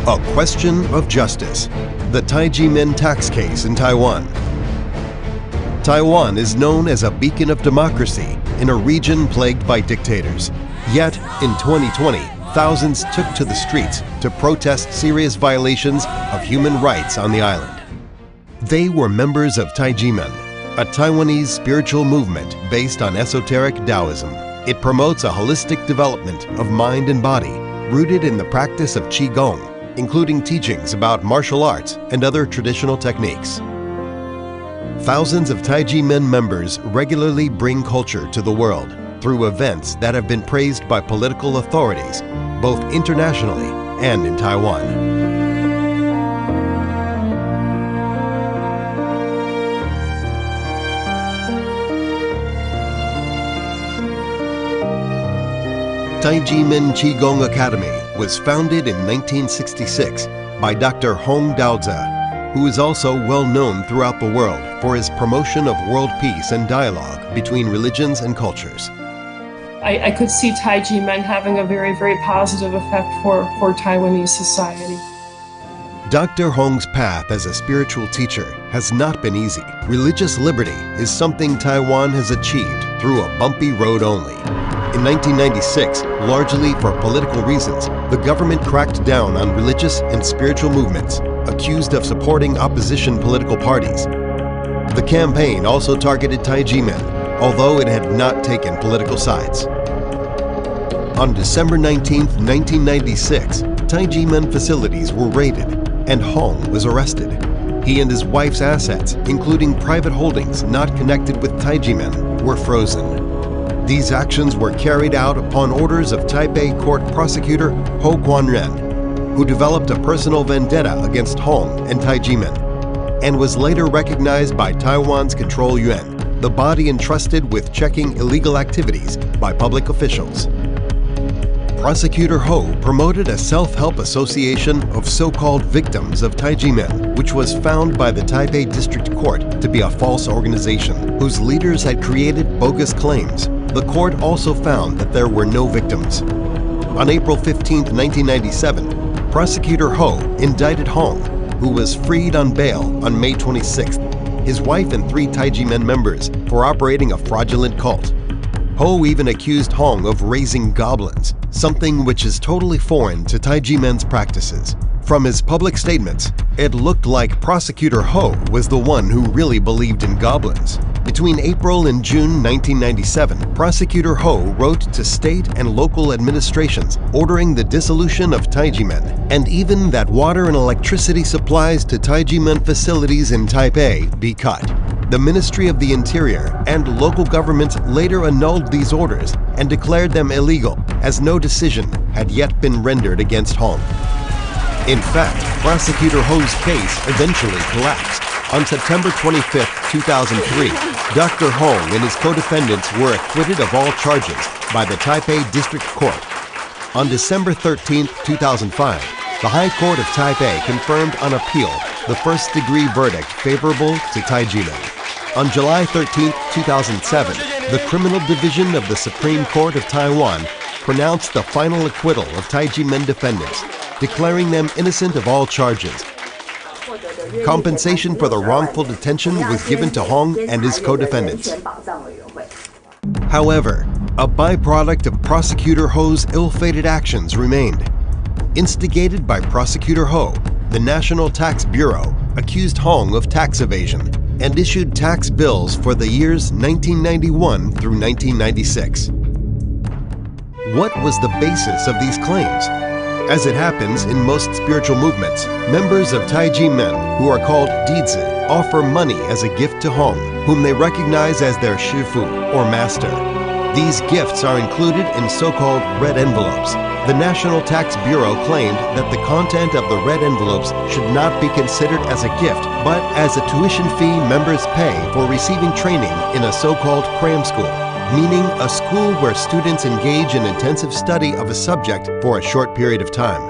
A question of justice. The Taijimen tax case in Taiwan. Taiwan is known as a beacon of democracy in a region plagued by dictators. Yet, in 2020, thousands took to the streets to protest serious violations of human rights on the island. They were members of Taijimen, a Taiwanese spiritual movement based on esoteric Taoism. It promotes a holistic development of mind and body, rooted in the practice of Qigong, including teachings about martial arts and other traditional techniques. Thousands of Taijimen members regularly bring culture to the world through events that have been praised by political authorities, both internationally and in Taiwan. Taijimen Qigong Academy was founded in 1966 by Dr. Hong Daozi, who is also well known throughout the world for his promotion of world peace and dialogue between religions and cultures. I could see Taijimen having a very, very positive effect for Taiwanese society. Dr. Hong's path as a spiritual teacher has not been easy. Religious liberty is something Taiwan has achieved through a bumpy road only. In 1996, largely for political reasons, the government cracked down on religious and spiritual movements, accused of supporting opposition political parties. The campaign also targeted Taijimen, although it had not taken political sides. On December 19, 1996, Taijimen facilities were raided and Hong was arrested. He and his wife's assets, including private holdings not connected with Taijimen, were frozen. These actions were carried out upon orders of Taipei court prosecutor Ho Guanren, who developed a personal vendetta against Hong and Taijimen, and was later recognized by Taiwan's Control Yuan, the body entrusted with checking illegal activities by public officials. Prosecutor Ho promoted a self-help association of so-called victims of Taijimen, which was found by the Taipei District Court to be a false organization whose leaders had created bogus claims. The court also found that there were no victims. On April 15, 1997, Prosecutor Ho indicted Hong, who was freed on bail on May 26, his wife and 3 Taijimen members for operating a fraudulent cult. Ho even accused Hong of raising goblins, something which is totally foreign to Taijimen's practices. From his public statements, it looked like Prosecutor Ho was the one who really believed in goblins. Between April and June 1997, Prosecutor Ho wrote to state and local administrations ordering the dissolution of Taijimen, and even that water and electricity supplies to Taijimen facilities in Taipei be cut. The Ministry of the Interior and local governments later annulled these orders and declared them illegal, as no decision had yet been rendered against Hong. In fact, Prosecutor Ho's case eventually collapsed. On September 25, 2003, Dr. Hong and his co-defendants were acquitted of all charges by the Taipei District Court. On December 13, 2005, the High Court of Taipei confirmed on appeal the first-degree verdict favorable to Taijimen. On July 13, 2007, the Criminal Division of the Supreme Court of Taiwan pronounced the final acquittal of Taijimen defendants, declaring them innocent of all charges. Compensation for the wrongful detention was given to Hong and his co-defendants. However, a byproduct of Prosecutor Ho's ill-fated actions remained. Instigated by Prosecutor Ho, the National Tax Bureau accused Hong of tax evasion and issued tax bills for the years 1991 through 1996. What was the basis of these claims? As it happens in most spiritual movements, members of Taijimen, who are called Dizi, offer money as a gift to Hong, whom they recognize as their Shifu, or master. These gifts are included in so-called red envelopes. The National Tax Bureau claimed that the content of the red envelopes should not be considered as a gift, but as a tuition fee members pay for receiving training in a so-called cram school, meaning a school where students engage in intensive study of a subject for a short period of time.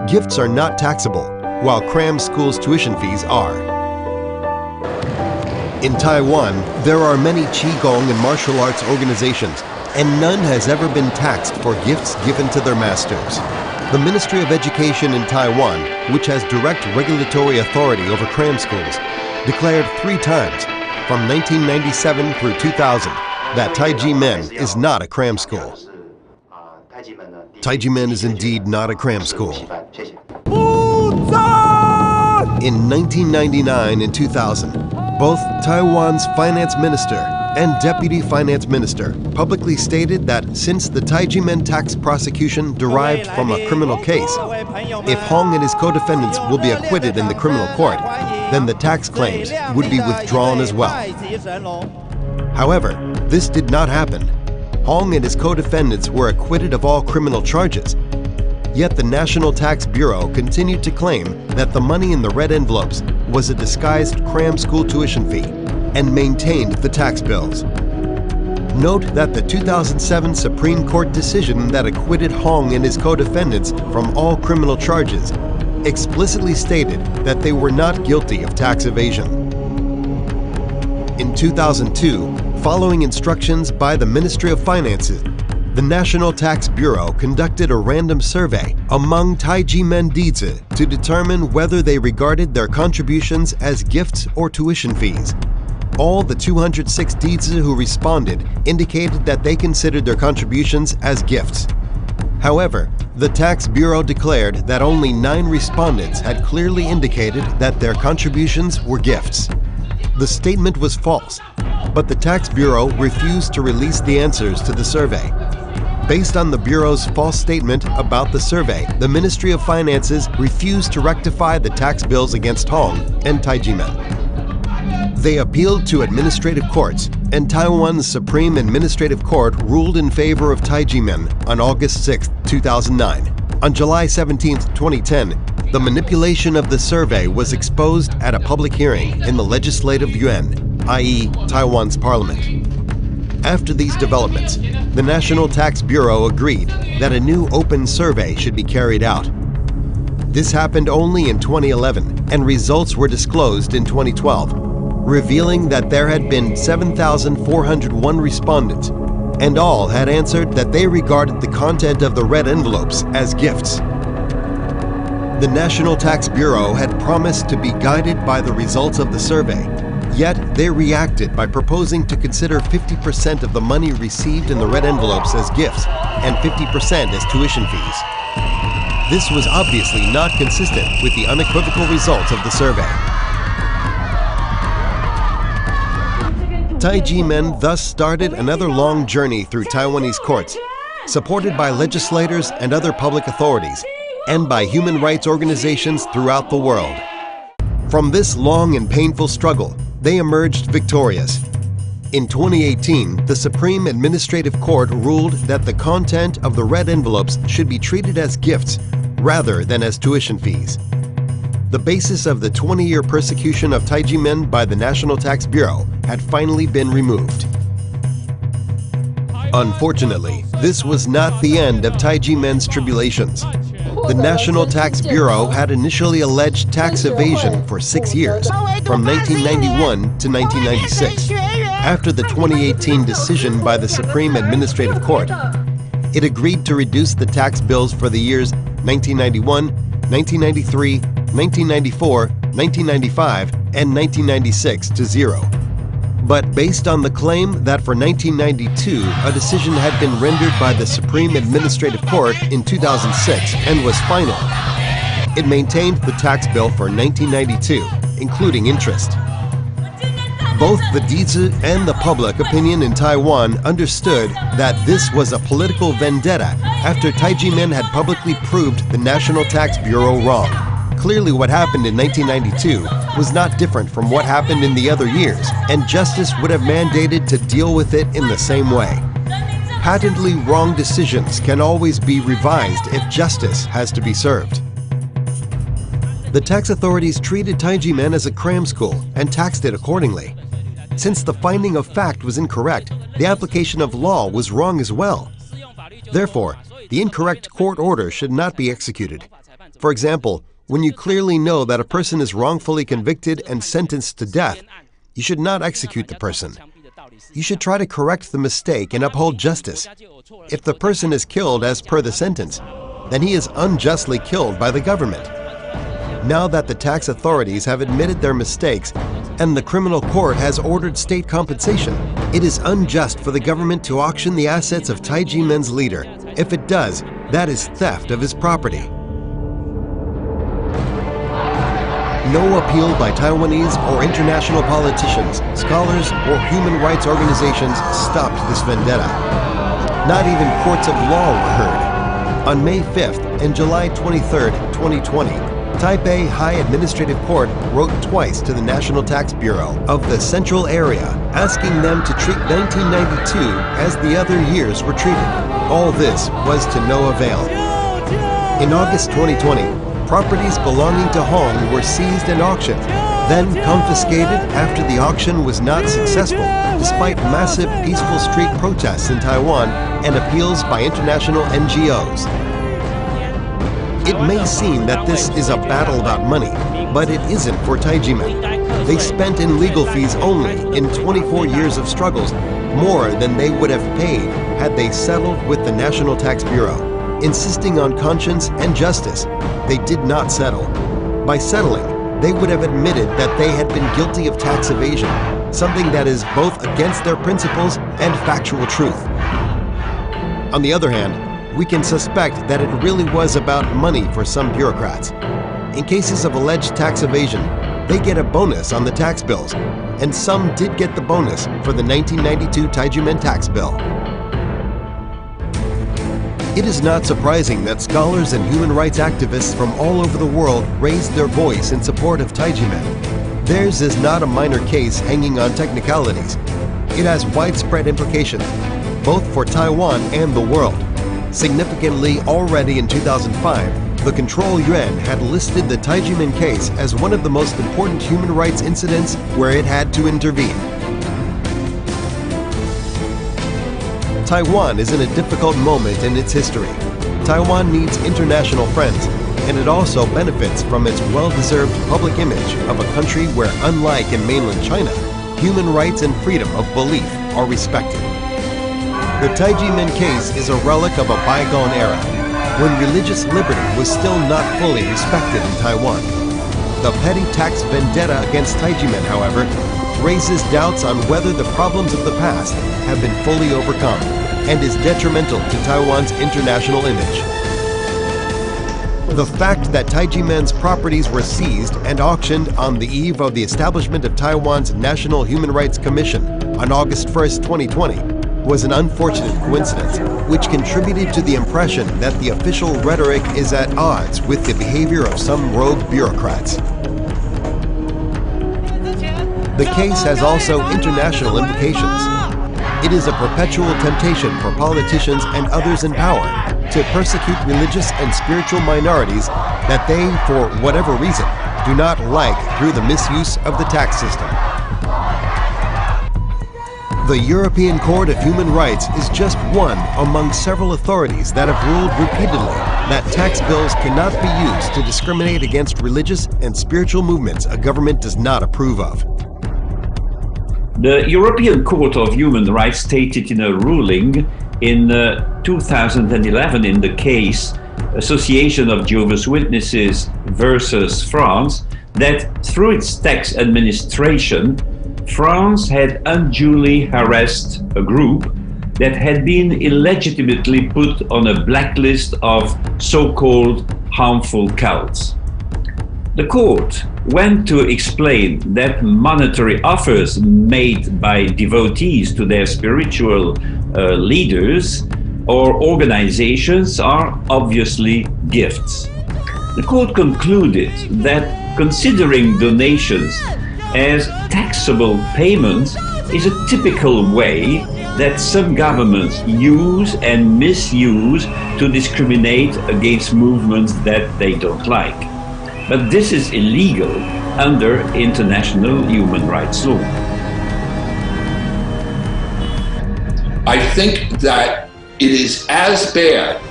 Gifts are not taxable, while cram school's tuition fees are. In Taiwan, there are many Qigong and martial arts organizations, and none has ever been taxed for gifts given to their masters. The Ministry of Education in Taiwan, which has direct regulatory authority over cram schools, declared 3 times, from 1997 through 2000, that Taijimen is not a cram school. Taijimen is indeed not a cram school. In 1999 and 2000, both Taiwan's finance minister and deputy finance minister publicly stated that since the Taijimen tax prosecution derived from a criminal case, if Hong and his co-defendants will be acquitted in the criminal court, then the tax claims would be withdrawn as well. However, this did not happen. Hong and his co-defendants were acquitted of all criminal charges. Yet the National Tax Bureau continued to claim that the money in the red envelopes was a disguised cram school tuition fee and maintained the tax bills. Note that the 2007 Supreme Court decision that acquitted Hong and his co-defendants from all criminal charges explicitly stated that they were not guilty of tax evasion. In 2002, following instructions by the Ministry of Finances, the National Tax Bureau conducted a random survey among Taijimen Dizi to determine whether they regarded their contributions as gifts or tuition fees. All the 206 Dizi who responded indicated that they considered their contributions as gifts. However, the Tax Bureau declared that only 9 respondents had clearly indicated that their contributions were gifts. The statement was false, but the Tax Bureau refused to release the answers to the survey. Based on the Bureau's false statement about the survey, the Ministry of Finances refused to rectify the tax bills against Hong and Taijimen. They appealed to administrative courts, and Taiwan's Supreme Administrative Court ruled in favor of Taijimen on August 6, 2009. On July 17, 2010, the manipulation of the survey was exposed at a public hearing in the Legislative Yuan, i.e. Taiwan's parliament. After these developments, the National Tax Bureau agreed that a new open survey should be carried out. This happened only in 2011, and results were disclosed in 2012, revealing that there had been 7,401 respondents, and all had answered that they regarded the content of the red envelopes as gifts. The National Tax Bureau had promised to be guided by the results of the survey, yet they reacted by proposing to consider 50% of the money received in the red envelopes as gifts and 50% as tuition fees. This was obviously not consistent with the unequivocal results of the survey. Taijimen thus started another long journey through Taiwanese courts, supported by legislators and other public authorities, and by human rights organizations throughout the world. From this long and painful struggle, they emerged victorious. In 2018, the Supreme Administrative Court ruled that the content of the red envelopes should be treated as gifts rather than as tuition fees. The basis of the 20-year persecution of Taijimen by the National Tax Bureau had finally been removed. Unfortunately, this was not the end of Taijimen's tribulations. The National Tax Bureau had initially alleged tax evasion for 6 years, from 1991 to 1996. After the 2018 decision by the Supreme Administrative Court, it agreed to reduce the tax bills for the years 1991, 1993, 1994, 1995, and 1996 to zero. But based on the claim that for 1992, a decision had been rendered by the Supreme Administrative Court in 2006 and was final, it maintained the tax bill for 1992, including interest. Both the Dizi and the public opinion in Taiwan understood that this was a political vendetta after Taijimen had publicly proved the National Tax Bureau wrong. Clearly, what happened in 1992 was not different from what happened in the other years, and justice would have mandated to deal with it in the same way. Patently wrong decisions can always be revised if justice has to be served. The tax authorities treated Taijimen as a cram school and taxed it accordingly. Since the finding of fact was incorrect, the application of law was wrong as well. Therefore, the incorrect court order should not be executed. For example, when you clearly know that a person is wrongfully convicted and sentenced to death, you should not execute the person. You should try to correct the mistake and uphold justice. If the person is killed as per the sentence, then he is unjustly killed by the government. Now that the tax authorities have admitted their mistakes and the criminal court has ordered state compensation, it is unjust for the government to auction the assets of Taiji Men's leader. If it does, that is theft of his property. No appeal by Taiwanese or international politicians, scholars, or human rights organizations stopped this vendetta. Not even courts of law were heard. On May 5th and July 23rd, 2020, Taipei High Administrative Court wrote twice to the National Tax Bureau of the Central Area, asking them to treat 1992 as the other years were treated. All this was to no avail. In August 2020, properties belonging to Hong were seized and auctioned, then confiscated after the auction was not successful, despite massive peaceful street protests in Taiwan and appeals by international NGOs. It may seem that this is a battle about money, but it isn't for Taiji Men. They spent in legal fees only, in 24 years of struggles, more than they would have paid had they settled with the National Tax Bureau. Insisting on conscience and justice, they did not settle. By settling, they would have admitted that they had been guilty of tax evasion, something that is both against their principles and factual truth. On the other hand, we can suspect that it really was about money for some bureaucrats. In cases of alleged tax evasion, they get a bonus on the tax bills, and some did get the bonus for the 1992 Taiji Men tax bill. It is not surprising that scholars and human rights activists from all over the world raised their voice in support of Taiji Men. Theirs is not a minor case hanging on technicalities. It has widespread implications, both for Taiwan and the world. Significantly, already in 2005, the Control Yuan had listed the Taiji Men case as one of the most important human rights incidents where it had to intervene. Taiwan is in a difficult moment in its history. Taiwan needs international friends, and it also benefits from its well-deserved public image of a country where, unlike in mainland China, human rights and freedom of belief are respected. The Taiji Men case is a relic of a bygone era, when religious liberty was still not fully respected in Taiwan. The petty tax vendetta against Taiji Men, however, raises doubts on whether the problems of the past have been fully overcome and is detrimental to Taiwan's international image. The fact that Taiji Men's properties were seized and auctioned on the eve of the establishment of Taiwan's National Human Rights Commission on August 1st, 2020, was an unfortunate coincidence, which contributed to the impression that the official rhetoric is at odds with the behavior of some rogue bureaucrats. The case has also international implications. It is a perpetual temptation for politicians and others in power to persecute religious and spiritual minorities that they, for whatever reason, do not like through the misuse of the tax system. The European Court of Human Rights is just one among several authorities that have ruled repeatedly that tax bills cannot be used to discriminate against religious and spiritual movements a government does not approve of. The European Court of Human Rights stated in a ruling in 2011 in the case Association of Jehovah's Witnesses versus France that through its tax administration, France had unduly harassed a group that had been illegitimately put on a blacklist of so-called harmful cults. The court went to explain that monetary offers made by devotees to their spiritual leaders or organizations are obviously gifts. The court concluded that considering donations as taxable payments is a typical way that some governments use and misuse to discriminate against movements that they don't like. But this is illegal under international human rights law. I think that it is as bad,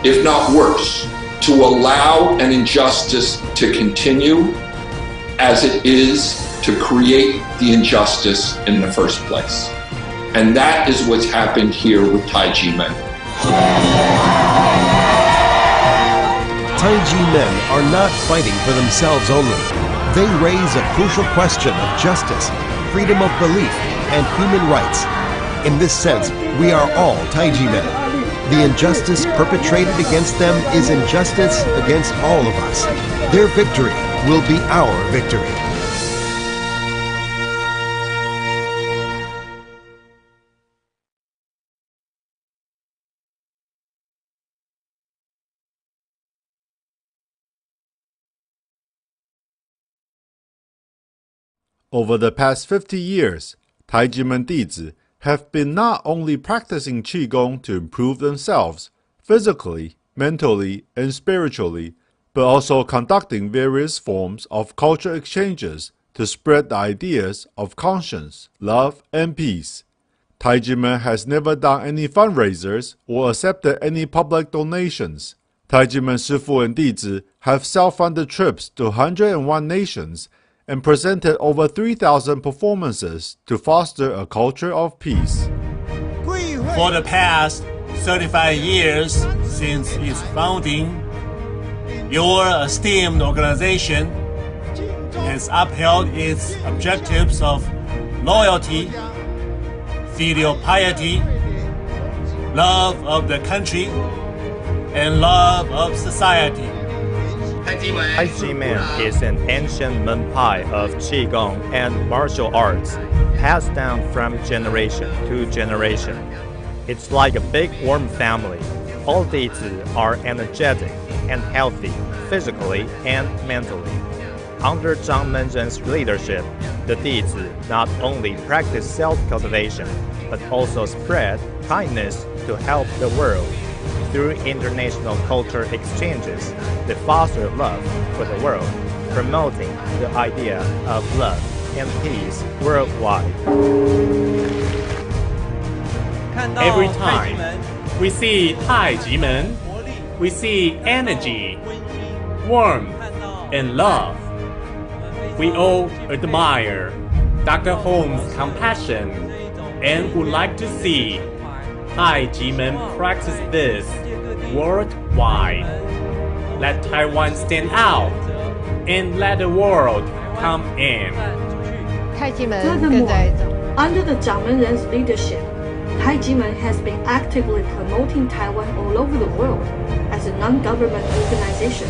if not worse, to allow an injustice to continue as it is to create the injustice in the first place. And that is what's happened here with Taiji Men. Taiji men are not fighting for themselves only. They raise a crucial question of justice, freedom of belief, and human rights. In this sense, we are all Taiji men. The injustice perpetrated against them is injustice against all of us. Their victory will be our victory. Over the past 50 years, Taiji men Dizi have been not only practicing Qigong to improve themselves physically, mentally, and spiritually, but also conducting various forms of cultural exchanges to spread the ideas of conscience, love, and peace. Taiji men has never done any fundraisers or accepted any public donations. Taiji men Shifu and Dizi have self-funded trips to 101 nations and presented over 3,000 performances to foster a culture of peace. For the past 35 years since its founding, your esteemed organization has upheld its objectives of loyalty, filial piety, love of the country, and love of society. Taiji men is an ancient menpai of Qigong and martial arts, passed down from generation to generation. It's like a big warm family. All Dizi are energetic and healthy, physically and mentally. Under Zhang Menzhen's leadership, the Dizi not only practice self-cultivation, but also spread kindness to help the world. Through international culture exchanges, they foster love for the world, promoting the idea of love and peace worldwide. Every time we see Taiji men, we see energy, warmth, and love. We all admire Dr. Hong's compassion and would like to see Taiji men practice this worldwide. Let Taiwan stand out and let the world come in. Furthermore, under the Zhang Menren's leadership, Taiji men has been actively promoting Taiwan all over the world as a non-government organization,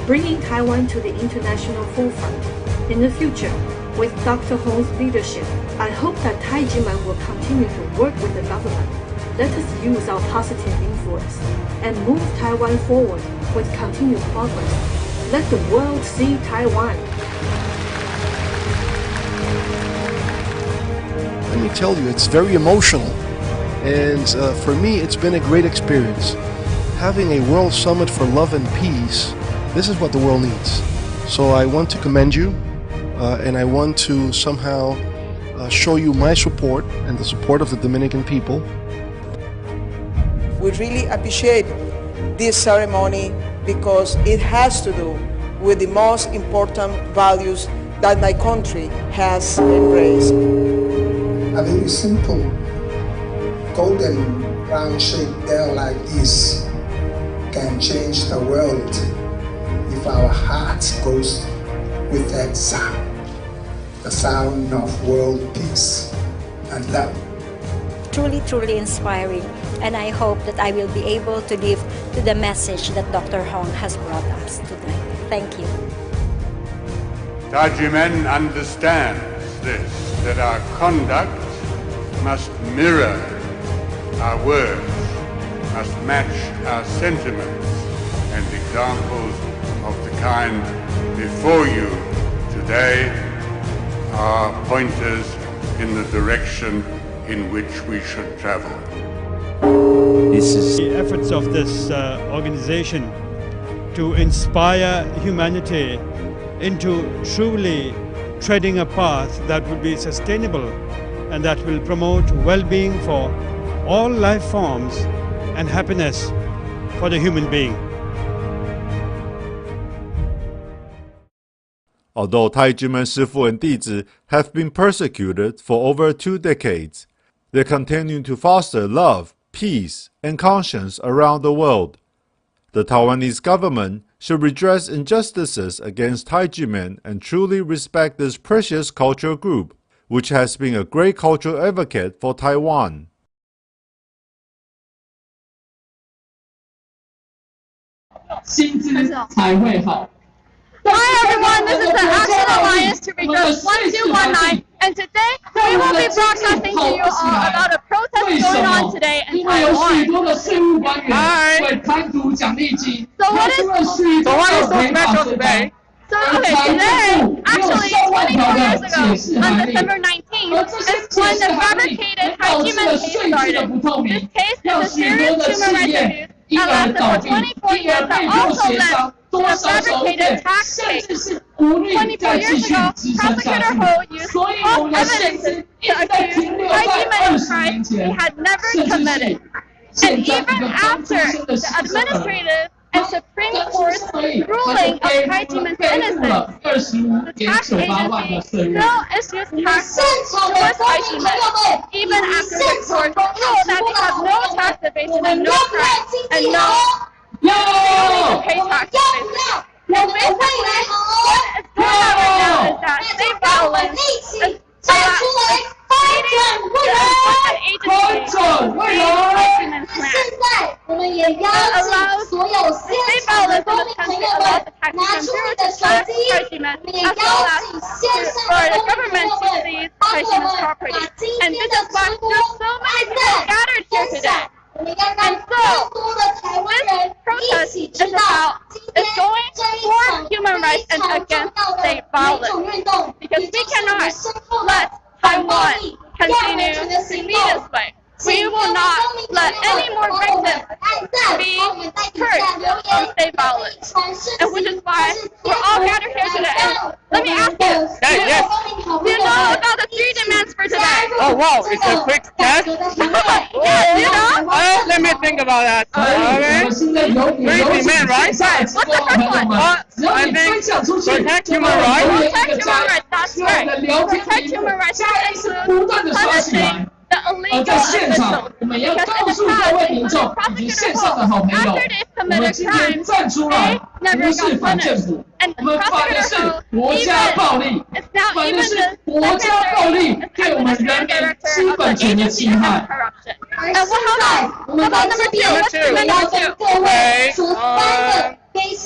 bringing Taiwan to the international forefront. In the future, with Dr. Hong's leadership, I hope that Taiji men will continue to work with the government. Let us use our positive influence and move Taiwan forward with continued progress. Let the world see Taiwan. Let me tell you, it's very emotional. And for me, it's been a great experience. Having a World Summit for Love and Peace, this is what the world needs. So I want to commend you, and I want to somehow show you my support and the support of the Dominican people. We really appreciate this ceremony because it has to do with the most important values that my country has embraced. A very simple golden round shaped bell like this can change the world if our hearts goes with that sound, the sound of world peace and love. Truly inspiring, and I hope that I will be able to give to the message that Dr. Hong has brought us tonight. Thank you. Taiji men understands this, that our conduct must mirror our words, must match our sentiments, and examples of the kind before you today are pointers in the direction in which we should travel. This is the efforts of this organization to inspire humanity into truly treading a path that will be sustainable and that will promote well-being for all life forms and happiness for the human being. Although Taiji men Shifu and Dizi have been persecuted for over 2 decades, they continue to foster love, peace, and conscience around the world. The Taiwanese government should redress injustices against Taiji men and truly respect this precious cultural group, which has been a great cultural advocate for Taiwan. Hi everyone, this is the Action Alliance to Redress 1219, and today we will be broadcasting to you all about a protest going on today in Taiwan. Hi! So what is so special today? So today, actually 24 years ago, on December 19th, is when the fabricated Haijimen case started. This case is a serious human rights abuse that lasted for 24 years that also led to the fabricated tax case. 24 years ago, Prosecutor Ho used false evidences to accuse Haijimen of crimes he had never committed. And even after the administrative and Supreme Court's ruling of Haijimen's innocence, the tax agency still issues taxes towards Haijimen, even after the court ruled that they have no tax evasion and no crime, and no, they don't need to pay taxes, basically. And basically, what is going on right now is that state violence is and this is why there's so many people gathered here today. And so, this protest is going for human rights and against state violence. Because we cannot let Taiwan continue to be this way. We will not let any more victims be hurt from state violence. And which is why we're all gathered here today. And let me ask you, do you know about the 3 demands for today? Oh wow, it's a quick test? Yeah, do you know? Let me think about that. Okay. 3 demands, right? What's the first one? I think protect human rights. Protect human rights, that's right. Protect human rights includes punishing the illegal officials. Because in the past, when the prosecutor holds, after they've committed crimes, they never got punished. And prosecutor Ho, it's now even the administrative director of the agency against corruption. And how about number 2? What's number 2? Okay.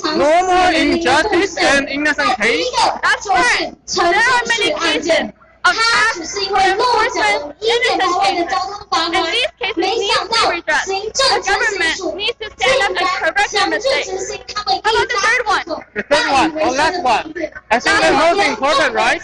No more injustice and innocent case. That's right. There are many cases of tax enforcement innocent cases, and these cases need to be redressed. The government needs to stand up and correct their mistakes. How about the third one? The third one, or last one. I think the most important, right?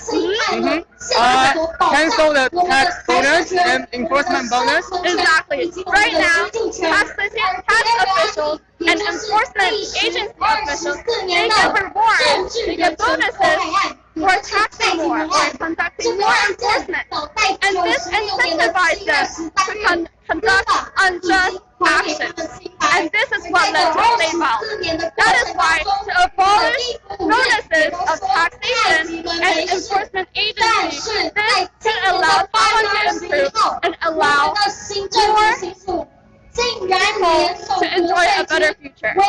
Cancel the tax bonus and enforcement bonus. Exactly. Right now, tax officials and enforcement agency officials, they get rewards, they get bonuses for taxing more or conducting more enforcement. And this incentivizes them to conduct unjust actions. And this is what led to state violence. That is why to abolish bonuses of taxation and enforcement agency, this should allow Taiwan to improve and allow more people to enjoy a better future. To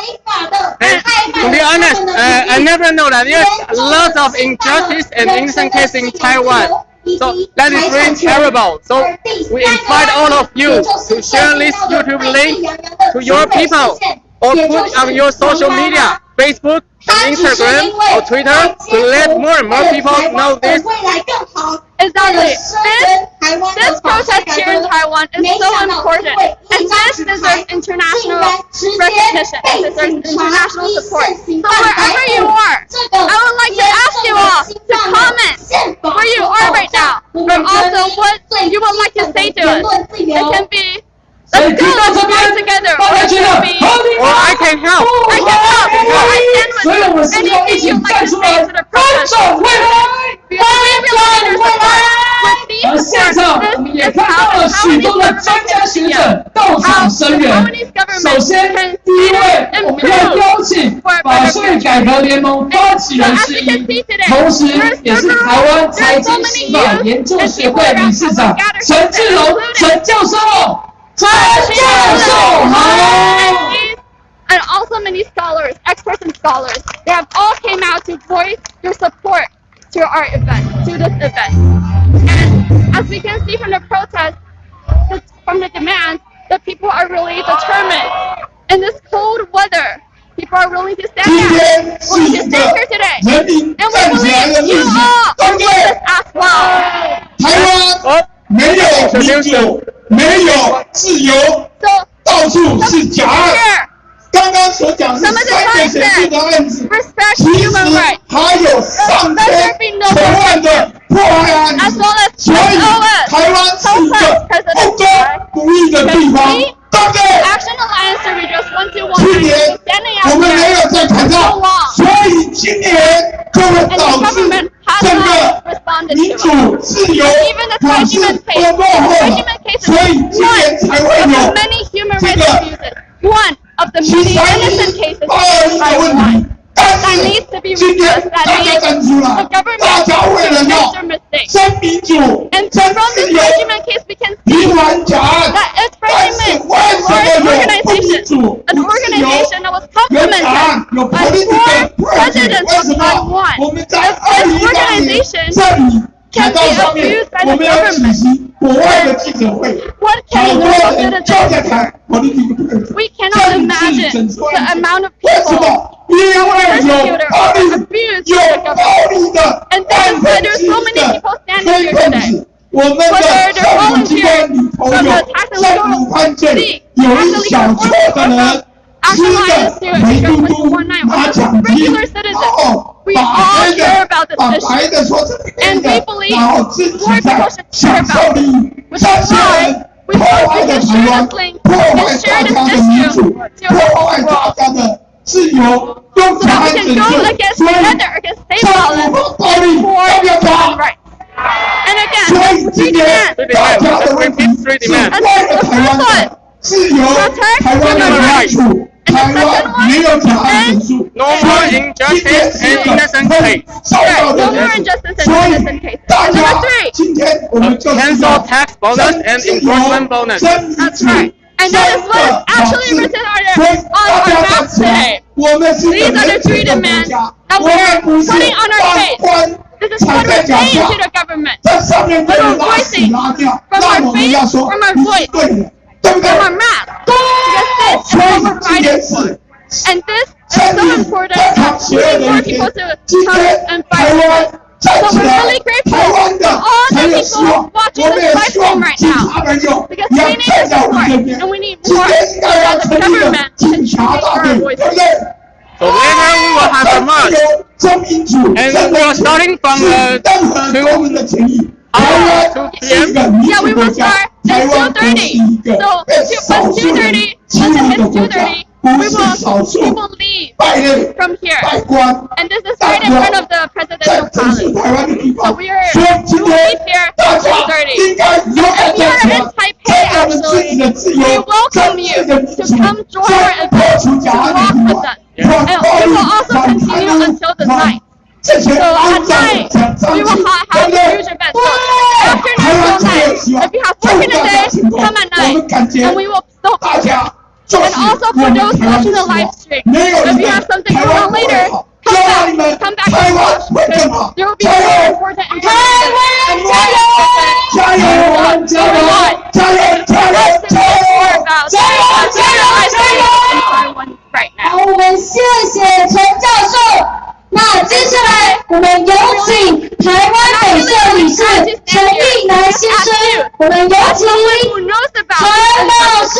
be honest, I never know that there's lots of injustice and innocent cases in Taiwan. So that is really terrible. So we invite all of you to share this YouTube link to your people or put on your social media, Facebook, and Instagram, or Twitter to let more and more people know this. Exactly. This protest here in Taiwan is so important, and this deserves international recognition. It deserves international support. So wherever you are, I would like to ask you all to comment where you are right now, but also what you would like to say to us. It can be, let's go, let's work together, or it can be, or I can help. I can help, or I stand with you. Anything you'd like to say to the protest.现场我们也看到了许多的专家学者到场声援。首先，第一位我们要邀请法税改革联盟发起人之一，同时也是台湾财经刑法研究学会理事长陈志荣陈教授。陈教授好。And also many scholars, experts and scholars. to voice your support to our event, to this event. And as we can see from the protests, from the demands, that people are really determined. In this cold weather, people are willing to stand here. Willing to stand here today. And we believe you all are with us as well. 台湾没有民主，没有自由，到处是假案。刚刚所讲是3个显著的案子，其实还有上千千万的迫害案子，所以台湾是一个不公不义的地方，对不对？去年我们没有在台上，所以今年就会导致整个民主自由法治都落后了，所以今年才会有这个。Of the many innocent cases in Taiwan that needs to be redressed, that needs the government to fix their mistakes. And from this Frenchman case, we can see that it's Frenchman an organization that was complemented by 4 presidents of Taiwan. If this organization can be abused by the government, what can we do? We cannot imagine the amount of people that were persecuted or abused by the government. And this is why there's so many people standing here today. Whether they're volunteers from the Tax and Legal League, Action Alliance to Address 219, or just regular citizens, we all care about this issue. And we believe more people should care about it. Which is why we hope we can share this link and share this issue to the whole world. So that we can go against together against state violence and for human rights. And again, 3 demands. And the first one, protect human rights. And the second one is no more injustice and innocent cases. Right, no more injustice and innocent cases. And number 3, cancel tax bonus and enforcement bonus. That's right. And that is what is actually written on our map today. These are the 3 demands that we're putting on our face. This is what we're saying to the government. What we're voicing from our face, from our voice, from our map. Because this is what we're fighting for. And this is so important that we need more people to come and fight for this. So we're really grateful to all the people watching this live stream right now. Because we need the support, and we need more so that the government can truly hear our voices. So later we will have a march. And we are starting from 2 p.m. Yeah, we will start at 2:30. So once 2:30, once it hits 2:30, we will leave from here. And this is right in front of the presidential palace. So we will leave here at 2:30. If you are in Taipei, actually, we welcome you to come join our event, to walk with us. And we will also continue until the night. So at night, we will have a huge event. So after national night, if you have work in the day, come at night, and we will still be here. And also for those watching the live stream, if you have something going on later, come back and watch, because there will be very important information and more important right now. 我们谢谢陈教授。那接下来我们有请台湾北社理事陈义南先生，我们有请陈老师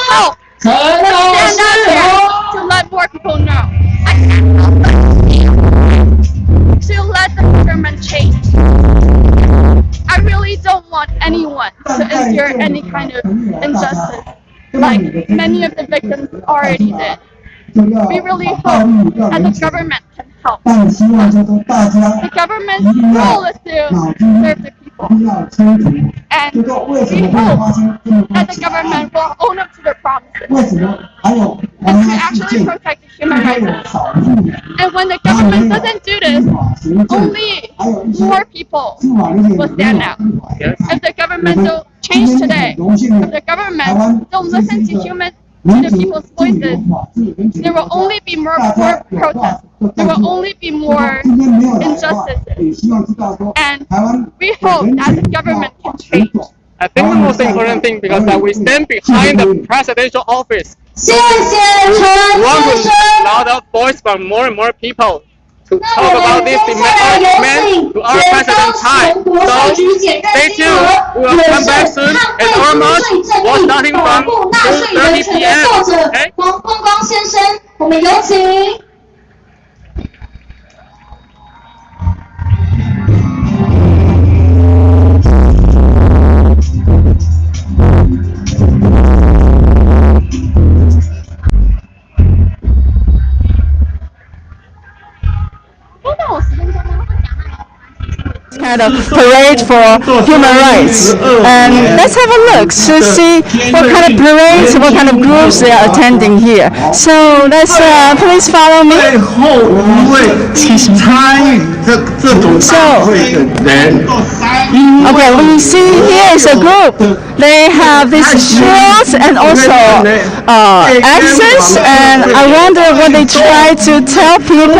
好，陈老师好。To let more people know. To let the government change. I really don't want anyone to endure any kind of injustice, like many of the victims already did. We really hope that the government can help. The government's role is to serve the people. And we hope that the government will own up to their promises and to actually protect the human rights. And when the government doesn't do this, only more people will stand out. If the government don't change today, if the government don't listen to the people's voices, there will only be more protests. there will only be more injustices. And we hope that the government can change. I think the most important thing because that we stand behind the presidential office. We want to loud up voice from more and more people to talk about this demand to our president's time. So stay tuned. We will come back soon. And our march was starting from 2:30 p.m. Okay? kind of parade for human rights. And let's have a look to see what kind of parades, what kind of groups they are attending here. So let's please follow me. Okay, we see here is a group. They have these shields and also axes, and I wonder what they try to tell people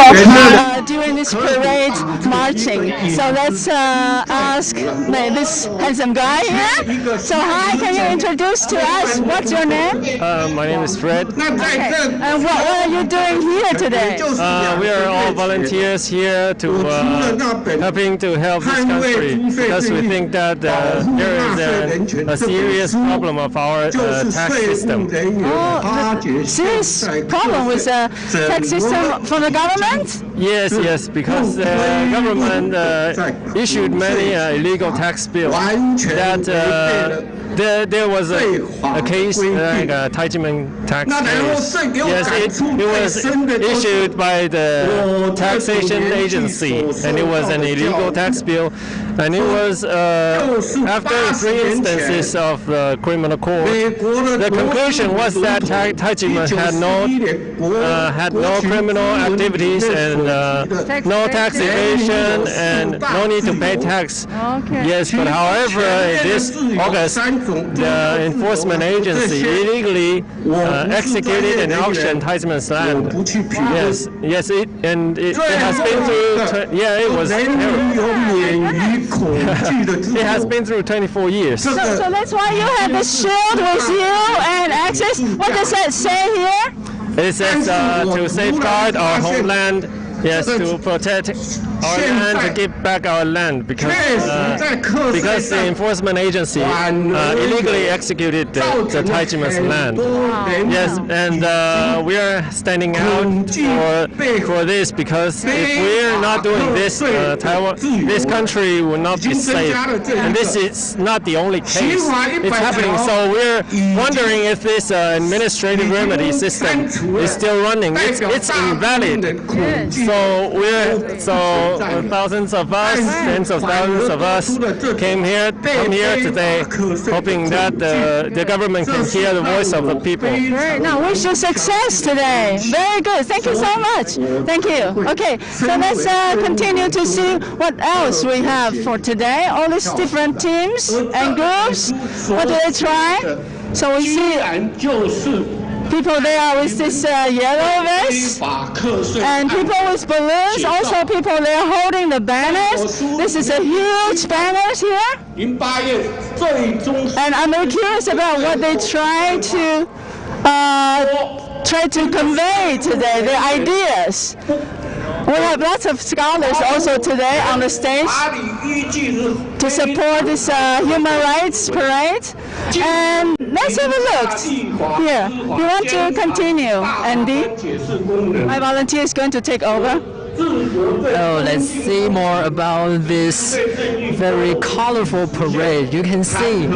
during this parade marching. So let's ask this handsome guy here. So hi, can you introduce to us, what's your name? My name is Fred. Okay. And what are you doing here today? We are all volunteers here to helping to help this country, because we think that there is a serious problem of our tax system. Serious problem with the tax system from the government? Yes, because the government issued many illegal tax bills. That there was a case like a Taiwan tax case. Yes, it was issued by the taxation agency, and it was an illegal tax bill. And it was after 3 instances of the criminal court, the conclusion was that Taiwan had no criminal activities and no tax evasion and no need to pay tax. Yes, but however, this August, the enforcement agency illegally executed and auctioned Taiwan's land. Yes, it has been through. It was terrible. It has been through 24 years. So that's why you have the shield with you and access. What does that say here? It says to safeguard our homeland. Yes, to protect our land, to give back our land, because the enforcement agency illegally executed the Taiwan's land. Yes, and we are standing out for this, because if we're not doing this, this country will not be safe. And this is not the only case. It's happening. So we're wondering if this administrative remedy system is still running. It's invalid. So thousands of us, tens of thousands of us come here today, hoping that the government can hear the voice of the people. Great. Now, wish you success today. Very good. Thank you so much. Thank you. Okay, so let's continue to see what else we have for today. All these different teams and groups. What do they try? So we see people there with this yellow vest, and people with balloons, also people there holding the banners. This is a huge banners here. And I'm very curious about what they try to convey today, their ideas. We have lots of scholars also today on the stage to support this human rights parade. And let's have a look here. You want to continue, Andy? My volunteer is going to take over. Oh, let's see more about this very colorful parade. You can see,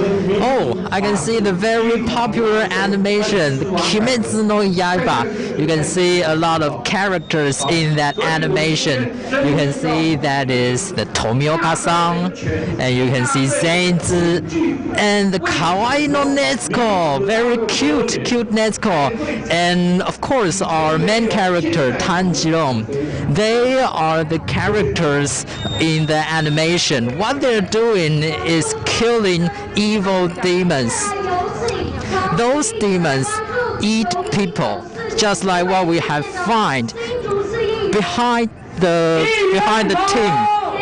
I can see the very popular animation, Kimetsu no Yaiba. You can see a lot of characters in that animation. You can see that is the Tomioka-san, and you can see Zenzi, and the Kawaii no Netsuko, very cute Netsuko, and of course our main character Tanjiro. They are the characters in the animation. What they're doing is killing evil demons. Those demons eat people, just like what we have found behind the team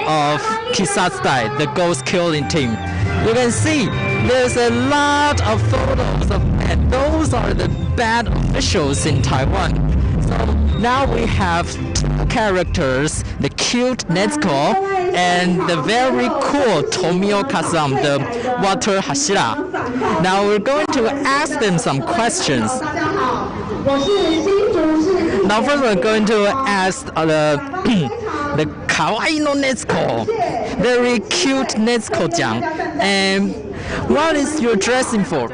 of Kisatstai, the ghost killing team. You can see there's a lot of photos of and those are the bad officials in Taiwan. So now we have two characters, the cute Netsuko and the very cool Tomio Kazam, the water Hashira. Now we're going to ask them some questions. Now first we're going to ask the kawaii no Netsuko, very cute Netsuko-chan. And what is your dressing for?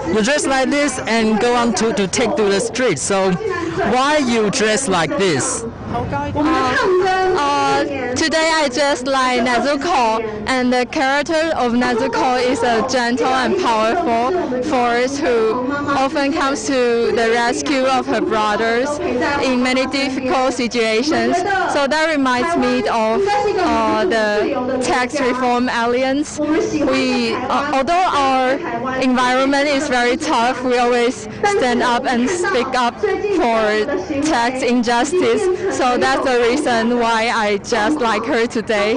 You dress like this and go on to take to the street. So why you dress like this? Today I dressed like Nezuko, and the character of Nezuko is a gentle and powerful force who often comes to the rescue of her brothers in many difficult situations. So that reminds me of the tax reform alliance. Although our environment is very tough, we always stand up and speak up for tax injustice. So that's the reason why I just like her today.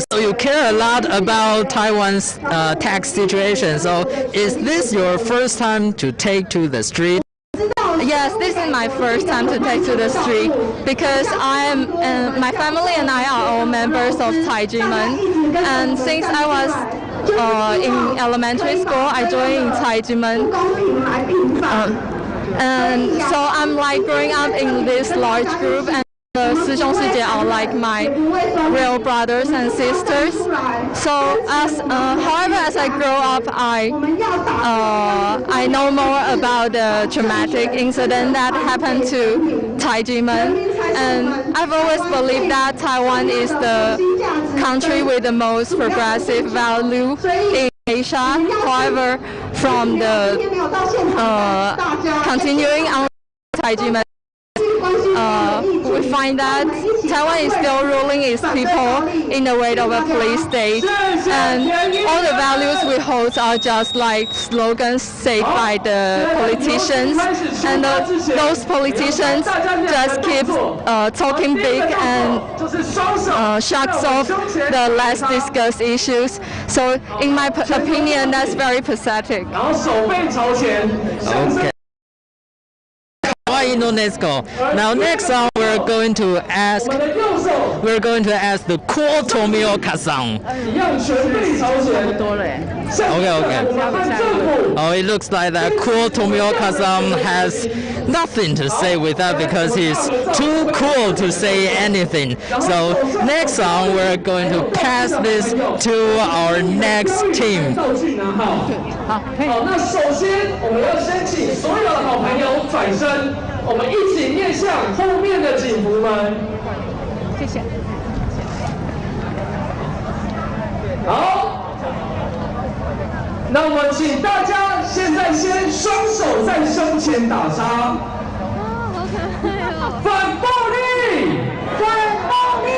So you care a lot about Taiwan's tax situation. So is this your first time to take to the street? Yes, this is my first time to take to the street because my family and I are all members of Taijimen, and since I was in elementary school, I joined Taijimen. And so I'm like growing up in this large group, and the 师兄师姐 are like my real brothers and sisters. So however, as I grow up, I know more about the traumatic incident that happened to Taijimen, and I've always believed that Taiwan is the country with the most progressive value in Asia. However, from the continuing on Taijimen, we find that Taiwan is still ruling its people in the way of a police state, and all the values we hold are just like slogans said by the politicians, and those politicians just keep talking big and shucks off the less discussed issues. So in my opinion, that's very pathetic. Okay. Now next song we're going to ask the cool Tomio Kazan. Okay. Oh, it looks like that cool Tomio Kazan has nothing to say with that because he's too cool to say anything. So next song we're going to pass this to our next team. 好，那首先我们要先请所有的好朋友转身，我们一起面向后面的警服们。谢谢。好，那我们请大家现在先双手在胸前打叉。好可爱哦！反暴力，反暴力，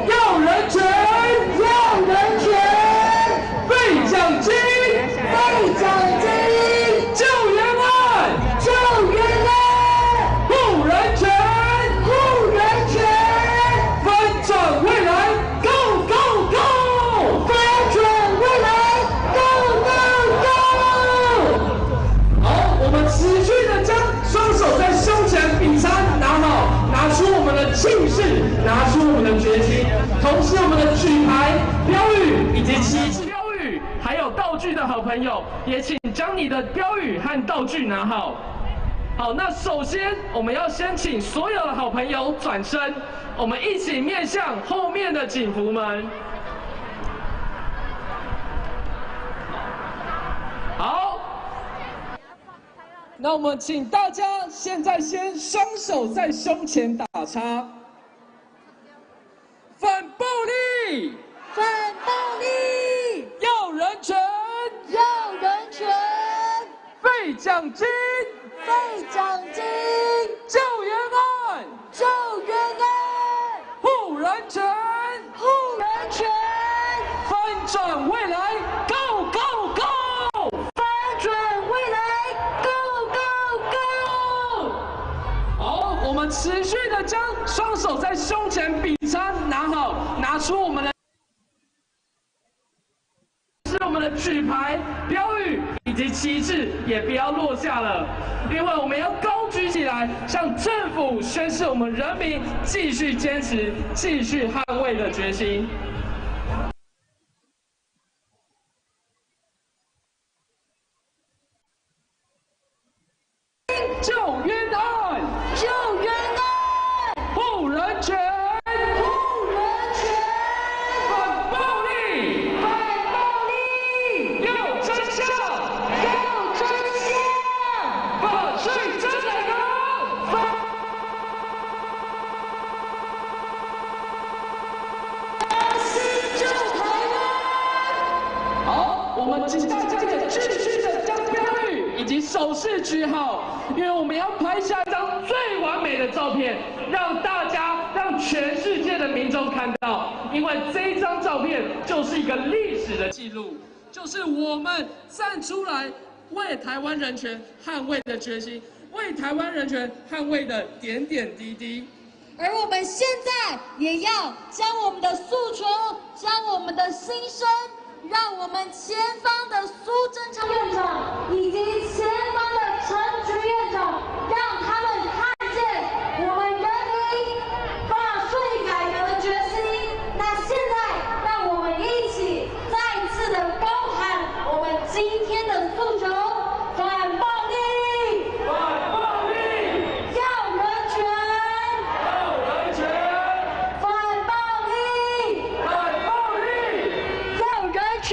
要人权，要人权，废奖金。 废奖金，救援案，救援案，护人权，护人权，翻转未来 ，Go Go Go， 翻转未来 ，Go Go Go。好，我们持续的将双手在胸前比叉拿好，拿出我们的气势，拿出我们的决心，同时我们的举牌、标语以及旗帜。 还有道具的好朋友，也请将你的标语和道具拿好。好，那首先我们要先请所有的好朋友转身，我们一起面向后面的警服们。好，那我们请大家现在先双手在胸前打叉，反暴力，反暴力。 要人权，要人权，废奖金，废奖金，救援案，救援案，护人权，护人权，翻转未来 ，Go Go Go， 翻转未来 ，Go Go Go。我们持续的将双手在胸前比叉拿好，拿出我们的举牌、标语以及旗帜，也不要落下了，因为我们要高举起来，向政府宣示我们人民继续坚持、继续捍卫的决心。救冤案，救冤案，护人权，护人权，反暴力，反暴力，要真相，要真相，反税真改革，反西救台湾。好，我们请大家也继续的将标语以及手势举好。因为我们要拍下一张最完美的照片，让大家、让全世界的民众看到。因为这一张照片就是一个历史的记录，就是我们站出来为台湾人权捍卫的决心，为台湾人权捍卫的点点滴滴。而我们现在也要将我们的诉求、将我们的心声，让我们前方的苏贞昌院长以及前方的陈菊院长，让他们看见我们人民把税改革的决心。那现在，让我们一起再次的高喊我们今天的诉求：反暴力，反暴力，要人权，要人权，反暴力，反暴力，要人权。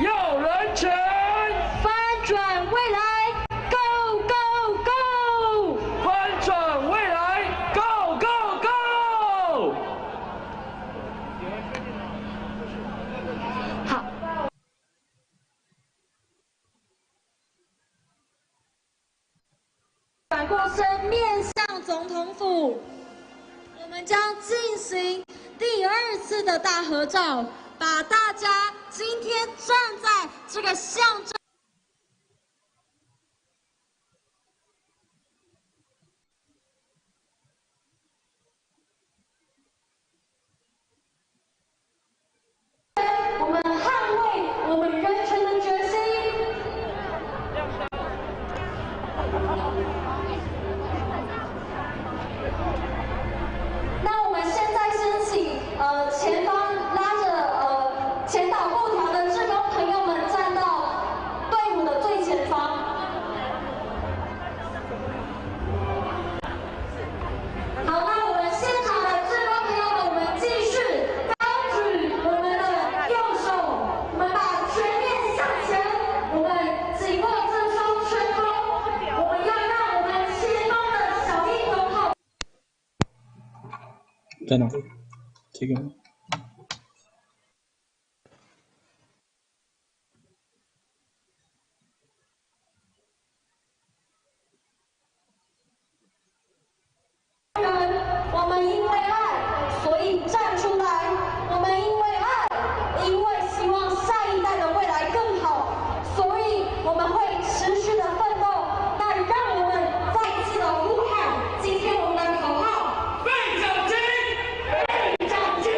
要人权，翻转未来 ，Go Go Go！ 翻转未来 ，Go Go Go！ 好。转过身面向总统府，我们将进行第2次的大合照，把大家今天站在这个象征。我们捍卫我们人权的决心。那我们现在先请前方拉着前导布条的志工朋友们站到队伍的最前方。好，那我们现场的志工朋友们，我们继续高举我们的右手，我们把全面向前，我们紧握这双拳头，我们要让我们前方的小英总统。在哪？这个。我们因为爱，所以站出来。我们因为爱，因为希望下一代的未来更好，所以我们会持续的奋斗。那让我们再一次的呼喊今天我们的口号：被奖金，被奖金。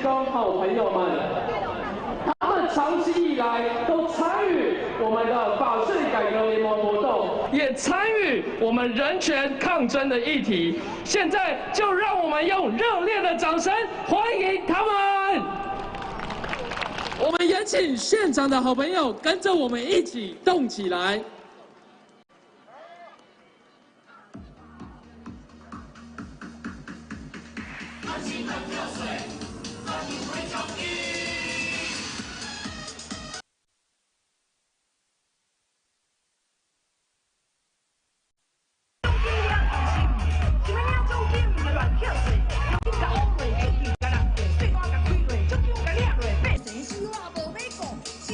工好朋友们，他们长期以来都参与我们的法税改革联盟活动，也参与我们人权抗争的议题。现在就让我们用热烈的掌声欢迎他们！我们也请现场的好朋友跟着我们一起动起来。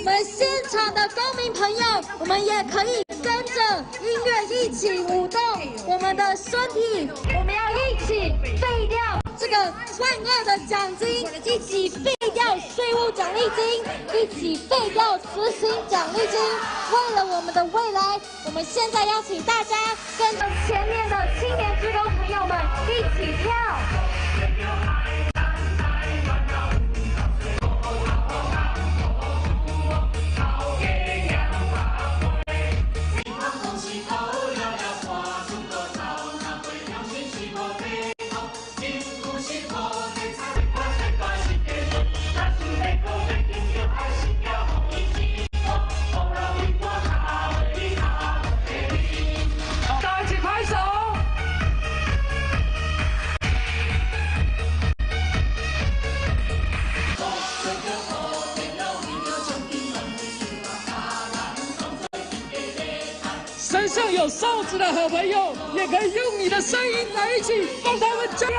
我们现场的公民朋友，我们也可以跟着音乐一起舞动我们的身体，我们要一起废掉这个万恶的奖金，一起废掉税务奖励金，一起废掉慈行奖励金。为了我们的未来，我们现在邀请大家跟着前面的青年职工朋友们一起跳。身上有哨子的好朋友，也可以用你的声音来一起帮他们加油！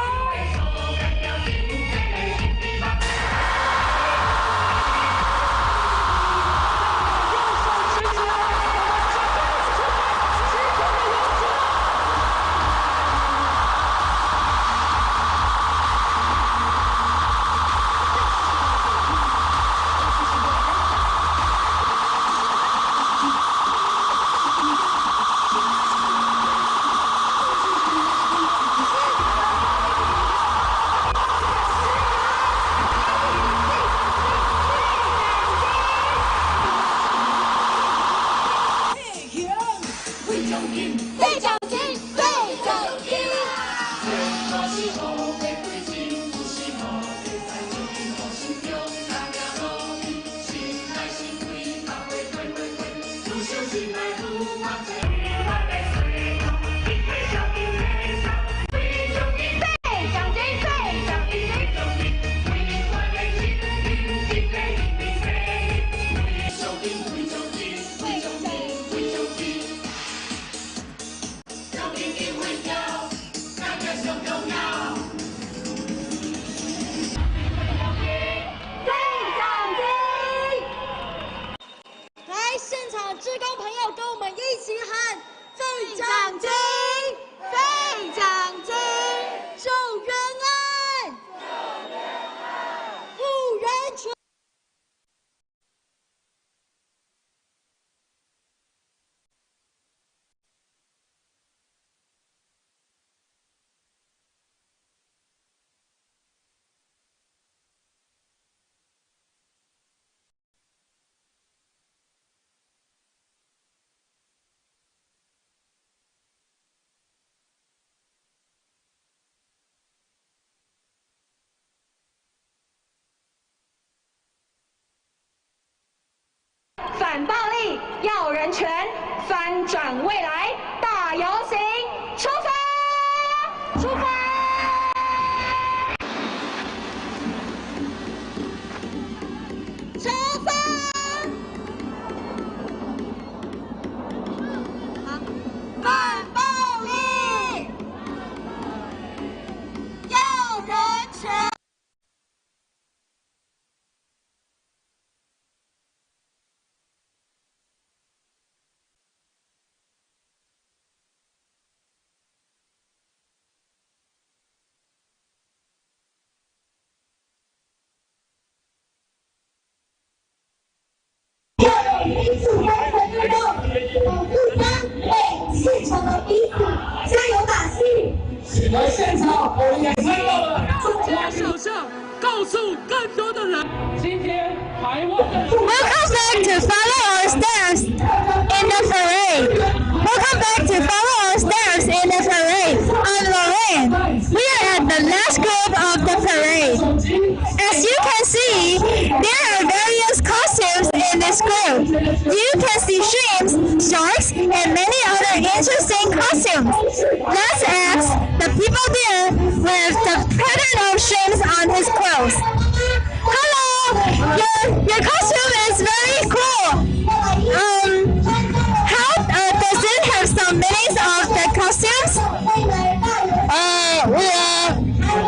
反暴力，要人权，翻转未来，大游行，出发！出发！出发！反暴力，要人权。民主开城运动，互相为现场的彼此加油打气。而现场我们也看到了中华首相高 back to follow our steps in the parade. Welcome back to follow our steps in the parade. I'm Lorraine. We are at the last group of the parade. As you can see, there are various costumes in this group. You can see shrimps, sharks, and many other interesting costumes. Let's ask the people there with the pattern of shrimps on his clothes. Hello, your costume is very cool. How does it have some meanings of the costumes? We are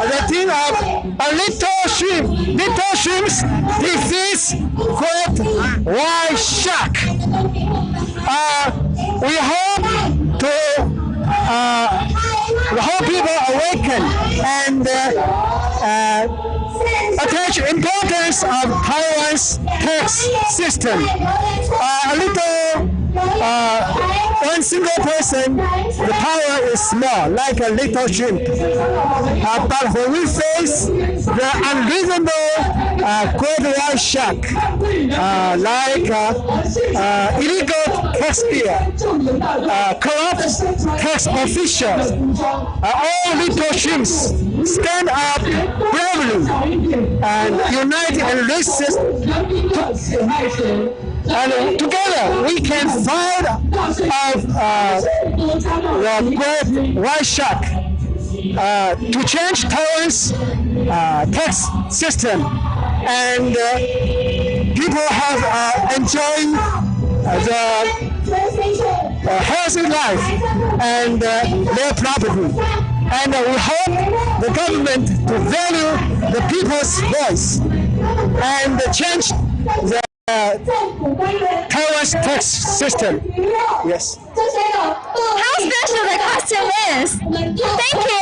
the team of a little shrimp. Little shrimps defeats great white shark. We hope people awaken and attach importance of Taiwan's tax system. One single person, the power is small, like a little shrimp. But when we face the unreasonable great white shark, like illegal taxpayer, corrupt tax officials, all little shrimps stand up bravely and unite and resist. And together we can fight off the great white shark to change Taiwan's tax system, and people have enjoying the healthy life and their property. And we hope the government to value the people's voice and change the Taiwan's tax system. Yes. How special the costume is. Thank you.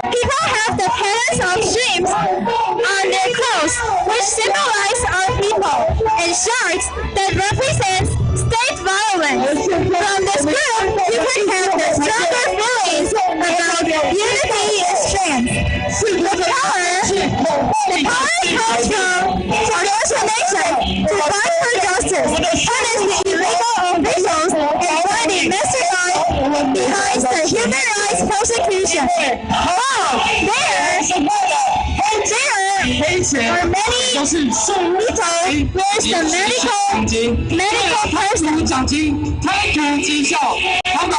People have the patterns of shrimps on their clothes, which symbolize our people, and sharks that represent state violence. From this group, you can have the stronger feelings about unity and strength. The power comes from determination to fight for justice, punish the illegal officials, and find the mastermind behind the human rights persecution. There are many people. There's the medical person.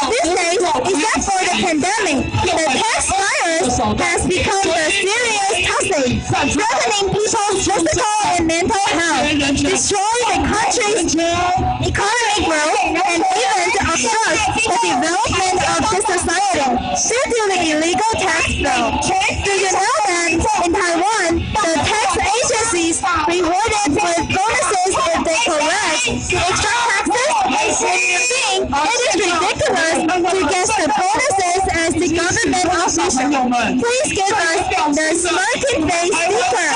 These days, except for the pandemic, the tax virus has become a serious topic, threatening people's physical and mental health, destroying the country's economic growth, and even obstruct the development of the society due to the illegal tax bill. Do you know that in Taiwan, the tax agencies rewarded with bonuses if they collect extra taxes? It is ridiculous to get the bonuses as the government official. Please give us the smirking face sticker.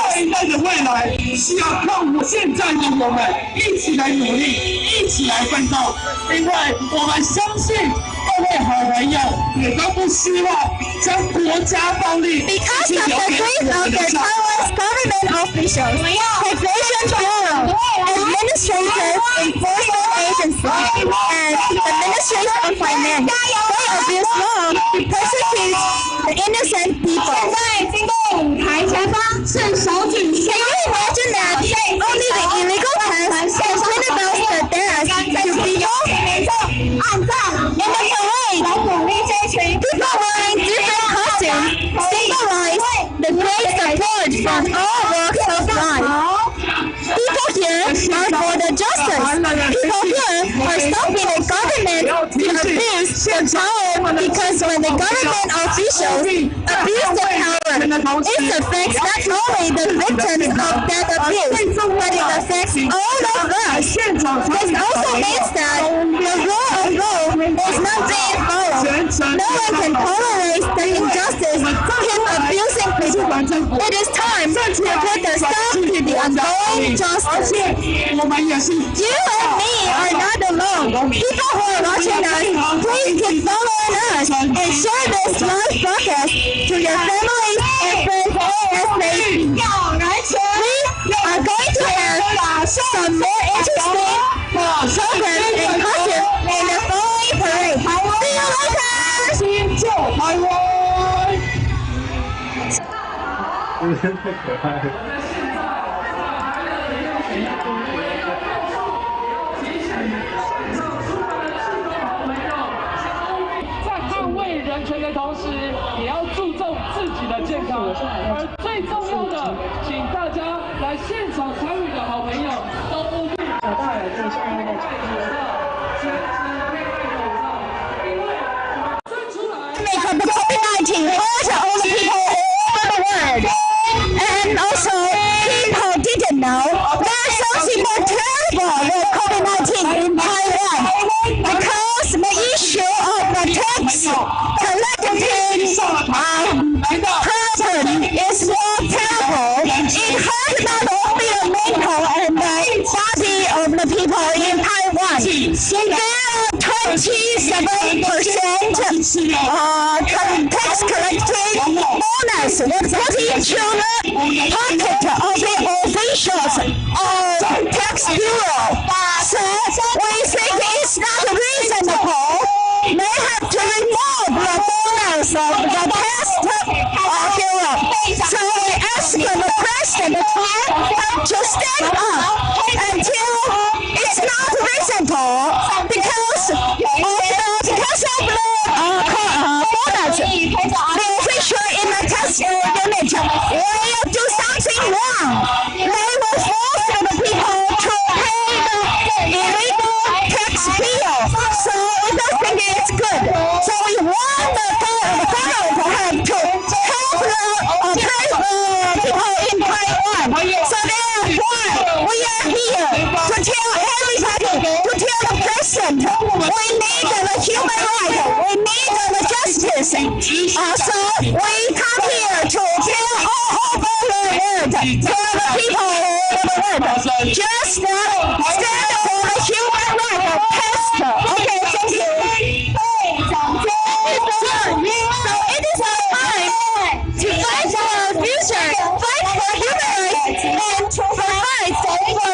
的未来需要靠我们现在的我们一起来努力，一起来奋斗，因为我们相信各位好朋友也都不希望将国家暴力。Because of the greed of the Taiwanese government officials, taxation bureau, administrative enforcement agency, and the Ministry of Finance, they abuse law to persecute the innocent people. Can you imagine that only the illegal tax can penalize the deaths to people? In the parade, people wearing different costumes symbolize the great support from all walks of life. People here are for the justice. People here are stopping the government to abuse the power, because when the government officials abuse the power, it affects not only the victims of that abuse, but it affects all of us. This also means that the rule of law is not being followed. No one can tolerate the injustice keep abusing people. It is time to put a stop to the ongoing justice. You and me are not alone. People who are watching us please keep following us and share this live broadcast to your families and friends ASAP. We are going to have some more interesting programs and content in the following parade. See you later!在捍卫人权的同时，也要注重自己的健康。而最重要的，请大家来现场参与的好朋友都务必戴耳机，下面的戴口罩，坚持佩戴口罩，因为生出来。Because the COVID-19 hurt all the people all over the world, and also people didn't know there's something more terrible than COVID-19 in Taiwan, because the issue of the tax collecting problem is more terrible. It hurt not only the mental and the body of the people in Taiwan. There are 27% tax collecting bonus was put into the pocket of the officials of tax bureau. So we think it's not reasonable. They have to remove the bonus of the tax bureau. So we ask the president to stand up until it's not reasonable because of the bonus. The official in the tax unit will do something wrong. They will force the people to pay the illegal tax bill. So we don't think it's good. So we want the government to have to help the people in Taiwan. So therefore, we are here to tell everybody, to tell the president, we need the human rights, we need the justice. So we come here to tell all over the world, tell the people all over the world, just stand for the human rights test. Okay, thank you. So it is our time to fight for our future, fight for human rights, and to provide for all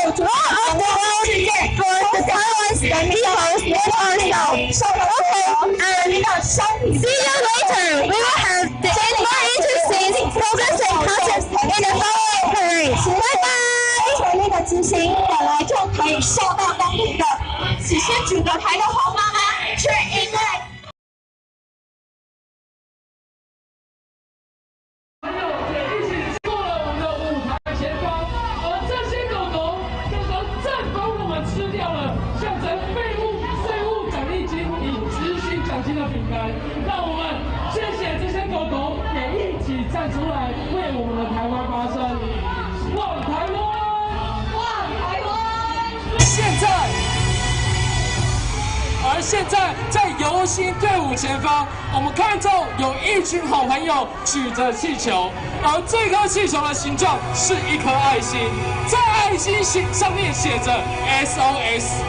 of the world for the Taiwan's people and ourselves. Okay, and see you later. We will have more interesting programs and concepts in the following parades. Bye bye. 全力的执行，本来就可以受到公平的。只是举个牌的黄妈妈，却因为。让我们谢谢这些狗狗，也一起站出来为我们的台湾发声。望台湾，望台湾！现在在游行队伍前方，我们看中有一群好朋友举着气球，而这颗气球的形状是一颗爱心，在爱心上面写着 SOS。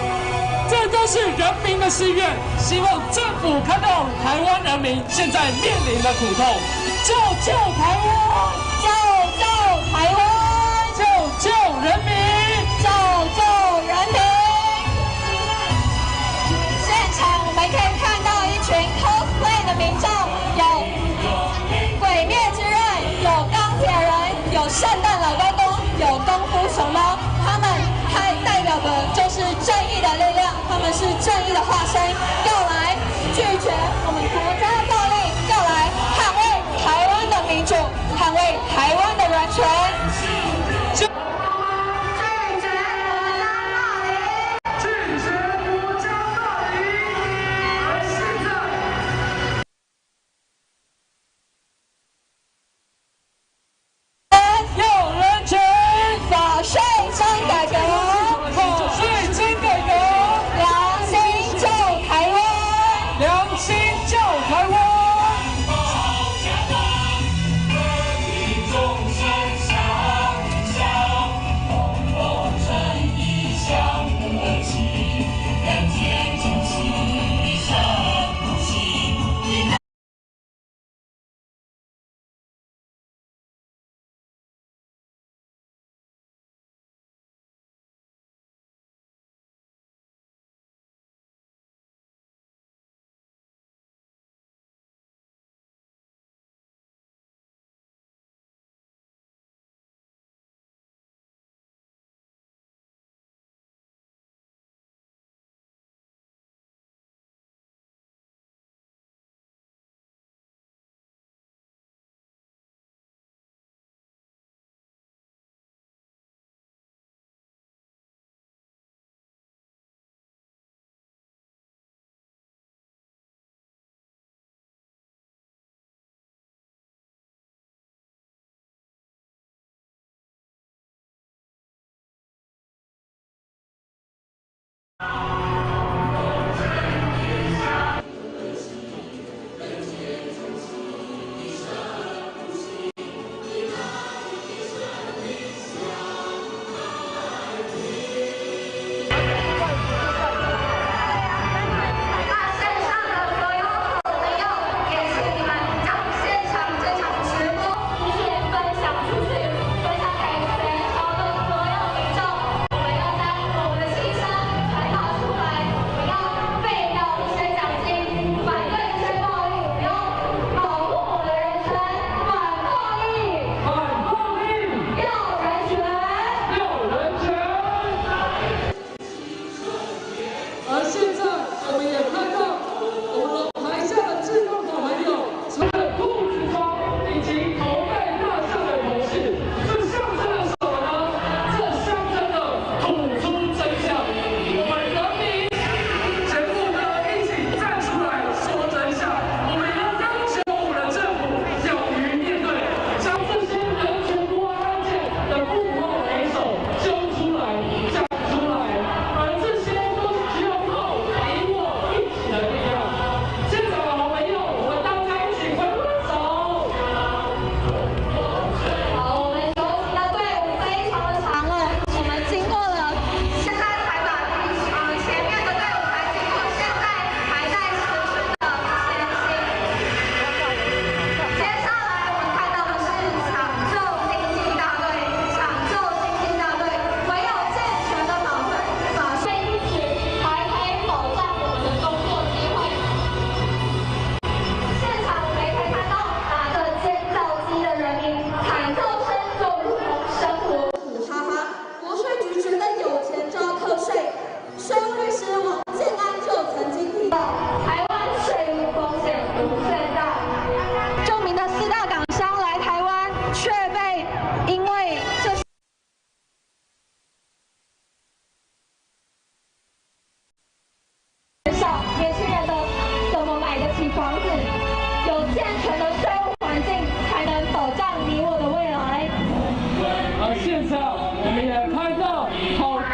这都是人民的心愿，希望政府看到台湾人民现在面临的苦痛，救救台湾，救救台湾，救救人民，救救人民。现场我们可以看到一群 cosplay 的民众，有鬼灭之刃，有钢铁人，有圣诞老公公，有功夫熊猫，他们代表的就是正义的力量。 他们是正义的化身，要来拒绝我们国家的暴力，要来捍卫台湾的民主，捍卫台湾的人权。拒绝国家暴力，而现在。 有人权，法税征改革，法税征改革。 良心救台湾，良心救台湾。人民众生相向，共同正义相和气，人间尽其上。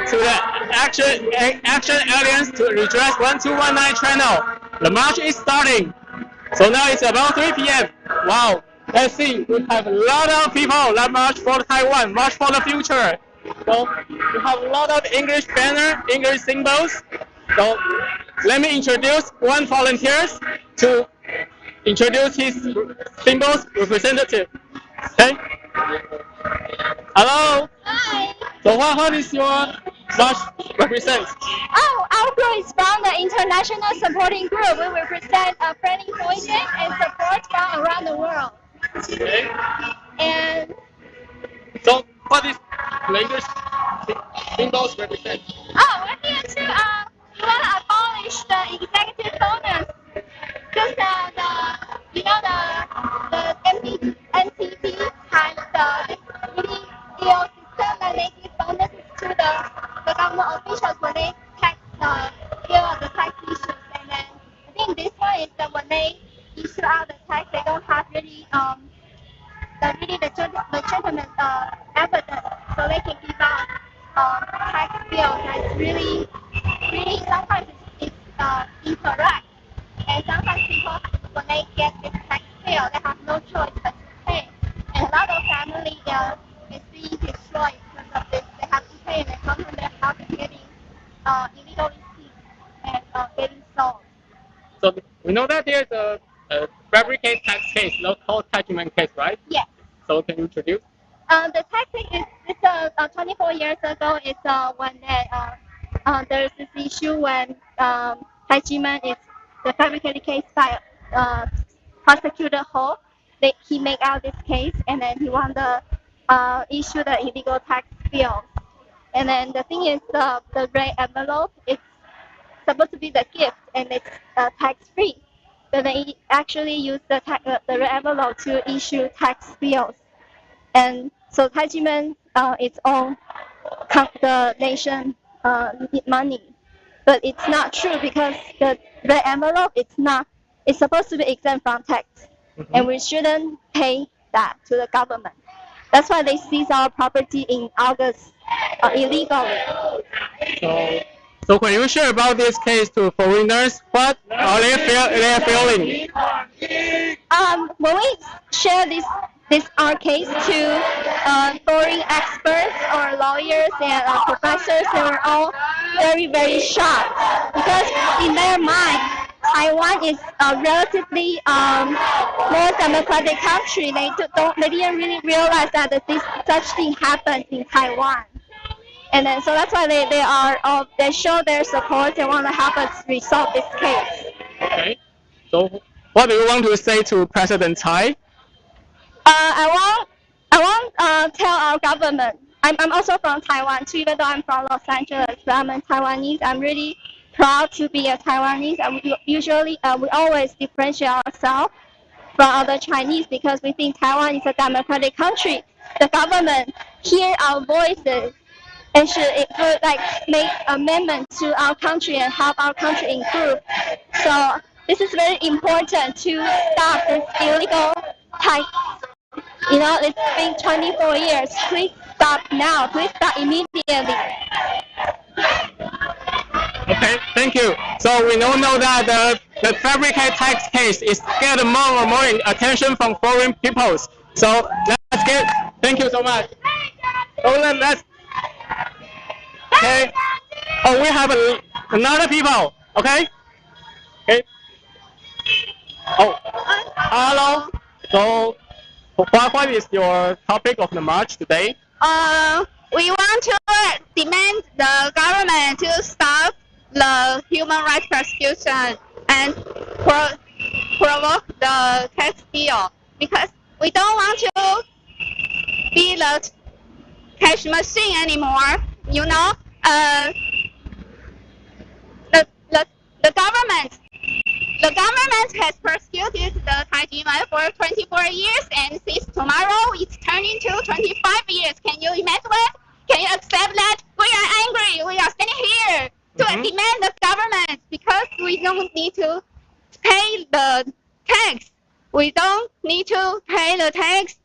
To the Action Alliance to Redress 1219 channel. The march is starting. So now it's about 3 p.m. Wow. Let's see. We have a lot of people that march for Taiwan, march for the future. So we have a lot of English banner, English symbols. So let me introduce one volunteer to introduce his symbols representative. Okay. Hello. Hi. So what is your march represent? Oh, our group is from the International Supporting Group. We represent friendly voices and support from around the world. Okay. And so what is the English symbols represent? Oh, we're here to we want to abolish the executive bonus. Because the NTP has the really deal system that they give bonuses to the government officials when they deal with the tax issues. And then I think this one is that when they issue out the tax, they don't have really legitimate evidence, so they can give out tax bills that's really sometimes it's incorrect, and sometimes people when they get this tax bill they have no choice but to pay, and a lot of families is being destroyed because of this. They have to pay, and they come from their house getting illegally seized and getting sold. So we know that there's a fabricate tax case, not called Taiwan case, right? Yes. So can you introduce? The tactic is 24 years ago. It's when there's this issue when Taiwan is the fabricated case by prosecutor Ho. He make out this case, and then he want to issue the illegal tax bills. And then the thing is the red envelope. It's supposed to be the gift, and it's tax free. But they actually use the red envelope to issue tax bills. And so Taiwan its own the nation need money, but it's not true because the envelope it's supposed to be exempt from tax, and we shouldn't pay that to the government. That's why they seize our property in August illegally. So when you share about this case to foreigners, what are they feeling? When we share our case to foreign experts or lawyers and professors, they were all very, very shocked because in their mind, Taiwan is a relatively more democratic country. They didn't really realize that such thing happens in Taiwan. And then, so that's why they show their support. They want to help us resolve this case. Okay. So, what do you want to say to President Tsai? I want tell our government. I'm also from Taiwan too, even though I'm from Los Angeles. But I'm a Taiwanese. I'm really proud to be a Taiwanese. And we always differentiate ourselves from other Chinese because we think Taiwan is a democratic country. The government hear our voices and should make amendments to our country and help our country improve. So this is very important to stop this illegal tax. You know, it's been 24 years. Please stop now. Please stop immediately. Okay, thank you. So we all know that the fabricate tax case is getting more and more attention from foreign peoples. So thank you so much. So let's. Okay. Oh, we have another people. Okay. Okay. Oh, hello. So, what is your topic of the march today? We want to demand the government to stop the human rights persecution and provoke the tax deal because we don't want to be the cash machine anymore. You know, the government has persecuted the Taijiman for 24 years, and since tomorrow it's turning to 25 years. Can you imagine that? Can you accept that? We are angry. We are standing here to demand the government because we don't need to pay the tax. We don't need to pay the tax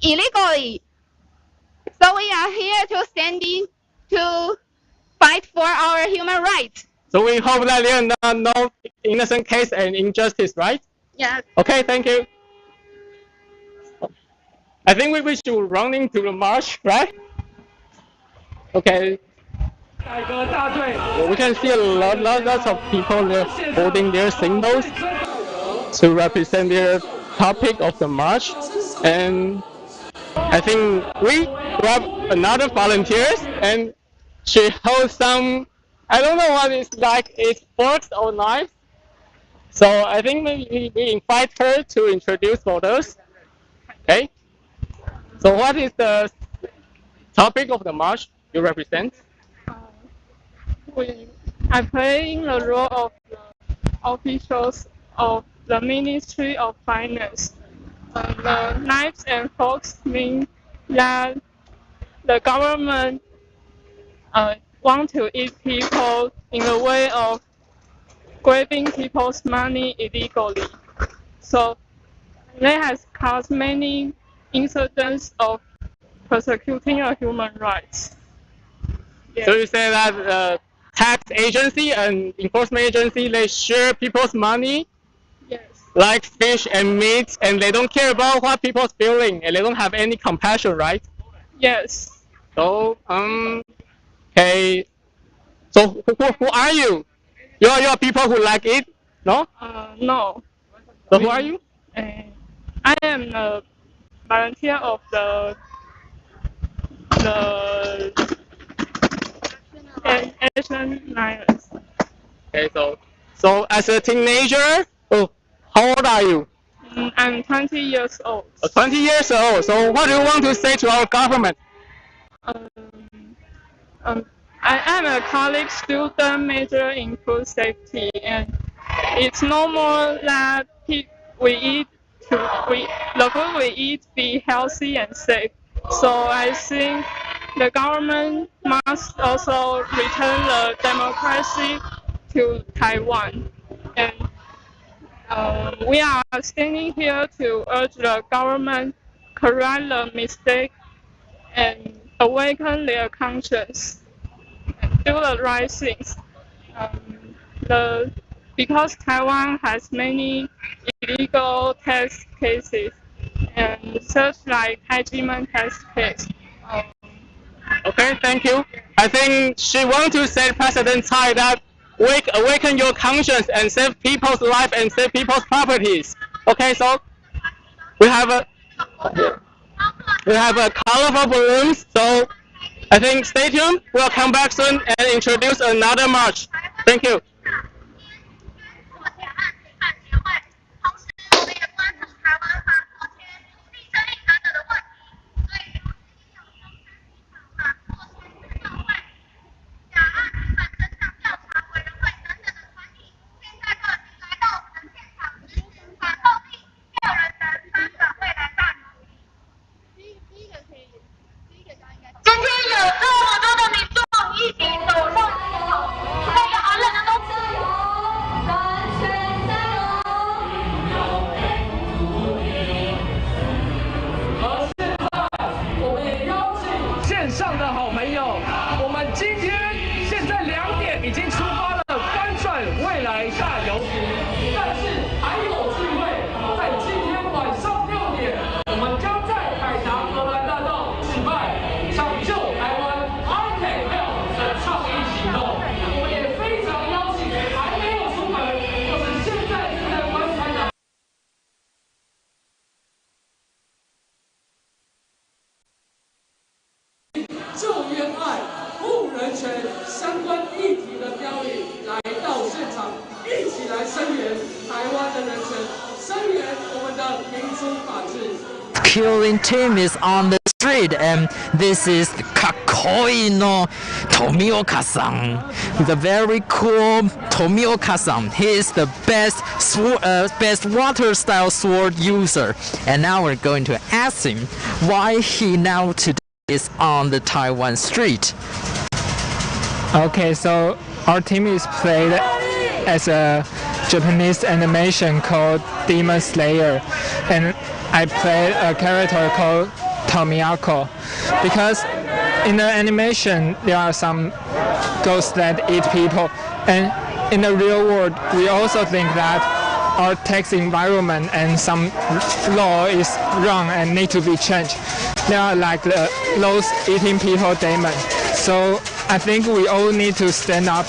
illegally. So we are here to standing to fight for our human rights. So we hope that there are no innocent case and injustice, right? Yeah. Okay, thank you. I think we should run into the march, right? Okay. We can see lots of people there holding their symbols to represent their topic of the march. And I think we grab another volunteers and she holds some, I don't know what it's like, it's forks or knives. So I think maybe we invite her to introduce photos. Okay. So what is the topic of the march you represent? We are playing the role of the officials of the Ministry of Finance. The knives and forks mean that the government want to eat people in the way of grabbing people's money illegally. So that has caused many incidents of persecuting our human rights. Yes. So you say that tax agency and enforcement agency, they share people's money, yes, like fish and meat, and they don't care about what people's feeling, and they don't have any compassion, right? Yes. So okay. So who are you? You're people who like it? No? No. So who are you? I am a volunteer of the Asian Lions. Okay, so as a teenager, how old are you? I'm 20 years old. 20 years old. So what do you want to say to our government? I am a college student major in food safety, and it's normal that the food we eat be healthy and safe. So I think the government must also return the democracy to Taiwan. And we are standing here to urge the government correct the mistake and awaken their conscience and do the right things. because Taiwan has many illegal tax cases, and such like Taijimen tax case. Okay, thank you. I think she wants to set President Tsai that awaken your conscience and save people's life and save people's properties. Okay, so we have a colorful balloons. So I think stay tuned. We'll come back soon and introduce another march. Thank you. Killing team is on the street, and this is Kakoi no Tomioka-san, the very cool Tomioka-san. He is the best water style sword user, and now we're going to ask him why he now today is on the Taiwan street. Okay, so our team is played as a Japanese animation called Demon Slayer, and I played a character called Tomiyako because in the animation there are some ghosts that eat people, and in the real world we also think that our tax environment and some law is wrong and need to be changed. They are like those eating people demons. So I think we all need to stand up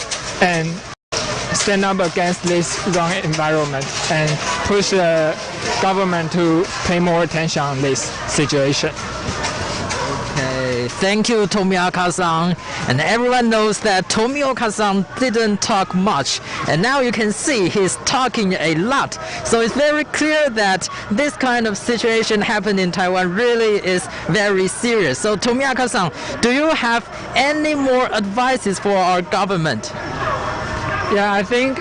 against this wrong environment and push the government to pay more attention on this situation. Okay, thank you, Tomioka-san. And everyone knows that Tomioka-san didn't talk much, and now you can see he's talking a lot. So it's very clear that this kind of situation happened in Taiwan really is very serious. So Tomioka-san, do you have any more advices for our government? Yeah, I think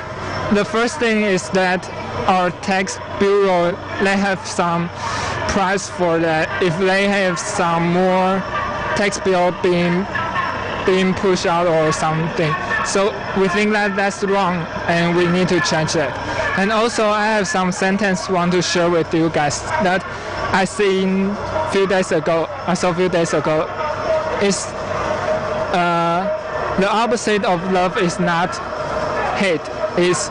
the first thing is that our tax bureau, they have some price for that. If they have some more tax bill being pushed out or something. So we think that that's wrong and we need to change it. And also I have some sentence I want to share with you guys that I saw a few days ago. Is the opposite of love is not hate, is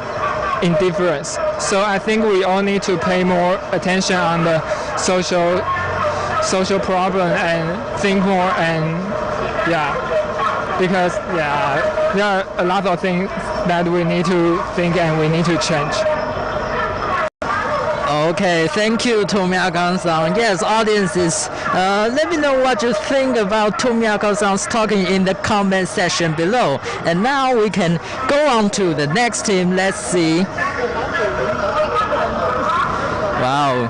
indifference. So I think we all need to pay more attention on the social problem and think more, and because there are a lot of things that we need to think and we need to change. Okay, thank you, Tomioka-san. Yes, audiences, let me know what you think about Tomioka-san's talking in the comment section below. And now we can go on to the next team. Let's see. Wow,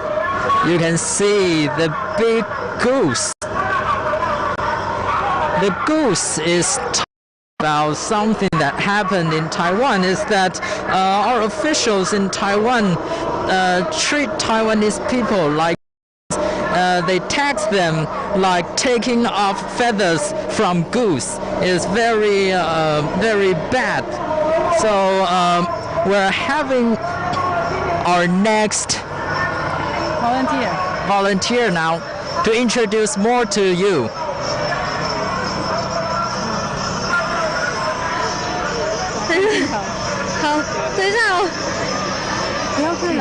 you can see the big goose. The goose is about something that happened in Taiwan, is that our officials in Taiwan treat Taiwanese people like they tax them like taking off feathers from goose. It's very very bad. So we're having our next volunteer now to introduce more to you.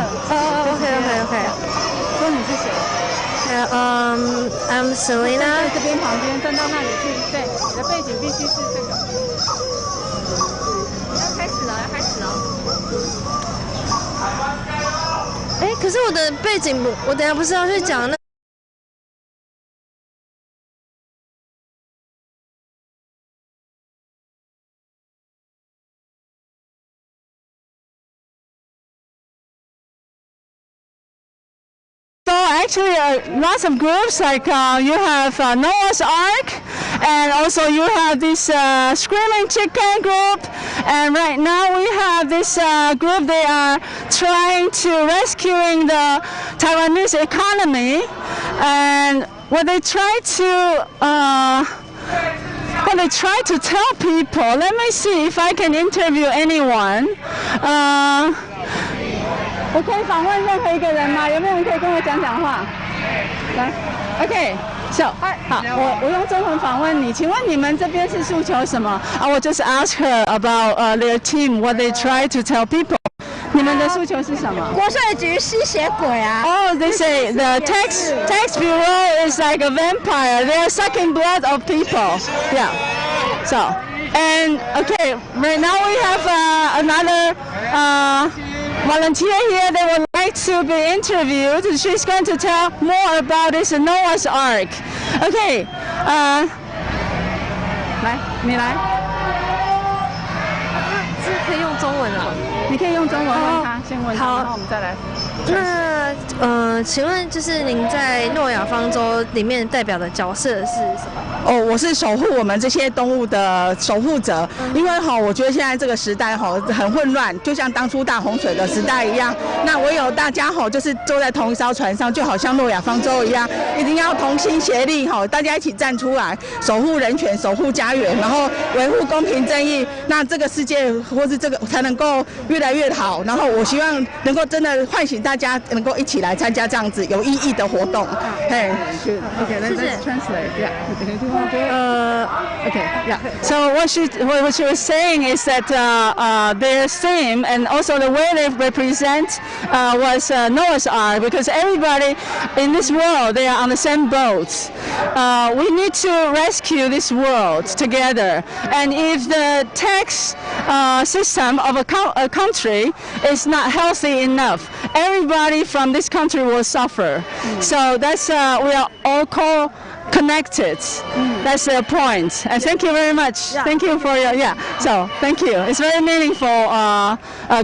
OK。说你是谁？I'm Selena。在这边旁边，站到那里去。对，你的背景必须是这个。要开始了。哎，可是我的背景我等下不是要去讲那。Actually, lots of groups like you have Noah's Ark, and also you have this Screaming Chicken group, and right now we have this group. They are trying to rescuing the Taiwanese economy, and what they try to tell people. Let me see if I can interview anyone. 我可以访问任何一个人吗？有没有人可以跟我讲话？来 ，OK，so， 好，我用中文访问你，请问你们这边是诉求什么？I will just ask her about their team, what they try to tell people. 你们的诉求是什么？国税局吸血鬼啊 ！Oh, they say the tax bureau is like a vampire. They are sucking blood of people. Yeah. So, and okay, right now we have another volunteer here. They would like to be interviewed. She's going to tell more about this Noah's Ark. Okay, 来，你来。是可以用中文啊？你可以用中文问他，先问他，然后我们再来。那请问就是您在诺亚方舟里面代表的角色是什么？哦，我是守护我们这些动物的守护者，因为我觉得现在这个时代很混乱，就像当初大洪水的时代一样。那唯有大家就是坐在同一艘船上，就好像诺亚方舟一样，一定要同心协力大家一起站出来，守护人权，守护家园，然后维护公平正义。那这个世界或是这个才能够越来越好。然后我希望能够真的唤醒大家，能够一起来参加这样子有意义的活动。嘿 ，OK, let's translate. Yeah. Okay. Yeah. So what she was saying is that their theme and also the way they represent was Noah's Ark, because everybody in this world, they are on the same boat. We need to rescue this world together. And if the tax system of a country is not healthy enough, everybody from this country will suffer. So that's we are all connected. That's the point. And thank you very much. Yeah. Thank you for your So thank you. It's very meaningful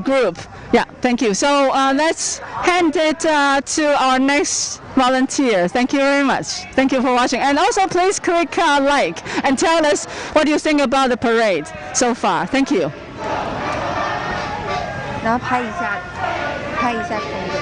group. Yeah. Thank you. So let's hand it to our next volunteer. Thank you very much. Thank you for watching. And also please click like and tell us what you think about the parade so far. Thank you. 然后拍一下空的。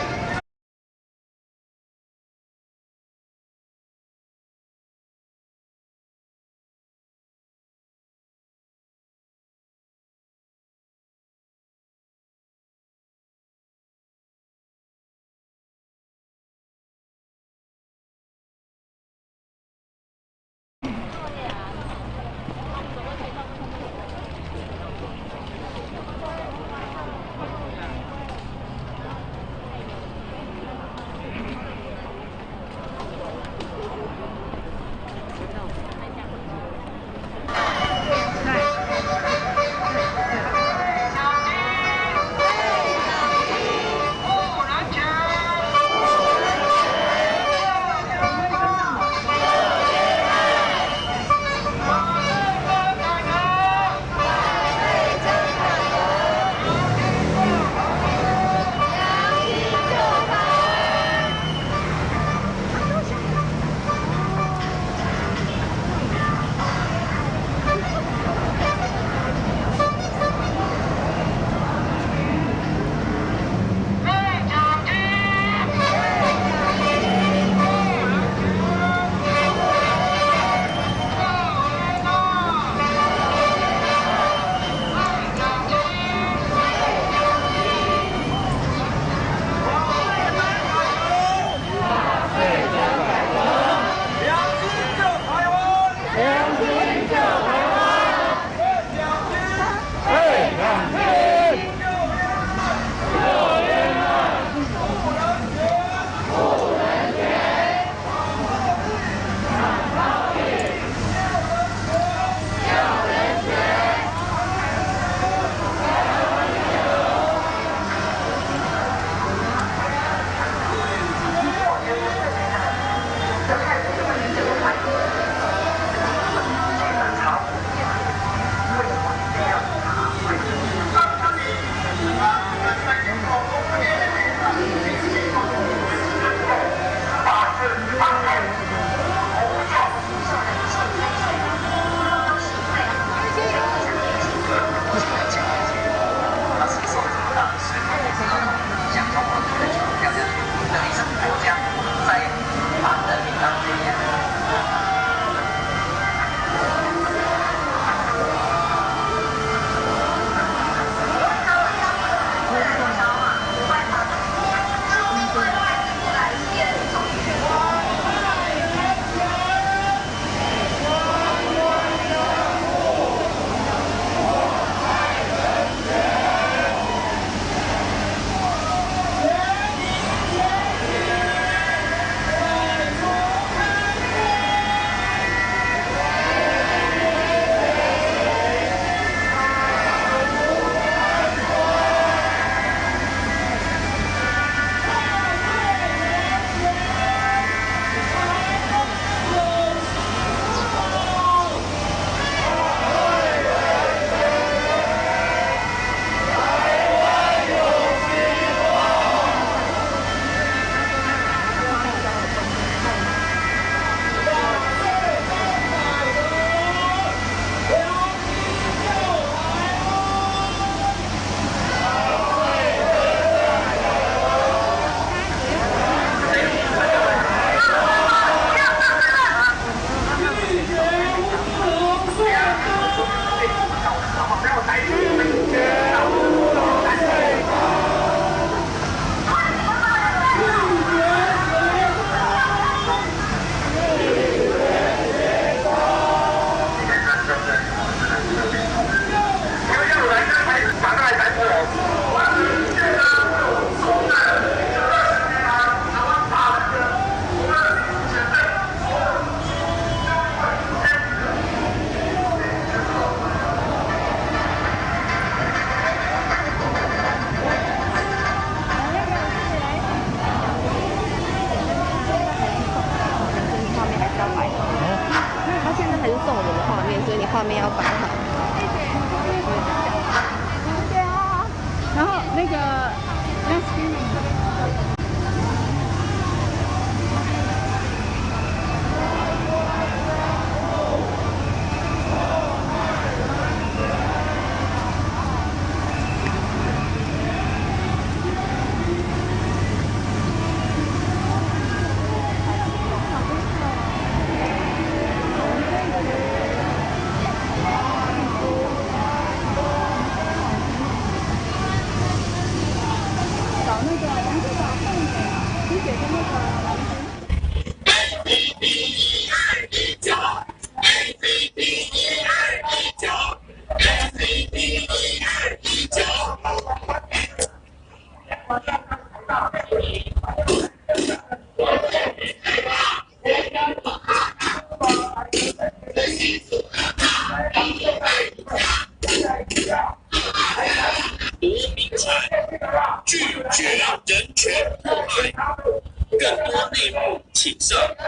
更多内幕，请上法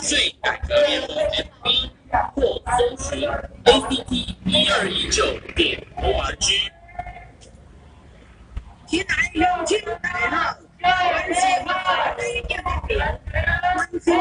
税改革联盟 FB 或搜寻 ACT1219.org。起来，有请来了，关系法律的人，关系的人。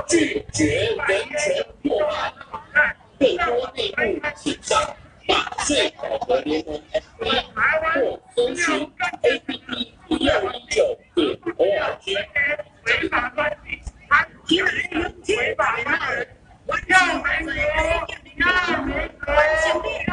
拒绝人权迫害，更多内幕请上法税改革联盟 FB 或搜寻 APP1219.org。起来，有请来了，关系法律的人，关系的人。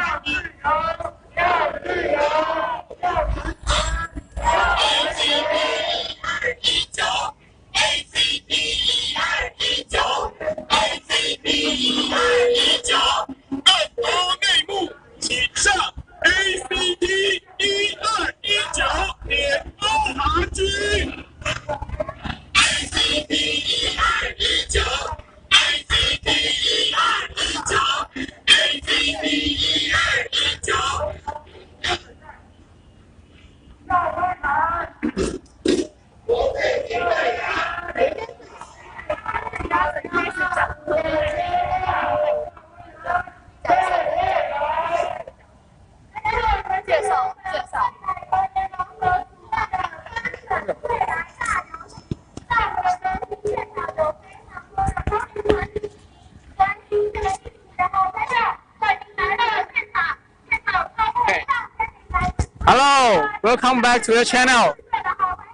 Hello, welcome back to the channel.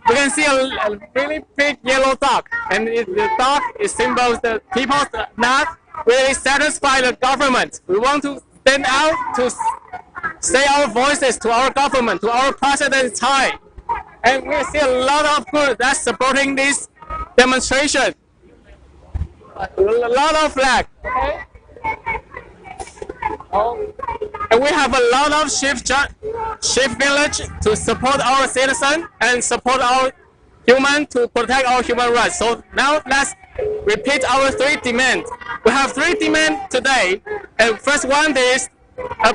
You can see a really big yellow dog, and the dog is symbols the people not really satisfy the government. We want to stand out to say our voices to our government, to our President Tsai. And we see a lot of groups that's supporting this demonstration. A lot of flag. Okay? And we have a lot of shift village to support our citizen and support our human to protect our human rights. So now let's repeat our three demands. We have three demands today. And first one is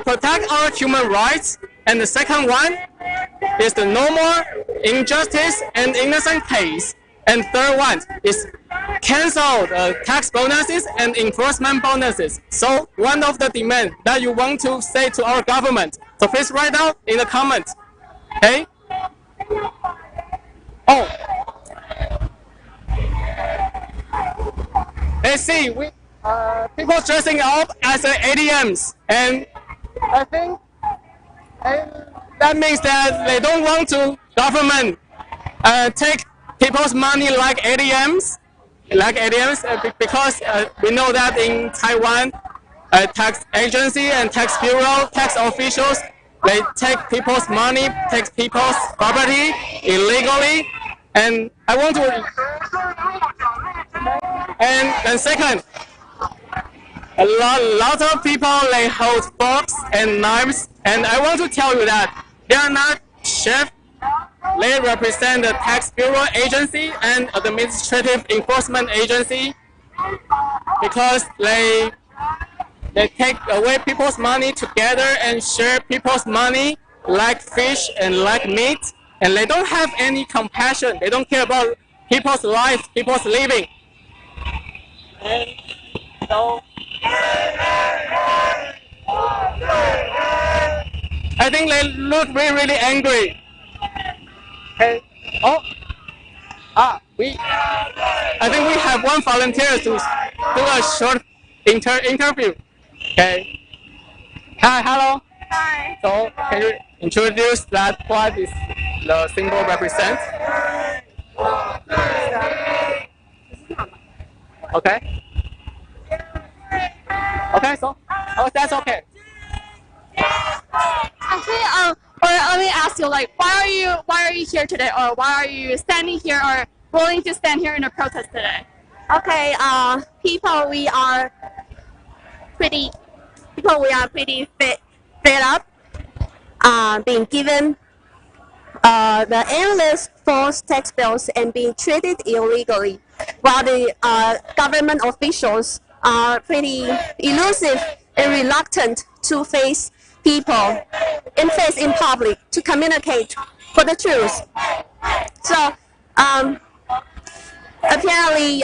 protect our human rights. And the second one is the no more injustice and innocent case. And third one is cancel the tax bonuses and enforcement bonuses. So one of the demands that you want to say to our government. So please write down in the comments. Okay? Oh. Let's see. People dressing up as ATMs, and I think that means that they don't want to government take people's money like ATMs, because we know that in Taiwan, tax agency and tax bureau, tax officials, they take people's money, take people's property illegally, and I want to. And second, a lot of people they hold forks and knives, and I want to tell you that they are not chefs. They represent the tax bureau agency and administrative enforcement agency, because they take away people's money together and share people's money like fish and like meat, and they don't have any compassion. They don't care about people's lives, people's living. And so I think they look really, really angry. Okay. Oh. I think we have one volunteer to do a short interview. Okay. Hi, hello. Hi. So can you introduce that what is the symbol represents. Okay. Okay, so that's okay. Actually, or let me ask you, like, why are you here today, or why are you standing here, or willing to stand here in a protest today? Okay, people we are pretty fed up, being given the endless false tax bills and being treated illegally, while the government officials are pretty elusive and reluctant to face people in public to communicate for the truth. So apparently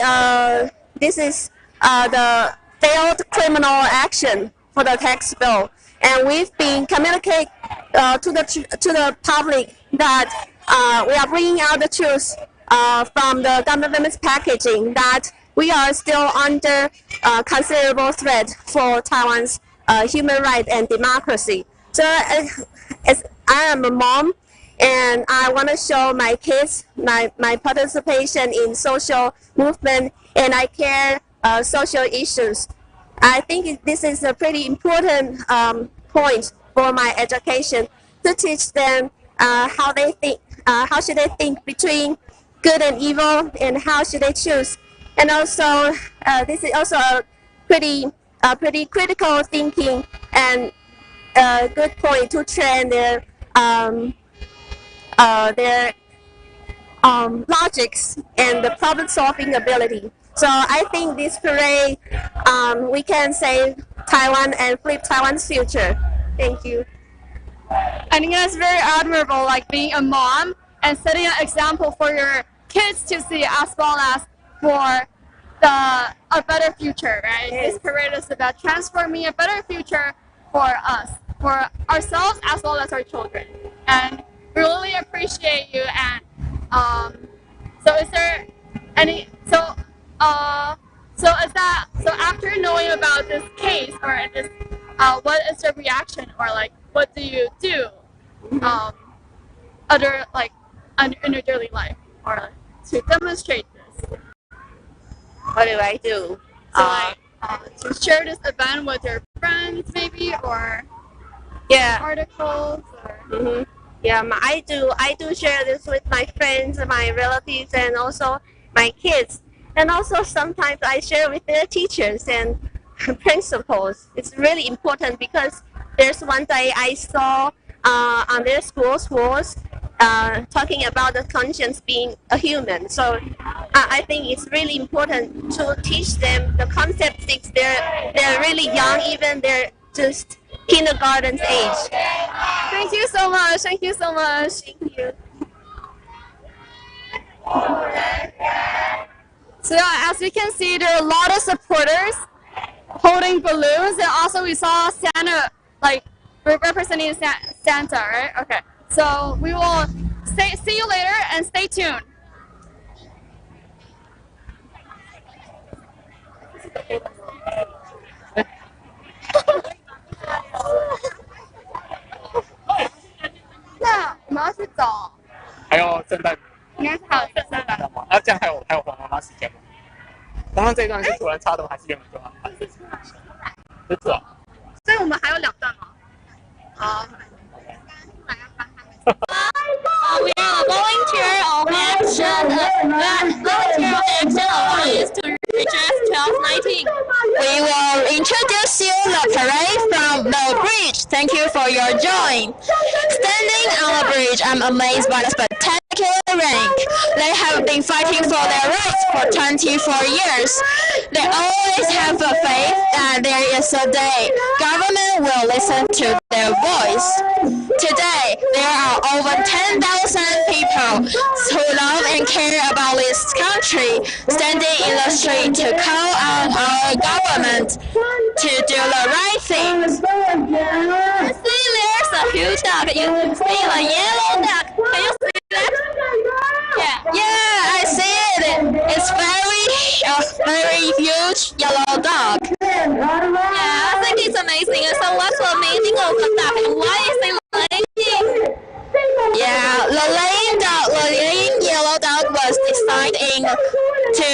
this is the failed criminal action for the tax bill, and we've been communicating to the public that we are bringing out the truth from the government's packaging, that we are still under considerable threat for Taiwan's human rights and democracy. So as I am a mom, and I want to show my kids my participation in social movement, and I care social issues. I think this is a pretty important point for my education, to teach them how they think, how should they think between good and evil, and how should they choose. And also, this is also a pretty critical thinking and a good point to train their logics and the problem-solving ability. So I think this parade, we can save Taiwan and flip Taiwan's future. Thank you. I think that's very admirable, like being a mom and setting an example for your kids to see, as well as for a better future, right? Yes. This parade is about transforming a better future for us, for ourselves, as well as our children. And we really appreciate you. And so is there any, so after knowing about this case, or this, what is the reaction, or like, what do you do other, like, in your daily life, or like, to demonstrate this? What do I do? So to share this event with your friends, maybe, or articles, or yeah, I do share this with my friends, my relatives, and also my kids. And also sometimes I share with their teachers and principals. It's really important, because there's one day I saw on their school's walls talking about the conscience being a human. So I think it's really important to teach them the concept since they're really young, even they're just kindergarten's age. Thank you so much. Thank you so much. Thank you. So as we can see, there are a lot of supporters holding balloons, and also we saw Santa, like, representing Santa, right? Okay. So we will see you later, and stay tuned.那我们要去走。还有圣诞。应该是还有圣诞吗？这样还有黄妈妈时间吗？刚刚这一段是突然插的，还是原本就安排？是啊。所以我们还有2段吗？好。We are volunteer of action. Volunteer of action alliance to redress 1219. We will introduce you the parade from the bridge. Thank you for your join. Standing on the bridge, I'm amazed by the spectacular rank. They have been fighting for their rights for 24 years. They always have the faith that there is a day government will listen to their voice. Today, there are over 10,000 people who love and care about this country standing in the street to call on our government to do the right thing. See, there's a huge duck. You can see a yellow duck. Can you see that? Yeah, I see it. It's very huge yellow duck. Yeah, I think it's amazing. So what's the meaning of the duck, and why is it amazing? Yeah, the delight in to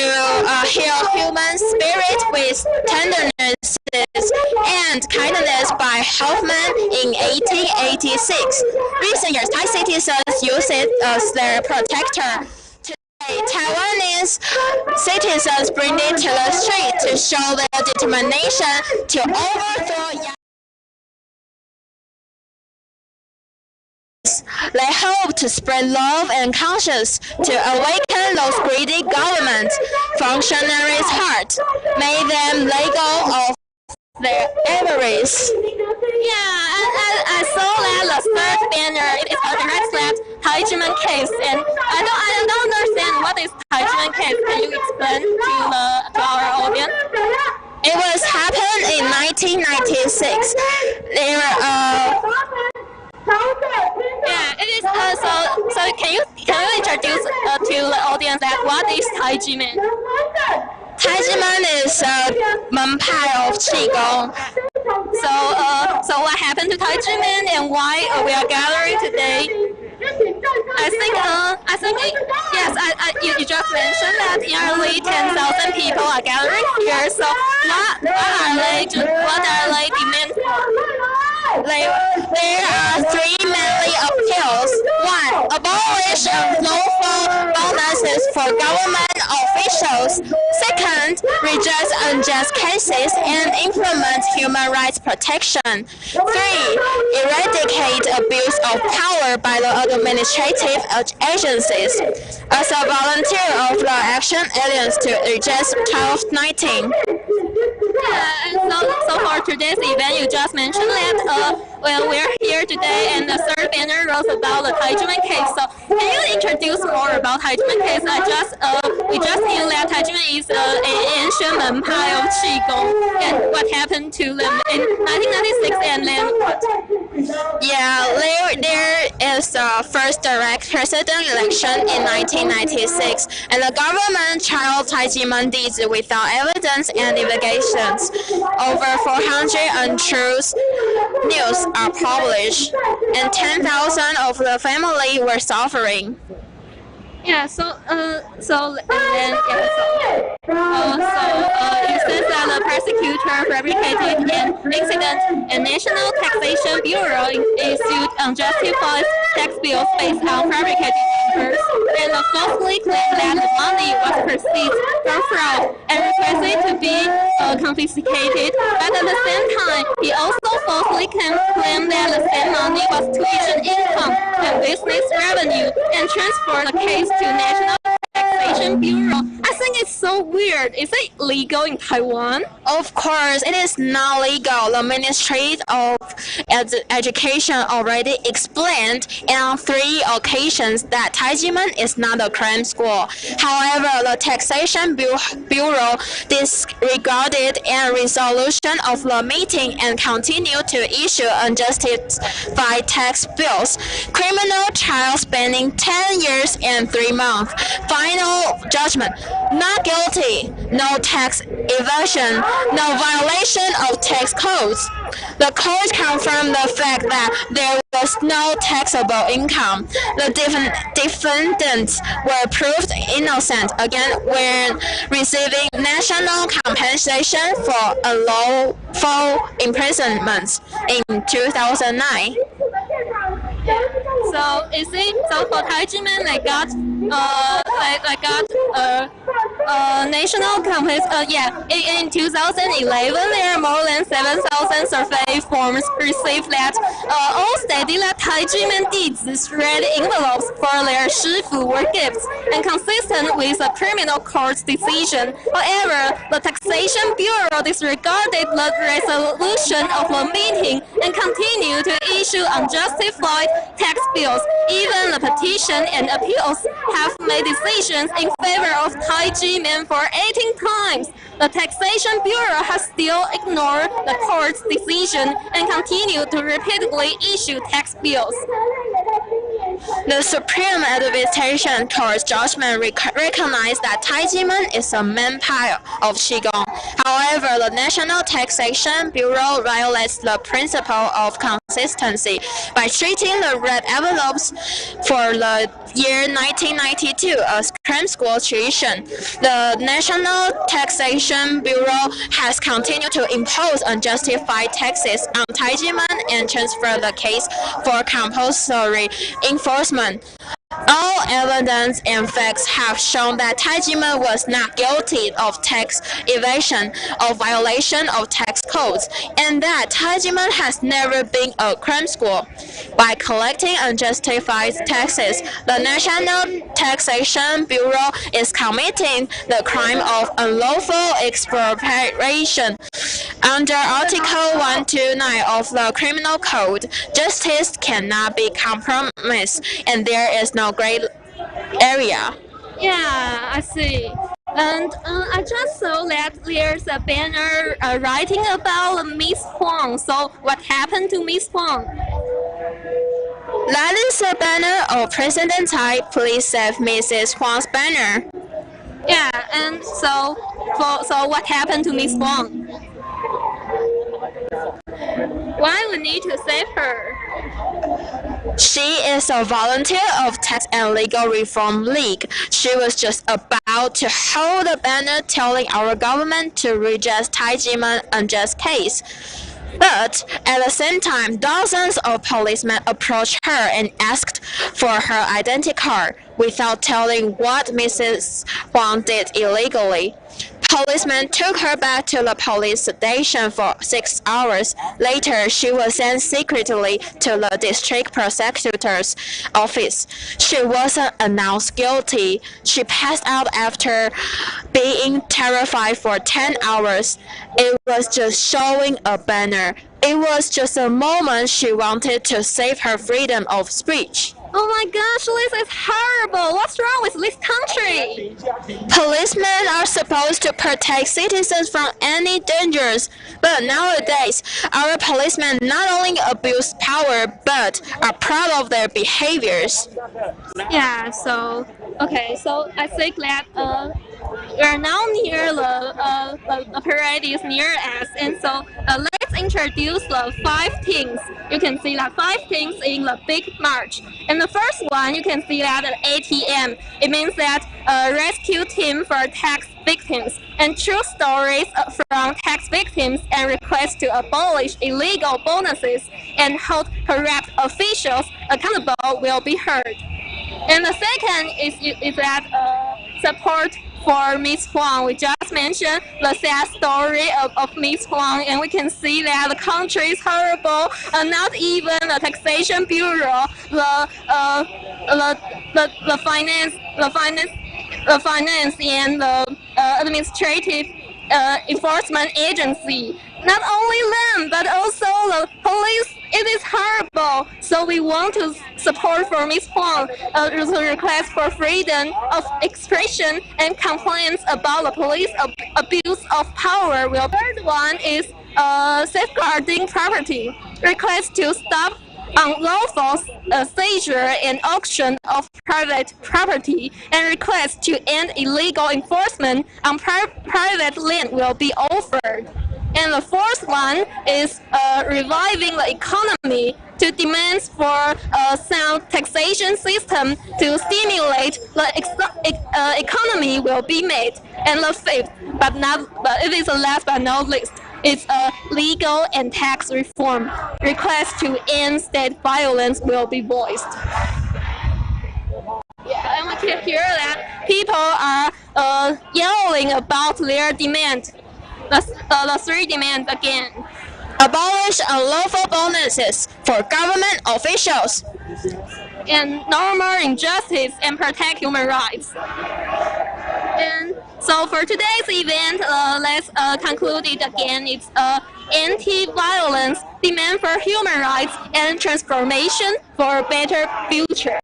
heal human spirit with tenderness and kindness by Hoffman in 1886. Recent years, Thai citizens use it as their protector. Today, Taiwanese citizens bring it to the street to show their determination to overthrow. They hope to spread love and conscience to awaken those greedy government functionaries' hearts, make them let go of their avarice. Yeah, I saw that the third banner, it is a direct slap Taijiman case, and I don't understand what is Taijiman case. Can you explain to our audience? It was happened in 1996. They were yeah, it is. So can you introduce to the audience that what is Taijiman? Taijiman is a Menpai of Qigong. So what happened to Taijiman and why we are gathering today? I think yes. You just mentioned that nearly 10,000 people are gathering here. So what are they demanding? There are three mainly appeals. One, abolish unlawful bonuses for government officials. Second, redress unjust cases and implement human rights protection. Three, eradicate abuse of power by the administrative agencies. As a volunteer of the Action Alliance to Redress 1219. Yeah, and so for today's event, you just mentioned that well, we're here today, and the third banner was about the Taijiman case. So can you introduce more about Taijiman case? We just knew that Taijiman is an ancient Menpai of Qigong, and what happened to them in 1996, and then what? Yeah, there is the first direct president election in 1996, and the government tried Taijiman deeds without evidence and investigations. Over 400 untruths news are published, and 10,000 of the family were suffering. Yeah, so you said that the prosecutor fabricated an incident, and National Taxation Bureau issued unjustified tax bills based on fabricated numbers, and falsely claimed that the money was proceeds from fraud and requested to be confiscated. But at the same time, he also falsely claimed that the same money was tuition income and business revenue, and transferred the case to National Taxation Bureau. I think it's so weird. Is it legal in Taiwan? Of course, it is not legal. The Ministry of Education already explained on 3 occasions that Taijiman is not a crime school. However, the Taxation Bureau disregarded a resolution of the meeting and continued to issue unjustified tax bills. Criminal trial spanning 10 years and 3 months. Final judgment: not guilty, no tax evasion, no violation of tax codes. The court confirmed the fact that there was no taxable income. The defendants were proved innocent again when receiving national compensation for unlawful imprisonment in 2009. So is it so for Taijiman they got national compensation? Yeah, in 2011 there are more than 7,000 survey forms received that all stated that Taijiman did red envelopes for their shifu were gifts and consistent with the criminal court's decision. However, the Taxation Bureau disregarded the resolution of the meeting and continued to issue unjustified tax bills. Even the petition and appeals have made decisions in favor of Taijiman for 18 times. The Taxation Bureau has still ignored the court's decision and continued to repeatedly issue tax bills. The Supreme Administration Court's judgment recognized that Taijimen is a main part of Qigong. However, the National Taxation Bureau violates the principle of consistency by treating the red envelopes for the year 1992 as crime school tuition. The National Taxation Bureau has continued to impose unjustified taxes on Taijimen and transfer the case for compulsory enforcement. All evidence and facts have shown that Taijimen was not guilty of tax evasion or violation of tax codes, and that Taijimen has never been a crime school. By collecting unjustified taxes, the National Taxation Bureau is committing the crime of unlawful expropriation. Under Article 129 of the Criminal Code, justice cannot be compromised, and there is no gray area. Yeah, I see. And I just saw that there's a banner writing about Miss Huang. So what happened to Miss Huang? That is a banner of President Tsai. Please save Mrs. Huang's banner. Yeah, and so what happened to Miss Huang? Why we need to save her? She is a volunteer of Tax and Legal Reform League. She was just about to hold a banner telling our government to reject Taijimen's unjust case. But at the same time, dozens of policemen approached her and asked for her identity card without telling what Mrs. Huang did illegally. Policemen took her back to the police station for 6 hours. Later, she was sent secretly to the district prosecutor's office. She wasn't announced guilty. She passed out after being terrified for 10 hours. It was just showing a banner. It was just a moment she wanted to save her freedom of speech. Oh my gosh, this is horrible. What's wrong with this country? Policemen are supposed to protect citizens from any dangers, but nowadays, our policemen not only abuse power, but are proud of their behaviors. Yeah, so I think that we are now near the parade is near us, and so let's introduce the 5 things. You can see that 5 things in the big march. And the first one, you can see that at ATM. It means that rescue team for tax victims and true stories from tax victims and requests to abolish illegal bonuses and hold corrupt officials accountable will be heard. And the second is that support for Miss Huang. We just mentioned the sad story of Miss Huang, and we can see that the country is horrible. Not even the taxation bureau, the finance and the administrative enforcement agency. Not only them, but also the police. It is horrible. So we want to support for Ms. Huang to request for freedom of expression and complaints about the police abuse of power. The third one is safeguarding property. Request to stop unlawful seizure and auction of private property, and request to end illegal enforcement on private land will be offered. And the fourth one is reviving the economy to demands for a sound taxation system to stimulate the economy will be made. And the fifth, but it is the last but not least, is a legal and tax reform. Request to end state violence will be voiced. Yeah, and we can hear that people are yelling about their demand. The 3 demands again. Abolish unlawful bonuses for government officials. And normal injustice and protect human rights. And so for today's event, let's conclude it again. It's anti-violence, demand for human rights, and transformation for a better future.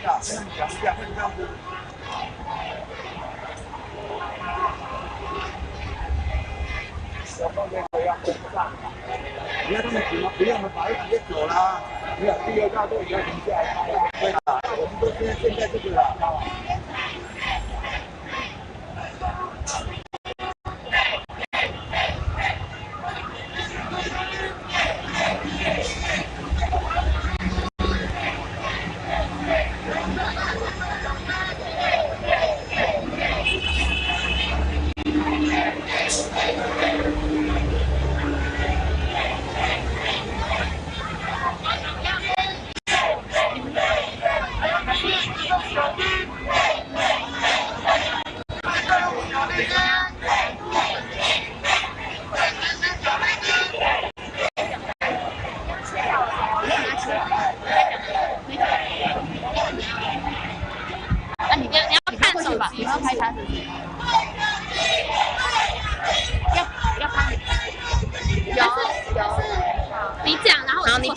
你看他们停了，不用了，把直接走了。没有，第二大队也要停下来开了。对了，我们都现在这个了。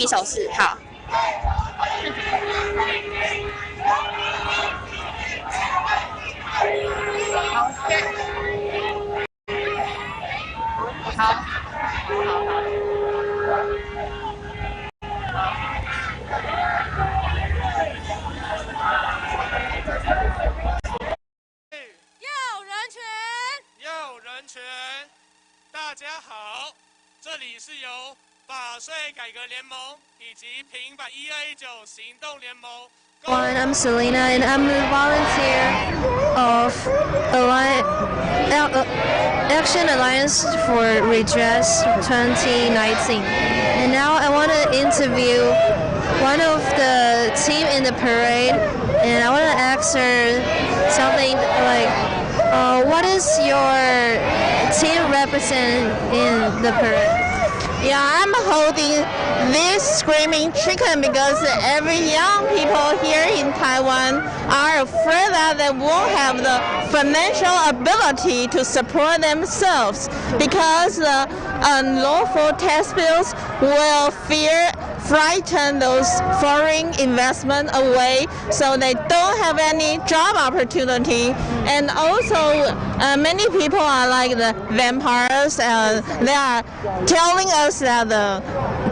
手势，好。要人权，大家好，这里是由法税改革联盟以及平反1219行动联盟。I'm Selena and I'm the volunteer of Action Alliance for Redress 2019. And now I want to interview one of the team in the parade, and I want to ask her something like, what is your team represent in the parade? Yeah, I'm holding this screaming chicken because every young people here in Taiwan are afraid that they won't have the financial ability to support themselves because the unlawful tax bills will frighten those foreign investment away, so they don't have any job opportunity. And also many people are like the vampires. They are telling us that the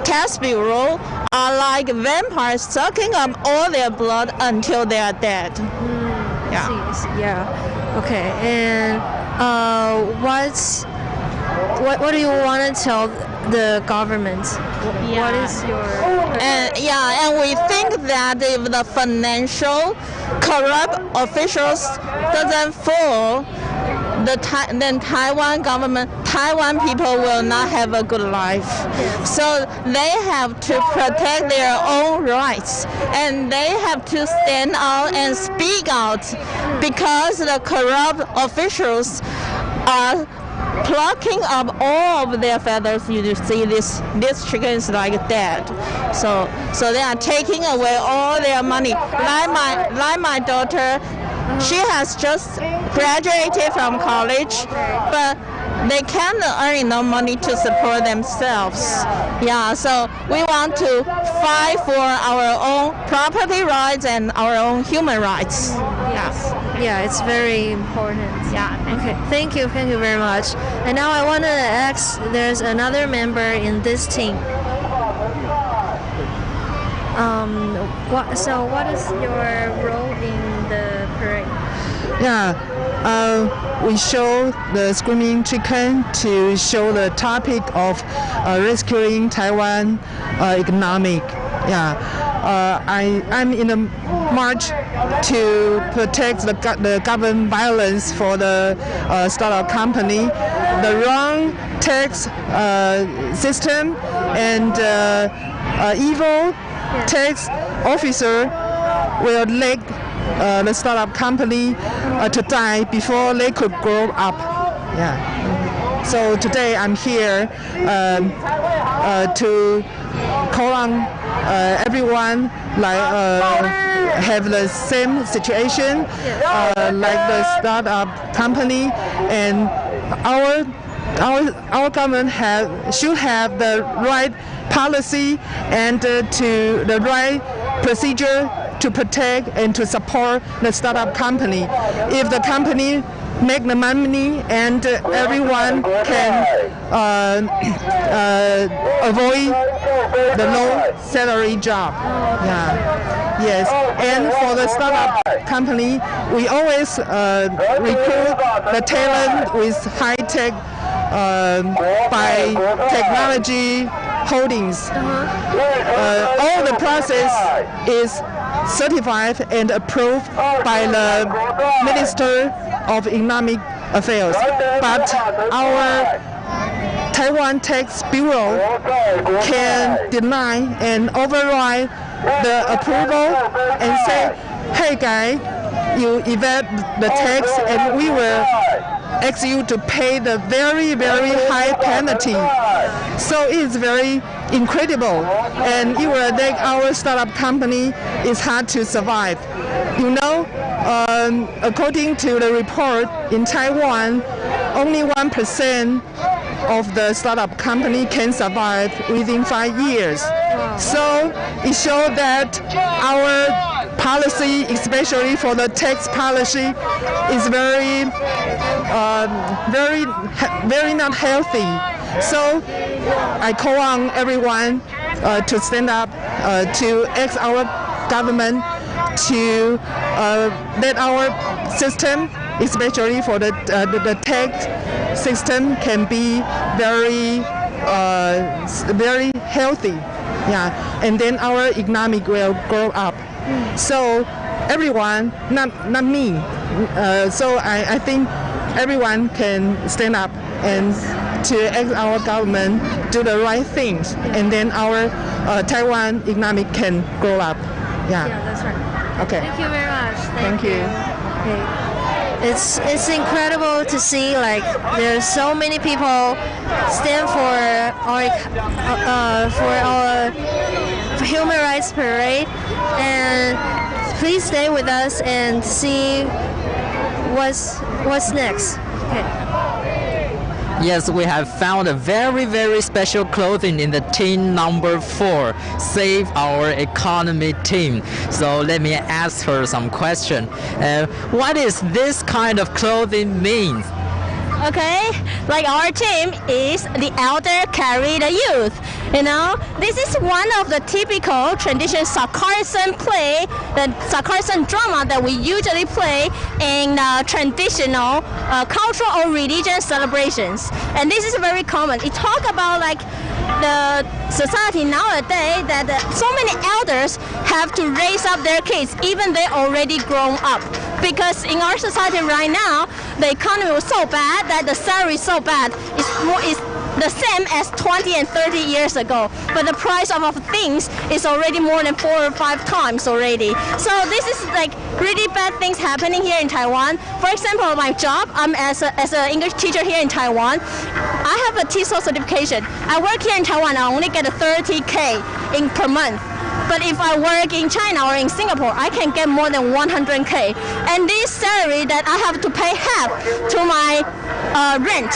tax bureau are like vampires sucking up all their blood until they are dead. Yeah. Okay. And what do you want to tell the government? What is your... And we think that if the financial corrupt officials doesn't fall, then Taiwan government, Taiwan people will not have a good life. So they have to protect their own rights, and they have to stand out and speak out, because the corrupt officials are plucking up all of their feathers. You see this chicken is like dead. So they are taking away all their money. Like my daughter, she has just graduated from college, but they can't earn enough money to support themselves. Yeah, so we want to fight for our own property rights and our own human rights. Yeah, it's very important. Okay, thank you very much. And now I want to ask, there's another member in this team. What is your role in the parade? We show the screaming chicken to show the topic of rescuing Taiwan economic. I'm in a march to protect the government violence for the startup company, the wrong tax system, and evil tax officer will let the startup company to die before they could grow up. So today I'm here to call on everyone have the same situation like the startup company, and our government should have the right policy and to the right procedure to protect and to support the startup company. If the company make the money and everyone can avoid the low salary job. Yes, and for the startup company, we always recruit the talent with high tech by technology holdings. All the process is certified and approved by the Minister of Economic Affairs. But our Taiwan Tax Bureau can deny and override the approval and say, hey guy, you evade the tax and we will ask you to pay the very, very high penalty. So it's very incredible, and it will make our startup company is hard to survive. You know, according to the report in Taiwan, only 1% of the startup company can survive within 5 years. So it shows that our policy, especially for the tax policy, is very not healthy. So I call on everyone to stand up to ask our government to let our system, especially for the tax system, can be very healthy. And then our economic will grow up. So everyone, not me. So I think everyone can stand up and to ask our government do the right things, and then our Taiwan economic can grow up. Yeah, that's right. Okay. Thank you very much. Thank you. Okay. It's incredible to see, like, there's so many people stand for our human rights parade, and please stay with us and see what's next. Okay. Yes, we have found a very, very special clothing in the team number 4, Save Our Economy team. So let me ask her some question. What is this kind of clothing mean? Okay, like our team is the elder carry the youth. You know, this is one of the typical traditional sarcasm play, the sarcasm drama that we usually play in traditional cultural or religious celebrations. And this is very common. It talk about like the society nowadays that so many elders have to raise up their kids even they already grown up. Because in our society right now, the economy was so bad that the salary is so bad. It's the same as 20 and 30 years ago, but the price of things is already more than 4 or 5 times already. So this is like really bad things happening here in Taiwan. For example, my job, I'm as an English teacher here in Taiwan. I have a TESOL certification. I work here in Taiwan, I only get a 30K per month. But if I work in China or in Singapore, I can get more than 100K. And this salary that I have to pay half to my rent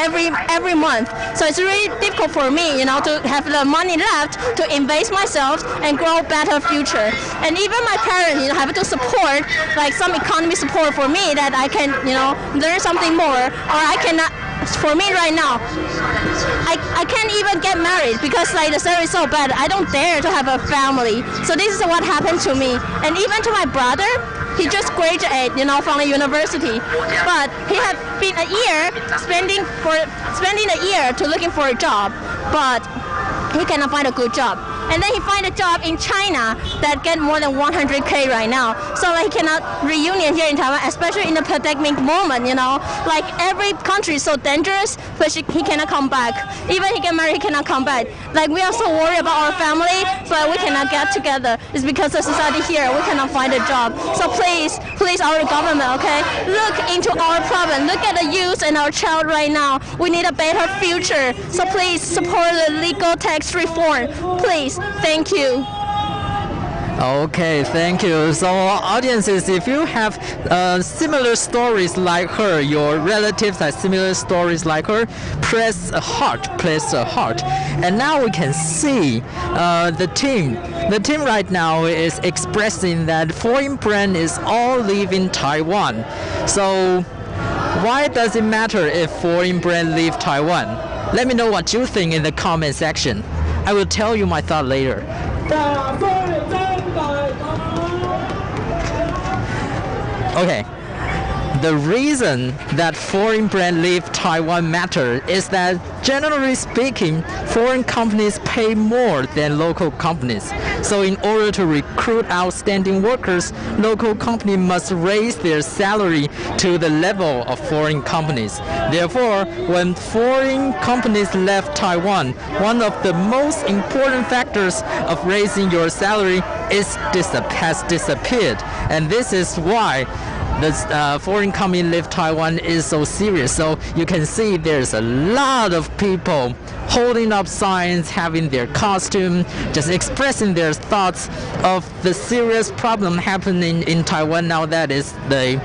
every month. So it's really difficult for me, you know, to have the money left to invest myself and grow better future. And even my parents, you know, have to support like some economy support for me that I can, you know, learn something more, or I cannot. For me right now, I can't even get married because like the salary is so bad. I don't dare to have a family. So this is what happened to me. And even to my brother, he just graduated, you know, from the university. But he had been a year spending a year to looking for a job, but he cannot find a good job. And then he find a job in China that get more than 100K right now. So like, he cannot reunion here in Taiwan, especially in the pandemic moment, you know. Like every country is so dangerous, but he cannot come back. Even he get married, he cannot come back. Like we are so worried about our family, but we cannot get together. It's because the society here, we cannot find a job. So please, our government, okay, look into our problem. Look at the youth and our child right now. We need a better future. So please support the legal tax reform. Please. Thank you. Okay, thank you. So, audiences, if you have similar stories like her, your relatives have similar stories like her, press a heart, And now we can see the team. The team right now is expressing that foreign brand is all leaving Taiwan. So, why does it matter if foreign brand leave Taiwan? Let me know what you think in the comment section. I will tell you my thought later. Okay. The reason that foreign brand leave Taiwan matter is that generally speaking, foreign companies pay more than local companies. So in order to recruit outstanding workers, local companies must raise their salary to the level of foreign companies. Therefore, when foreign companies left Taiwan, one of the most important factors of raising your salary has disappeared. And this is why the foreign company leave Taiwan is so serious. So you can see there's a lot of people holding up signs, having their costume, just expressing their thoughts of the serious problem happening in Taiwan now. That is the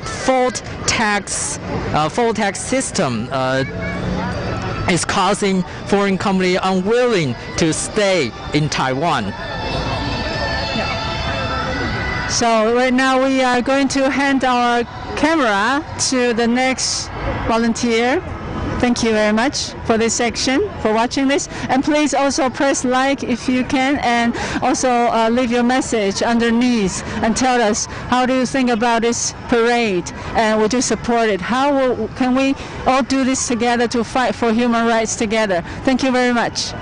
full tax system is causing foreign companies unwilling to stay in Taiwan. So right now we are going to hand our camera to the next volunteer. Thank you very much for this section, for watching this. And please also press like if you can, and also leave your message underneath and tell us how do you think about this parade and would you support it? How can we all do this together to fight for human rights together? Thank you very much.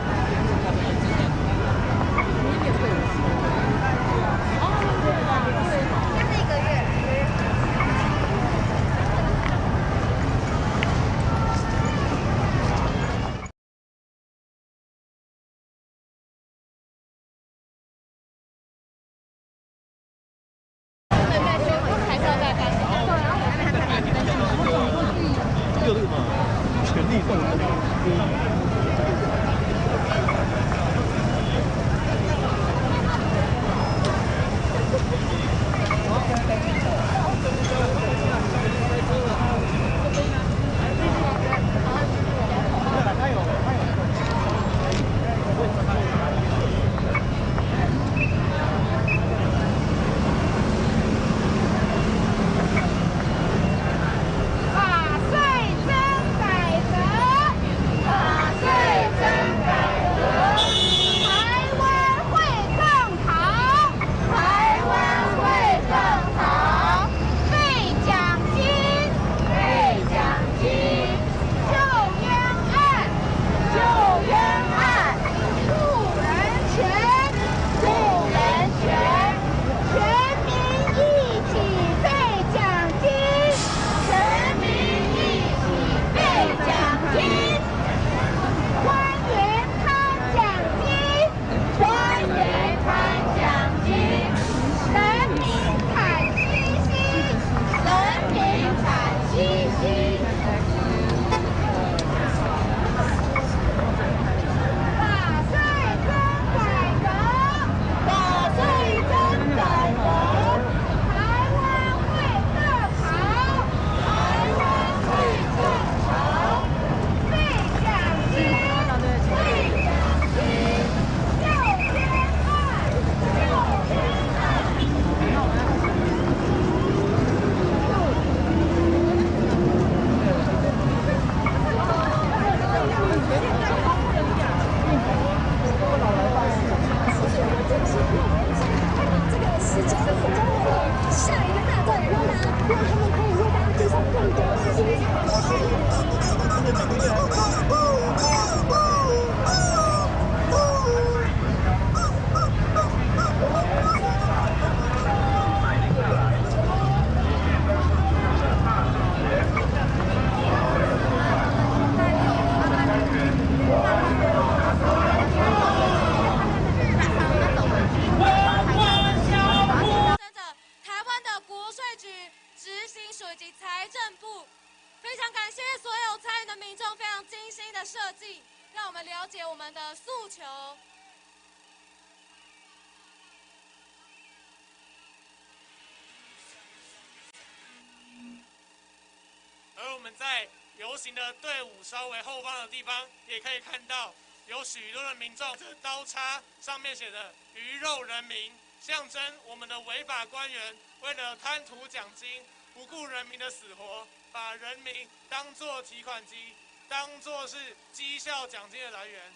们在游行的队伍稍微后方的地方，也可以看到有许多的民众，这刀叉上面写的“鱼肉人民”，象征我们的违法官员为了贪图奖金，不顾人民的死活，把人民当作提款机，当作是绩效奖金的来源。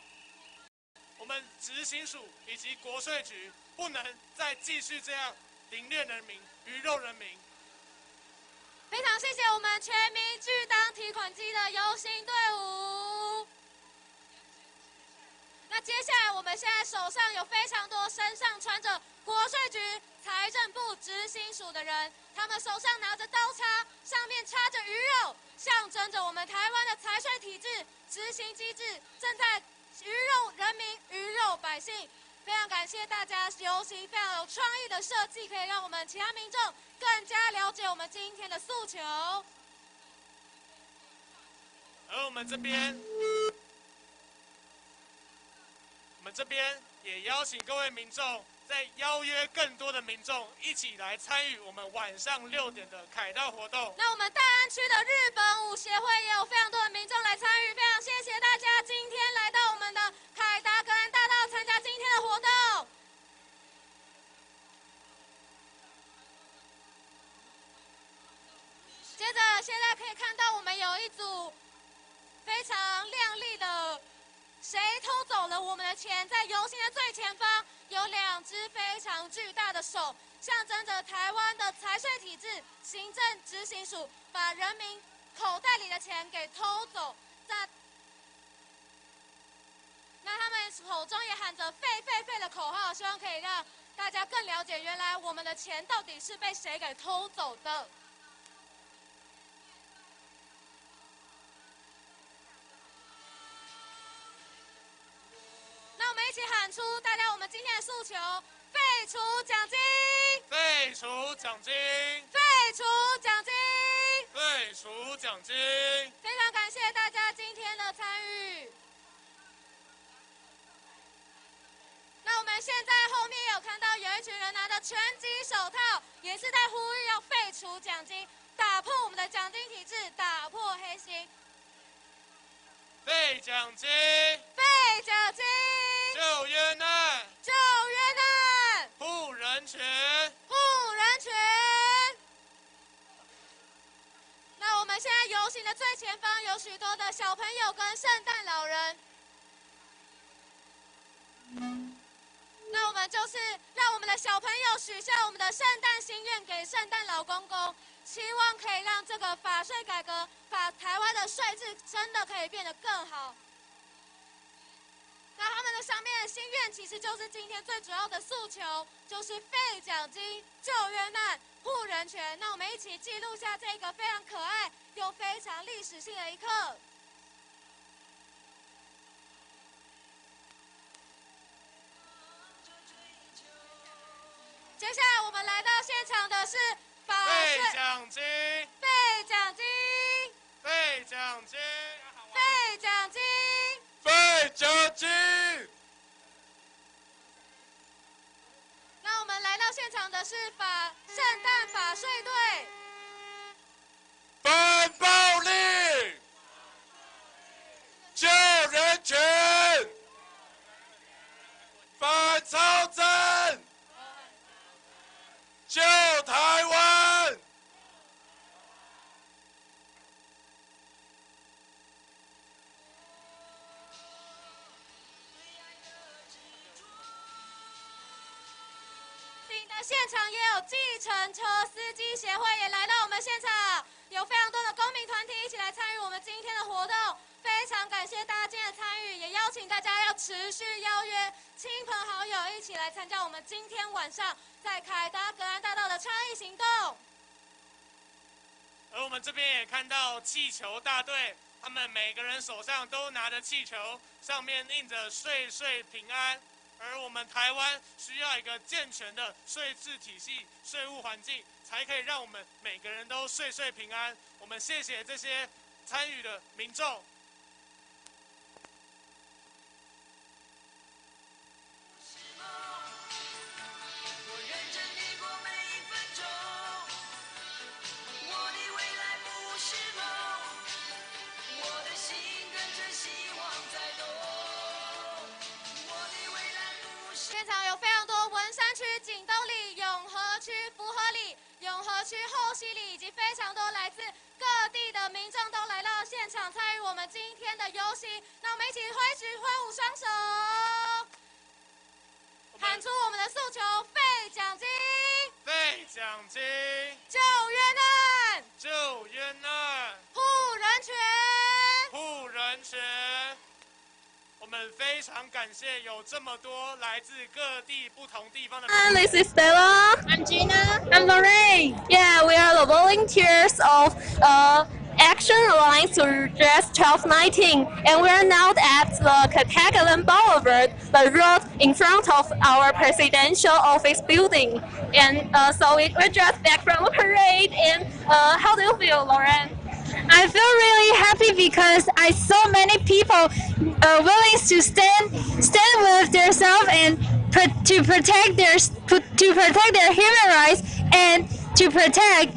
我们执行署以及国税局不能再继续这样凌虐人民、鱼肉人民。非常谢谢我们全民拒当提款机的游行队伍。那接下来，我们现在手上有非常多身上穿着国税局、财政部执行署的人，他们手上拿着刀叉，上面插着鱼肉，象征着我们台湾的财税体制、执行机制正在鱼肉人民、鱼肉百姓。非常感谢大家游行非常有创意的设计，可以让我们其他民众更加了解我们今天的诉求。而我们这边也邀请各位民众，再邀约更多的民众一起来参与我们晚上6点的凯道活动。那我们大安区的日本舞协会也有非常多的民众来参与，非常谢谢大家今天来到我们的凯达格兰大道参加今天的活动。接着，现在可以看到我们有一组非常亮丽的。谁偷走了我们的钱？在游行的最前方有2只非常巨大的手，象征着台湾的财税体制、行政执行署把人民口袋里的钱给偷走。那他们口中也喊着"废废废"的口号，希望可以让大家更了解，原来我们的钱到底是被谁给偷走的。那我们一起喊出大家我们今天的诉求：废除奖金，废除奖金，废除奖金，废除奖金。非常感谢大家今天的参与。那我们现在后面有看到有一群人拿着拳击手套，也是在呼吁要废除奖金，打破我们的奖金体制，打破黑心。废奖金，废奖金，救冤案，救冤案，护人权，护人权。那我们现在游行的最前方有许多的小朋友跟圣诞老人。那我们就是让我们的小朋友许下我们的圣诞心愿给圣诞老公公，希望可以让这个法税改革，把台湾的税制真的可以变得更好。那他们的上面的心愿其实就是今天最主要的诉求，就是废奖金、救冤案、护人权。那我们一起记录下这个非常可爱又非常历史性的一刻。接下来我们来到现场的是废奖金，废奖金，废奖金，废奖金，废奖金。那我们来到现场的是圣诞法税队，反暴力，救人权，反超征。救台湾！现场也有计程车司机协会也来到我们现场，有非常多的公民团体一起来参与我们今天的活动，非常感谢大家今天的参与，也邀请大家要持续邀约亲朋好友一起来参加我们今天晚上在凯达格兰大道的倡议行动。而我们这边也看到气球大队，他们每个人手上都拿着气球，上面印着"岁岁平安"。而我们台湾需要一个健全的税制体系、税务环境，才可以让我们每个人都岁岁平安。我们谢谢这些参与的民众。区后溪里以及非常多来自各地的民众都来到现场参与我们今天的游行。那我们一起挥舞双手，喊出我们的诉求：废奖金，废奖金，救冤案，救冤案，护人权，护人权。我们非常感谢有这么多来自各地不同地方的。This is Stella. I'm Gina. I'm Lorraine. Yeah, we are the volunteers of Action Alliance to Redress 1219, and we are now at the Ketagalan Boulevard, the road in front of our presidential office building. And so we're just back from a parade. And how do you feel, Lauren? I feel really happy because I saw many people willing to stand with themselves and to protect their human rights and to protect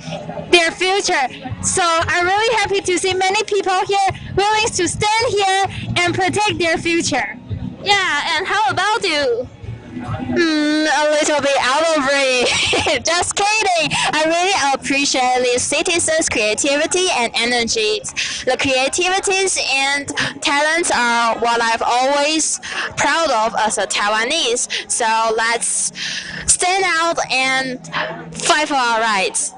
their future. So I'm really happy to see many people here willing to stand here and protect their future. Yeah, and how about you? A little bit out of reach. Just kidding. I really appreciate the citizens' creativity and energy. The creativities and talents are what I've always proud of as a Taiwanese. So let's stand out and fight for our rights.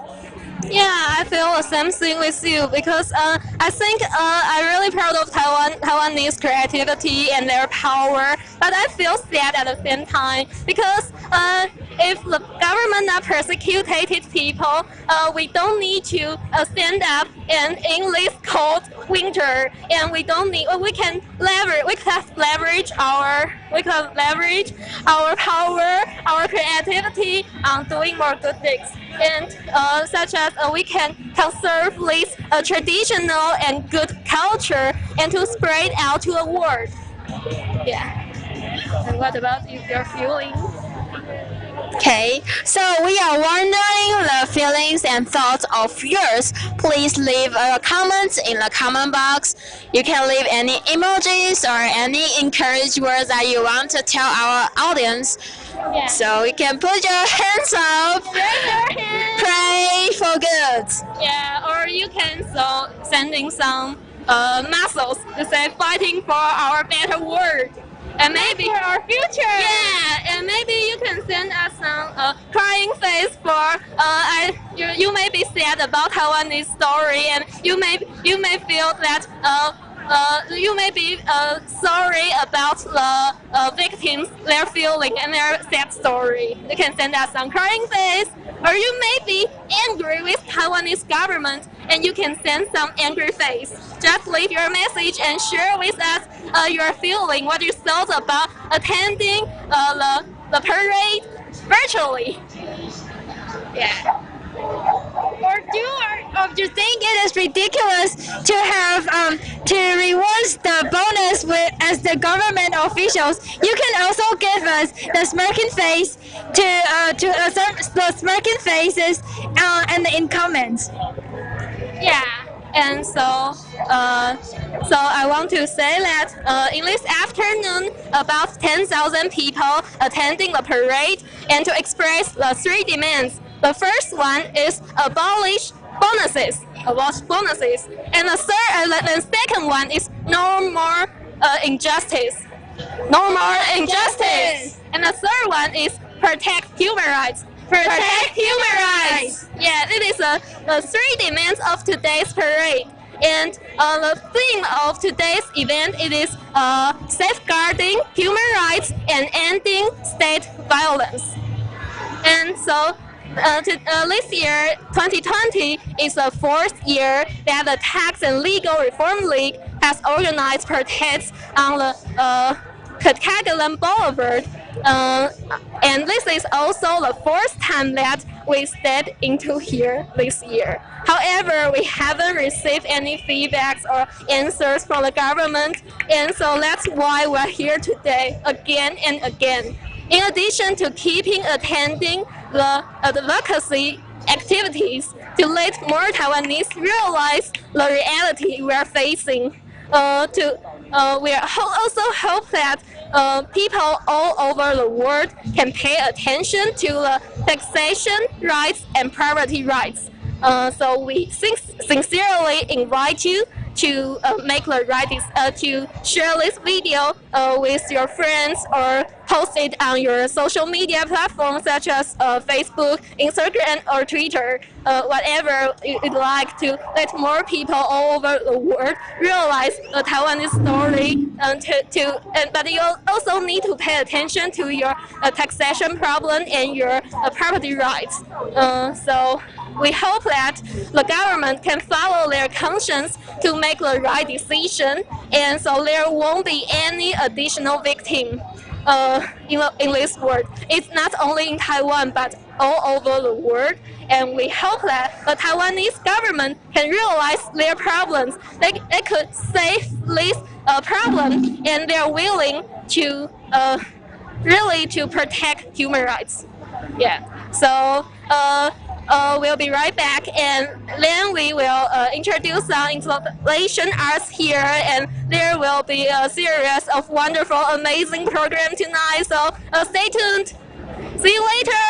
Yeah, I feel the same thing with you because I think I'm really proud of Taiwanese creativity and their power, but I feel sad at the same time because if the government not persecuted people, we don't need to stand up in this cold winter, and we can leverage our power, our creativity on doing more good things, and such as we can conserve this traditional and good culture and to spread out to the world. Yeah. And what about your feelings? Okay, so we are wondering the feelings and thoughts of yours. Please leave comments in the comment box. You can leave any emojis or any encouraging words that you want to tell our audience. Yeah. So you can put your hands up. Raise your hands. Pray for good. Yeah, or you can sending some muscles to say fighting for our better world. And maybe for our future. Yeah, and maybe you can send us some crying face for you may be sad about Taiwanese story, and you may feel that you may be sorry about the victims, their feeling and their sad story. You can send us some crying face, or you may be angry with Taiwanese government, and you can send some angry face. Just leave your message and share with us your feeling, what you thought about attending the parade virtually. Yeah. Or do you think it is ridiculous to have to reward the bonus as the government officials? You can also give us the smirking face the smirking faces and in comments. Yeah. And so I want to say that in this afternoon, about 10,000 people attending the parade and to express the 3 demands. The first one is abolish bonuses, and the second one is no more injustice, and the third one is protect human rights. Yeah, it is the 3 demands of today's parade. And the theme of today's event it is safeguarding human rights and ending state violence. And so this year, 2020, is the 4th year that the Tax and Legal Reform League has organized protests on the Ketagalan Boulevard. And this is also the 4th time that we stepped into here this year. However, we haven't received any feedbacks or answers from the government, and so that's why we're here today again and again. In addition to attending the advocacy activities to let more Taiwanese realize the reality we are facing, we also hope that people all over the world can pay attention to the taxation rights and property rights. So we sincerely invite you to make the right to share this video with your friends or post it on your social media platforms such as Facebook, Instagram, or Twitter, whatever you'd like to let more people all over the world realize the Taiwanese story. But you also need to pay attention to your taxation problem and your property rights. So we hope that the government can follow their conscience to make the right decision, and so there won't be any additional victim in this world. It's not only in Taiwan, but all over the world. And we hope that the Taiwanese government can realize their problems. They could save this problem, and they're willing to really to protect human rights. Yeah. So. We'll be right back, and then we will introduce some installation arts here, and there will be a series of wonderful, amazing program tonight. So stay tuned. See you later.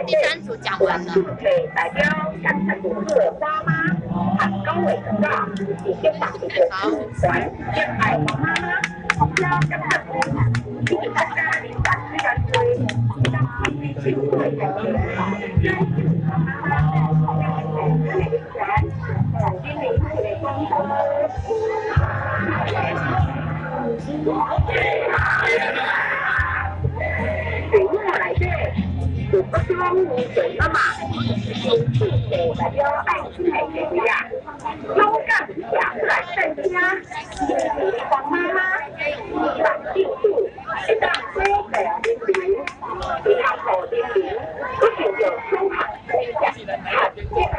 第三组讲完了。代表感谢组的花妈和高伟成长，以及法律的支持，恋爱王妈妈，目标感谢组，以及大家领导资源队，让我们一起为感谢妈妈，让我们每个人经历自己的工作。对我来说。就不光你对妈妈，是代表爱情的这个呀，勇敢下来参加，你的黄妈妈，你把记住，一张所有的年龄，一条好年龄，不仅有收藏分享，还接下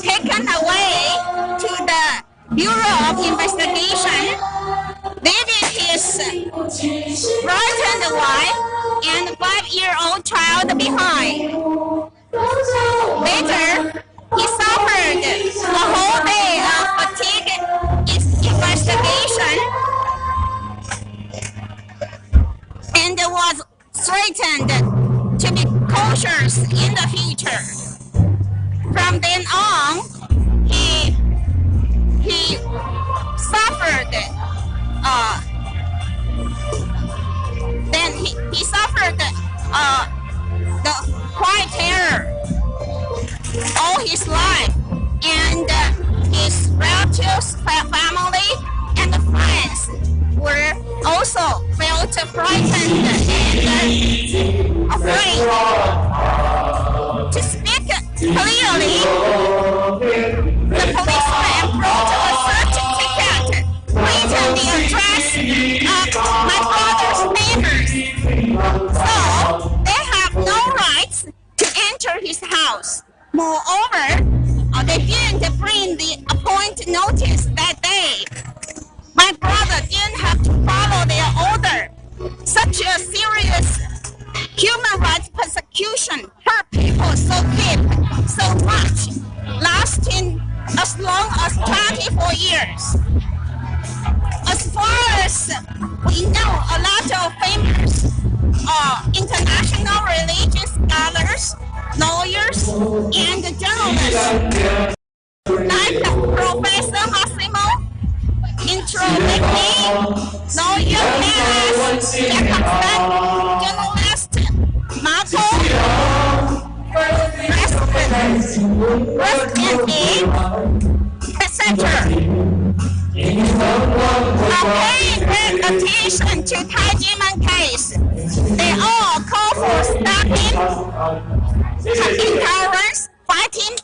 taken away to the Bureau of Investigation, leaving his frightened wife and 5-year-old child behind. Later, he suffered a whole day of fatigue investigation and was threatened to be cautious in the future. From then on, he suffered. Then he suffered the white terror. frightened and afraid to speak clearly. The policeman approached a search ticket written the address of my brother's neighbors. So they have no rights to enter his house. Moreover, they didn't bring the appointed notice that day. My brother didn't have to follow their order. Such a serious human rights persecution hurt people so deep, so much, lasting as long as 24 years. As far as we know, a lot of famous international religious scholars, lawyers, and journalists, like Professor Massimo Introvigne, lawyer Meredith Jacobson, journalist Marco etc. Paying great attention to Taiwan case, they all call for stopping intolerance, fighting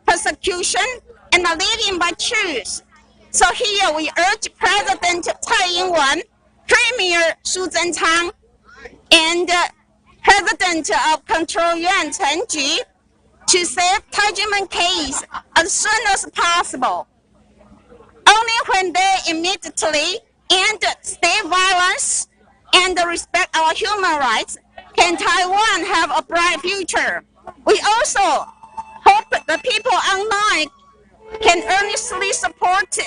persecution, and living by truth. So here we urge President Tsai Ing-wen, Premier Su Zhenchang, and President of Control Yuan Chen-ji to save Taiwan case as soon as possible. Only when they immediately end state violence and respect our human rights can Taiwan have a bright future. We also hope the people online can earnestly support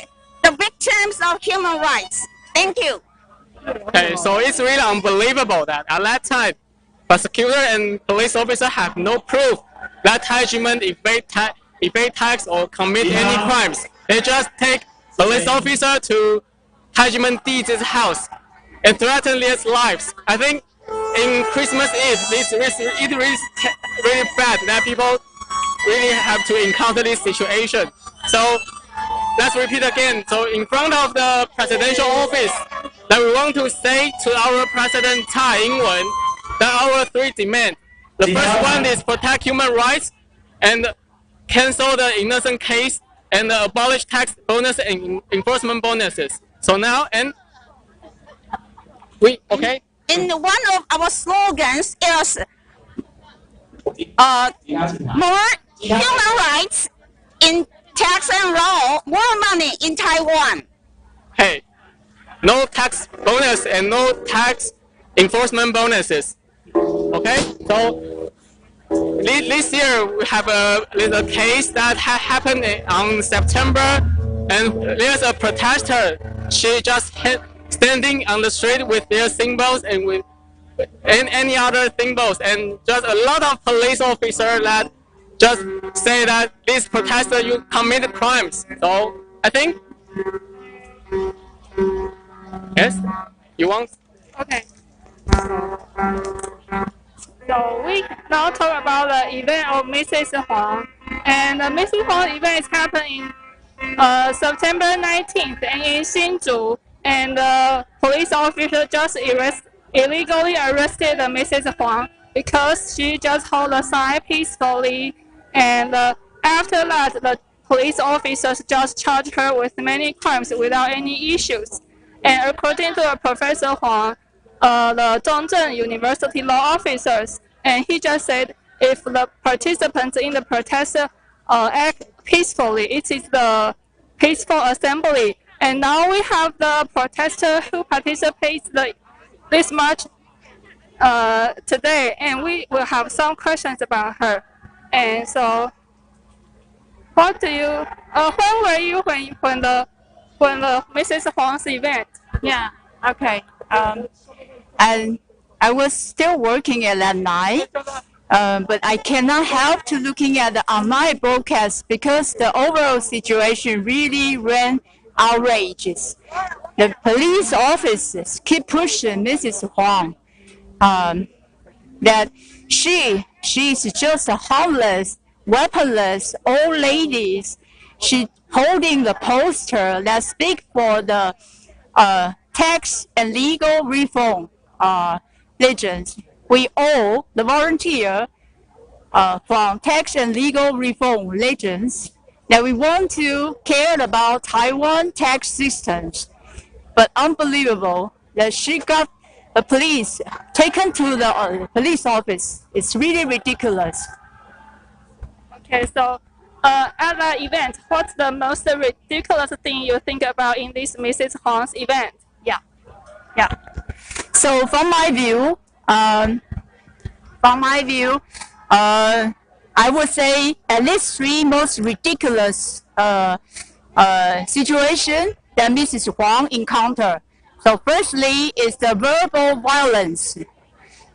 the victims of human rights. Thank you. Okay, so it's really unbelievable that at that time, prosecutor and police officer have no proof that Taiwan evade tax or commit any crimes. They just take police officer to Taiwan Di's house and threaten their lives. I think in Christmas Eve, it really bad that people really have to encounter this situation. So let's repeat again. So in front of the presidential office, that we want to say to our President Tsai Ing-wen that our three demands. The first one is protect human rights and cancel the innocent case and abolish tax bonus and enforcement bonuses. So now, and we, okay? In one of our slogans is more human rights in tax and law, more money in Taiwan. Hey, no tax bonus and no tax enforcement bonuses. Okay, so this year we have a case that happened on September, and there's a protester. She just standing on the street with their symbols and with any other symbols, and just a lot of police officers that just say that this protester you committed crimes. So I think yes, you want? Okay. So we now talk about the event of Mrs. Huang. And the Mrs. Huang event is happening September 19th in Hsinchu. And the police officer just illegally arrested the Mrs. Huang because she just held a sign peacefully. And after that, the police officers just charged her with many crimes without any issues. And according to Professor Huang, the Zhongzheng University law officers, and he just said if the participants in the protest act peacefully, it is the peaceful assembly. And now we have the protester who participates this march today, and we will have some questions about her. And so, what do you? When were you when the Mrs. Huang's event? Yeah. Okay. And I was still working at that night, but I cannot help to looking at the online broadcast because the overall situation really ran outrageous. The police officers keep pushing Mrs. Huang that she's just a harmless, weaponless old lady. She holding the poster that speak for the tax and legal reform legends. We all, the volunteer from tax and legal reform legends, that we want to care about Taiwan tax systems. But unbelievable that she got the police taken to the police office. It's really ridiculous. Okay, so at that event, what's the most ridiculous thing you think about in this Mrs. Huang's event? Yeah. So from my view, I would say at least three most ridiculous situation that Mrs. Huang encountered. So firstly is the verbal violence.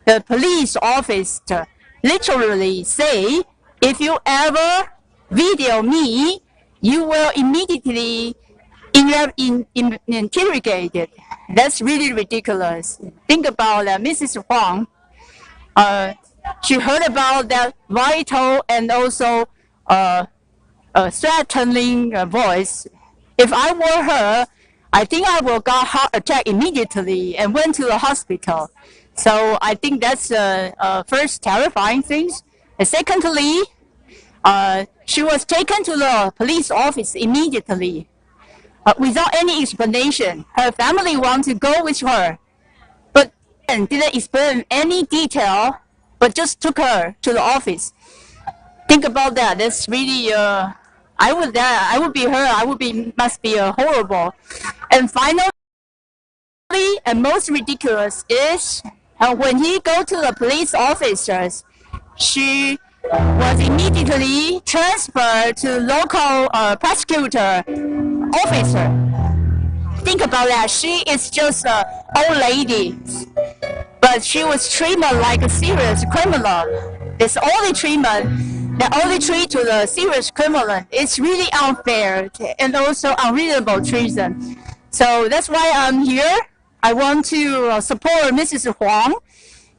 The police officer literally say, if you ever video me, you will immediately interrogated. That's really ridiculous. Think about that. Mrs. Huang, she heard about that vital and also threatening voice. If I were her, I think I will got heart attack immediately and went to the hospital. So I think that's the first terrifying thing. And secondly, she was taken to the police office immediately without any explanation. Her family wanted to go with her, but didn't explain any detail, but just took her to the office. Think about that. That's really I would be her. Must be horrible. And finally, and most ridiculous is when he go to the police officers, she was immediately transferred to local prosecutor officer. Think about that. She is just an old lady, but she was treated like a serious criminal. This only treatment, the only treat to the serious criminal, is really unfair and also unreasonable treason. So that's why I'm here. I want to support Mrs. Huang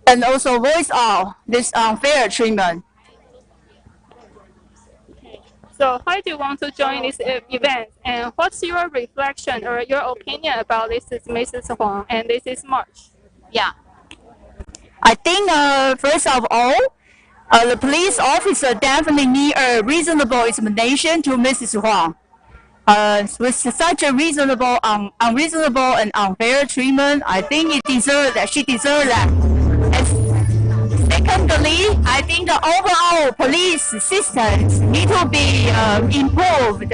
and also voice out this unfair treatment. So why do you want to join this event? And what's your reflection or your opinion about this Mrs. Huang and this is March? Yeah. I think first of all, the police officer definitely need a reasonable explanation to Mrs. Huang. With such a unreasonable and unfair treatment, I think she deserves that. And secondly, I think the overall police systems need to be improved,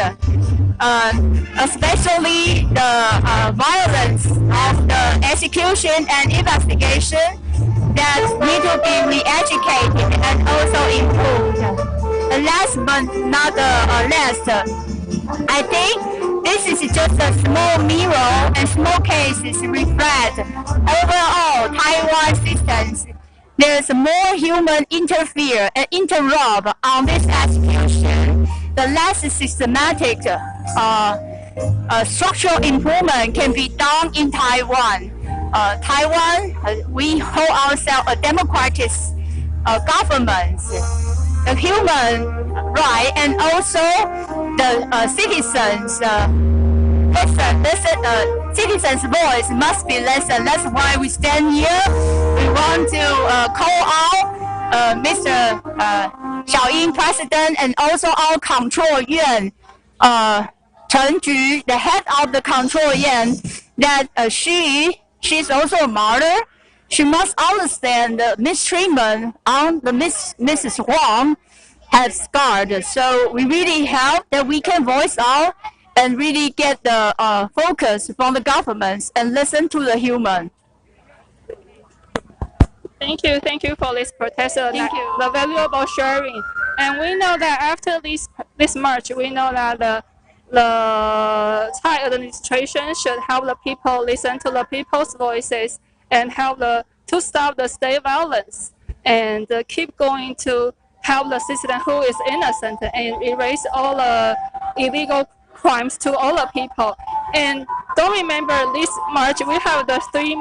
especially the violence of the execution and investigation that need to be re-educated and also improved. And last but not least, I think this is just a small mirror and small cases reflect overall Taiwan systems. There's more human interfere and interrupt on this execution. The less systematic structural improvement can be done in Taiwan. Taiwan, we hold ourselves a democratic government. The human right and also the citizens' citizens' voice must be listened. That's why we stand here. We want to call out Mr. Xiaoying, President, and also our Control Yuan, Chen Ju, the head of the Control Yuan, that she's also a martyr. She must understand the mistreatment on the Mrs. Huang has scarred. So we really hope that we can voice out and really get the focus from the governments and listen to the human. Thank you for this protest, the valuable sharing. And we know that after this march, we know that the Tsai administration should help the people listen to the people's voices and help to stop the state violence and keep going to help the citizen who is innocent and erase all the illegal crimes to all the people. And don't remember this March we have the three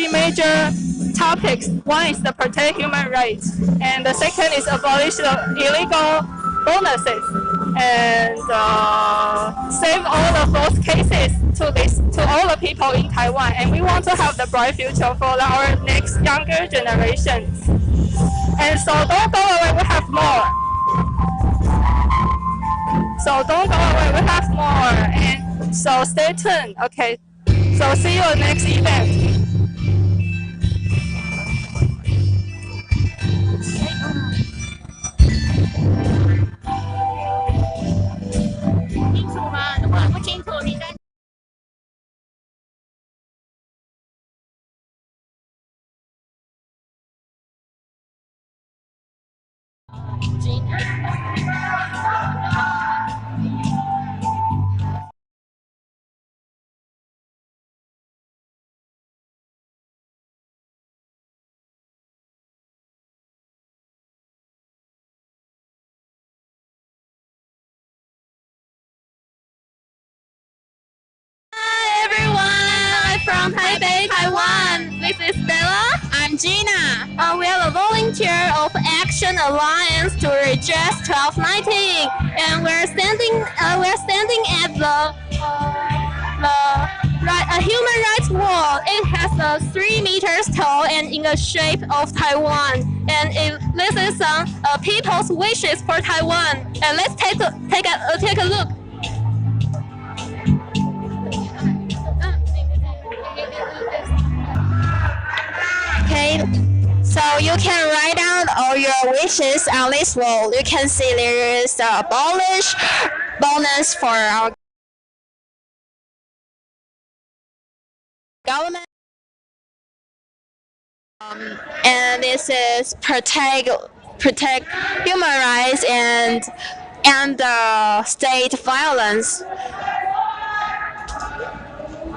major topics. One is to protect human rights, and the second is abolish the illegal bonuses, and save all of those cases to all the people in Taiwan. And we want to have the bright future for our next younger generations. And so don't go away, we have more. So don't go away, we have more. And so stay tuned. Okay. So see you at next event. From Taipei, Taiwan. This is Stella. I'm Gina. We are the volunteer of Action Alliance to Redress 1219, and we're standing at the human rights wall. It has 3 meters tall and in the shape of Taiwan. And this is people's wishes for Taiwan. And let's take a look. Okay, so you can write down all your wishes on this wall. You can see there is the abolish bonus for our government, and this is protect human rights and state violence.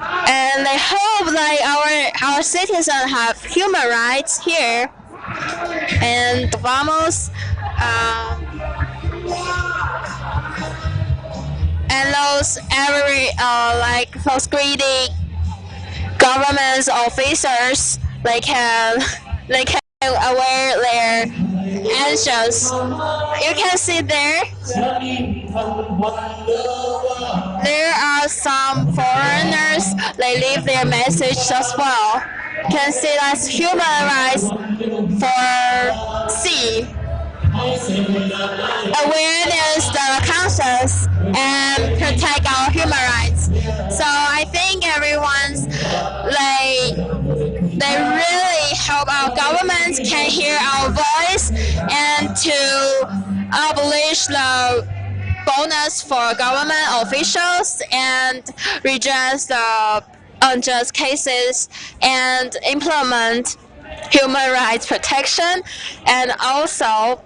And I hope that our citizens have human rights here. And vamos, and those those greedy government officers, they can wear their actions. You can see there are some foreigners, they leave their message as well. You can see that's human rights for C. Awareness, the conscience, and protect our human rights. So I think everyone's they really hope our government can hear our voice and to abolish the bonus for government officials and redress the unjust cases and implement human rights protection. And also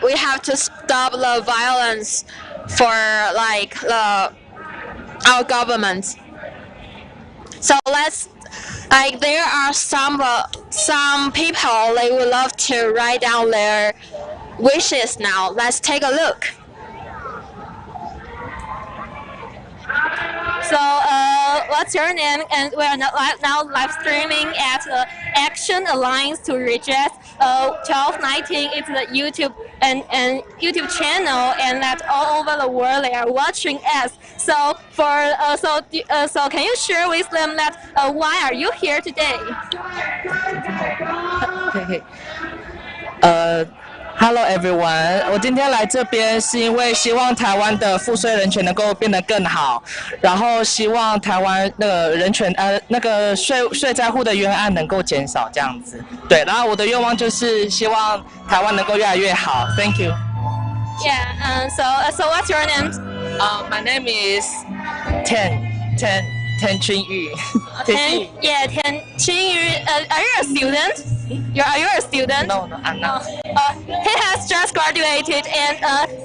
we have to stop the violence for our government. So there are some people, they would love to write down their wishes now. Let's take a look. So what's your name? And we are now live streaming at the Action Alliance to Redress 1219. It's the YouTube and YouTube channel, and that all over the world they are watching us. So so can you share with them that why are you here today? Hello everyone， 我今天来这边是因为希望台湾的赋税人权能够变得更好，然后希望台湾那个人权那个税债户的冤案能够减少这样子。对，然后我的愿望就是希望台湾能够越来越好。Thank you. Yeah. So what's your name? My name is Tian Qingyu. Yeah, Tian Qingyu. Are you a student? Are you a student? No, I'm not. He has just graduated, and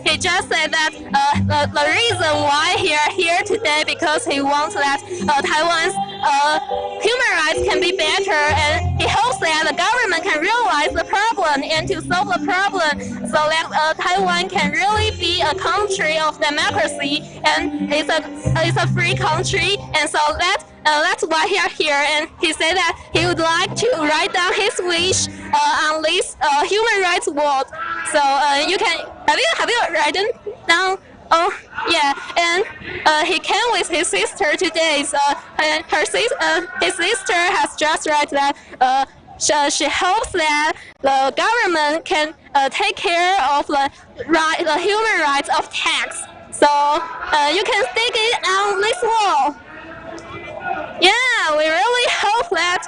he just said that the reason why he are here today because he wants that Taiwan's human rights can be better, and he hopes that the government can realize the problem and to solve the problem, so that Taiwan can really be a country of democracy, and it's a free country, and so that's why he are here. And he said that he would like to write down his wish on this human rights wall. So you can have you written? now. Oh yeah, and he came with his sister today. So and his sister has just read that she hopes that the government can take care of the human rights of tax. So you can stick it on this wall. Yeah, we really hope that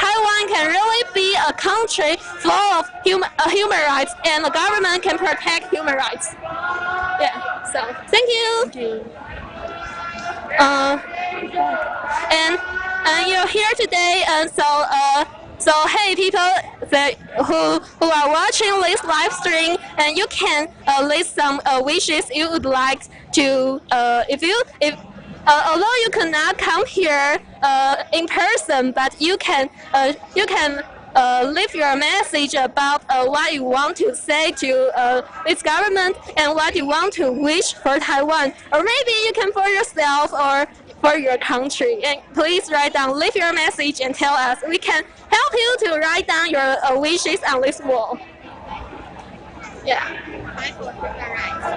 Taiwan can really be a country full of human rights, and the government can protect human rights. Yeah. So thank you. Thank you. And you're here today, and so hey people who are watching this live stream, and you can list some wishes you would like to although you cannot come here in person, but you can leave your message about what you want to say to this government and what you want to wish for Taiwan, or maybe you can for yourself or for your country. And please write down, leave your message and tell us. We can help you to write down your wishes on this wall. Yeah.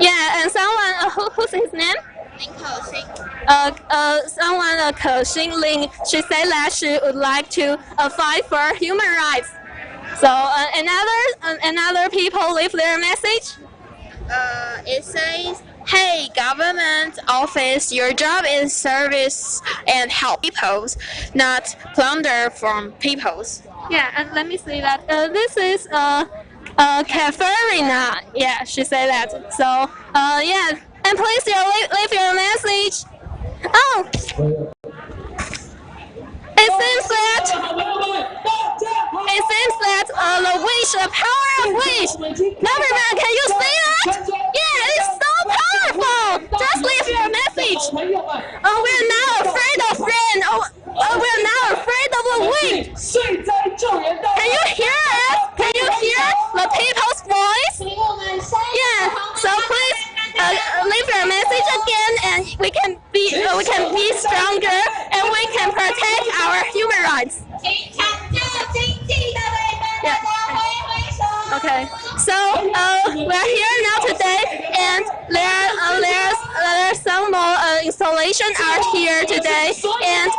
Yeah, and someone who's his name? Someone Ke Ling, she said that she would like to fight for human rights. So another people leave their message. It says, "Hey, government office, your job is service and help peoples, not plunder from peoples." Yeah, and let me see that. This is Katharina. Yeah, she said that. So yeah. And please leave your message. Oh, it seems that the wish, the power of wish. Government, can you see that? Yeah, it's so powerful. Just leave your message. Oh, we're now afraid of rain. Oh, we're now afraid of the wind. Can you hear us? Can you hear the people's voice? Yeah. So please. Leave your message again, and we can be stronger, and we can protect our human rights. Yeah. Okay. So we're here now today, and there's some more installation art here today, and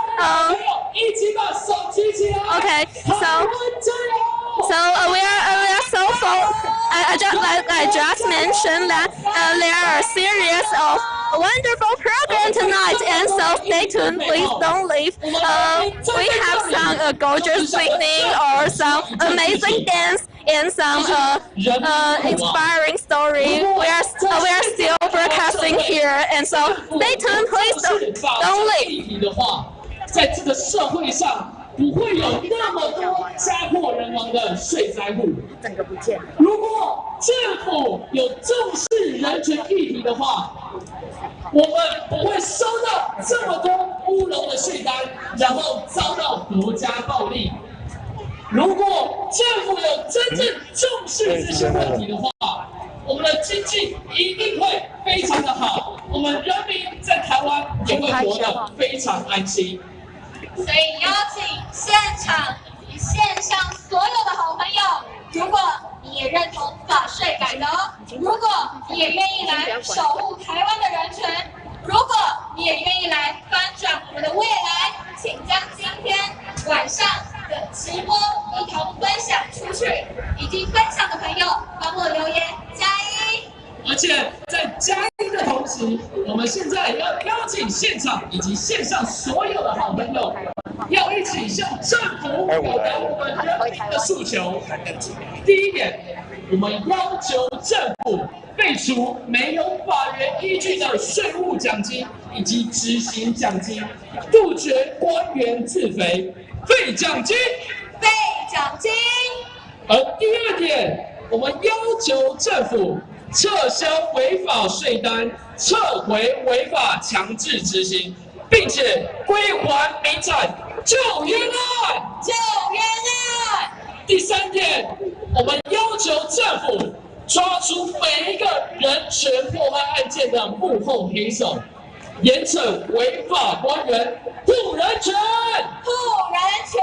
okay. So we are so full. I just mentioned that there are a series of wonderful programs tonight, and so stay tuned. Please don't leave. We have some gorgeous singing or some amazing dance and some inspiring story. We are still broadcasting here, and so stay tuned. Please don't leave. 在这个社会上不会有那么多家破人亡的水灾户。整个不见了。如果政府有重视人权议题的话，我们不会收到这么多乌龙的税单，然后遭到国家暴力。如果政府有真正重视这些问题的话，我们的经济一定会非常的好，我们人民在台湾也会活得非常安心。 所以邀请现场与线上所有的好朋友，如果你也认同法税改革，如果你也愿意来守护台湾的人权，如果你也愿意来翻转我们的未来，请将今天晚上的直播一同分享出去。已经分享的朋友，帮我留言加1。 而且在加1的同时，我们现在要邀请现场以及线上所有的好朋友，要一起向政府表达我们人民的诉求。第一点，我们要求政府废除没有法源依据的税务奖金以及执行奖金，杜绝官员自肥，废奖金，废奖金。而第二点，我们要求政府 撤销违法税单，撤回违法强制执行，并且归还民产救援案。救援案。第三点，我们要求政府抓出每一个人权迫害案件的幕后黑手，严惩违法官员，护人权。护人权。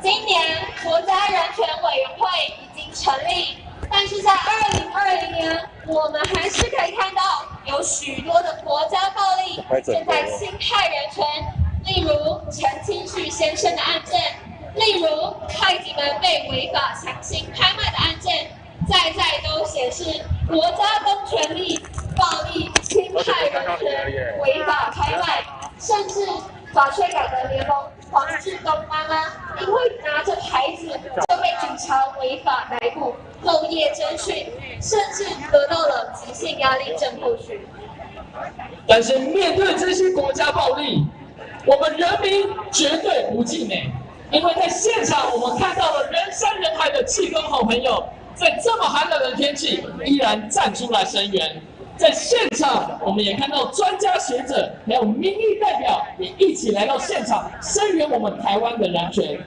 今年国家人权委员会已经成立，但是在2022我们还是可以看到有许多的国家暴力正在侵害人权，例如陈清旭先生的案件，例如会计们被违法强行拍卖的案件，在都显示国家公权力暴力侵害人权、违法拍卖，甚至法税改革联盟黄志东妈妈因为拿着牌子就被警察违法逮捕、漏夜侦讯，甚至得到了急性压力症候群。但是面对这些国家暴力，我们人民绝对不气馁，因为在现场我们看到了人山人海的志工好朋友，在这么寒冷的天气依然站出来声援。在现场，我们也看到专家学者还有民意代表也一起来到现场声援我们台湾的人权，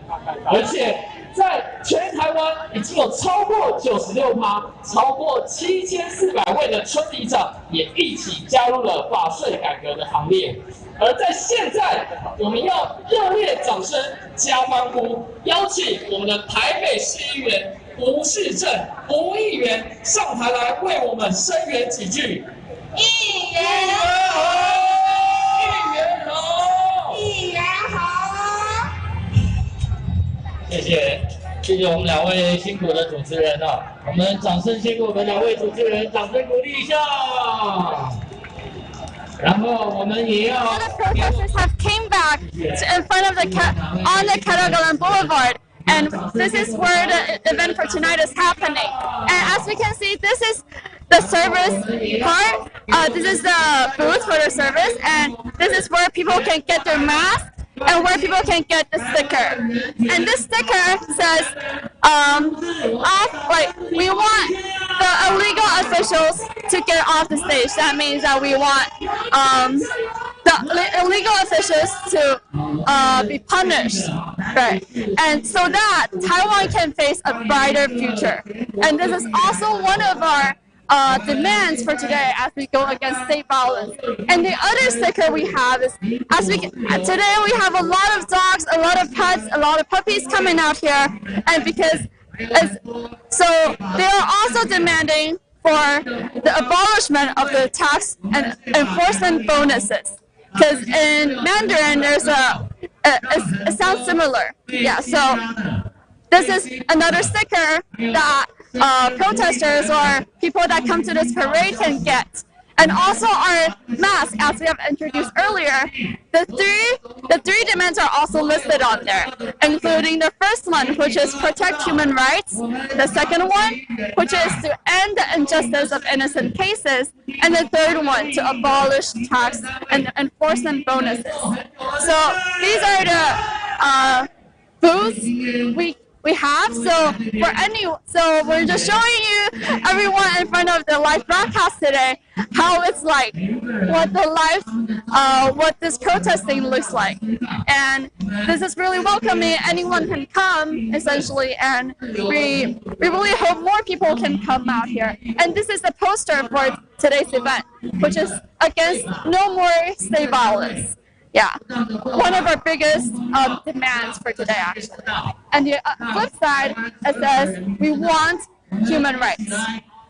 而且在全台湾已经有超过96%、超过7400位的村里长也一起加入了法税改革的行列。而在现在，我们要热烈掌声加欢呼，邀请我们的台北市议员吴世正吴议员上台来为我们声援几句。议员好，议员好，议员好。谢谢，谢谢我们2位辛苦的主持人啊！我们掌声先给我们2位主持人掌声鼓励一下。然后我们也要。All the protesters have came back in front of on the Ketagalan Boulevard. And this is where the event for tonight is happening. And as we can see, this is the service part. This is the booth for the service, and this is where people can get their mask and where people can get the sticker. And this sticker says, we want the illegal officials to get off the stage. That means that we want the illegal officials to be punished, right? And so that Taiwan can face a brighter future. And this is also one of our demands for today as we go against state violence. And the other sticker we have is, today we have a lot of dogs, a lot of pets, a lot of puppies coming out here, and so they are also demanding for the abolishment of the tax and enforcement bonuses. Because in Mandarin, it sounds similar. Yeah, so this is another sticker that protesters or people that come to this parade can get. And also our masks, as we have introduced earlier, the three demands are also listed on there, including the first one, which is protect human rights, the second one, which is to end the injustice of innocent cases, and the third one, to abolish tax and enforcement bonuses. So these are the booths we have. So we're just showing you everyone in front of the live broadcast today how it's like, what this protesting looks like. And this is really welcoming. Anyone can come, essentially, and we really hope more people can come out here. And this is the poster for today's event, which is against no more state violence. Yeah, one of our biggest demands for today, actually. And the flip side, it says we want human rights.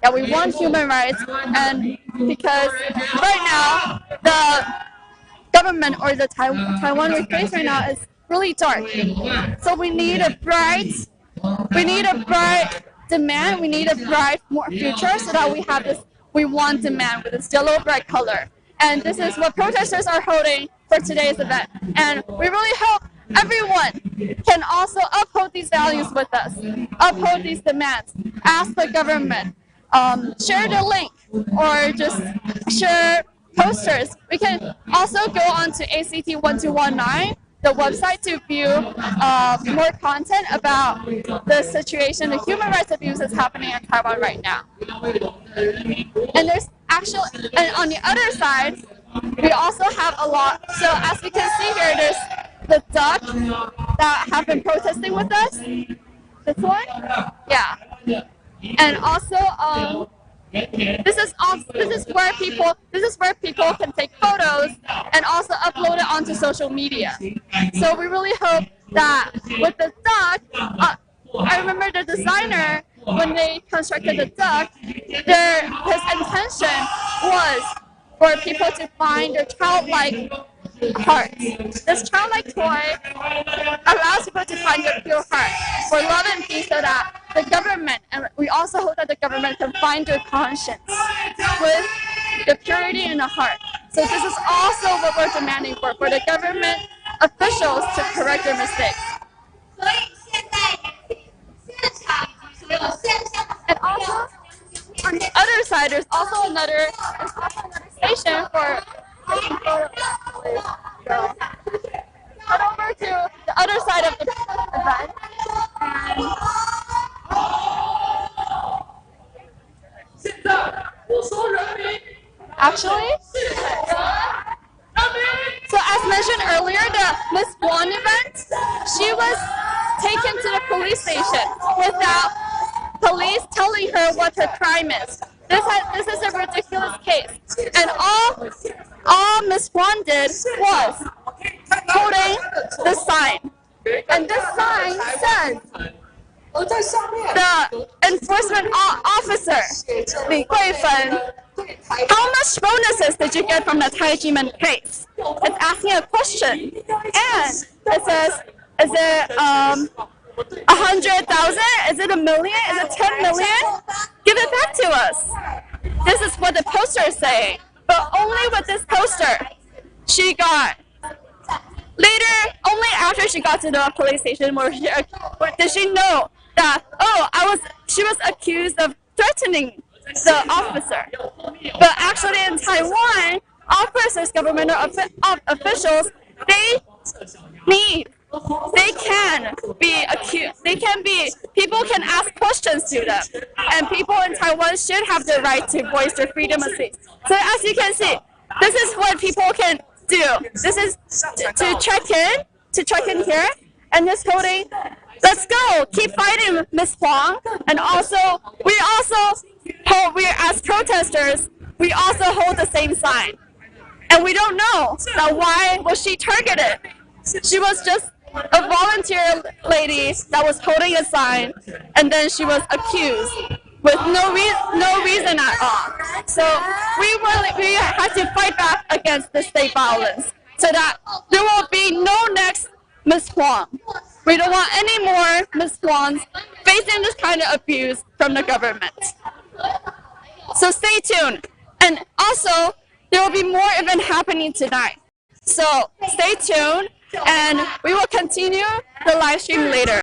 Yeah, we want human rights, and because right now the government or the Taiwan we face right now is really dark. So we need a bright demand. We need a bright more future, so that we have this we want demand with this yellow bright color. And this is what protesters are holding for today's event. And we really hope everyone can also uphold these values with us, uphold these demands, ask the government, share the link, or just share posters. We can also go on to ACT1219, the website, to view more content about the situation, the human rights abuses happening in Taiwan right now. And there's and on the other side, we also have a lot. So as we can see here, there's the duck that have been protesting with us. This one, yeah. And also, this is where people can take photos and also upload it onto social media. So we really hope that with the duck, I remember the designer when they constructed the duck, his intention was for people to find their childlike heart. This childlike toy allows people to find their pure heart for love and peace, so that the government, and we also hope that the government can find their conscience with the purity in the heart. So this is also what we're demanding for the government officials to correct their mistakes. And also, on the other side, there's also another station for taking photos. Head over to the other side of the event. Actually, so as mentioned earlier, the Miss Won event, she was taken to the police station without police telling her what her crime is. This is a ridiculous case, and all Miss Won did was holding the sign, and this sign says, the enforcement officer, Li Guifen, how much bonuses did you get from the Taijiman case? It's asking a question, and it says, is it 100,000? Is it 1 million? Is it 10 million? Give it back to us. This is what the poster is saying, but only with this poster, she got. Later, only after she got to the police station, did she know that, she was accused of threatening the officer. But actually in Taiwan, officers, government officials, they can be accused, people can ask questions to them. And people in Taiwan should have the right to voice their freedom of speech. So as you can see, this is what people can do. This is to check in here, and this holding, let's go, keep fighting, Miss Huang. And also, we as protesters, we also hold the same sign. And we don't know that why was she targeted. She was just a volunteer lady that was holding a sign, and then she was accused with no reason at all. So we had to fight back against the state violence, so that there will be no next Miss Huang. We don't want any more Miss Huangs facing this kind of abuse from the government. So stay tuned. And also, there will be more events happening tonight. So stay tuned, and we will continue the live stream later.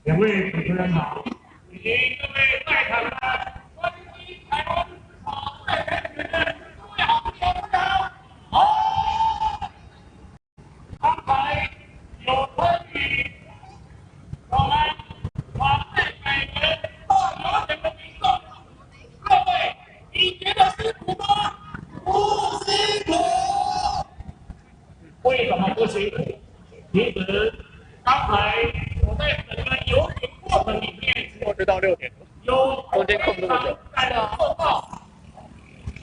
两位主持人好，以及各位在场的关于台湾保卫人权的各位好朋友们好。刚才有参与我们保卫美人大游行的民众，各位，你觉得辛苦吗？不辛苦。为什么不辛苦？其实刚才我在整个游行过程里面，我知道6点有中间空这么久，报告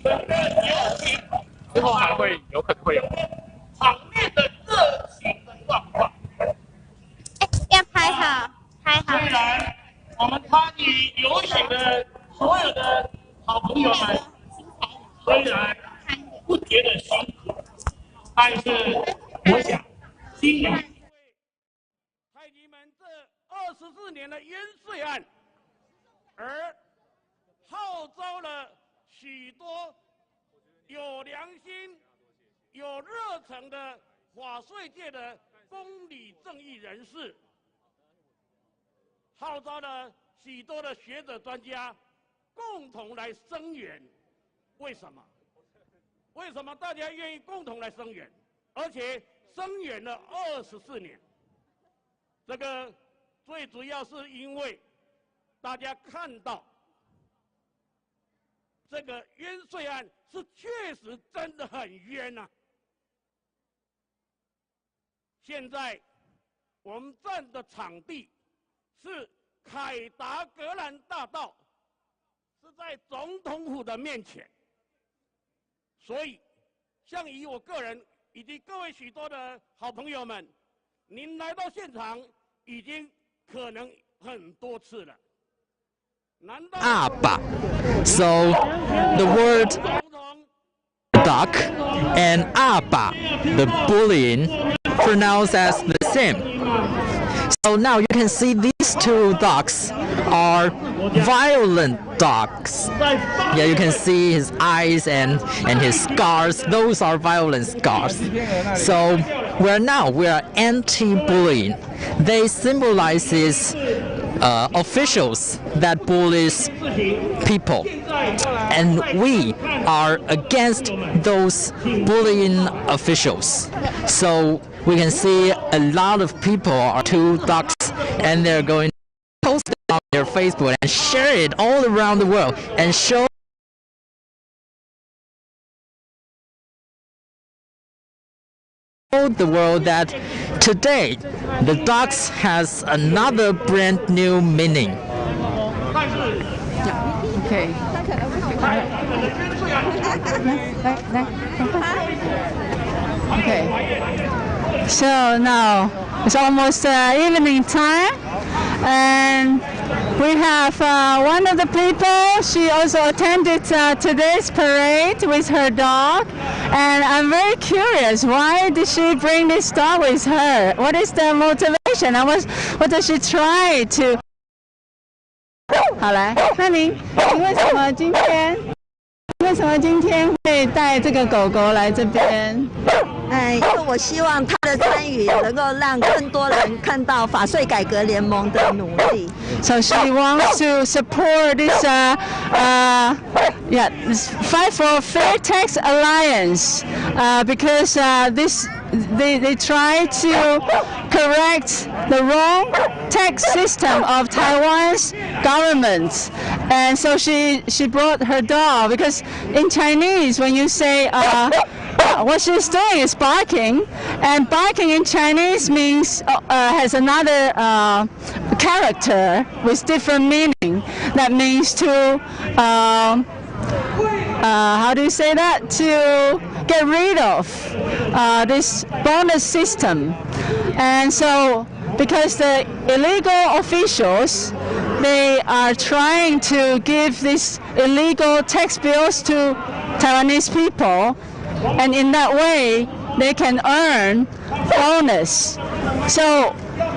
整个游行之后还会有可能会有场面的热情的状况。要拍好，拍好。虽然我们参与游行的所有的好朋友们，虽然不觉得辛苦，但是我想心里。24年的冤税案，而号召了许多有良心、有热忱的法税界的公理正义人士，号召了许多的学者专家共同来声援。为什么？为什么大家愿意共同来声援？而且声援了24年。这个最主要是因为大家看到这个冤税案是确实真的很冤呐。现在我们站的场地是凯达格兰大道，是在总统府的面前，所以像以我个人以及各位许多的好朋友们，您来到现场已经可能很多次了。Aba. So the word duck and aba, the bullying, pronounced as the same. So now you can see these two ducks are violent dogs. Yeah, you can see his eyes and his scars. Those are violent scars. So we are anti-bullying. They symbolizes officials that bullies people, and we are against those bullying officials. So we can see a lot of people are two ducks, and they're going to post it on their Facebook and share it all around the world and show the world that today the ducks has another brand new meaning. Okay. Okay. So now it's almost evening time, and we have one of the people. She also attended today's parade with her dog, and I'm very curious, why did she bring this dog with her? What is the motivation? And what does she try to? 好来，那您为什么今天会带这个狗狗来这边？因为我希望他的参与能够让更多人看到法税改革联盟的努力。So she wants to support this Fight for Fair Tax Alliance because they try to correct the wrong tax system of Taiwan's government, and so she brought her dog, because in Chinese when you say what she's doing is barking, and barking in Chinese means has another character with different meaning. That means to how do you say that? To get rid of this bonus system. And so because the illegal officials, they are trying to give these illegal tax bills to Taiwanese people, and in that way they can earn bonus. So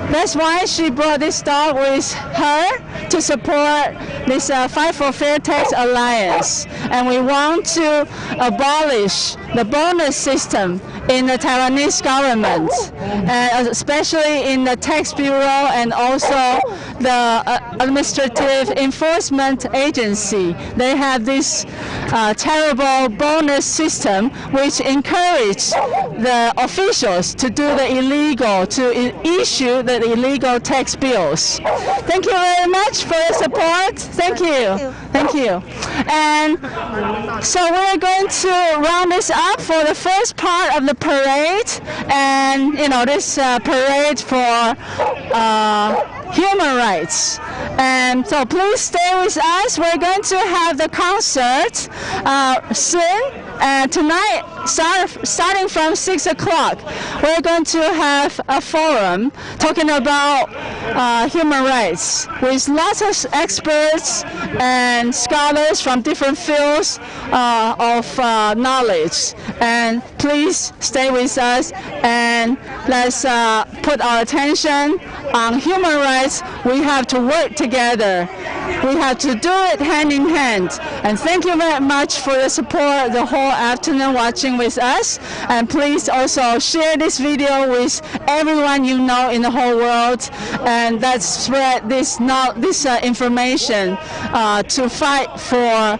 that's why she brought this dog with her to support this Fight for Fair Tax Alliance. And we want to abolish the bonus system in the Taiwanese government, and especially in the tax bureau and also the administrative enforcement agency. They have this terrible bonus system which encourages the officials to do the illegal, to issue the illegal tax bills. Thank you very much for your support. Thank you. Thank you. And so we're going to round this up for the first part of the parade, and this parade for human rights. And so please stay with us. We're going to have the concert soon. Tonight, starting from 6 o'clock, we're going to have a forum talking about human rights with lots of experts and scholars from different fields of knowledge. And please stay with us, and let's put our attention on human rights. We have to work together we have to do it hand in hand. And thank you very much for your support the whole afternoon watching with us. And please also share this video with everyone you know in the whole world, and let's spread this information to fight for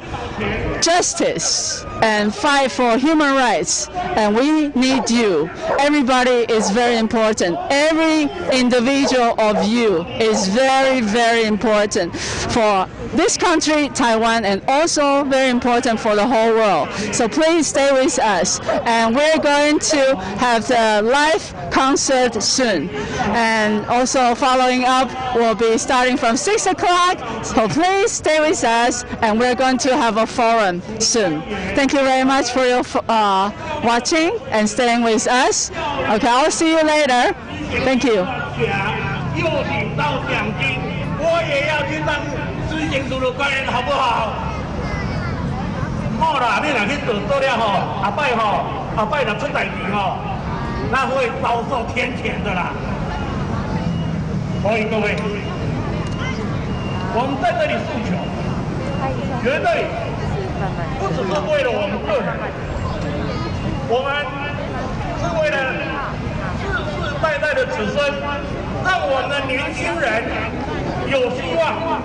justice and fight for human rights. And we need you. Everybody is very important. Every individual of you is very, very important for this country, Taiwan, and also very important for the whole world. So please stay with us. And we're going to have the live concert soon. And also following up will be starting from 6 o'clock. So please stay with us, and we're going to have a forum soon. Thank you very much for your watching and staying with us. Okay, I'll see you later. Thank you. 又领到奖金，我也要去当执行署的官员，好不好？好啦，你若去做了吼，后摆若出代志吼，那会遭受天谴的啦。所以各位，我们在这里诉求，绝对不只是为了我们个人，我们是为了世世代代的子孙。 让我们的年轻人有希望，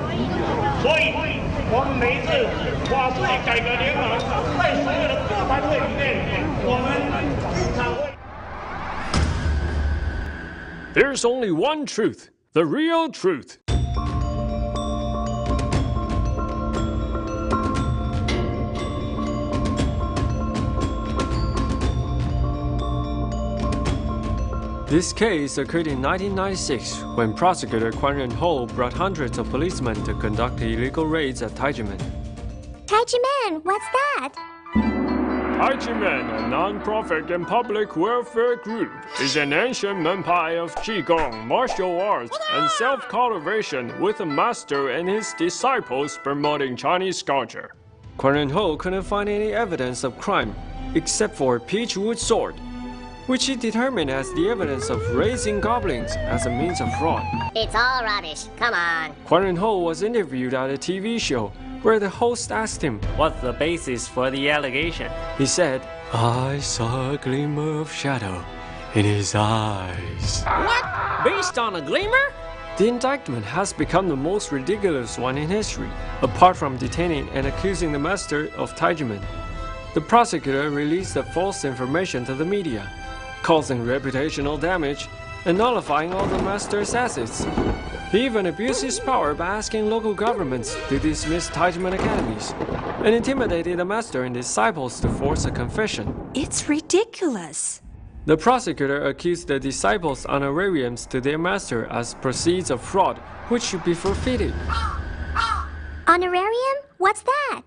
所以我们每一次法税改革联盟在所有的座谈会里面，我们经常会。There's only one truth, the real truth. This case occurred in 1996 when prosecutor Quan Ren-ho brought hundreds of policemen to conduct illegal raids at Taijimen. Taijimen, what's that? Taijimen, a non-profit and public welfare group, is an ancient empire of Qigong, martial arts, and self-cultivation with a master and his disciples promoting Chinese culture. Quan Ren-ho couldn't find any evidence of crime except for a peachwood sword, which he determined as the evidence of raising goblins as a means of fraud. It's all rubbish. Come on. Quan Ren-ho was interviewed at a TV show where the host asked him, "What's the basis for the allegation?" He said, "I saw a glimmer of shadow in his eyes." What? Based on a glimmer? The indictment has become the most ridiculous one in history, apart from detaining and accusing the master of Taijimen. The prosecutor released the false information to the media, causing reputational damage and nullifying all the master's assets. He even abused his power by asking local governments to dismiss Taijimen academies and intimidated the master and disciples to force a confession. It's ridiculous. The prosecutor accused the disciples' honorariums to their master as proceeds of fraud, which should be forfeited. Honorarium? What's that?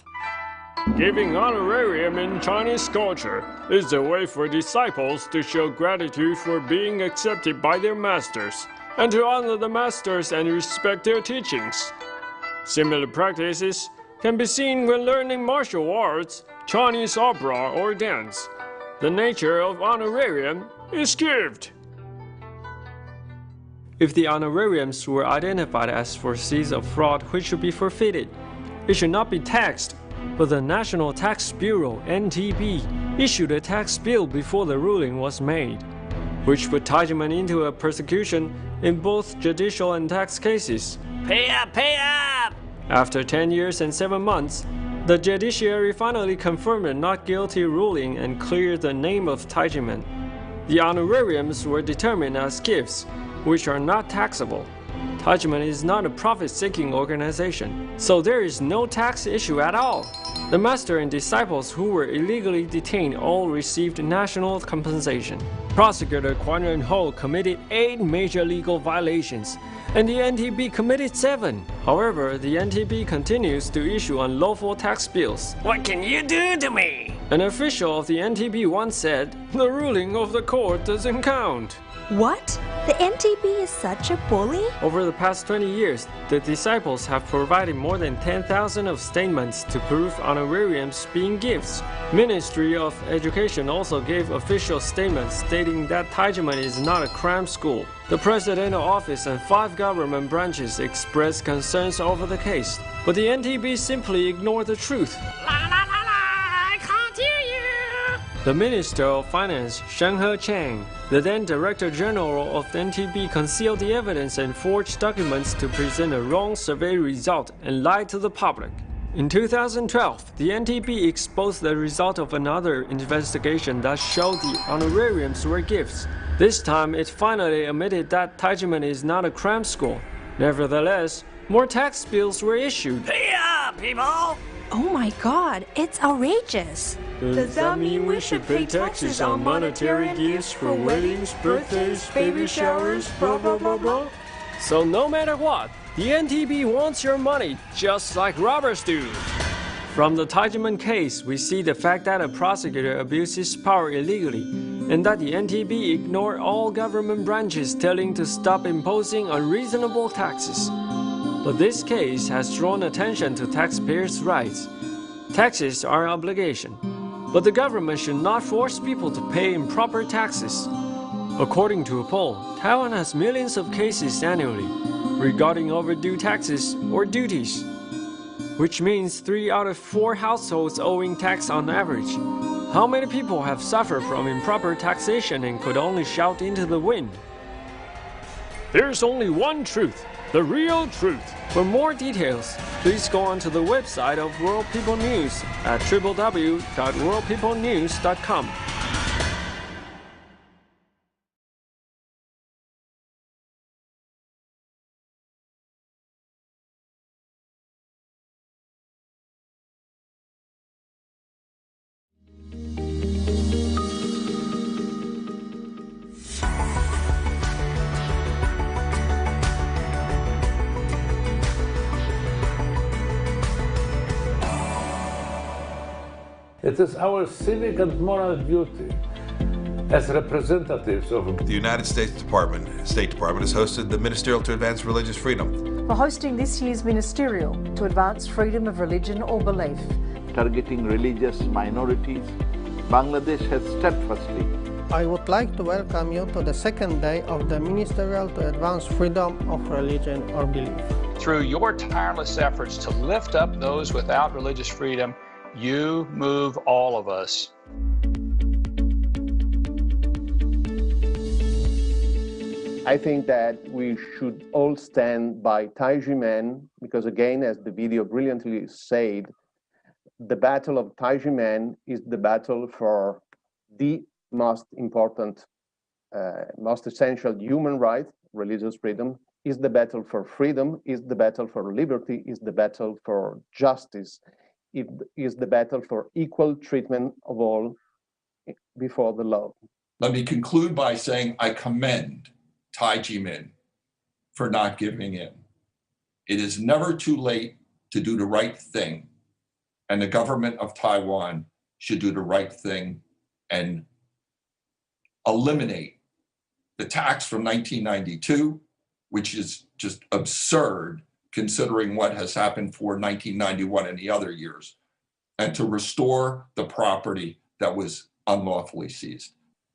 Giving honorarium in Chinese culture is a way for disciples to show gratitude for being accepted by their masters and to honor the masters and respect their teachings. Similar practices can be seen when learning martial arts, Chinese opera, or dance. The nature of honorarium is gift. If the honorariums were identified as proceeds of fraud which should be forfeited, it should not be taxed. But the National Tax Bureau, NTB, issued a tax bill before the ruling was made, which put Taijimen into a persecution in both judicial and tax cases. Pay up, pay up! After 10 years and 7 months, the judiciary finally confirmed a not guilty ruling and cleared the name of Taijimen. The honorariums were determined as gifts, which are not taxable. Taijimen is not a profit-seeking organization, so there is no tax issue at all. The master and disciples who were illegally detained all received national compensation. Prosecutor Quan Ren-ho committed 8 major legal violations, and the NTB committed 7. However, the NTB continues to issue unlawful tax bills. What can you do to me? An official of the NTB once said, "The ruling of the court doesn't count." What? The NTB is such a bully? Over the past 20 years, the disciples have provided more than 10,000 of statements to prove honorariums being gifts. Ministry of Education also gave official statements stating that Taijimen is not a cram school. The presidential office and 5 government branches expressed concerns over the case, but the NTB simply ignored the truth. I can't hear you. The Minister of Finance, Shen He-chang, the then Director General of the NTB, concealed the evidence and forged documents to present a wrong survey result and lied to the public. In 2012, the NTB exposed the result of another investigation that showed the honorariums were gifts. This time, it finally admitted that Taijimen is not a cram school. Nevertheless, more tax bills were issued. Pay up, people! Oh my god, it's outrageous. Does that mean we should pay taxes on monetary gifts for weddings, birthdays, baby showers, blah blah blah blah? So no matter what, the NTB wants your money, just like robbers do. From the Taijimen case, we see the fact that a prosecutor abuses power illegally, and that the NTB ignored all government branches telling to stop imposing unreasonable taxes. But this case has drawn attention to taxpayers' rights. Taxes are an obligation, but the government should not force people to pay improper taxes. According to a poll, Taiwan has millions of cases annually regarding overdue taxes or duties, which means 3 out of 4 households owing tax on average. How many people have suffered from improper taxation and could only shout into the wind? There's only one truth, the real truth. For more details, please go onto the website of World People News at www.worldpeoplenews.com. It is our civic and moral duty as representatives of the United States State Department has hosted the Ministerial to Advance Religious Freedom. For hosting this year's Ministerial to Advance Freedom of Religion or Belief. Targeting religious minorities, Bangladesh has steadfastly. I would like to welcome you to the second day of the Ministerial to Advance Freedom of Religion or Belief. Through your tireless efforts to lift up those without religious freedom, you move all of us. I think that we should all stand by Taijimen because, again, as the video brilliantly said, the battle of Taijimen is the battle for the most important, most essential human right, religious freedom, is the battle for freedom, is the battle for liberty, is the battle for justice. It is the battle for equal treatment of all before the law. Let me conclude by saying I commend Taijimen for not giving in. It is never too late to do the right thing, and the government of Taiwan should do the right thing and eliminate the tax from 1992, which is just absurd considering what has happened for 1991 and the other years, and to restore the property that was unlawfully seized.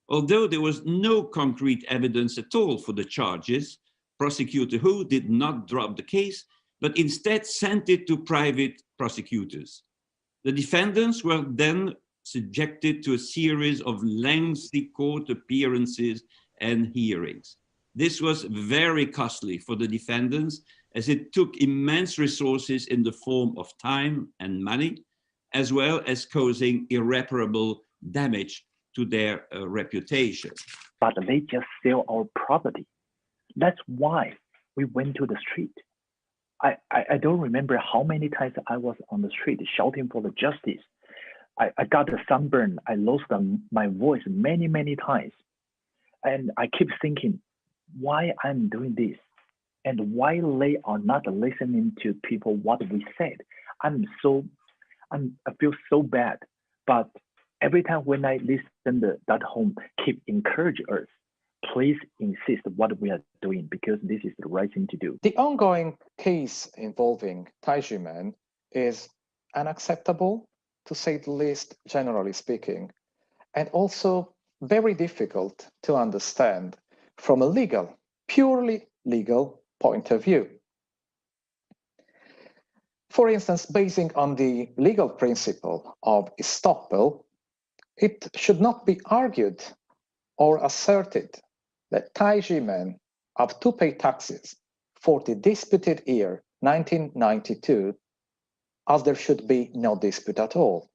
Although there was no concrete evidence at all for the charges, Prosecutor Hu did not drop the case, but instead sent it to private prosecutors. The defendants were then subjected to a series of lengthy court appearances and hearings. This was very costly for the defendants, as it took immense resources in the form of time and money, as well as causing irreparable damage to their reputation. But they just sell our property. That's why we went to the street. I don't remember how many times I was on the street shouting for the justice. I got a sunburn. I lost my voice many, many times. And I keep thinking, why I'm doing this? And why they are not listening to people what we said. I feel so bad. But every time when I listen to that home keep encourage us, please insist what we are doing because this is the right thing to do. The ongoing case involving Taijimen is unacceptable, to say the least, generally speaking, and also very difficult to understand from a legal, purely legal point of view. For instance, basing on the legal principle of estoppel, it should not be argued or asserted that Taijimen have to pay taxes for the disputed year 1992, as there should be no dispute at all.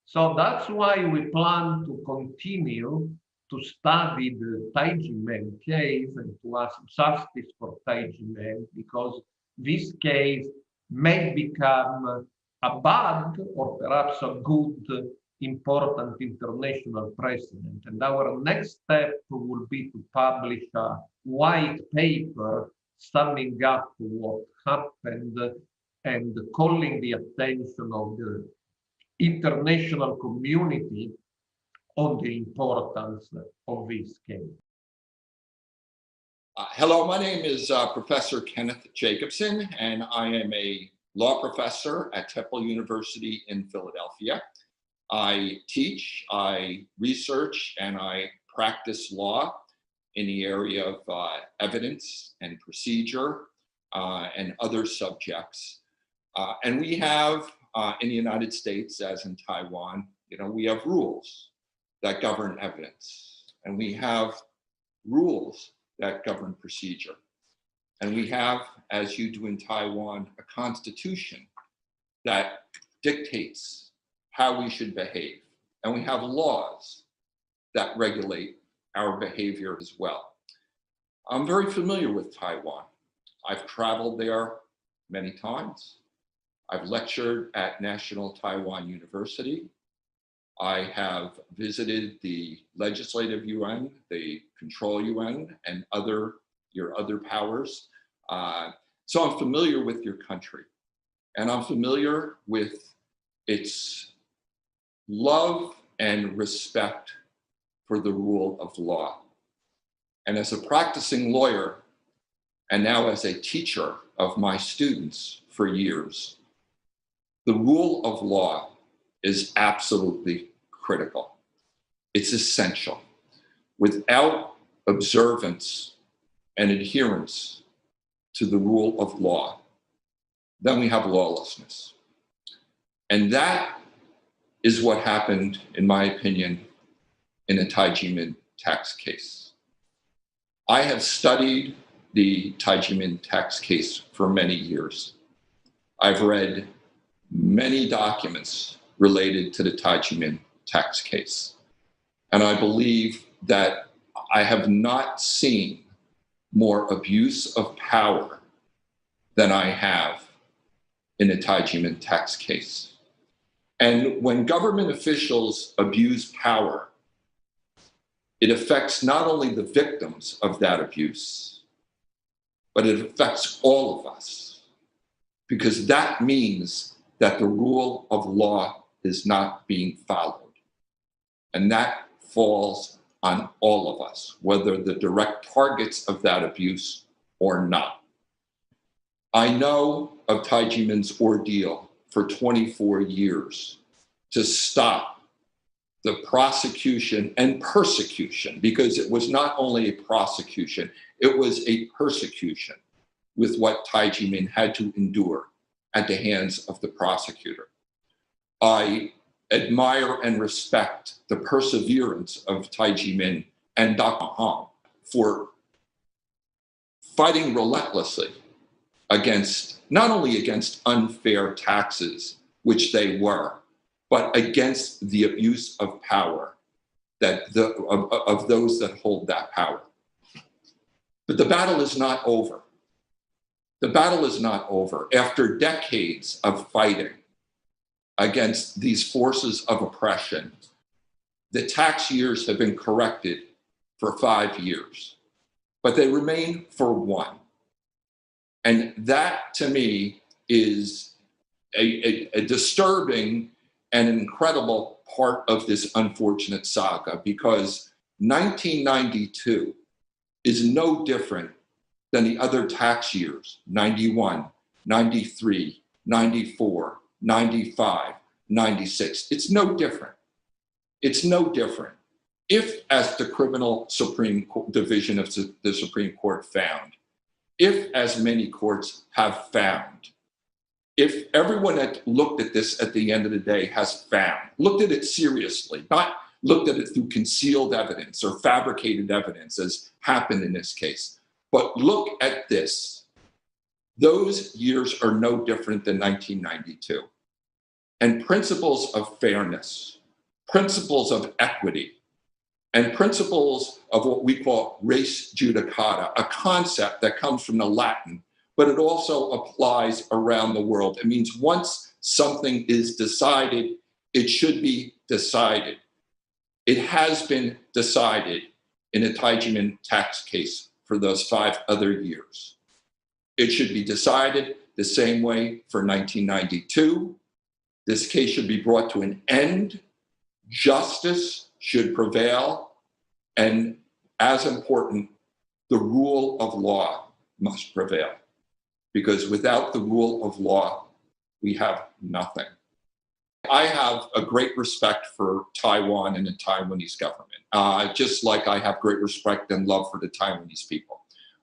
So that's why we plan to continue to study the Taijimen case and to ask justice for Taijimen, because this case may become a bad or perhaps a good, important international precedent. And our next step will be to publish a white paper summing up what happened and calling the attention of the international community on the importance of this case. Hello, my name is Professor Kenneth Jacobson, and I am a law professor at Temple University in Philadelphia. I teach, I research, and I practice law in the area of evidence and procedure and other subjects. And we have in the United States, as in Taiwan, we have rules that govern evidence, and we have rules that govern procedure. And we have, as you do in Taiwan, a constitution that dictates how we should behave. And we have laws that regulate our behavior as well. I'm very familiar with Taiwan. I've traveled there many times. I've lectured at National Taiwan University. I have visited the Legislative Yuan, the Control Yuan, and your other powers. So I'm familiar with your country, and I'm familiar with its love and respect for the rule of law. And as a practicing lawyer, and now as a teacher of my students for years, the rule of law is absolutely critical. It's essential. Without observance and adherence to the rule of law, then we have lawlessness. And that is what happened, in my opinion, in the Taijimen tax case. I have studied the Taijimen tax case for many years. I've read many documents related to the Taijimen tax case. And I believe that I have not seen more abuse of power than I have in the Taijimen tax case. And when government officials abuse power, it affects not only the victims of that abuse, but it affects all of us, because that means that the rule of law is not being followed. And that falls on all of us, whether the direct targets of that abuse or not. I know of Taijimen's ordeal for 24 years to stop the prosecution and persecution, because it was not only a prosecution, it was a persecution with what Taijimen had to endure at the hands of the prosecutor. I admire and respect the perseverance of Taijimen and Dr. Hong for fighting relentlessly against, not only against unfair taxes, which they were, but against the abuse of power of those that hold that power. But the battle is not over. The battle is not over. After decades of fighting against these forces of oppression, the tax years have been corrected for 5 years, but they remain for 1. And that, to me, is a disturbing and incredible part of this unfortunate saga, because 1992 is no different than the other tax years, 91, 93, 94, 95, 96. It's no different. It's no different. If, as the criminal division of the Supreme Court found, if, as many courts have found, if everyone that looked at this at the end of the day has found, looked at it seriously, not looked at it through concealed evidence or fabricated evidence as happened in this case, but look at this, those years are no different than 1992. And principles of fairness, principles of equity, and principles of what we call res judicata, a concept that comes from the Latin, but it also applies around the world. It means once something is decided, it should be decided. It has been decided in a Taijimen tax case for those 5 other years. It should be decided the same way for 1992. This case should be brought to an end. Justice should prevail. And as important, the rule of law must prevail. Because without the rule of law, we have nothing. I have a great respect for Taiwan and the Taiwanese government, just like I have great respect and love for the Taiwanese people.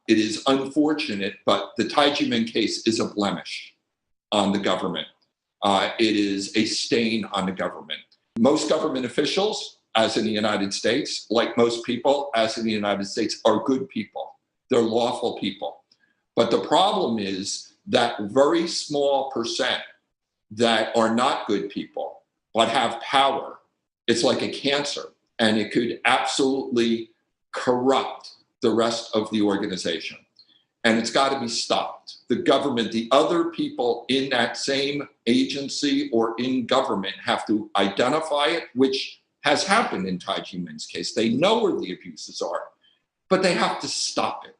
It is unfortunate, but the Taijimen case is a blemish on the government. It is a stain on the government. Most government officials, as in the United States, like most people, as in the United States, are good people. They're lawful people. But the problem is that very small percent that are not good people, but have power, it's like a cancer, and it could absolutely corrupt the rest of the organization. And it's got to be stopped. The government, the other people in that same agency or in government have to identify it, which has happened in Taijimen's case. They know where the abuses are, but they have to stop it.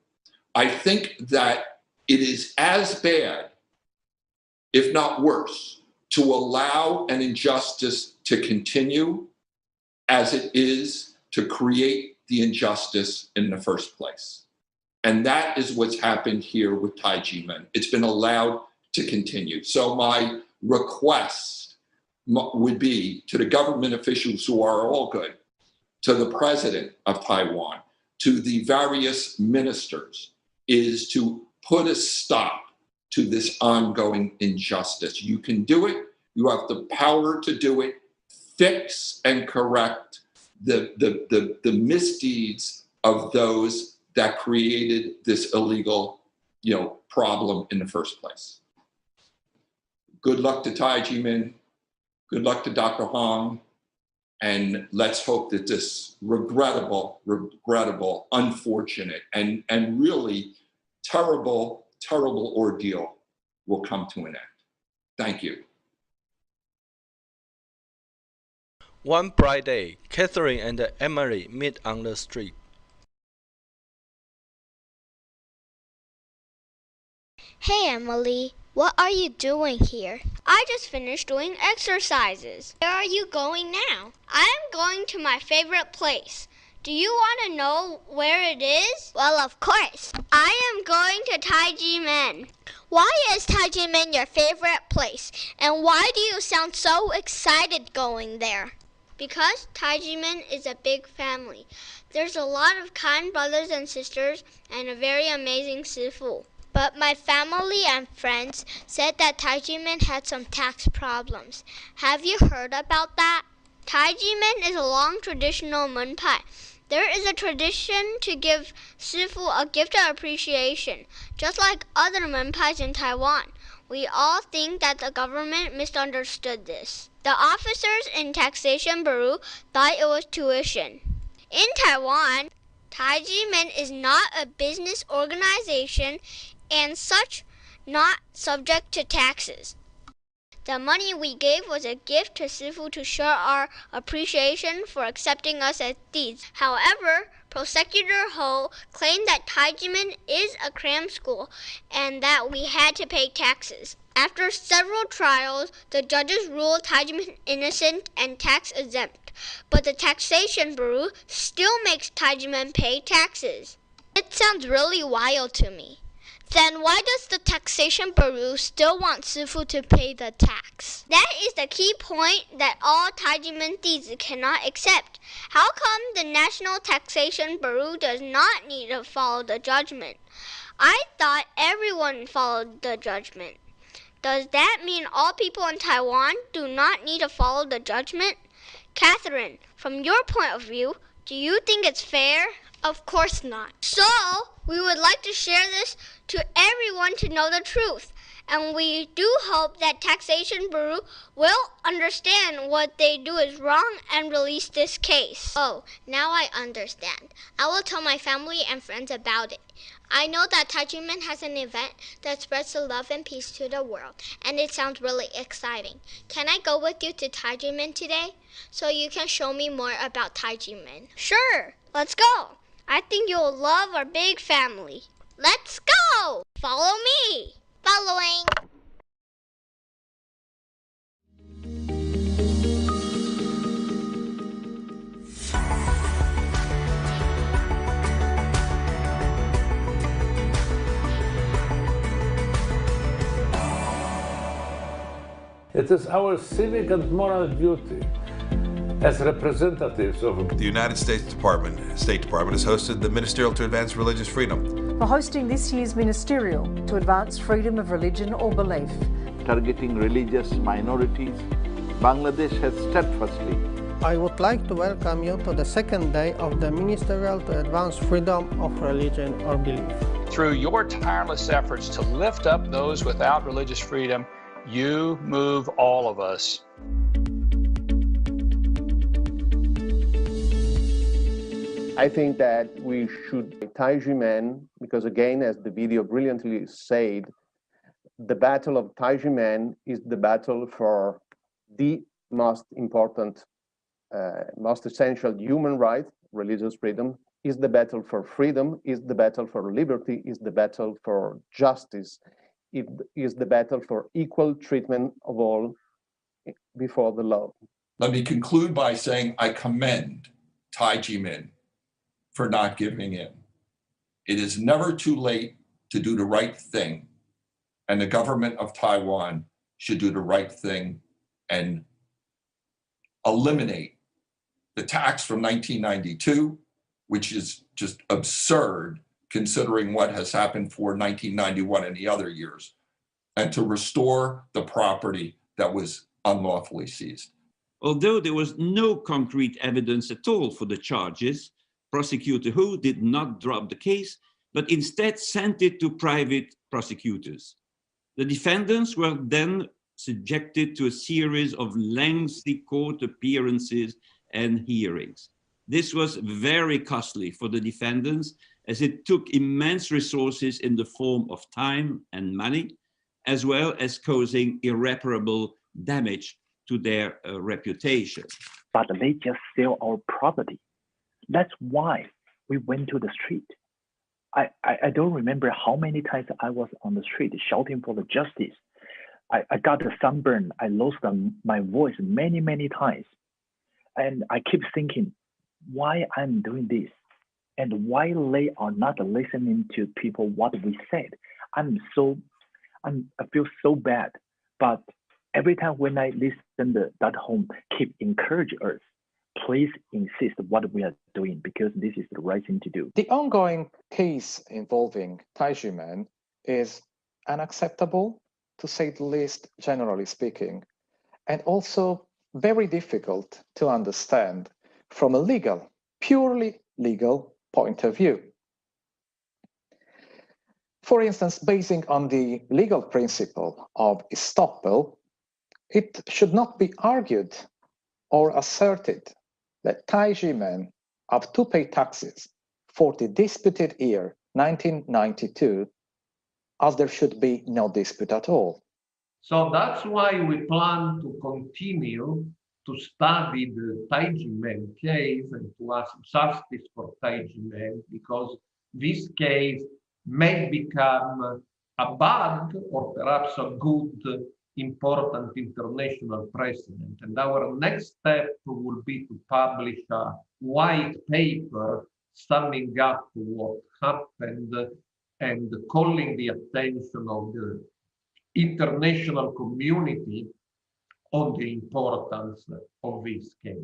I think that it is as bad, if not worse, to allow an injustice to continue as it is to create the injustice in the first place. And that is what's happened here with Taijimen. It's been allowed to continue. So my request would be to the government officials who are all good, to the president of Taiwan, to the various ministers, is to put a stop to this ongoing injustice. You can do it. You have the power to do it. Fix and correct the misdeeds of those that created this illegal, problem in the first place. Good luck to Taijimen. Good luck to Dr. Hong. And let's hope that this regrettable, unfortunate, and really terrible ordeal will come to an end. Thank you. One bright day, Catherine and Emily meet on the street. Hey Emily, what are you doing here? I just finished doing exercises. Where are you going now? I'm going to my favorite place. Do you want to know where it is? Well, of course. I am going to Taijimen. Why is Taijimen your favorite place? And why do you sound so excited going there? Because Taijimen is a big family. There's a lot of kind brothers and sisters and a very amazing Sifu. But my family and friends said that Taijimen had some tax problems. Have you heard about that? Taijimen is a long traditional Menpai. There is a tradition to give Sifu a gift of appreciation, just like other Menpais in Taiwan. We all think that the government misunderstood this. The officers in Taxation Bureau thought it was tuition. In Taiwan, Taijimen is not a business organization and such not subject to taxes. The money we gave was a gift to Sifu to show our appreciation for accepting us as thieves. However, Prosecutor Ho claimed that Taijimen is a cram school and that we had to pay taxes. After several trials, the judges ruled Taijimen innocent and tax exempt, but the Taxation Bureau still makes Taijimen pay taxes. It sounds really wild to me. Then why does the taxation bureau still want Sifu to pay the tax? That is the key point that all Taijimen Dizi cannot accept. How come the National Taxation Bureau does not need to follow the judgment? I thought everyone followed the judgment. Does that mean all people in Taiwan do not need to follow the judgment? Catherine, from your point of view, do you think it's fair? Of course not. So, we would like to share this to everyone to know the truth. And we do hope that Taxation Bureau will understand what they do is wrong and release this case. Oh, now I understand. I will tell my family and friends about it. I know that Taijimen has an event that spreads the love and peace to the world, and it sounds really exciting. Can I go with you to Taijimen today? So you can show me more about Taijimen. Sure, let's go. I think you'll love our big family. Let's go! Follow me! Following! It is our civic and moral duty as representatives of The United States State Department has hosted the Ministerial to Advance Religious Freedom. For hosting this year's Ministerial to Advance Freedom of Religion or Belief. Targeting religious minorities, Bangladesh has steadfastly. I would like to welcome you to the second day of the Ministerial to Advance Freedom of Religion or Belief. Through your tireless efforts to lift up those without religious freedom, you move all of us. I think that we should Taijimen, because again, as the video brilliantly said, the battle of Taijimen is the battle for the most important, most essential human right, religious freedom, is the battle for freedom, is the battle for liberty, is the battle for justice, it is the battle for equal treatment of all before the law. Let me conclude by saying I commend Taijimen for not giving in. It is never too late to do the right thing, and the government of Taiwan should do the right thing and eliminate the tax from 1992, which is just absurd considering what has happened for 1991 and the other years, and to restore the property that was unlawfully seized. Although there was no concrete evidence at all for the charges, Prosecutor Hu did not drop the case, but instead sent it to private prosecutors. The defendants were then subjected to a series of lengthy court appearances and hearings. This was very costly for the defendants, as it took immense resources in the form of time and money, as well as causing irreparable damage to their reputation. But they just sell our property. That's why we went to the street. I don't remember how many times I was on the street shouting for the justice. I got a sunburn. I lost my voice many, many times. And I keep thinking, why I'm doing this? And why they are not listening to people what we said. I feel so bad. But every time when I listen to that home, keep encourage us. Please insist what we are doing, because this is the right thing to do. The ongoing case involving Taijimen is unacceptable, to say the least, generally speaking, and also very difficult to understand from a legal, purely legal point of view. For instance, basing on the legal principle of estoppel, it should not be argued or asserted that Taijimen have to pay taxes for the disputed year 1992, as there should be no dispute at all. So that's why we plan to continue to study the Taijimen case and to ask justice for Taijimen, because this case may become a bad or perhaps a good important international precedent. And our next step will be to publish a white paper summing up what happened and calling the attention of the international community on the importance of this case.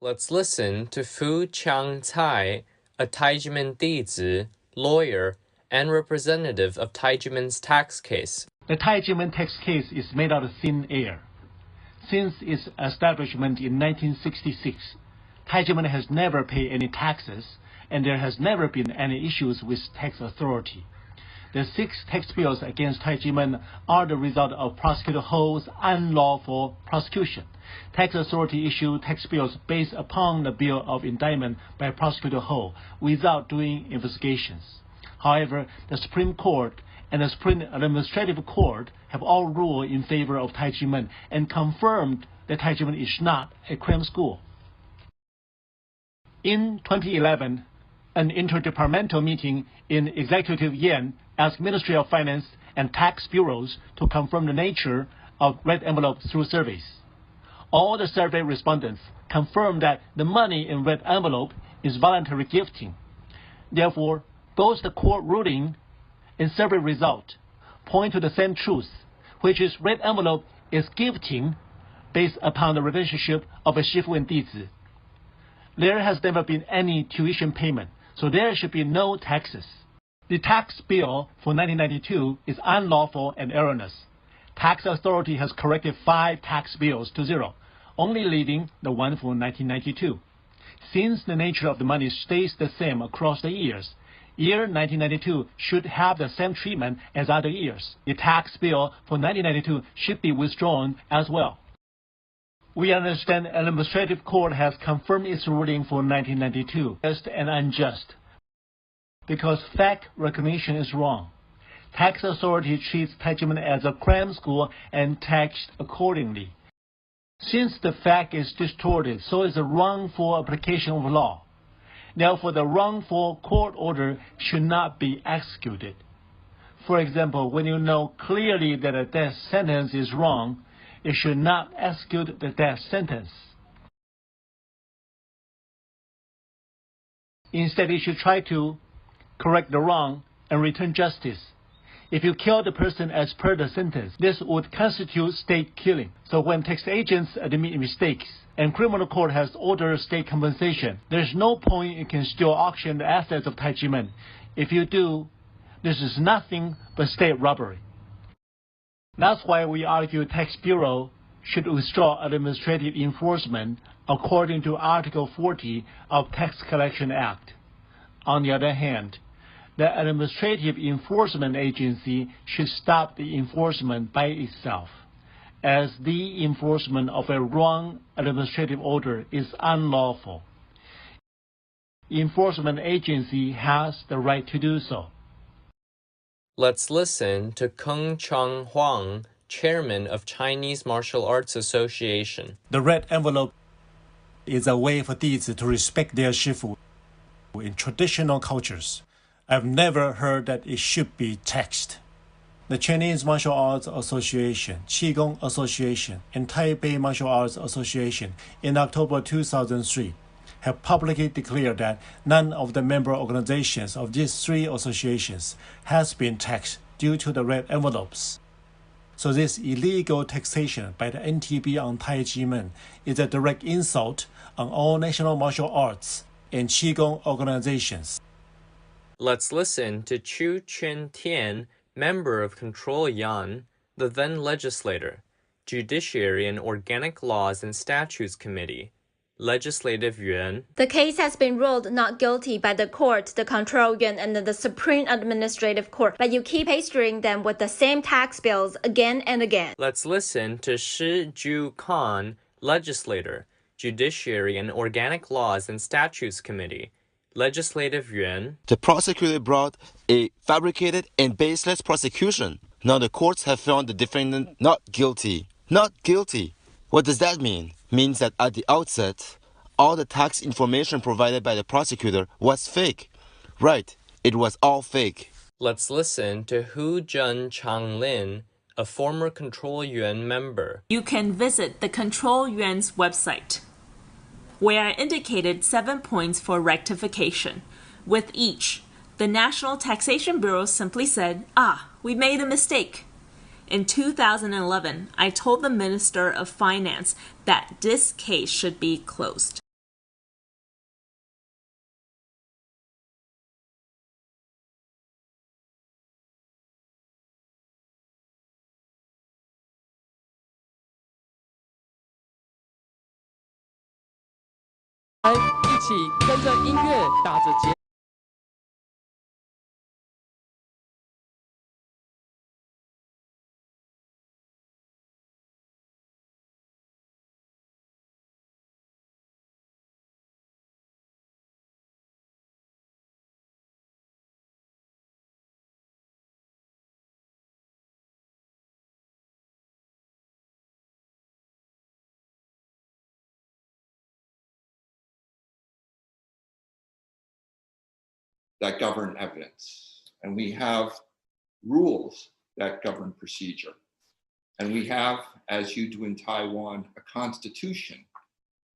Let's listen to Fu Chang Cai, a Taijimen Dizi, lawyer, and representative of Taijimen's tax case. The Taijimen tax case is made out of thin air. Since its establishment in 1966, Taijimen has never paid any taxes, and there has never been any issues with tax authority. The 6 tax bills against Taijimen are the result of Prosecutor Ho's unlawful prosecution. Tax authority issued tax bills based upon the bill of indictment by Prosecutor Ho without doing investigations. However, the Supreme Court and the Supreme Administrative Court have all ruled in favor of Taijimen and confirmed that Taijimen is not a crime school. In 2011, an interdepartmental meeting in Executive Yuan asked Ministry of Finance and tax bureaus to confirm the nature of red envelopes through surveys. All the survey respondents confirmed that the money in red envelope is voluntary gifting. Therefore, both the court ruling and survey result point to the same truth, which is red envelope is gifting based upon the relationship of a shifu and dizi. There has never been any tuition payment, so there should be no taxes. The tax bill for 1992 is unlawful and erroneous. Tax authority has corrected 5 tax bills to 0, only leaving the one for 1992. Since the nature of the money stays the same across the years, year 1992 should have the same treatment as other years. The tax bill for 1992 should be withdrawn as well. We understand the Administrative Court has confirmed its ruling for 1992 just and unjust, because fact recognition is wrong. Tax authority treats Taijimen as a crime school and taxed accordingly. Since the fact is distorted, so is the wrongful application of law. Therefore, the wrongful court order should not be executed. For example, when you know clearly that a death sentence is wrong, you should not execute the death sentence. Instead, you should try to correct the wrong and return justice. If you kill the person as per the sentence, this would constitute state killing. So when tax agents admit mistakes and criminal court has ordered state compensation, there's no point you can still auction the assets of Taijimen. If you do, this is nothing but state robbery. That's why we argue Tax Bureau should withdraw administrative enforcement according to Article 40 of Tax Collection Act. On the other hand, the Administrative Enforcement Agency should stop the enforcement by itself, as the enforcement of a wrong administrative order is unlawful. Enforcement agency has the right to do so. Let's listen to Keng Chang Huang, chairman of Chinese Martial Arts Association. The red envelope is a way for dizi to respect their shifu. In traditional cultures, I've never heard that it should be taxed. The Chinese Martial Arts Association, Qigong Association, and Taipei Martial Arts Association in October 2003 have publicly declared that none of the member organizations of these 3 associations has been taxed due to the red envelopes. So this illegal taxation by the NTB on Taijimen is a direct insult on all national martial arts and Qigong organizations. Let's listen to Chu Chen Tian, member of Control Yuan, the then legislator, Judiciary and Organic Laws and Statutes Committee, Legislative Yuan. The case has been ruled not guilty by the court, the Control Yuan, and the Supreme Administrative Court, but you keep pestering them with the same tax bills again and again. Let's listen to Shi Ju Kan, legislator, Judiciary and Organic Laws and Statutes Committee, Legislative Yuan. The prosecutor brought a fabricated and baseless prosecution. Now the courts have found the defendant not guilty. Not guilty. What does that mean? Means that at the outset, all the tax information provided by the prosecutor was fake. Right, it was all fake. Let's listen to Hu Zhen Changlin, a former Control Yuan member. You can visit the Control Yuan's website. where I indicated 7 points for rectification. With each, the National Taxation Bureau simply said, we made a mistake. In 2011, I told the Minister of Finance that this case should be closed. that govern evidence, and we have rules that govern procedure. And we have, as you do in Taiwan, a constitution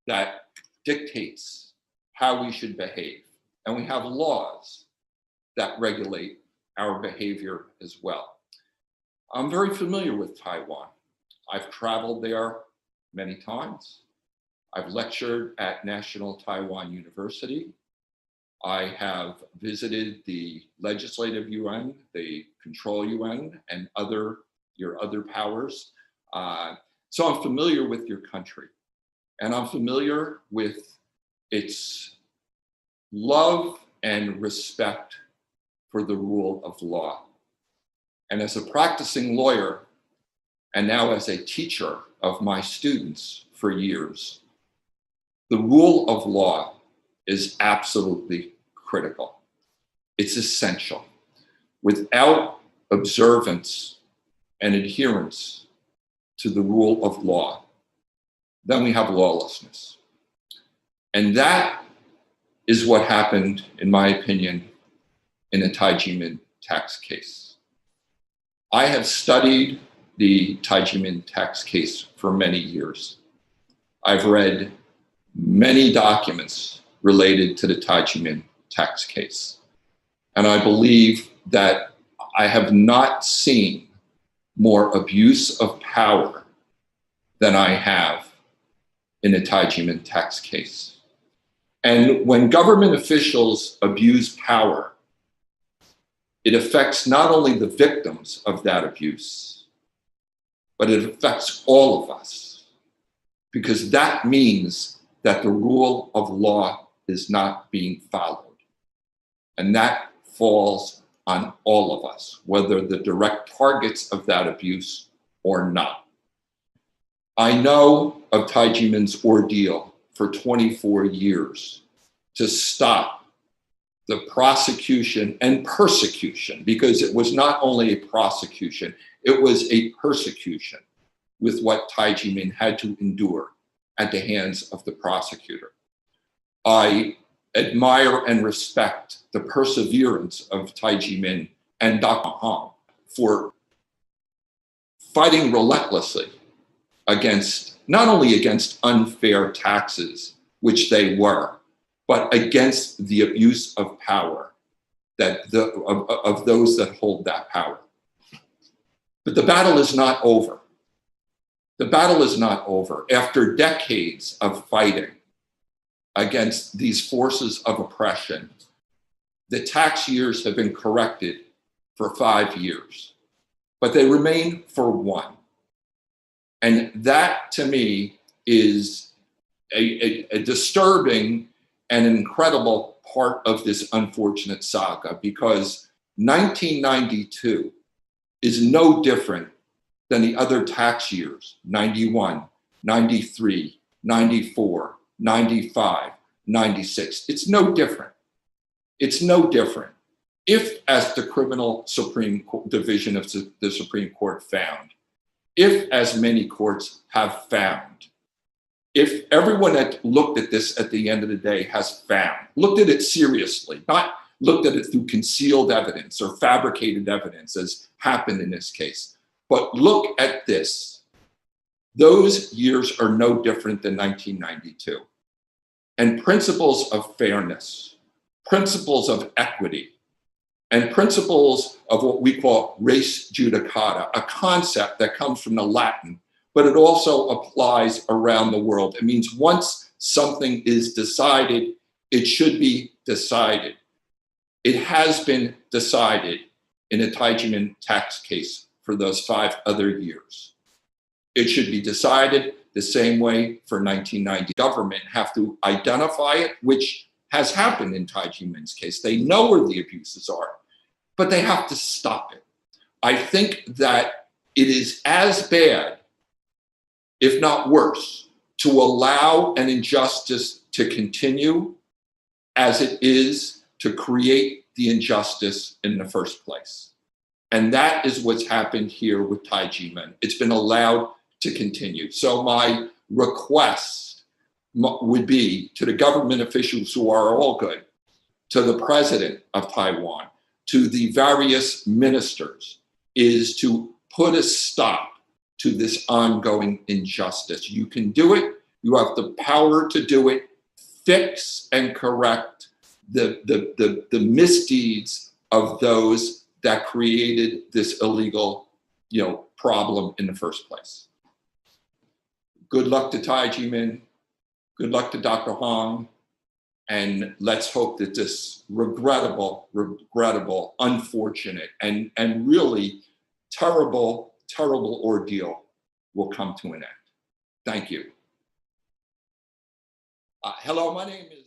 that dictates how we should behave. And we have laws that regulate our behavior as well. I'm very familiar with Taiwan. I've traveled there many times. I've lectured at National Taiwan University. I have visited the Legislative Yuan, the Control Yuan, and your other powers. So I'm familiar with your country, and I'm familiar with its love and respect for the rule of law. And as a practicing lawyer, and now as a teacher of my students for years, the rule of law is absolutely critical. It's essential. Without observance and adherence to the rule of law, then we have lawlessness. And that is what happened, in my opinion, in the Taijimin tax case. I have studied the Taijimin tax case for many years. I've read many documents related to the Taijimin tax case. And I believe that I have not seen more abuse of power than I have in the Taijimin tax case. And when government officials abuse power, it affects not only the victims of that abuse, but it affects all of us, because that means that the rule of law is not being followed. And that falls on all of us, whether the direct targets of that abuse or not. I know of Taijimin's ordeal for 24 years to stop the prosecution and persecution, because it was not only a prosecution, it was a persecution with what Taijimin had to endure at the hands of the prosecutor. I admire and respect the perseverance of Taijimin and Dr. Hong for fighting relentlessly against, not only against unfair taxes, which they were, but against the abuse of power of those that hold that power. But the battle is not over. The battle is not over. After decades of fighting against these forces of oppression, the tax years have been corrected for 5 years, but they remain for 1. And that, to me, is a disturbing and incredible part of this unfortunate saga, because 1992 is no different than the other tax years, 91, 93, 94, 95, 96. It's no different. It's no different. If, as the criminal division of the Supreme Court found, if, as many courts have found, if everyone that looked at this at the end of the day has found, looked at it seriously, not looked at it through concealed evidence or fabricated evidence as happened in this case, but look at this, those years are no different than 1992. and principles of fairness, principles of equity, and principles of what we call res judicata, a concept that comes from the Latin, but it also applies around the world. It means once something is decided, it should be decided. It has been decided in a Taijimen tax case for those 5 other years. It should be decided the same way for 1990. Government have to identify it, which has happened in Taijimen's case. They know where the abuses are, but they have to stop it. I think that it is as bad, if not worse, to allow an injustice to continue as it is to create the injustice in the first place. And that is what's happened here with Taijimen. It's been allowed to continue. So my request would be to the government officials who are all good, to the president of Taiwan, to the various ministers, is to put a stop to this ongoing injustice. You can do it. You have the power to do it. Fix and correct the misdeeds of those that created this illegal, problem in the first place. Good luck to Taijimen. Good luck to Dr. Hong. And let's hope that this regrettable, unfortunate, and really terrible ordeal will come to an end. Thank you. Hello, my name is...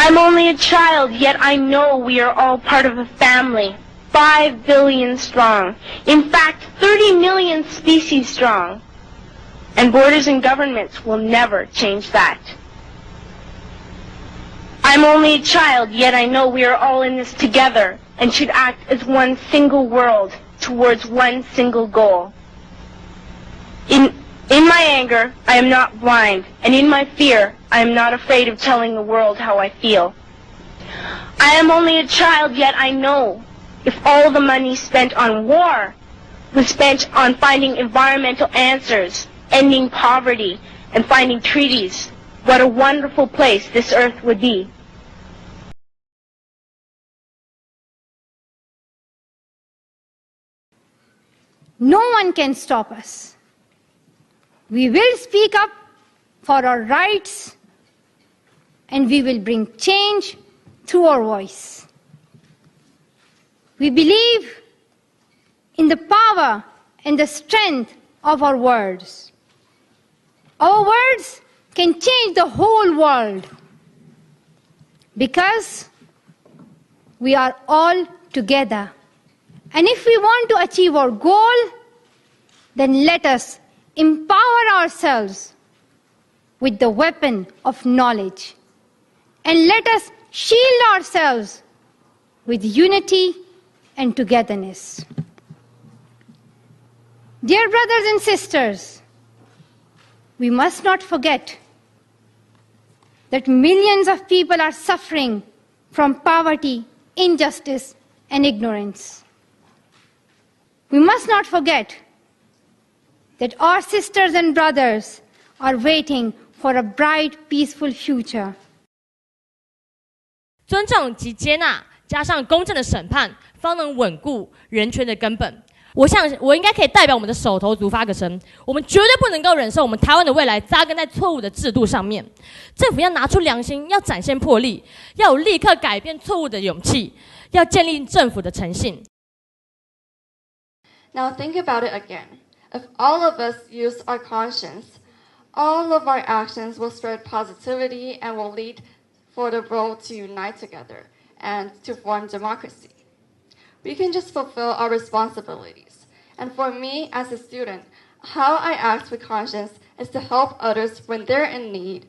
I'm only a child, yet I know we are all part of a family, 5 billion strong. In fact, 30 million species strong. And borders and governments will never change that. I'm only a child, yet I know we are all in this together and should act as one single world towards one single goal. In my anger, I am not blind, and in my fear, I am not afraid of telling the world how I feel. I am only a child, yet I know if all the money spent on war was spent on finding environmental answers, ending poverty, and finding treaties, what a wonderful place this earth would be. No one can stop us. We will speak up for our rights, and we will bring change through our voice. We believe in the power and the strength of our words. Our words can change the whole world because we are all together. And if we want to achieve our goal, then let us empower ourselves with the weapon of knowledge. And let us shield ourselves with unity and togetherness. Dear brothers and sisters, we must not forget that millions of people are suffering from poverty, injustice, and ignorance. We must not forget that our sisters and brothers are waiting for a bright, peaceful future. 尊重及接纳，加上公正的审判，方能稳固人权的根本。我想，我应该可以代表我们的手头族发个声，我们绝对不能够忍受我们台湾的未来扎根在错误的制度上面。政府要拿出良心，要展现魄力，要有立刻改变错误的勇气，要建立政府的诚信。Now think about it again. If all of us use our conscience, all of our actions will spread positivity and will lead for the world to unite together and to form democracy. We can just fulfill our responsibilities. And for me, as a student, how I act with conscience is to help others when they're in need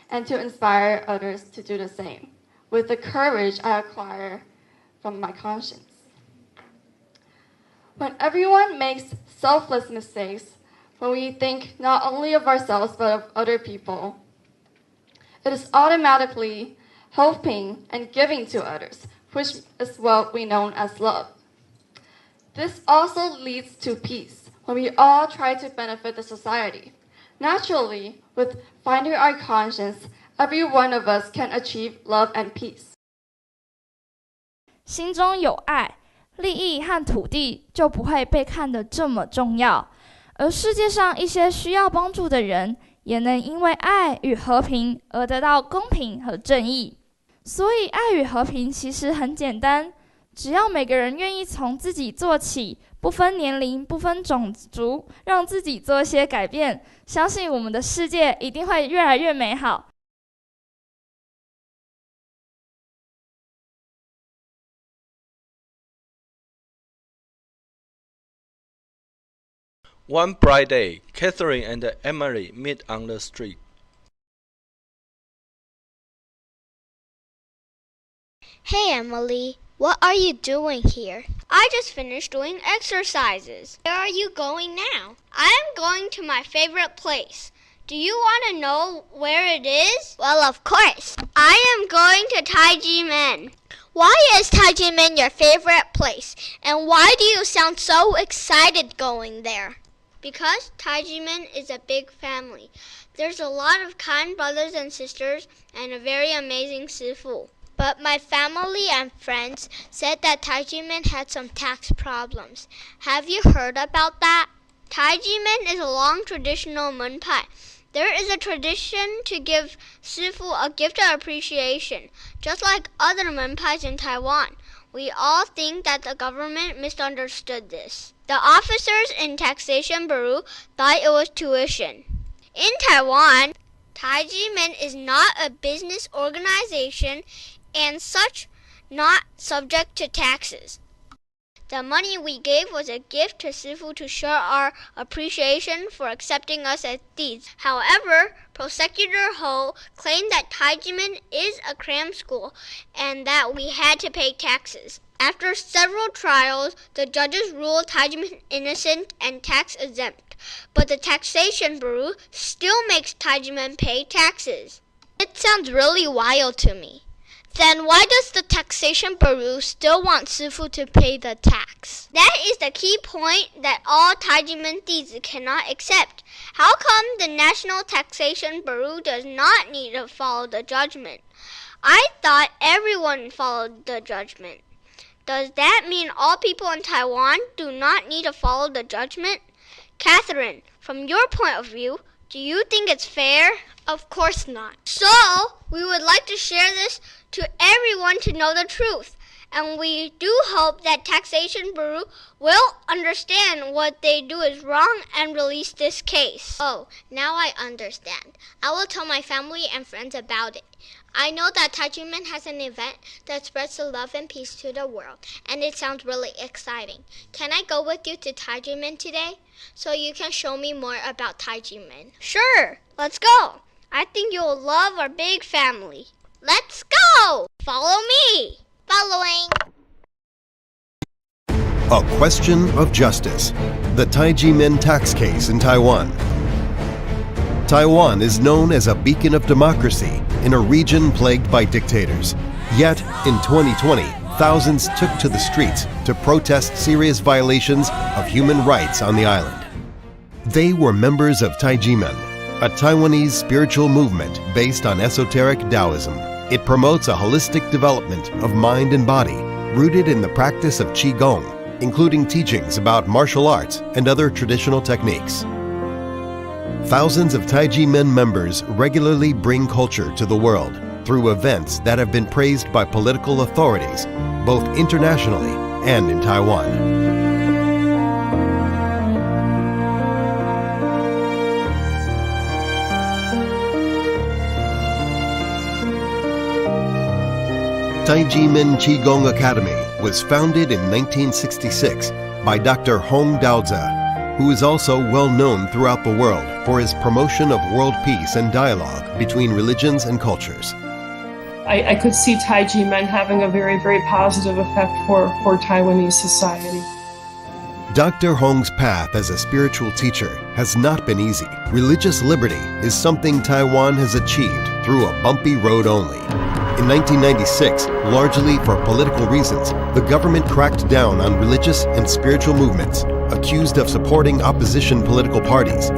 and to inspire others to do the same with the courage I acquire from my conscience. When everyone makes selfless mistakes, when we think not only of ourselves but of other people, it is automatically helping and giving to others, which is what we know as love. This also leads to peace, when we all try to benefit the society. Naturally, with finding our conscience, every one of us can achieve love and peace. 心中有爱，利益和土地就不会被看得这么重要，而世界上一些需要帮助的人，也能因为爱与和平而得到公平和正义。所以爱与和平其实很简单，只要每个人愿意从自己做起，不分年龄，不分种族，让自己做一些改变，相信我们的世界一定会越来越美好。One bright day, Catherine and Emily meet on the street. Hey Emily, what are you doing here? I just finished doing exercises. Where are you going now? I'm going to my favorite place. Do you want to know where it is? Well, of course. I am going to Taijimen. Why is Taijimen your favorite place? And why do you sound so excited going there? Because Taijimen is a big family. There's a lot of kind brothers and sisters and a very amazing Sifu. But my family and friends said that Taijimen had some tax problems. Have you heard about that? Taijimen is a long traditional munpai. There is a tradition to give Sifu a gift of appreciation, just like other munpais in Taiwan. We all think that the government misunderstood this. The officers in Taxation Bureau thought it was tuition. In Taiwan, Taijimen is not a business organization and such not subject to taxes. The money we gave was a gift to Sifu to show our appreciation for accepting us as thieves. However, Prosecutor Ho claimed that Taijimen is a cram school and that we had to pay taxes. After several trials, the judges ruled Taijimen innocent and tax exempt, but the Taxation Bureau still makes Taijimen pay taxes. It sounds really wild to me. Then why does the Taxation Bureau still want Sifu to pay the tax? That is the key point that all Taijimen thieves cannot accept. How come the National Taxation Bureau does not need to follow the judgment? I thought everyone followed the judgment. Does that mean all people in Taiwan do not need to follow the judgment? Catherine, from your point of view, do you think it's fair? Of course not. So, we would like to share this to everyone to know the truth. And we do hope that Taxation Bureau will understand what they do is wrong and release this case. Oh, now I understand. I will tell my family and friends about it. I know that Taijimen has an event that spreads the love and peace to the world, and it sounds really exciting. Can I go with you to Taijimen today? So you can show me more about Taijimen. Sure, let's go. I think you'll love our big family. Let's go! Follow me! Following. A question of justice. The Taijimen tax case in Taiwan. Taiwan is known as a beacon of democracy in a region plagued by dictators. Yet, in 2020, thousands took to the streets to protest serious violations of human rights on the island. They were members of Taijimen, a Taiwanese spiritual movement based on esoteric Taoism. It promotes a holistic development of mind and body, rooted in the practice of Qigong, including teachings about martial arts and other traditional techniques. Thousands of Taijimen members regularly bring culture to the world through events that have been praised by political authorities, both internationally and in Taiwan. Taijimen Qigong Academy was founded in 1966 by Dr. Hong Daozi, who is also well known throughout the world for his promotion of world peace and dialogue between religions and cultures. I could see Taijimen having a very, very positive effect for Taiwanese society. Dr. Hong's path as a spiritual teacher has not been easy. Religious liberty is something Taiwan has achieved through a bumpy road only. In 1996, largely for political reasons, the government cracked down on religious and spiritual movements, accused of supporting opposition political parties.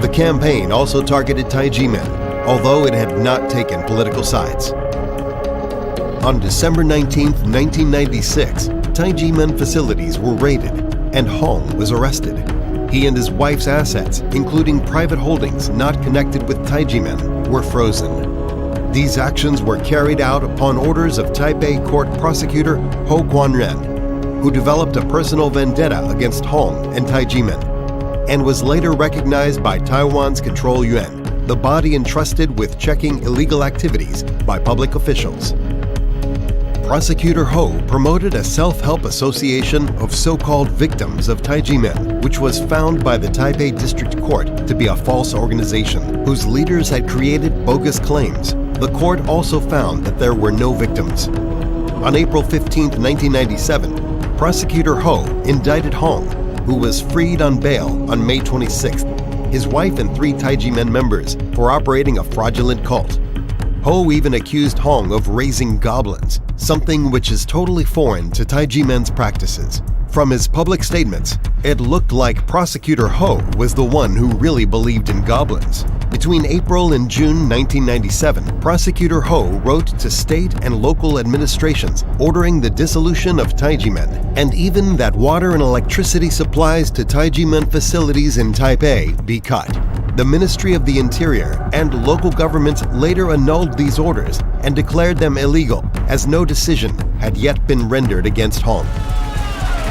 The campaign also targeted Taiji men, although it had not taken political sides. On December 19, 1996, Taiji men facilities were raided, and Hong was arrested. He and his wife's assets, including private holdings not connected with Taiji men, were frozen. These actions were carried out upon orders of Taipei court prosecutor Ho Guanren, who developed a personal vendetta against Hong and Taiji men, and was later recognized by Taiwan's Control Yuan, the body entrusted with checking illegal activities by public officials. Prosecutor Ho promoted a self-help association of so-called victims of Taiji men, which was found by the Taipei District Court to be a false organization whose leaders had created bogus claims. The court also found that there were no victims. On April 15, 1997, Prosecutor Ho indicted Hong, who was freed on bail on May 26th, his wife and 3 Taiji men members for operating a fraudulent cult. Ho even accused Hong of raising goblins, something which is totally foreign to Taiji men's practices. From his public statements, it looked like Prosecutor Ho was the one who really believed in goblins. Between April and June 1997, Prosecutor Ho wrote to state and local administrations ordering the dissolution of Taiji men, and even that water and electricity supplies to Taiji men facilities in Taipei be cut. The Ministry of the Interior and local governments later annulled these orders and declared them illegal, as no decision had yet been rendered against Hong.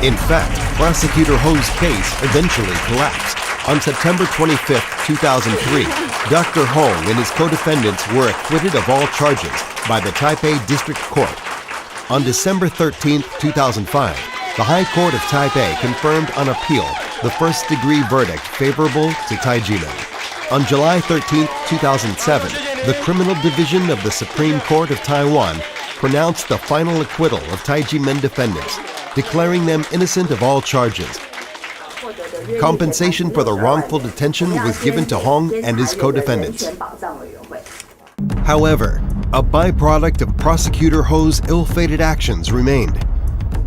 In fact, Prosecutor Ho's case eventually collapsed. On September 25, 2003, Dr. Hong and his co-defendants were acquitted of all charges by the Taipei District Court. On December 13, 2005, the High Court of Taipei confirmed on appeal the first-degree verdict favorable to Taiji men. On July 13, 2007, the Criminal Division of the Supreme Court of Taiwan pronounced the final acquittal of Taiji men defendants, declaring them innocent of all charges. Compensation for the wrongful detention was given to Hong and his co-defendants. However, a byproduct of Prosecutor Ho's ill-fated actions remained.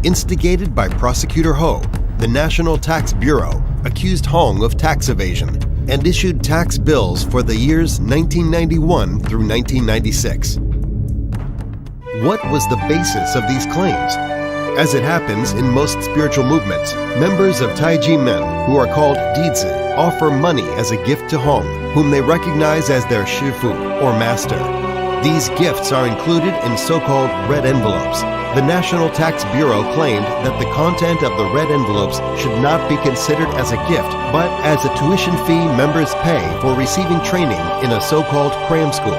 Instigated by Prosecutor Ho, the National Tax Bureau accused Hong of tax evasion and issued tax bills for the years 1991 through 1996. What was the basis of these claims? As it happens in most spiritual movements, members of Taiji men, who are called dizi, offer money as a gift to Hong, whom they recognize as their shifu, or master. These gifts are included in so-called red envelopes. The National Tax Bureau claimed that the content of the red envelopes should not be considered as a gift, but as a tuition fee members pay for receiving training in a so-called cram school,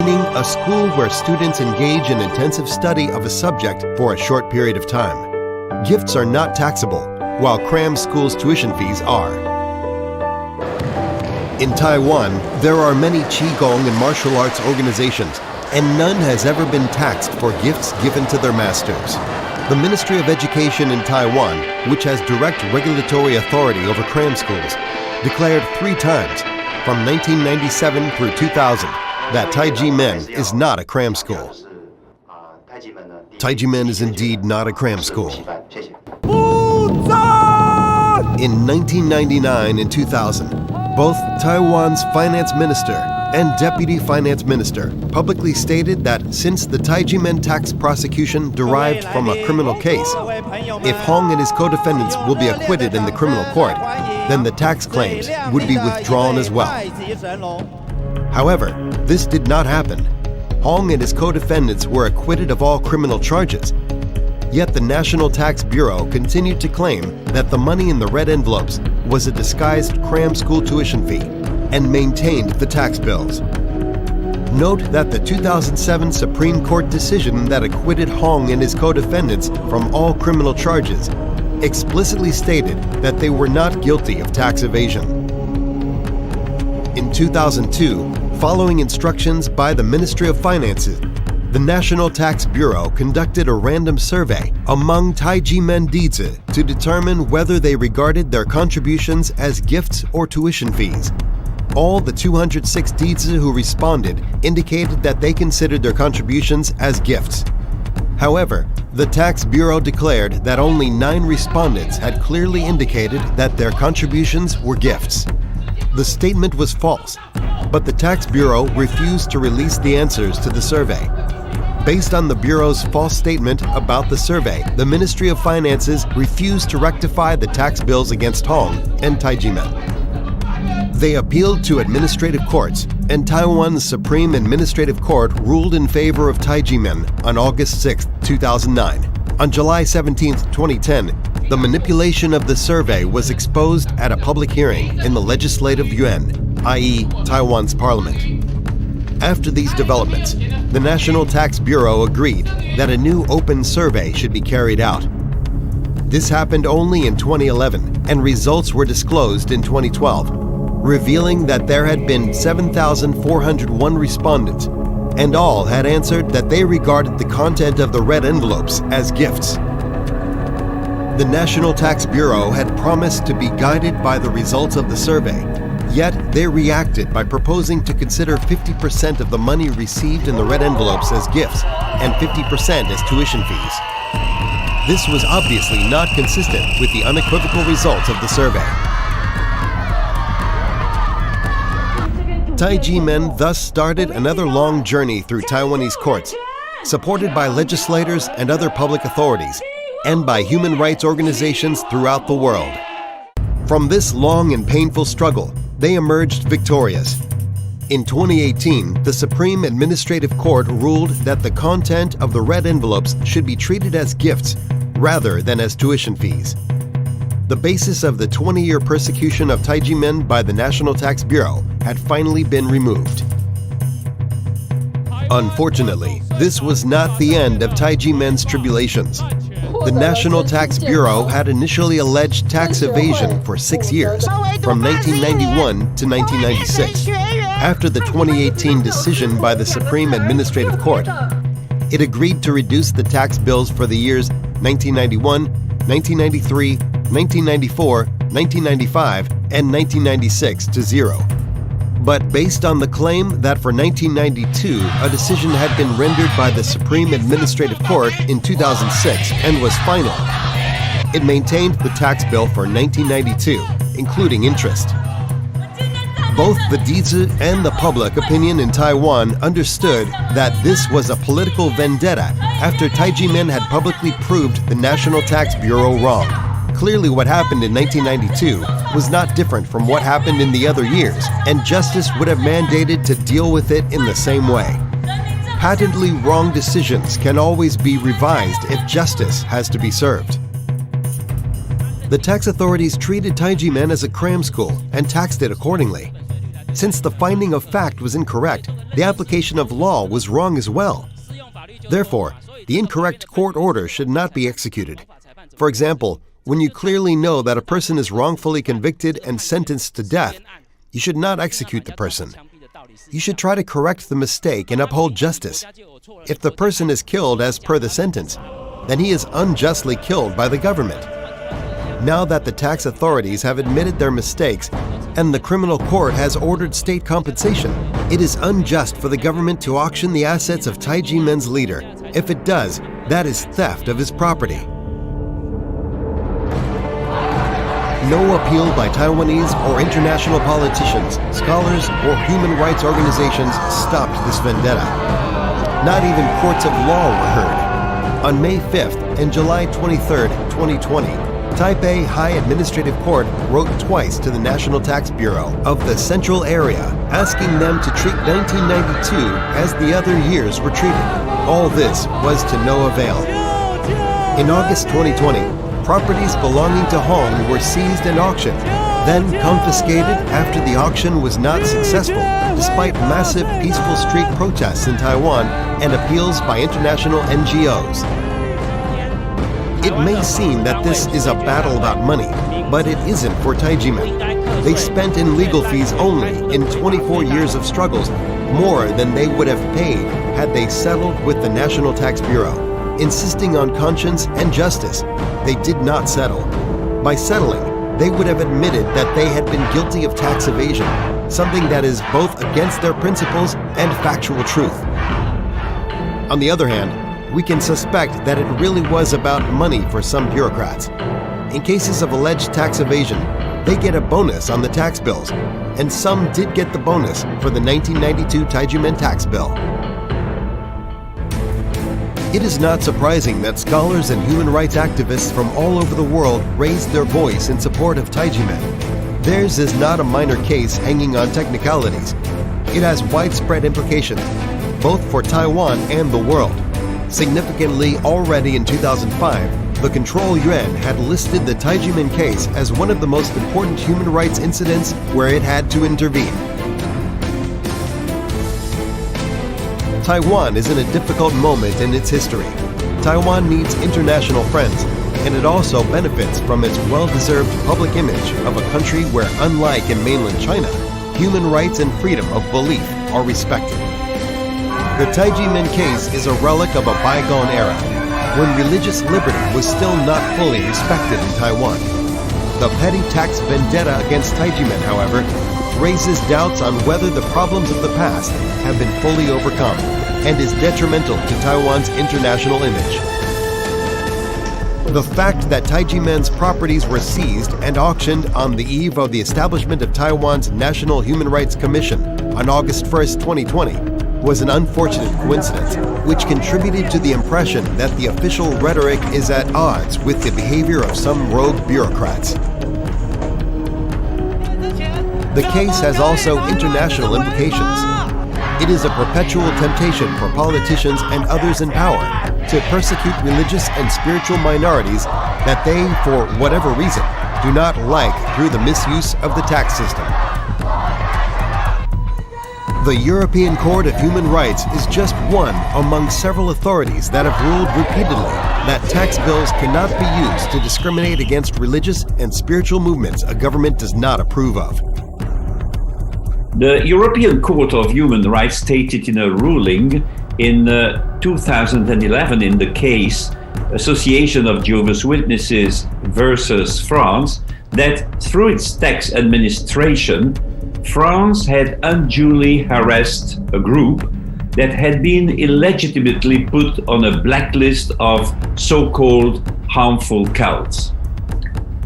meaning a school where students engage in intensive study of a subject for a short period of time. Gifts are not taxable, while cram schools' tuition fees are. In Taiwan, there are many Qigong and martial arts organizations, and none has ever been taxed for gifts given to their masters. The Ministry of Education in Taiwan, which has direct regulatory authority over cram schools, declared 3 times, from 1997 through 2000, that Taiji men is not a cram school. Taiji men is indeed not a cram school. In 1999 and 2000, both Taiwan's finance minister and deputy finance minister publicly stated that since the Taiji men tax prosecution derived from a criminal case, if Hong and his co-defendants will be acquitted in the criminal court, then the tax claims would be withdrawn as well. However, this did not happen. Hong and his co-defendants were acquitted of all criminal charges. Yet the National Tax Bureau continued to claim that the money in the red envelopes was a disguised cram school tuition fee and maintained the tax bills. Note that the 2007 Supreme Court decision that acquitted Hong and his co-defendants from all criminal charges explicitly stated that they were not guilty of tax evasion. In 2002, following instructions by the Ministry of Finances, the National Tax Bureau conducted a random survey among Taiji men dizi to determine whether they regarded their contributions as gifts or tuition fees. All the 206 Dizi who responded indicated that they considered their contributions as gifts. However, the Tax Bureau declared that only 9 respondents had clearly indicated that their contributions were gifts. The statement was false, but the Tax Bureau refused to release the answers to the survey. Based on the Bureau's false statement about the survey, the Ministry of Finances refused to rectify the tax bills against Hong and Taiji men. They appealed to administrative courts, and Taiwan's Supreme Administrative Court ruled in favor of Taiji men on August 6, 2009. On July 17, 2010, the manipulation of the survey was exposed at a public hearing in the Legislative Yuan, i.e. Taiwan's parliament. After these developments, the National Tax Bureau agreed that a new open survey should be carried out. This happened only in 2011, and results were disclosed in 2012, revealing that there had been 7,401 respondents, and all had answered that they regarded the content of the red envelopes as gifts. The National Tax Bureau had promised to be guided by the results of the survey, yet they reacted by proposing to consider 50% of the money received in the red envelopes as gifts and 50% as tuition fees. This was obviously not consistent with the unequivocal results of the survey. Taiji men thus started another long journey through Taiwanese courts, supported by legislators and other public authorities, and by human rights organizations throughout the world. From this long and painful struggle, they emerged victorious. In 2018, the Supreme Administrative Court ruled that the content of the red envelopes should be treated as gifts rather than as tuition fees. The basis of the 20-year persecution of Taiji men by the National Tax Bureau had finally been removed. Unfortunately, this was not the end of Taiji men's tribulations. The National Tax Bureau had initially alleged tax evasion for 6 years, from 1991 to 1996. After the 2018 decision by the Supreme Administrative Court, it agreed to reduce the tax bills for the years 1991, 1993, 1994, 1995, and 1996 to zero. But based on the claim that for 1992, a decision had been rendered by the Supreme Administrative Court in 2006 and was final, it maintained the tax bill for 1992, including interest. Both the Dizi and the public opinion in Taiwan understood that this was a political vendetta after Taiji men had publicly proved the National Tax Bureau wrong. Clearly, what happened in 1992 was not different from what happened in the other years, and justice would have mandated to deal with it in the same way. Patently wrong decisions can always be revised if justice has to be served. The tax authorities treated Taiji men as a cram school and taxed it accordingly. Since the finding of fact was incorrect, the application of law was wrong as well. Therefore, the incorrect court order should not be executed. For example, when you clearly know that a person is wrongfully convicted and sentenced to death, you should not execute the person. You should try to correct the mistake and uphold justice. If the person is killed as per the sentence, then he is unjustly killed by the government. Now that the tax authorities have admitted their mistakes and the criminal court has ordered state compensation, it is unjust for the government to auction the assets of Taiji men's leader. If it does, that is theft of his property. No appeal by Taiwanese or international politicians, scholars, or human rights organizations stopped this vendetta. Not even courts of law were heard. On May 5th and July 23rd, 2020, Taipei High Administrative Court wrote twice to the National Tax Bureau of the Central Area, asking them to treat 1992 as the other years were treated. All this was to no avail. In August 2020, properties belonging to Hong were seized and auctioned, then confiscated after the auction was not successful, despite massive peaceful street protests in Taiwan and appeals by international NGOs. It may seem that this is a battle about money, but it isn't for Taiji men. They spent in legal fees only, in 24 years of struggles, more than they would have paid had they settled with the National Tax Bureau. Insisting on conscience and justice, they did not settle. By settling, they would have admitted that they had been guilty of tax evasion, something that is both against their principles and factual truth. On the other hand, we can suspect that it really was about money for some bureaucrats. In cases of alleged tax evasion, they get a bonus on the tax bills, and some did get the bonus for the 1992 Taijimen tax bill. It is not surprising that scholars and human rights activists from all over the world raised their voice in support of Taijimen. Theirs is not a minor case hanging on technicalities. It has widespread implications, both for Taiwan and the world. Significantly, already in 2005, the Control Yuan had listed the Taijimen case as one of the most important human rights incidents where it had to intervene. Taiwan is in a difficult moment in its history. Taiwan needs international friends, and it also benefits from its well-deserved public image of a country where, unlike in mainland China, human rights and freedom of belief are respected. The Taijimen case is a relic of a bygone era, when religious liberty was still not fully respected in Taiwan. The petty tax vendetta against Taijimen, however, raises doubts on whether the problems of the past have been fully overcome and is detrimental to Taiwan's international image. The fact that Taijimen's properties were seized and auctioned on the eve of the establishment of Taiwan's National Human Rights Commission on August 1st, 2020, was an unfortunate coincidence, which contributed to the impression that the official rhetoric is at odds with the behavior of some rogue bureaucrats. The case has also international implications. It is a perpetual temptation for politicians and others in power to persecute religious and spiritual minorities that they, for whatever reason, do not like through the misuse of the tax system. The European Court of Human Rights is just one among several authorities that have ruled repeatedly that tax bills cannot be used to discriminate against religious and spiritual movements a government does not approve of. The European Court of Human Rights stated in a ruling in 2011 in the case Association of Jehovah's Witnesses versus France that through its tax administration, France had unduly harassed a group that had been illegitimately put on a blacklist of so-called harmful cults.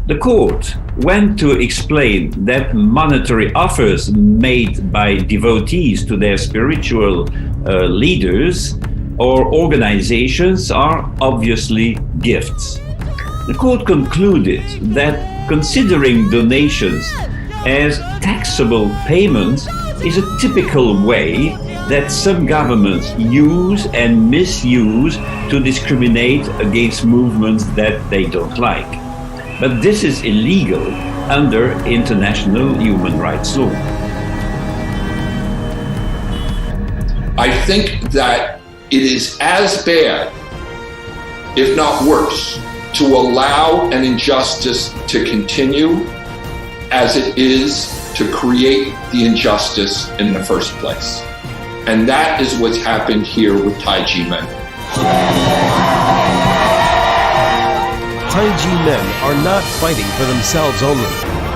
The court went to explain that monetary offers made by devotees to their spiritual leaders or organizations are obviously gifts. The court concluded that considering donations as taxable payments is a typical way that some governments use and misuse to discriminate against movements that they don't like. But this is illegal under international human rights law. I think that it is as bad, if not worse, to allow an injustice to continue as it is to create the injustice in the first place. And that is what's happened here with Taijimen. Taijimen are not fighting for themselves only.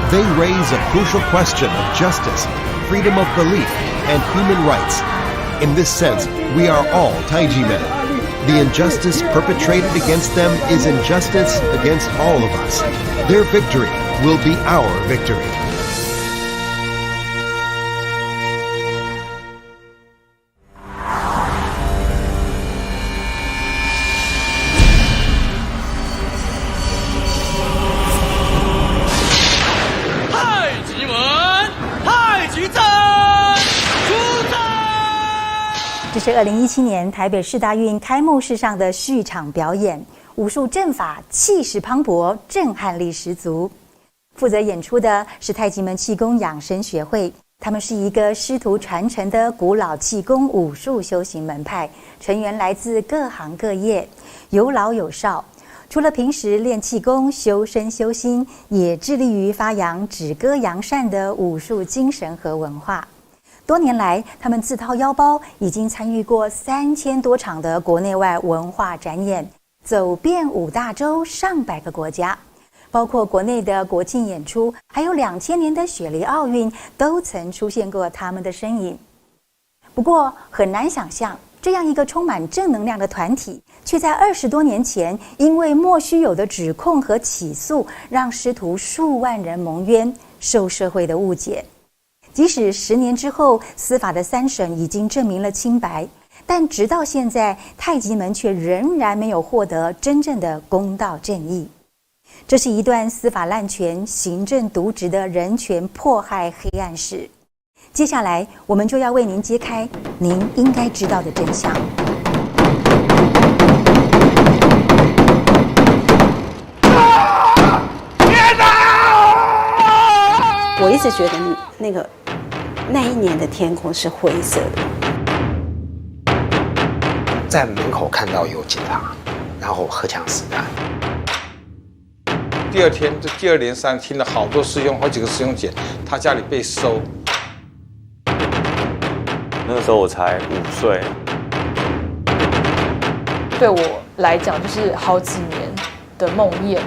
They raise a crucial question of justice, freedom of belief, and human rights. In this sense, we are all Taijimen. The injustice perpetrated against them is injustice against all of us. Their victory will be our victory.这是2017年台北世大运开幕式上的序场表演，武术阵法气势磅礴，震撼力十足。负责演出的是太极门气功养生学会，他们是一个师徒传承的古老气功武术修行门派，成员来自各行各业，有老有少。除了平时练气功、修身修心，也致力于发扬止戈扬善的武术精神和文化。多年来，他们自掏腰包，已经参与过3000多场的国内外文化展演，走遍5大洲上百个国家，包括国内的国庆演出，还有2000年的雪梨奥运，都曾出现过他们的身影。不过，很难想象，这样一个充满正能量的团体，却在20多年前，因为莫须有的指控和起诉，让师徒数万人蒙冤，受社会的误解。即使10年之后，司法的3审已经证明了清白，但直到现在，太极门却仍然没有获得真正的公道正义。这是一段司法滥权、行政渎职的人权迫害黑暗史。接下来，我们就要为您揭开您应该知道的真相。我一直觉得那一年的天空是灰色的。在门口看到有警察，然后荷枪实弹。第二天就接二连三听了好多师兄，好几个师兄姐，他家里被收。那个时候我才5岁，对我来讲就是好几年的梦魇。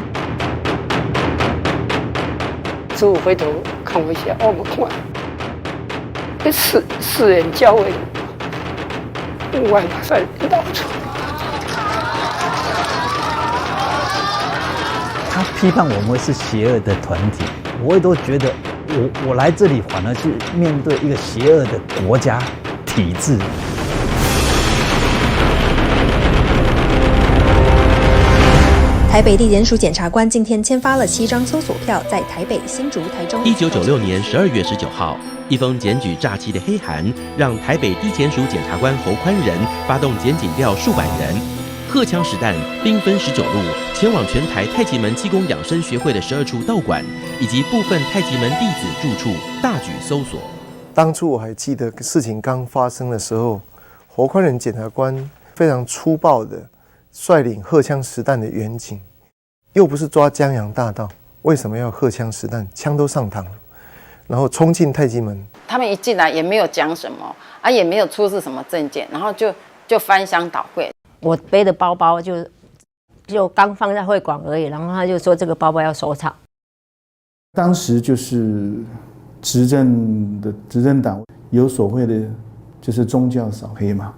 师父回头看我一下，我看，那世人教诲我，万法善到处。他批判我们是邪恶的团体，我也都觉得我来这里反而是面对一个邪恶的国家体制。台北地检署检察官今天签发了7张搜索票，在台北、新竹、台中。1996年12月19号，一封检举诈欺的黑函，让台北地检署检察官侯宽仁发动检警调数百人，荷枪实弹，兵分19路，前往全台太极门气功养生学会的12处道馆，以及部分太极门弟子住处，大举搜索。当初我还记得事情刚发生的时候，侯宽仁检察官非常粗暴的率领荷枪实弹的员警，又不是抓江洋大盗，为什么要荷枪实弹？枪都上膛，然后冲进太极门。他们一进来也没有讲什么啊，也没有出示什么证件，然后就翻箱倒柜。我背的包包就刚放在会馆而已，然后他就说这个包包要收藏。当时就是执政党有所谓的就是宗教扫黑嘛，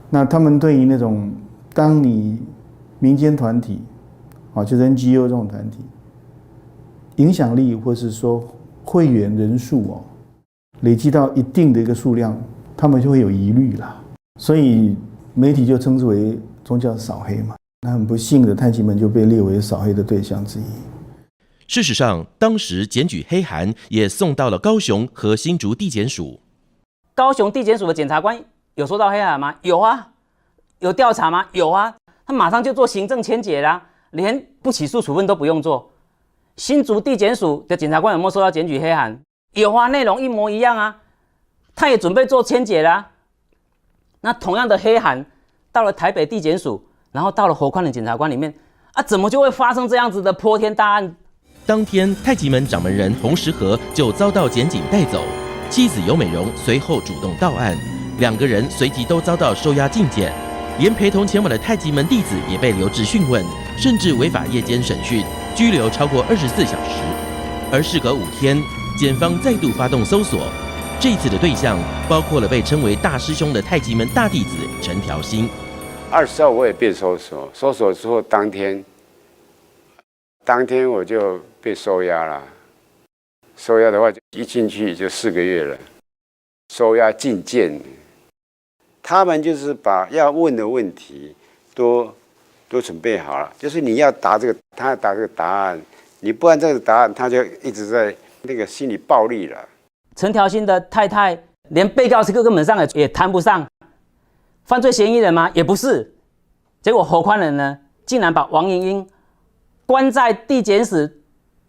那他们对于那种当你民间团体就是 NGO 这种团体影响力或是说会员人数累积到一定的一个数量，他们就会有疑虑啦，所以媒体就称之为宗教扫黑嘛。那很不幸的，太极门就被列为扫黑的对象之一。事实上，当时检举黑函也送到了高雄和新竹地检署。高雄地检署的检察官有收到黑函吗？有啊。有调查吗？有啊。他马上就做行政签解啦，连不起诉处分都不用做。新竹地检署的检察官有没有收到检举黑函？有啊，内容一模一样啊。他也准备做签解啦。那同样的黑函到了台北地检署，然后到了侯宽仁检察官里面啊，怎么就会发生这样子的泼天大案？当天，太极门掌门人洪时和就遭到检警带走，妻子尤美容随后主动到案，2个人随即都遭到收押禁检，连陪同前往的太极门弟子也被留置讯问，甚至违法夜间审讯，拘留超过24小时。而事隔5天，检方再度发动搜索，这一次的对象包括了被称为大师兄的太极门大弟子陈条兴。20号我也被搜索，搜索之后当天我就被收押了。收押的话，一进去就4个月了，收押禁见。他们就是把要问的问题都准备好了，就是你要答这个，他要答这个答案，你不按这个答案，他就一直在那个心理暴力了。陈条兴的太太连被告根本上也谈不上，犯罪嫌疑人吗？也不是。结果侯宽仁呢，竟然把王莹莹关在地检署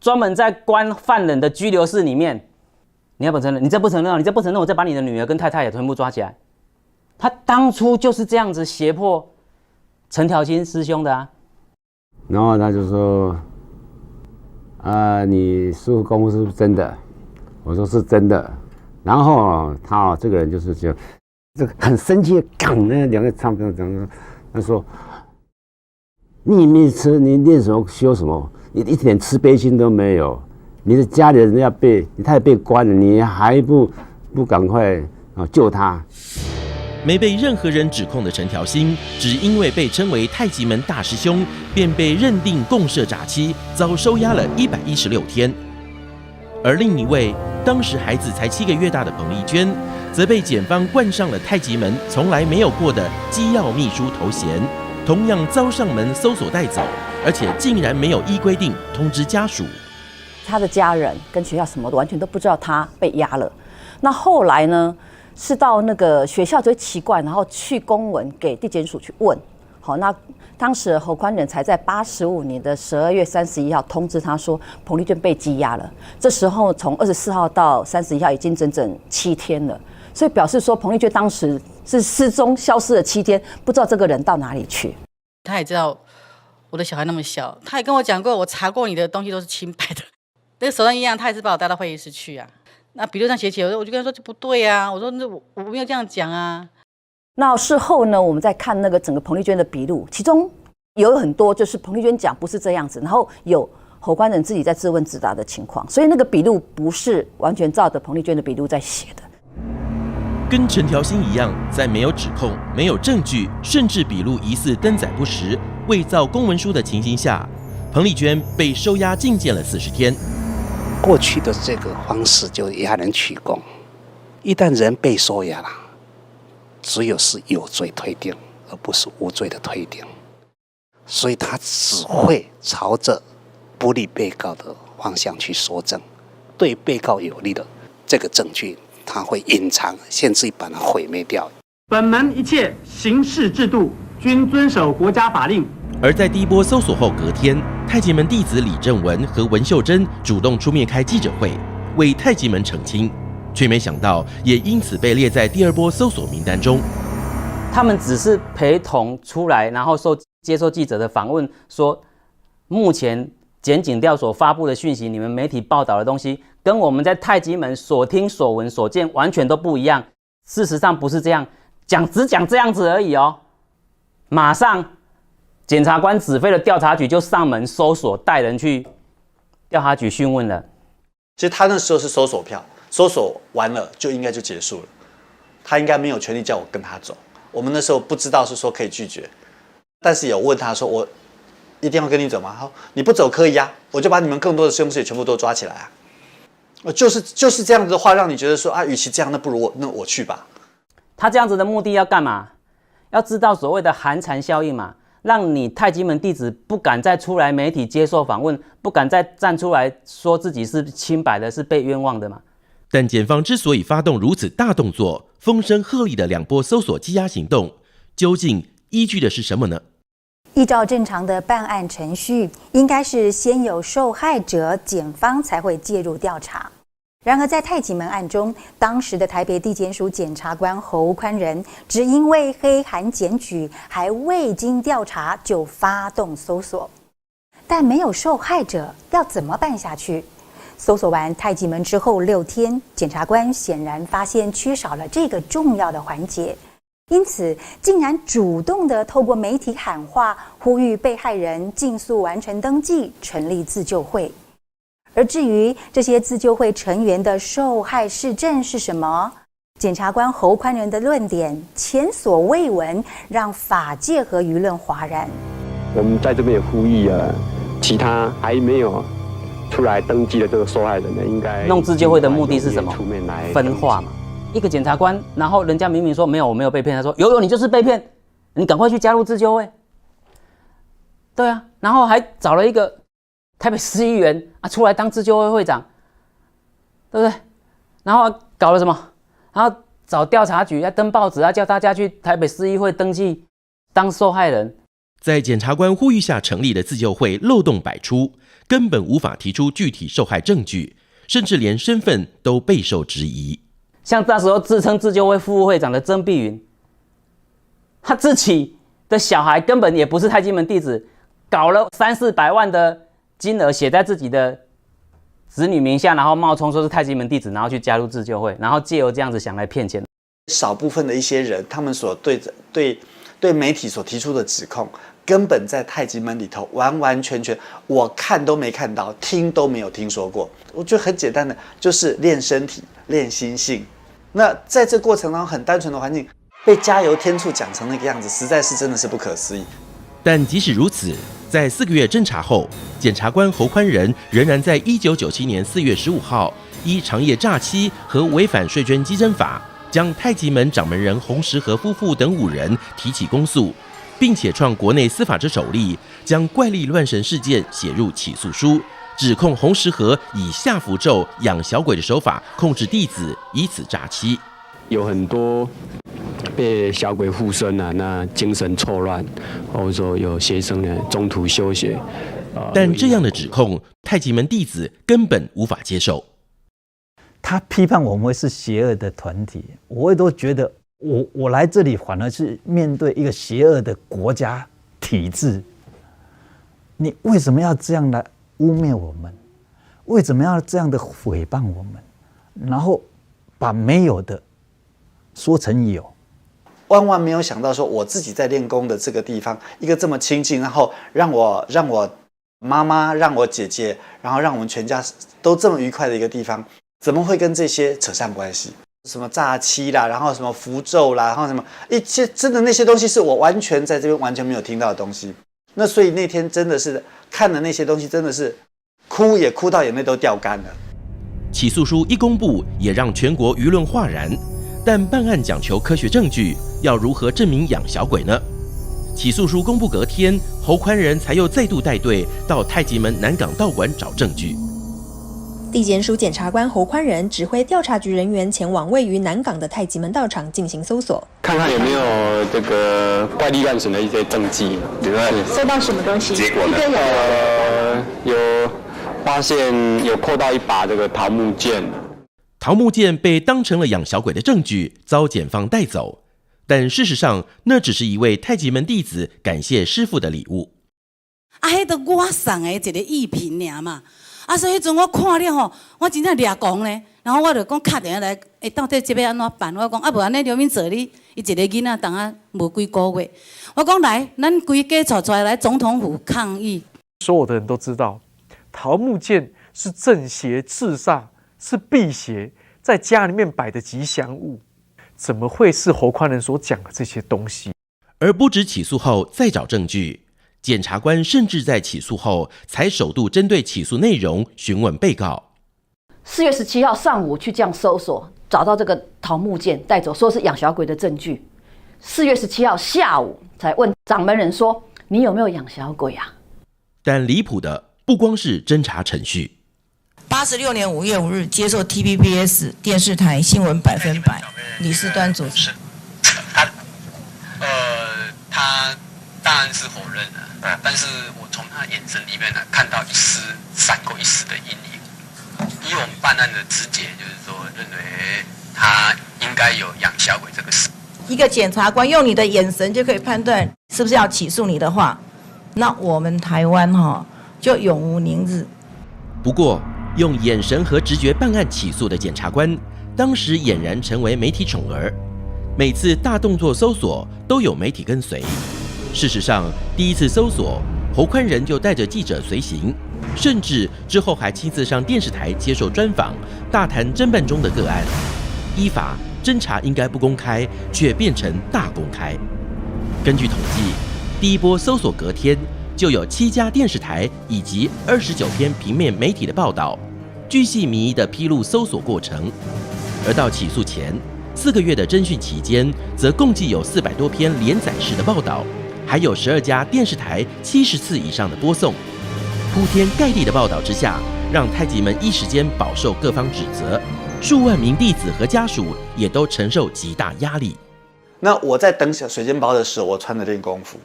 专门在关犯人的拘留室里面。你要不承认？你这不承认啊？你这不承认，我再把你的女儿跟太太也全部抓起来。他当初就是这样子胁迫陈条兴师兄的啊。然后他就说：“你师父功夫是不是真的？”我说是真的。然后他这个人就是这个很生气的，那2个唱片讲，他说：“你没吃，你念什么修什么？你一点慈悲心都没有。你的家里人他也被关了，你还不赶快救他？没被任何人指控的陈条兴，只因为被称为太极门大师兄，便被认定共设诈欺，遭收押了116天。而另一位当时孩子才7个月大的彭丽娟，则被检方冠上了太极门从来没有过的机要秘书头衔，同样遭上门搜索带走，而且竟然没有依规定通知家属。他的家人跟学校什么的完全都不知道他被押了。那后来呢，是到那个学校就奇怪，然后去公文给地检署去问。好，那当时侯宽仁才在85年的12月31号通知他说彭丽娟被羁押了。这时候从24号到31号已经整整7天了，所以表示说彭丽娟当时是失踪消失了7天，不知道这个人到哪里去。他也知道我的小孩那么小，他也跟我讲过，我查过你的东西都是清白的。那个手段一样，他也是把我带到会议室去啊。那笔录上写起来，我就跟他说这不对啊，我说那我没有这样讲啊。那事后呢，我们在看那个整个彭丽娟的笔录，其中有很多就是彭丽娟讲不是这样子，然后有侯宽仁自己在自问自答的情况，所以那个笔录不是完全照着彭丽娟的笔录在写的。跟陈条兴一样，在没有指控、没有证据，甚至笔录疑似登载不实、伪造公文书的情形下，彭丽娟被收押禁见了40天。过去的这个方式就押人取供，一旦人被收押了，只有是有罪推定，而不是无罪的推定，所以他只会朝着不利被告的方向去搜证，对被告有利的这个证据，他会隐藏，甚至把它毁灭掉。本门一切刑事制度均遵守国家法令。而在第一波搜索后隔天，太极门弟子李正文和文秀珍主动出面开记者会，为太极门澄清，却没想到也因此被列在第二波搜索名单中。他们只是陪同出来，然后接受记者的访问，说目前检警调所发布的讯息，你们媒体报道的东西，跟我们在太极门所听所闻所见完全都不一样。事实上不是这样，只讲这样子而已哦。马上检察官指挥的调查局就上门搜索，带人去调查局讯问了。其实他那时候是搜索票，搜索完了就应该就结束了，他应该没有权利叫我跟他走。我们那时候不知道是说可以拒绝，但是有问他说我一定要跟你走吗？他说你不走可以啊，我就把你们更多的师兄师姐全部都抓起来啊。就是这样子的话，让你觉得说啊，与其这样，那不如我去吧。他这样子的目的要干嘛？要知道所谓的寒蝉效应嘛，让你太极门弟子不敢再出来媒体接受访问，不敢再站出来说自己是清白的，是被冤枉的嘛。但检方之所以发动如此大动作，风声鹤唳的2波搜索羁押行动，究竟依据的是什么呢？依照正常的办案程序，应该是先有受害者，检方才会介入调查。然而在太极门案中，当时的台北地检署检察官侯宽仁只因为黑函检举，还未经调查就发动搜索，但没有受害者，要怎么办下去？搜索完太极门之后6天，检察官显然发现缺少了这个重要的环节，因此竟然主动地透过媒体喊话，呼吁被害人尽速完成登记，成立自救会。而至于这些自救会成员的受害事证是什么，检察官侯宽仁的论点前所未闻，让法界和舆论哗然。我们在这边也呼吁其他还没有出来登记的这个受害人呢，应该弄自救会的目的是什么？分化嘛。一个检察官，然后人家明明说没有，我没有被骗，他说有，你就是被骗，你赶快去加入自救会。对啊，然后还找了一个台北市议员啊出来当自救会会长，对不对？然后搞了什么？然后找调查局要登报纸，要叫大家去台北市议会登记当受害人。在检察官呼吁下成立的自救会漏洞百出，根本无法提出具体受害证据，甚至连身份都备受质疑。像那时候自称自救会副会长的曾碧云，他自己的小孩根本也不是太极门弟子，搞了300-400万的金额写在自己的子女名下，然后冒充说是太极门弟子，然后去加入自救会，然后借由这样子想来骗钱。少部分的一些人，他们所对对媒体所提出的指控，根本在太极门里头完完全全我看都没看到，听都没有听说过。我觉得很简单的，就是练身体、练心性。那在这过程当中，很单纯的环境被加油添醋讲成那个样子，实在是真的是不可思议。但即使如此，在4个月侦查后，检察官侯宽仁仍然在1997年4月15号依长业诈欺和违反税捐稽征法，将太极门掌门人洪石河夫妇等5人提起公诉，并且创国内司法之首例，将怪力乱神事件写入起诉书，指控洪石河以下符咒、养小鬼的手法控制弟子，以此诈欺。有很多被小鬼附身啊，那精神错乱，或者说有学生呢中途休学。但这样的指控，太极门弟子根本无法接受。他批判我们是邪恶的团体，我也都觉得我来这里反而是面对一个邪恶的国家体制。你为什么要这样来污蔑我们？为什么要这样的诽谤我们？然后把没有的说成有。万万没有想到，说我自己在练功的这个地方，一个这么亲近，然后让我妈妈、让我姐姐，然后让我们全家都这么愉快的一个地方，怎么会跟这些扯上关系？什么诈欺啦，然后什么符咒啦，然后什么一切，真的那些东西是我完全在这边完全没有听到的东西。那所以那天真的是看了那些东西，真的是哭也哭到眼泪都掉干了。起诉书一公布，也让全国舆论哗然。但办案讲求科学证据，要如何证明养小鬼呢？起诉书公布隔天，侯宽仁才又再度带队到太极门南港道馆找证据。地检署检察官侯宽仁指挥调查局人员前往位于南港的太极门道场进行搜索，看看有没有这个怪力乱神的一些证据。搜到什么东西？结果呢？有发现有扣到一把这个桃木剑。桃木剑被当成了养小鬼的证据，遭检方带走。但事实上，那只是一位太极门弟子感谢师父的礼物。迄都我送的一个艺品尔嘛。所以迄阵我看了吼，我真正抓狂咧。然后我就讲打电话来，到底这要安怎办？我讲无安尼刘敏助你，伊一个囡仔当啊无几个月。我讲来，咱规家带出来总统府抗议。所有的人都知道，桃木剑是正邪治煞，是辟邪，在家里面摆的吉祥物，怎么会是侯宽仁所讲的这些东西？而不止起诉后再找证据，检察官甚至在起诉后才首度针对起诉内容询问被告。4月17号上午去这样搜索，找到这个桃木剑带走，说是养小鬼的证据。4月17号下午才问掌门人说：“你有没有养小鬼啊？”但离谱的不光是侦查程序。86年5月5日接受 TVBS 电视台新闻100%李世端主持。他当然是否认了，但是我从他眼神里面呢看到闪过一丝的阴影。以我们办案的直觉，就是说认为他应该有养小鬼这个事。一个检察官用你的眼神就可以判断是不是要起诉你的话，那我们台湾就永无宁日。不过，用眼神和直觉办案起诉的检察官，当时俨然成为媒体宠儿。每次大动作搜索都有媒体跟随。事实上，第一次搜索，侯宽仁就带着记者随行，甚至之后还亲自上电视台接受专访，大谈侦办中的个案。依法侦查应该不公开，却变成大公开。根据统计，第一波搜索隔天就有7家电视台以及29篇平面媒体的报道，巨细靡遗地披露搜索过程。而到起诉前4个月的侦讯期间，则共计有400多篇连载式的报道，还有12家电视台70次以上的播送。铺天盖地的报道之下，让太极门一时间饱受各方指责，数万名弟子和家属也都承受极大压力。那我在等水煎包的时候，我穿着练功服，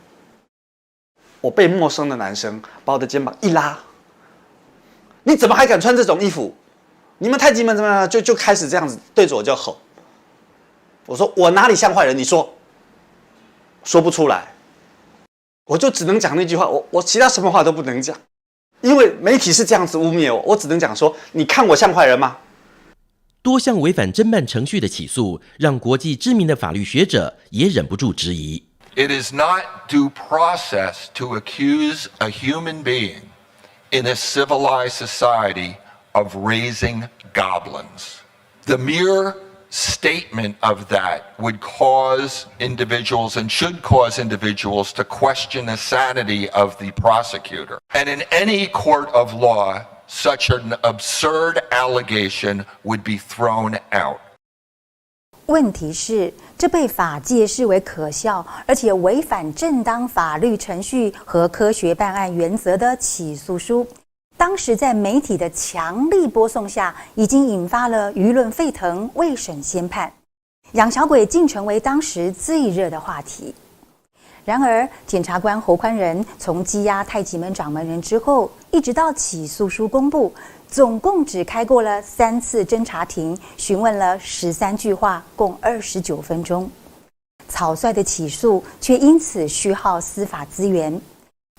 我被陌生的男生把我的肩膀一拉，你怎么还敢穿这种衣服？你们太极门怎么样？就开始这样子对着我就吼。我说我哪里像坏人？你说不出来，我就只能讲那句话，我其他什么话都不能讲，因为媒体是这样子污蔑我，我只能讲说，你看我像坏人吗？多项违反侦办程序的起诉，让国际知名的法律学者也忍不住质疑。It is not due process to accuse a human being in a civilized society of raising goblins. The mere statement of that would cause individuals and should cause individuals to question the sanity of the prosecutor. And in any court of law, such an absurd allegation would be thrown out. 问题是，这被法界视为可笑，而且违反正当法律程序和科学办案原则的起诉书，当时在媒体的强力播送下，已经引发了舆论沸腾，未审先判，养小鬼竟成为当时最热的话题。然而，检察官侯宽仁从羁押太极门掌门人之后，一直到起诉书公布，总共只开过了3次侦查庭，询问了13句话，共29分钟。草率的起诉却因此虚耗司法资源。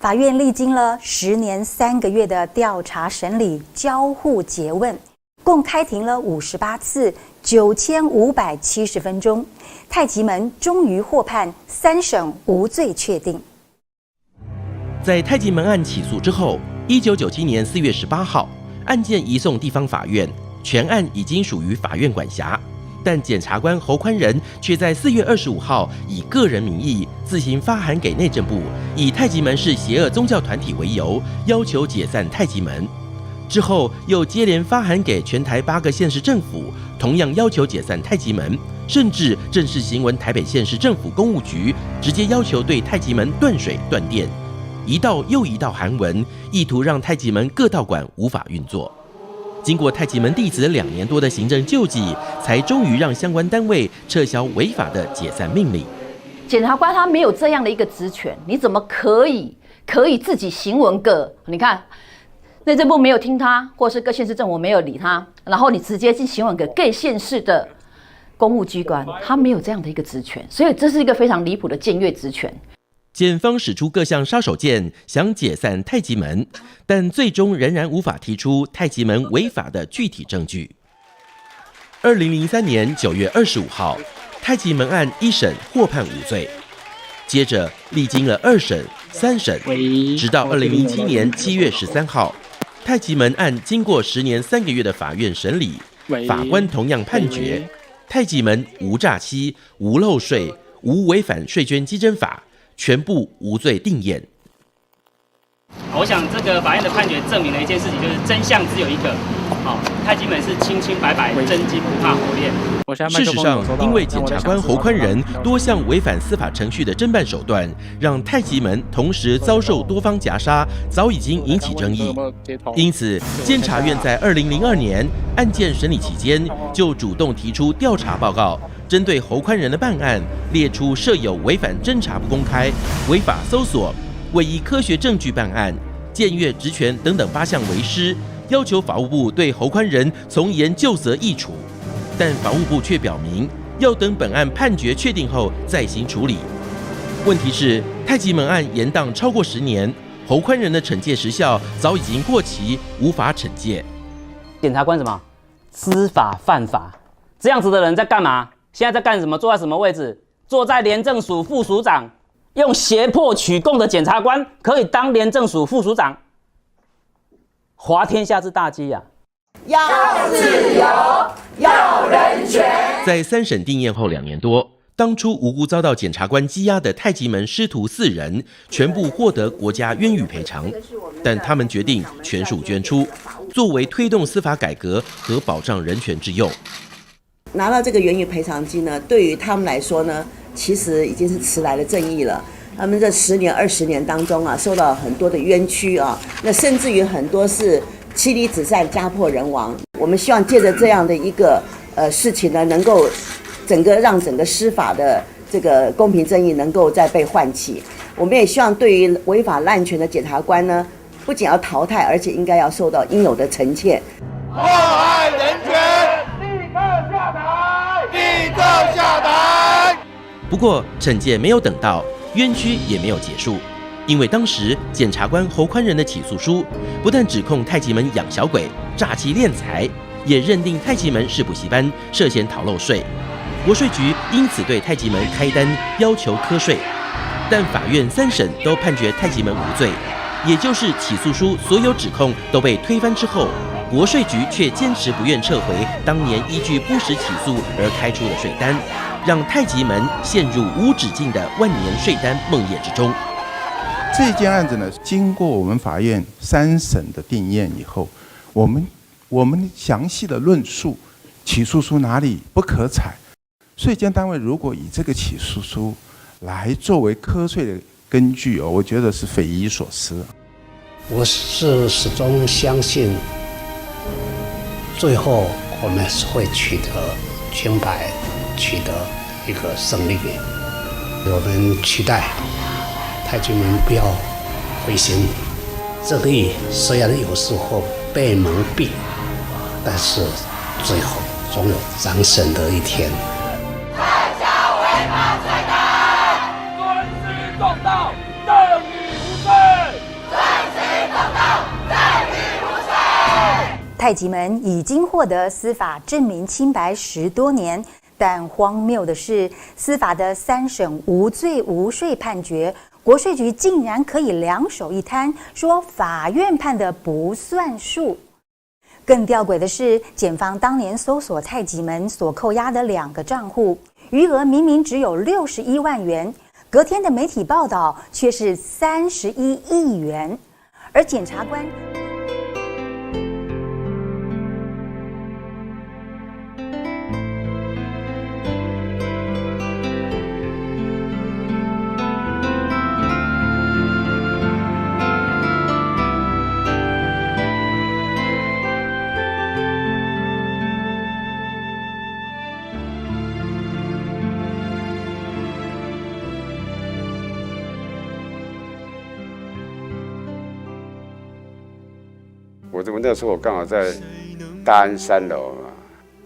法院历经了10年3个月的调查审理、交互诘问，共开庭了58次，9570分钟。太极门终于获判3审无罪确定。在太极门案起诉之后，1997年4月18号，案件移送地方法院，全案已经属于法院管辖。但检察官侯宽仁却在4月25号以个人名义自行发函给内政部，以太极门是邪恶宗教团体为由，要求解散太极门。之后又接连发函给全台8个县市政府，同样要求解散太极门，甚至正式行文台北县市政府公务局，直接要求对太极门断水断电。一道又一道函文，意图让太极门各道馆无法运作。经过太极门弟子2年多的行政救济，才终于让相关单位撤销违法的解散命令。检察官他没有这样的一个职权，你怎么可以自己行文个？你看内政部没有听他，或是各县市政府没有理他，然后你直接去行文给各县市的公务机关，他没有这样的一个职权，所以这是一个非常离谱的僭越职权。检方使出各项杀手锏，想解散太极门，但最终仍然无法提出太极门违法的具体证据。2003年9月25号，太极门案1审获判无罪，接着历经了2审、3审，直到2007年7月13号，太极门案经过10年3个月的法院审理，法官同样判决太极门无诈欺、无漏税、无违反税捐稽征法，全部无罪定验。我想这个法院的判决证明了一件事情，就是真相只有一个。太极门是清清白白、真金不怕火炼。事实上，因为检察官侯宽仁多项违反司法程序的侦办手段，让太极门同时遭受多方夹杀，早已经引起争议。因此，监察院在2002年案件审理期间，就主动提出调查报告，针对侯宽仁的办案，列出设有违反侦查不公开、违法搜索、未依科学证据办案、僭越职权等等8项为师，要求法务部对侯宽仁从严就责议处。但法务部却表明，要等本案判决确定后再行处理。问题是，太极门案延宕超过10年，侯宽仁的惩戒时效早已经过期，无法惩戒。检察官什么？知法犯法，这样子的人在干嘛？现在在干什么？坐在什么位置？坐在廉政署副署长。用胁迫取供的检察官可以当廉政署副署长，滑天下之大稽呀！要自由，要人权。在3审定验后2年多，当初无辜遭到检察官羁押的太极门师徒4人，全部获得国家冤狱赔偿，但他们决定全数捐出，作为推动司法改革和保障人权之用。拿到这个冤狱赔偿金呢，对于他们来说呢，其实已经是迟来的正义了。他们这10年、20年当中啊，受到很多的冤屈啊，那甚至于很多是妻离子散、家破人亡。我们希望借着这样的一个事情呢，能够让整个司法的这个公平正义能够再被唤起。我们也希望对于违法滥权的检察官呢，不仅要淘汰，而且应该要受到应有的惩戒。祸害人权，立刻下台！立刻下台！不过，惩戒没有等到，冤屈也没有结束，因为当时检察官侯宽仁的起诉书不但指控太极门养小鬼、诈欺敛财，也认定太极门是补习班，涉嫌逃漏税。国税局因此对太极门开单要求科税，但法院3审都判决太极门无罪，也就是起诉书所有指控都被推翻之后，国税局却坚持不愿撤回当年依据不实起诉而开出的税单，让太极门陷入无止境的万年税单梦魇之中。这件案子呢，经过我们法院3审的定验以后，我们详细的论述起诉书哪里不可采，税监单位如果以这个起诉书来作为科税的根据我觉得是匪夷所思。我是始终相信，最后我们是会取得清白，取得一个胜利。我们期待太极门不要灰心，正义虽然有时候被蒙蔽，但是最后总有掌声的一天。在下违法罪单，尊师重道，正义无罪。尊师重道，正义无罪。太极门已经获得司法证明清白10多年，但荒谬的是，司法的3审无罪无税判决，国税局竟然可以2手一摊，说法院判的不算数。更吊诡的是，检方当年搜索太极门所扣押的2个账户，余额明明只有61万元，隔天的媒体报道却是31亿元，而检察官我那时候我刚好在大安3楼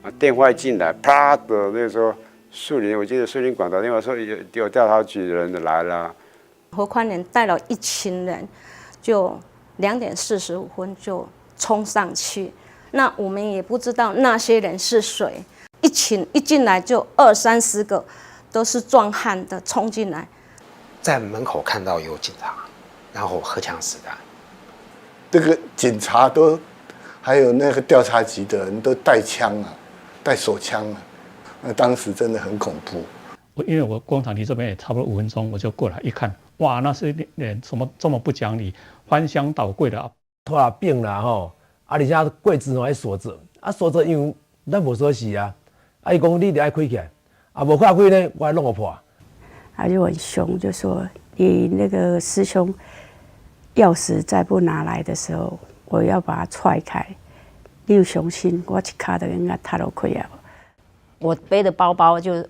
嘛，电话进来，啪的，那时候树林，我记得树林广打电话说有调查局的人来了。何宽仁带了1群人，就2点45分就冲上去，那我们也不知道那些人是谁，一群一进来就20-30个，都是壮汉的冲进来，在门口看到有警察，然后荷枪实弹。这个警察都，还有那个调查局的人都带枪啊，带手枪啊，那当时真的很恐怖。因为我工厂离这边也差不多5分钟，我就过来一看，哇，那是什么这么不讲理，翻箱倒柜的拖拉饼啦吼，而且柜子还锁着，锁着因为咱无锁匙啊，伊讲你得爱开起来，无开开呢，我还弄个破。他就很凶，就说你那个师兄钥匙再不拿来的时候，我要把它踹开。你有相信我一卡就应该踏落开啊？我背的包包就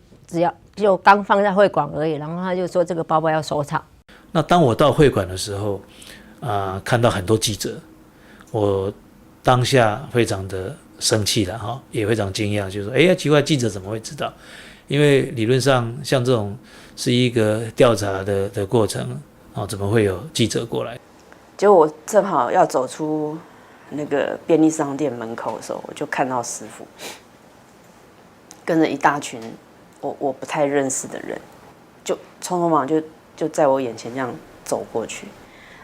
刚放在会馆而已，然后他就说这个包包要收藏。那当我到会馆的时候，看到很多记者，我当下非常的生气了哈，也非常惊讶，就说奇怪，记者怎么会知道？因为理论上像这种是一个调查的过程，怎么会有记者过来？结果我正好要走出那个便利商店门口的时候，我就看到师傅跟着一大群我不太认识的人，就匆匆忙就在我眼前这样走过去。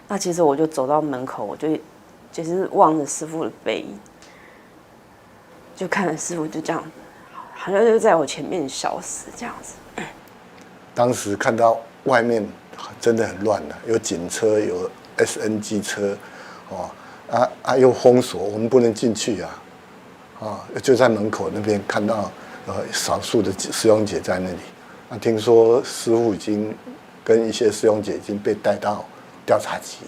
那其实我就走到门口，我就是望着师傅的背影，就看着师傅就这样，好像就在我前面消失这样子。当时看到外面真的很乱的，有警车，有 SNG 车，又封锁，我们不能进去啊，就在门口那边看到少数的师兄姐在那里，听说师傅已经跟一些师兄姐已经被带到调查局。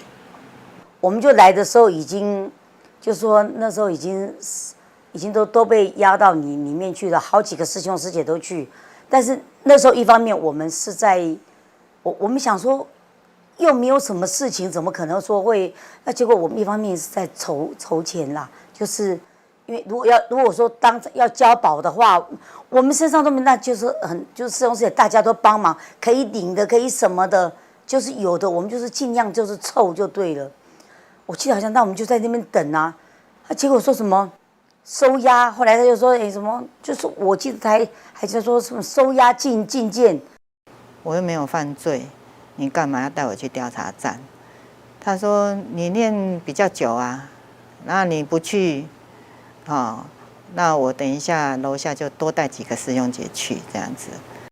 我们就来的时候已经，就说那时候已经都被押到里面去了，好几个师兄师姐都去，但是那时候一方面我们是在，我们想说。又没有什么事情，怎么可能说会？那结果我们一方面是在筹钱啦，就是因为如果说要交保的话，我们身上都没，那就是就是师兄师姐大家都帮忙，可以领的，可以什么的，就是有的，我们就是尽量就是凑就对了。我记得好像那我们就在那边等啊，结果说什么收押，后来他就说什么，就是我记得还在说什么收押禁见，我又没有犯罪。你干嘛要带我去调查站？他说你念比较久啊，那你不去，那我等一下楼下就多带几个师兄姐去这样子。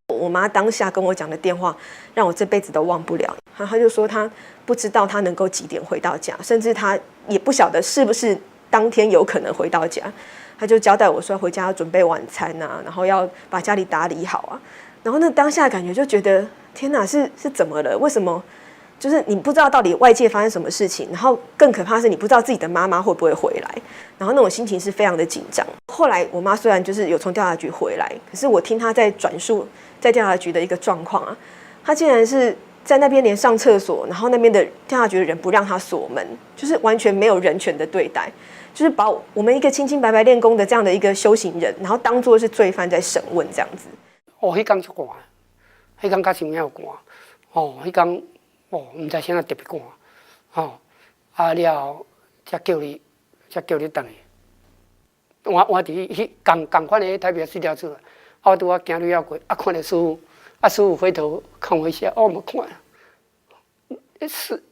我妈当下跟我讲的电话，让我这辈子都忘不了。她就说她不知道她能够几点回到家，甚至她也不晓得是不是当天有可能回到家。她就交代我说回家要准备晚餐啊，然后要把家里打理好啊。然后那当下感觉就觉得天哪，是怎么了？为什么？就是你不知道到底外界发生什么事情，然后更可怕是你不知道自己的妈妈会不会回来，然后那种心情是非常的紧张。后来我妈虽然就是有从调查局回来，可是我听她在转述在调查局的一个状况啊，她竟然是在那边连上厕所，然后那边的调查局的人不让她锁门，就是完全没有人权的对待，就是把我们一个清清白白练功的这样的一个修行人，然后当作是罪犯在审问这样子。迄天就寒，迄天甲想有寒，迄天。唔知啥特别寒，了才叫你等去。我伫迄共款的台北市调处，我拄行路要过，看到师傅，师傅回头看我一下，我冇看，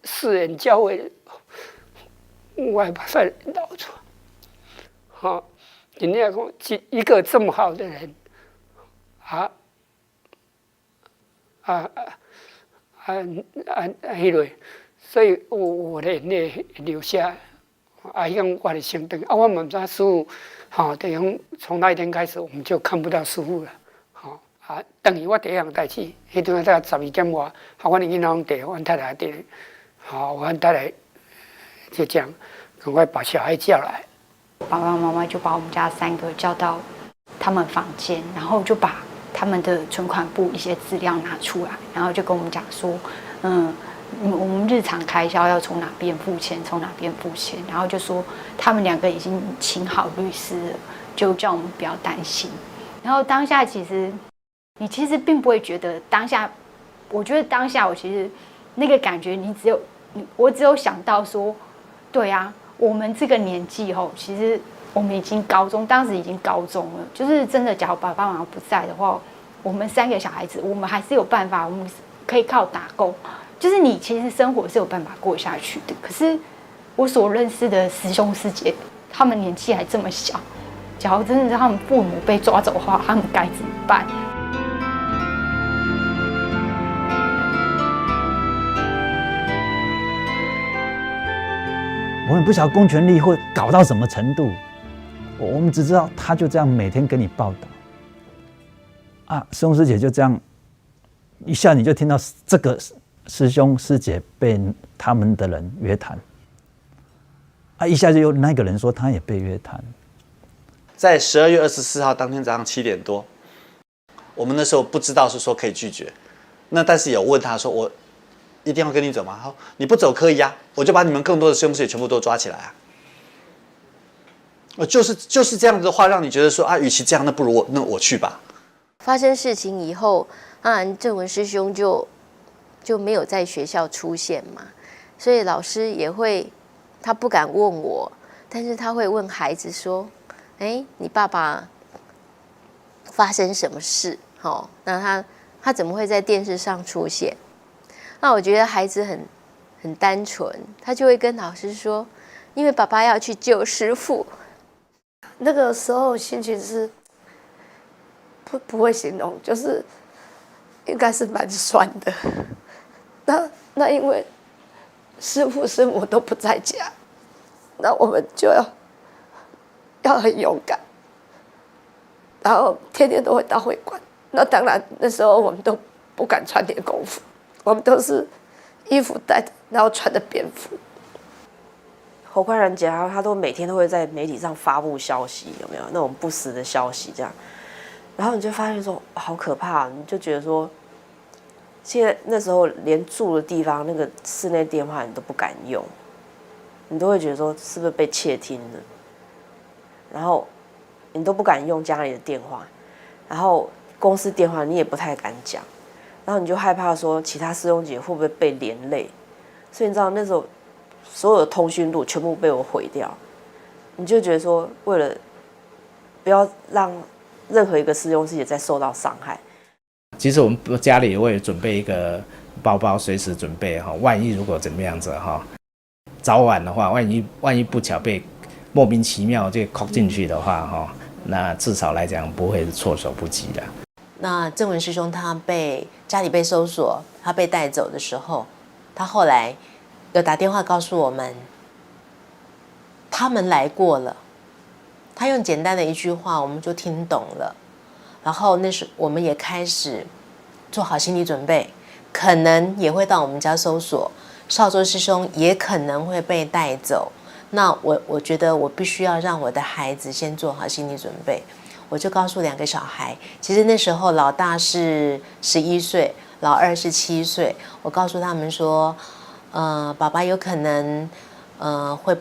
四人交会，我还把他捞出来。人家讲一个这么好的人，迄类，所以我的眼泪流下，迄天我的心疼。我们家师傅，等于从那一天开始，我们就看不到师傅了。等于我第一样代志，迄阵在12点外，我的囡仔在，我太太在，我太太就这样，赶快把小孩叫来。爸爸妈妈就把我们家3个叫到他们房间，然后就把他们的存款簿一些资料拿出来，然后就跟我们讲说，我们日常开销要从哪边付钱，从哪边付钱，然后就说他们2个已经请好律师了，就叫我们不要担心。然后当下其实你其实并不会觉得当下，我觉得当下我其实那个感觉，我只有想到说，对啊，我们这个年纪其实我们已经当时已经高中了，就是真的，假如爸爸妈妈不在的话，我们3个小孩子，我们还是有办法，我们可以靠打工，就是你其实生活是有办法过下去的。可是我所认识的师兄师姐，他们年纪还这么小，假如真的让他们父母被抓走的话，他们该怎么办？我们不晓得公权力会搞到什么程度，我们只知道他就这样每天给你报道，师兄师姐就这样，一下你就听到这个师兄师姐被他们的人约谈，一下就有那个人说他也被约谈。在12月24号当天早上7点多，我们那时候不知道是说可以拒绝，但是有问他说我一定要跟你走吗？他说你不走可以啊，我就把你们更多的师兄师姐全部都抓起来啊。就是这样子的话，让你觉得说与其这样，那不如我去吧。发生事情以后，当然正文师兄就没有在学校出现嘛，所以老师也会，他不敢问我，但是他会问孩子说：“你爸爸发生什么事？那他怎么会在电视上出现？”那我觉得孩子很单纯，他就会跟老师说：“因为爸爸要去救师父。”那个时候心情是不会形容，就是应该是蛮酸的。那因为师父师母都不在家，那我们就要很勇敢，然后天天都会到会馆。那当然那时候我们都不敢穿连功服，我们都是衣服带着，然后穿的便服。侯宽仁姐她都每天都会在媒体上发布消息，有没有那种不实的消息这样？然后你就发现说好可怕，你就觉得说，现在那时候连住的地方那个室内电话你都不敢用，你都会觉得说是不是被窃听了？然后你都不敢用家里的电话，然后公司电话你也不太敢讲，然后你就害怕说其他师兄姐会不会被连累，所以你知道那时候所有的通讯录全部被我毁掉，你就觉得说为了不要让任何一个师兄师姐再受到伤害。其实我们家里我也准备一个包包随时准备哈，万一如果怎么样子哈，早晚的话，万一不巧被莫名其妙就扣进去的话哈，那至少来讲不会措手不及的。那正文师兄他家里被搜索，他被带走的时候，他后来有打电话告诉我们，他们来过了。他用简单的一句话，我们就听懂了。然后那时我们也开始做好心理准备，可能也会到我们家搜索，少周师兄也可能会被带走。那我觉得我必须要让我的孩子先做好心理准备。我就告诉2个小孩，其实那时候老大是11岁，老二是7岁。我告诉他们说，爸爸有可能会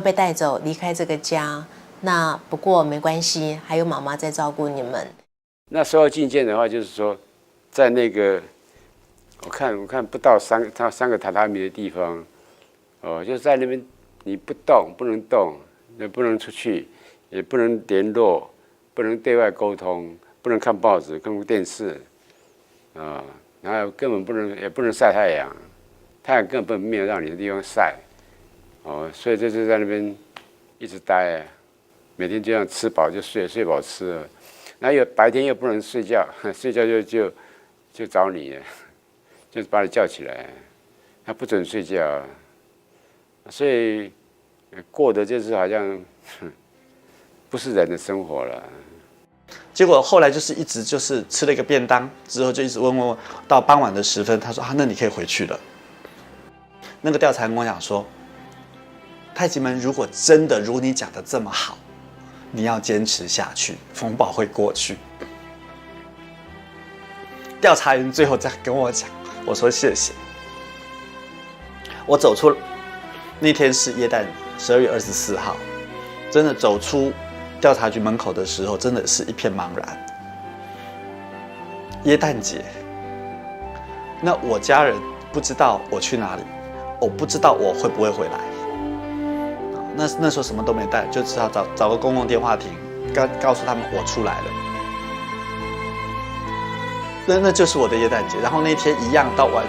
被带走离开这个家，那不过没关系，还有妈妈在照顾你们。那时候进见的话，就是说，在那个我看不到三个榻榻米的地方，就在那边，你不能动，也不能出去，也不能联络，不能对外沟通，不能看报纸、看电视，然后根本也不能晒太阳，太阳根本没有让你的地方晒。所以就是在那边一直待，每天就这样吃饱就睡，睡饱吃了，然后白天又不能睡觉，睡觉就找你，就把你叫起来，他不准睡觉，所以过的就是好像不是人的生活了。结果后来就是一直就是吃了一个便当之后就一直问，到傍晚的10分，他说那你可以回去了。那个调查员跟我讲说，太极门如果真的如你讲的这么好，你要坚持下去，风暴会过去。调查员最后再跟我讲，我说谢谢。我走出那天是耶诞12月24号，真的走出调查局门口的时候，真的是一片茫然。耶诞节，那我家人不知道我去哪里，我不知道我会不会回来。那时候什么都没带，就只好找个公共电话亭，告诉他们我出来了。那就是我的耶诞节。然后那天一样到晚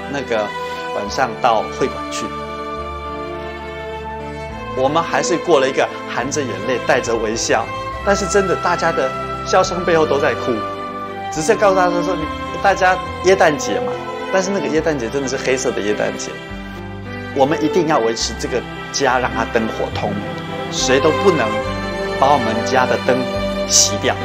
上到会馆去，我们还是过了一个含着眼泪带着微笑，但是真的大家的笑声背后都在哭，只是告诉大家说大家耶诞节嘛，但是那个耶诞节真的是黑色的耶诞节。我们一定要维持这个家，让它灯火通，谁都不能把我们家的灯熄掉。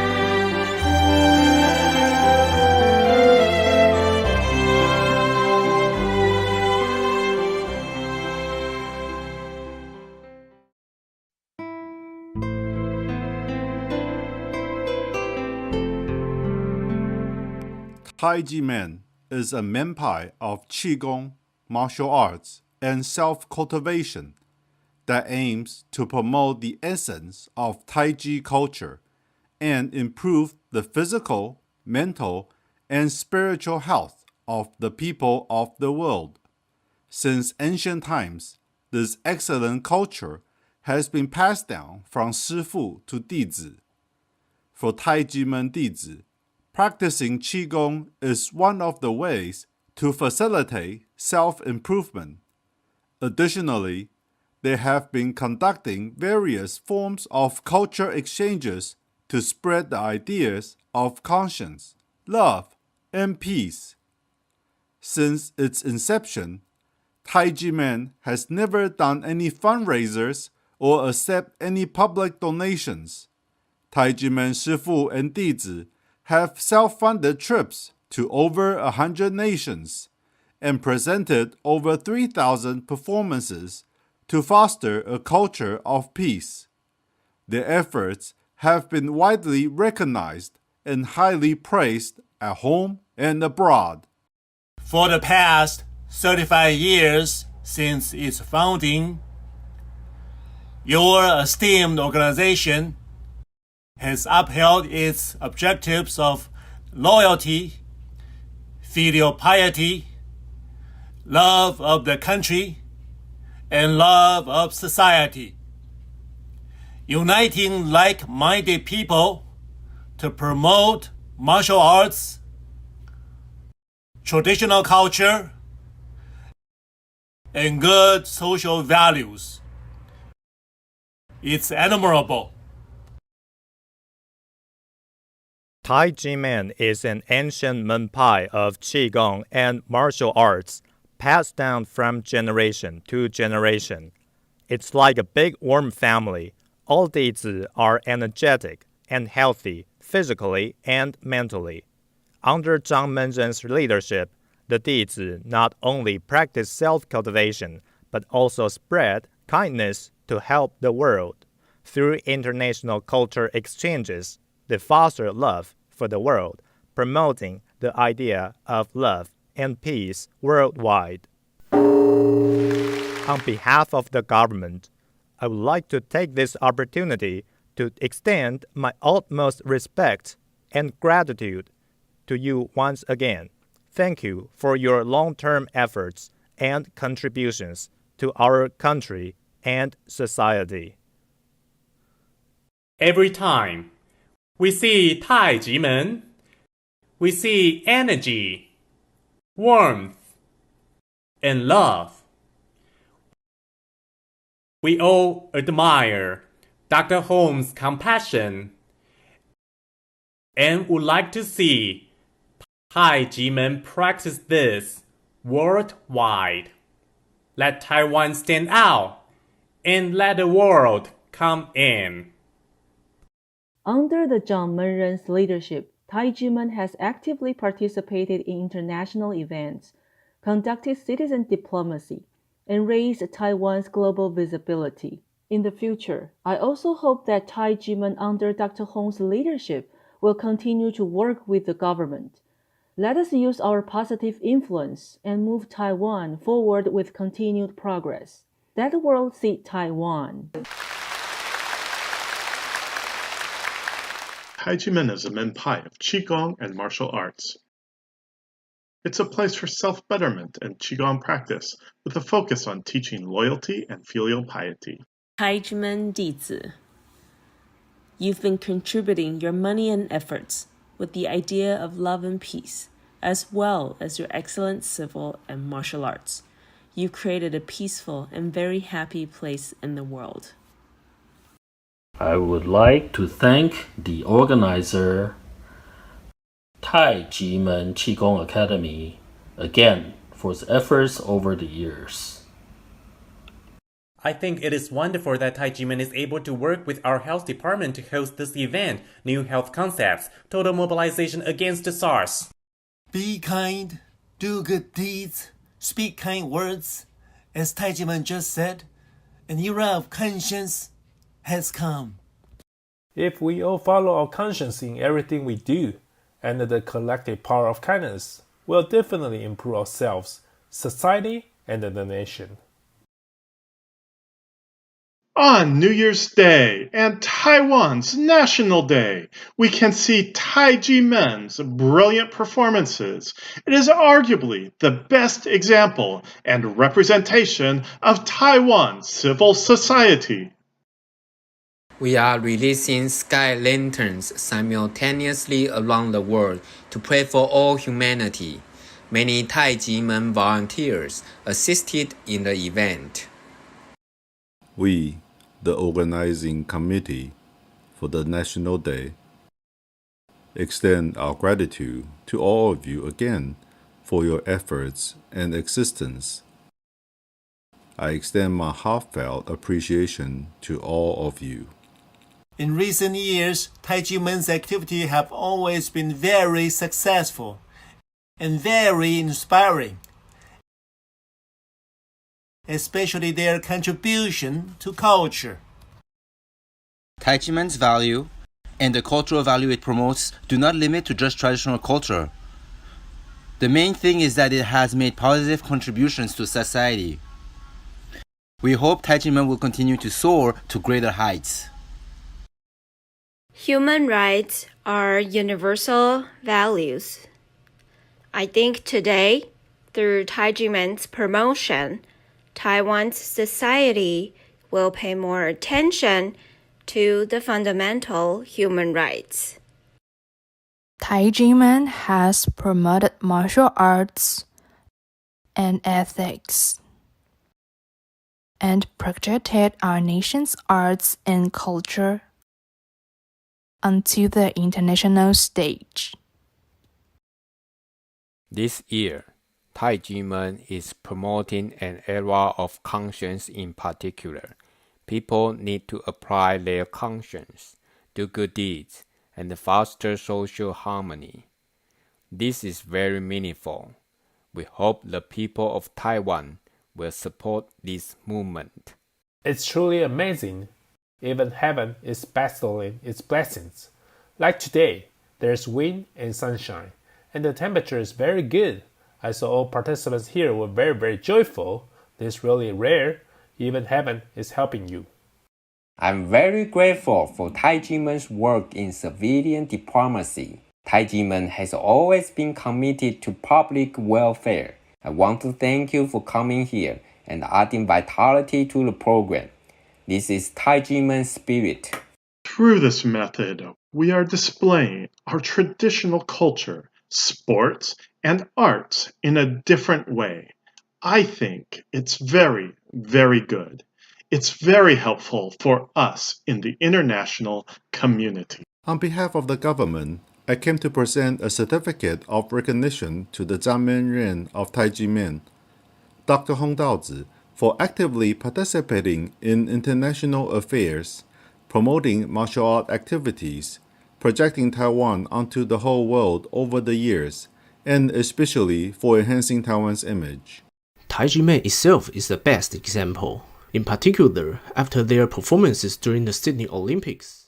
Taijimen is a empire of Qigong, martial arts, and self-cultivation that aims to promote the essence of Taiji culture and improve the physical, mental, and spiritual health of the people of the world. Since ancient times, this excellent culture has been passed down from Shifu to Dizi. For Taijimen Dizi, practicing Qigong is one of the ways to facilitate self-improvement. Additionally, they have been conducting various forms of culture exchanges to spread the ideas of conscience, love, and peace. Since its inception, Taijimen has never done any fundraisers or accept any public donations. Taijimen Shifu and Dizi have self-funded trips to over 100 nations and presented over 3,000 performances to foster a culture of peace. Their efforts have been widely recognized and highly praised at home and abroad. For the past 35 years since its founding, your esteemed organization has upheld its objectives of loyalty, filial piety, love of the country, and love of society, uniting like-minded people to promote martial arts, traditional culture, and good social values. It's admirable. Taijimen is an ancient menpai of Qigong and martial arts passed down from generation to generation. It's like a big warm family. All Dizi are energetic and healthy physically and mentally. Under Zhang Menzhen's leadership, the Dizi not only practice self-cultivation, but also spread kindness to help the world. Through international culture exchanges, they foster love for the world, promoting the idea of love and peace worldwide. On behalf of the government, I would like to take this opportunity to extend my utmost respect and gratitude to you once again. Thank you for your long-term efforts and contributions to our country and society. Every time we see Taijimen, we see energy, warmth, and love. We all admire Dr. Hong's compassion and would like to see Taijimen practice this worldwide. Let Taiwan stand out and let the world come in. Under the Zhang Menzhen's leadership, Taijimen has actively participated in international events, conducted citizen diplomacy, and raised Taiwan's global visibility. In the future, I also hope that Taijimen under Dr. Hong's leadership will continue to work with the government. Let us use our positive influence and move Taiwan forward with continued progress. Let the world see Taiwan. Taijimen is a menpai of Qigong and martial arts. It's a place for self-betterment and Qigong practice with a focus on teaching loyalty and filial piety. Taijimen Dizi, you've been contributing your money and efforts with the idea of love and peace, as well as your excellent civil and martial arts. You created a peaceful and very happy place in the world. I would like to thank the organizer, Taijimen Qigong Academy, again for its efforts over the years. I think it is wonderful that Taijimen is able to work with our health department to host this event, New Health Concepts, Total Mobilization Against the SARS. Be kind, do good deeds, speak kind words. As Taijimen just said, an era of conscience has come. If we all follow our conscience in everything we do, and the collective power of kindness, we'll definitely improve ourselves, society, and the nation. On New Year's Day and Taiwan's National Day, we can see Taijimen's brilliant performances. It is arguably the best example and representation of Taiwan's civil society. We are releasing sky lanterns simultaneously around the world to pray for all humanity. Many Taijimen volunteers assisted in the event. We, the organizing committee for the National Day, extend our gratitude to all of you again for your efforts and existence. I extend my heartfelt appreciation to all of you. In recent years, Taijimen's activity have always been very successful and very inspiring, especially their contribution to culture. Taijimen's value and the cultural value it promotes do not limit to just traditional culture. The main thing is that it has made positive contributions to society. We hope Taijimen will continue to soar to greater heights. Human rights are universal values. I think today, through Taijimen's promotion, Taiwan's society will pay more attention to the fundamental human rights. Taijiman has promoted martial arts and ethics and projected our nation's arts and culture onto the international stage. This year, Taijiman is promoting an era of conscience in particular. People need to apply their conscience, do good deeds, and foster social harmony. This is very meaningful. We hope the people of Taiwan will support this movement. It's truly amazing. Even heaven is bestowing its blessings. Like today, there's wind and sunshine, and the temperature is very good. I saw all participants here were very, very joyful. This is really rare. Even heaven is helping you. I'm very grateful for Taijiman's work in civilian diplomacy. Taijiman has always been committed to public welfare. I want to thank you for coming here and adding vitality to the program. This is Taijiman's spirit. Through this method, we are displaying our traditional culture, sports, and arts in a different way. I think it's very, very good. It's very helpful for us in the international community. On behalf of the government, I came to present a certificate of recognition to the Zhanmen Ren of Taijimen, Dr. Hong Daozi, for actively participating in international affairs, promoting martial art activities, projecting Taiwan onto the whole world over the years, and especially for enhancing Taiwan's image. Taijimen itself is the best example, in particular after their performances during the Sydney Olympics.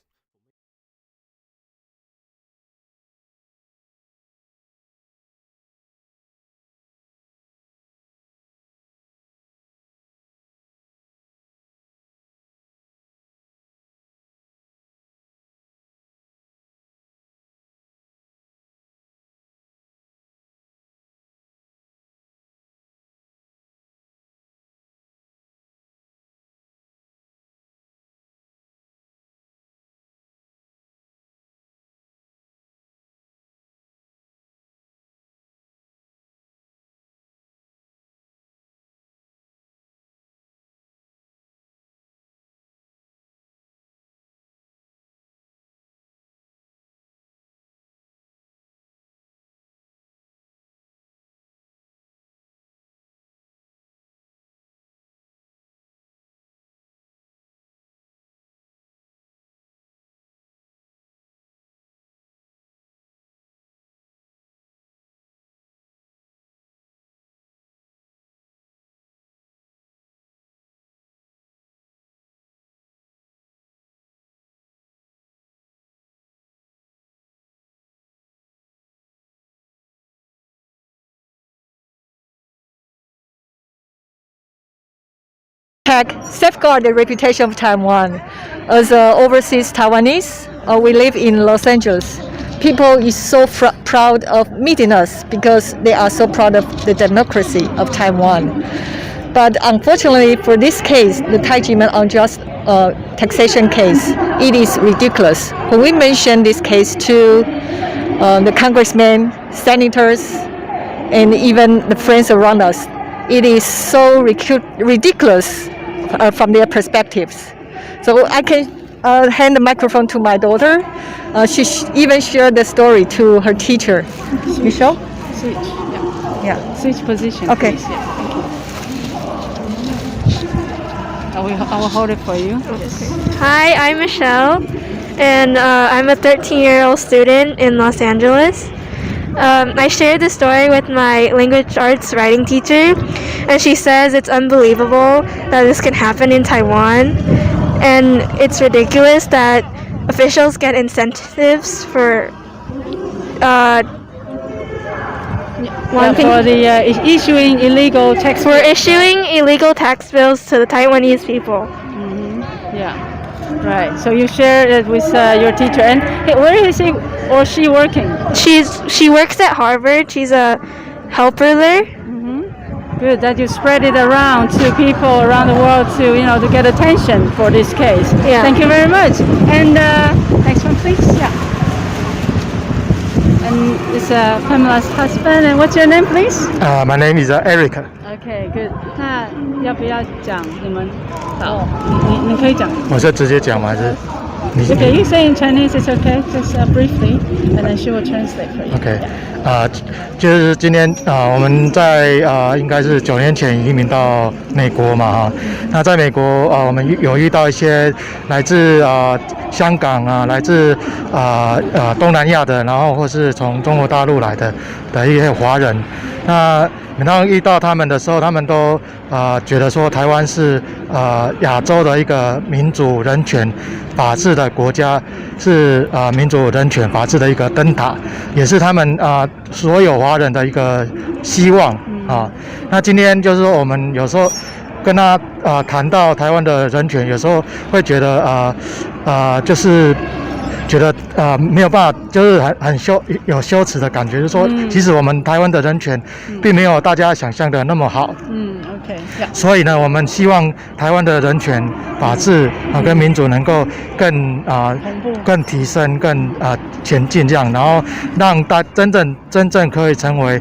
Safeguard the reputation of Taiwan. As overseas Taiwanese, we live in Los Angeles. People is so proud of meeting us because they are so proud of the democracy of Taiwan. But unfortunately, for this case, the Taijiman unjust taxation case, it is ridiculous. When we mention this case to the congressmen, senators, and even the friends around us, it is so ridiculous from their perspectives. So I can hand the microphone to my daughter. She even shared the story to her teacher. Michelle? Switch. Yeah. Switch position. Okay. Please. Yeah. Thank you. I will hold it for you. Hi, I'm Michelle, and I'm a 13-year-old student in Los Angeles. I shared the story with my language arts writing teacher, and she says it's unbelievable that this can happen in Taiwan, and it's ridiculous that officials get incentives for issuing illegal tax. For issuing illegal tax bills to the Taiwanese people. Yeah. Right. So you share it with your teacher, and where is he or she working? She works at Harvard. She's a helper there. Good that you spread it around to people around the world to get attention for this case. Yeah. Thank you very much. And next one, please. Yeah. and it's Pamela's husband. And what's your name, please? My name is Eric. Okay, good. 那要不要讲你们？好，你可以讲。我是直接讲吗？还是你 Okay, you say in Chinese, it's okay. Just briefly, and then she will translate for you. OK， 就是今天我们在应该是9年前移民到美国嘛哈。那在美国我们有遇到一些来自香港来自东南亚的，然后或是从中国大陆来的一些华人。那每当遇到他们的时候，他们都觉得说台湾是亚洲的一个民主人权法治的国家，是民主人权法治的一个灯塔，也是他们所有华人的一个希望啊。那今天就是说我们有时候跟他谈到台湾的人权，有时候会觉得就是觉得没有办法，就是很有羞耻的感觉，就是说，其实我们台湾的人权并没有大家想象的那么好。OK。所以呢，我们希望台湾的人权、法治跟民主能够更提升、更前进这样，然后让真正可以成为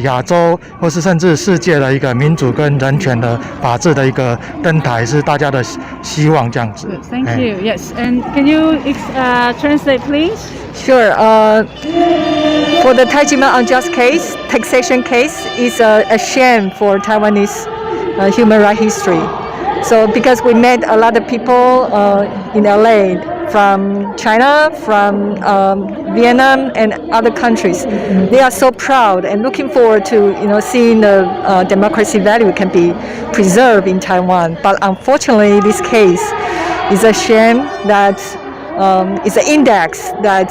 亚洲或是甚至世界的一个民主跟人权的法治的一个灯台，是大家的希望这样子。Thank you. Yes, and can you translate, please? Sure. For the Taijiman unjust case, taxation case is a shame for Taiwanese human rights history. So because we met a lot of people in LA from China, from Vietnam and other countries, they are so proud and looking forward to seeing the democracy value can be preserved in Taiwan. But unfortunately, this case is a shame that it's an index that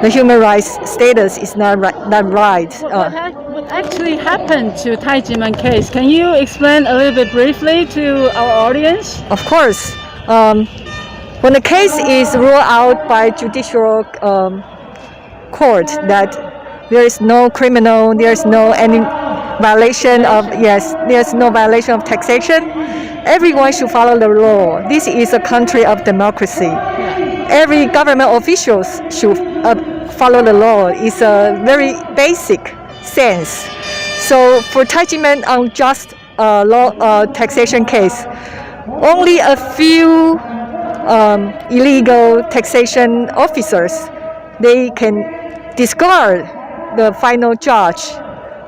the human rights status is not right. What actually happened to Taijiman case? Can you explain a little bit briefly to our audience? Of course. When the case is ruled out by judicial court that there is no criminal, there is no any violation of there's no violation of taxation. Everyone should follow the law. This is a country of democracy. Every government officials should follow the law. It's a very basic sense. So for Taijiman unjust taxation case, only a few illegal taxation officers, they can discard the final judge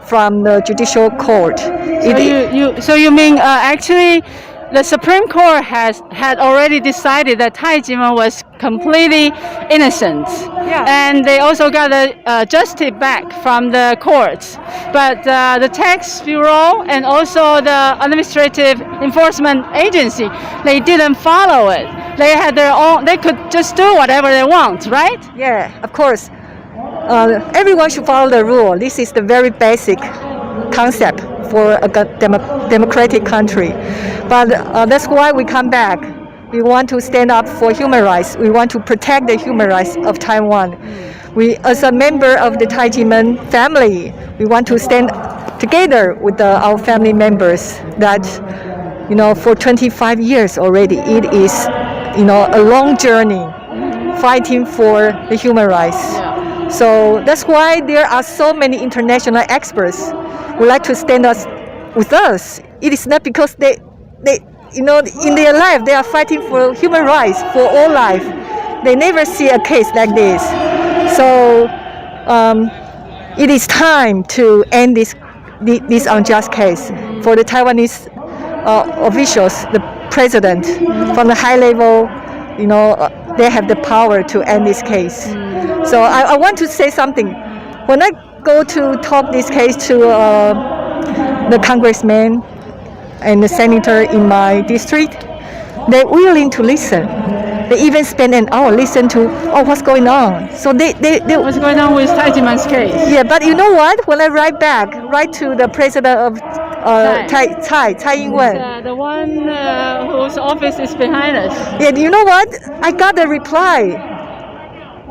from the judicial court. So you mean actually the Supreme Court had already decided that Taijiman was completely innocent, and they also got the justice back from the courts. But the tax bureau and also the administrative enforcement agency, they didn't follow it. They had their own. They could just do whatever they want, right? Yeah, of course. Everyone should follow the rule. This is the very basic concept for a democratic country. But that's why we come back. We want to stand up for human rights. We want to protect the human rights of Taiwan. We, as a member of the Taijiman family, we want to stand together with our family members that, for 25 years already, it is, a long journey fighting for the human rights. So that's why there are so many international experts who like to stand with us. It is not because they in their life they are fighting for human rights for all life. They never see a case like this. So it is time to end this unjust case. For the Taiwanese officials, the president, from the high level, they have the power to end this case. So I want to say something. When I go to talk this case to the congressman and the senator in my district, they're willing to listen. They even spend an hour listen to what's going on. So they what's going on with Taijiman's case? Yeah, but you know what? When I write to the president of Tsai Ing-wen, the one whose office is behind us. Yeah, you know what? I got a reply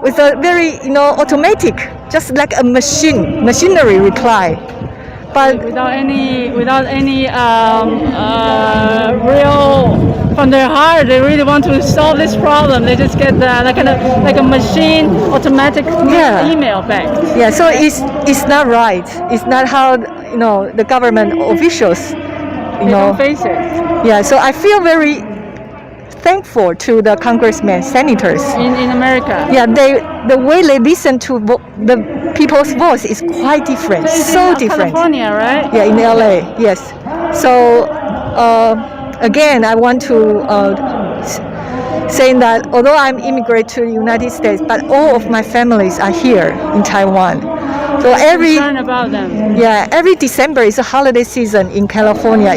with a very automatic, just like a machinery reply. but without any real from their heart, they really want to solve this problem. They just get like a machine automatic email back. Yeah, so it's not right. It's not how the government officials don't face it. Yeah, so I feel very thankful to the congressmen, senators in America. Yeah, the way they listen to the people's voice is quite different. So different. California, right? Yeah, in LA. Yes. So again, I want to saying that although I'm immigrant to the United States, but all of my families are here in Taiwan. So concerned about them. Yeah, every December is a holiday season in California.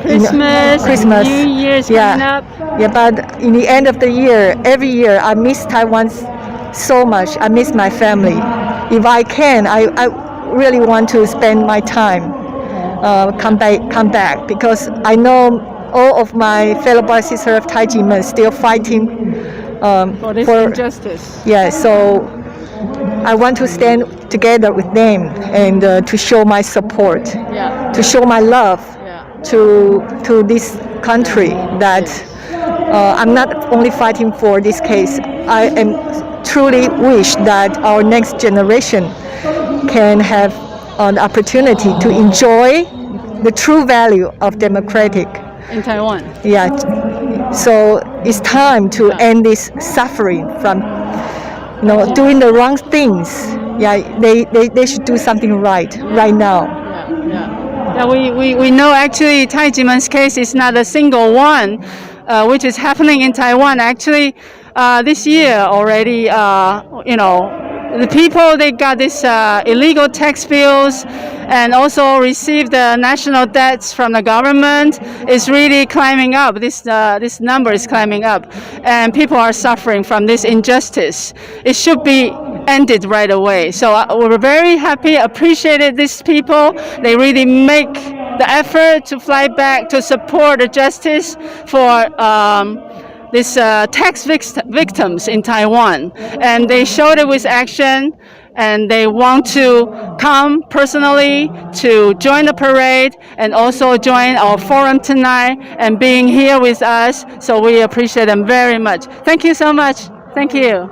Christmas, New Year's coming up. Yeah, but in the end of the year, every year I miss Taiwan so much. I miss my family. If I can, I really want to spend my time come back because I know all of my fellow brothers and sisters of Taijimen still fighting for this injustice. Yeah, so I want to stand together with them and to show my support, to show my love to this country that I'm not only fighting for this case. I am truly wish that our next generation can have the opportunity to enjoy the true value of democratic in Taiwan. Yeah, so it's time to end this suffering from doing the wrong things. Yeah, they should do something right now. Yeah, we know actually Taijimen's case is not a single one, which is happening in Taiwan. Actually, this year already, the people, they got this illegal tax bills and also received the national debts from the government. Is really climbing up. This number is climbing up, and people are suffering from this injustice. It should be ended right away. So we're very happy, appreciated these people. They really make the effort to fly back to support the justice for these tax victims in Taiwan, and they showed it with action, and they want to come personally to join the parade and also join our forum tonight and being here with us. So we appreciate them very much. Thank you so much. Thank you.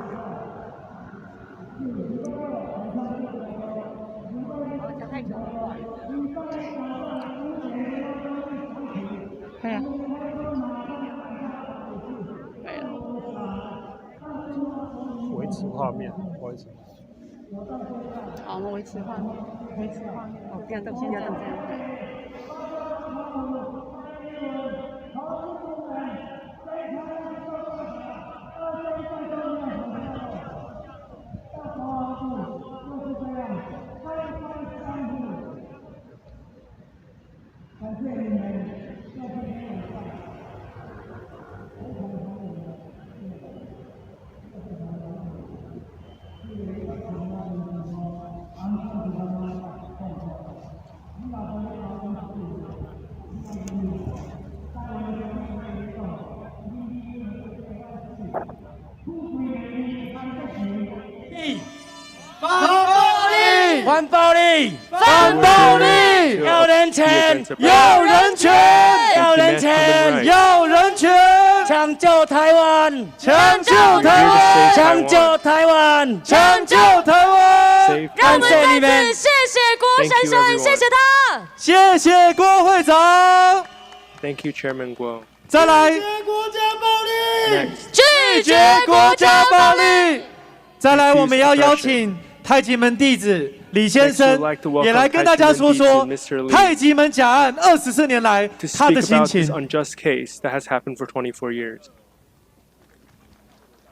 反暴力！反暴力！要人权！要人权！要人权！要人权！抢救台湾！抢救台湾！抢救台湾！抢救台湾！让我们再次谢谢郭先生，谢谢他，谢谢郭会长。 Thank you, Chairman Guo. 再来！拒绝国家暴力！再来，我们要邀请太极门弟子。 李先生也来跟大家说说太极门假案24年来他的心情。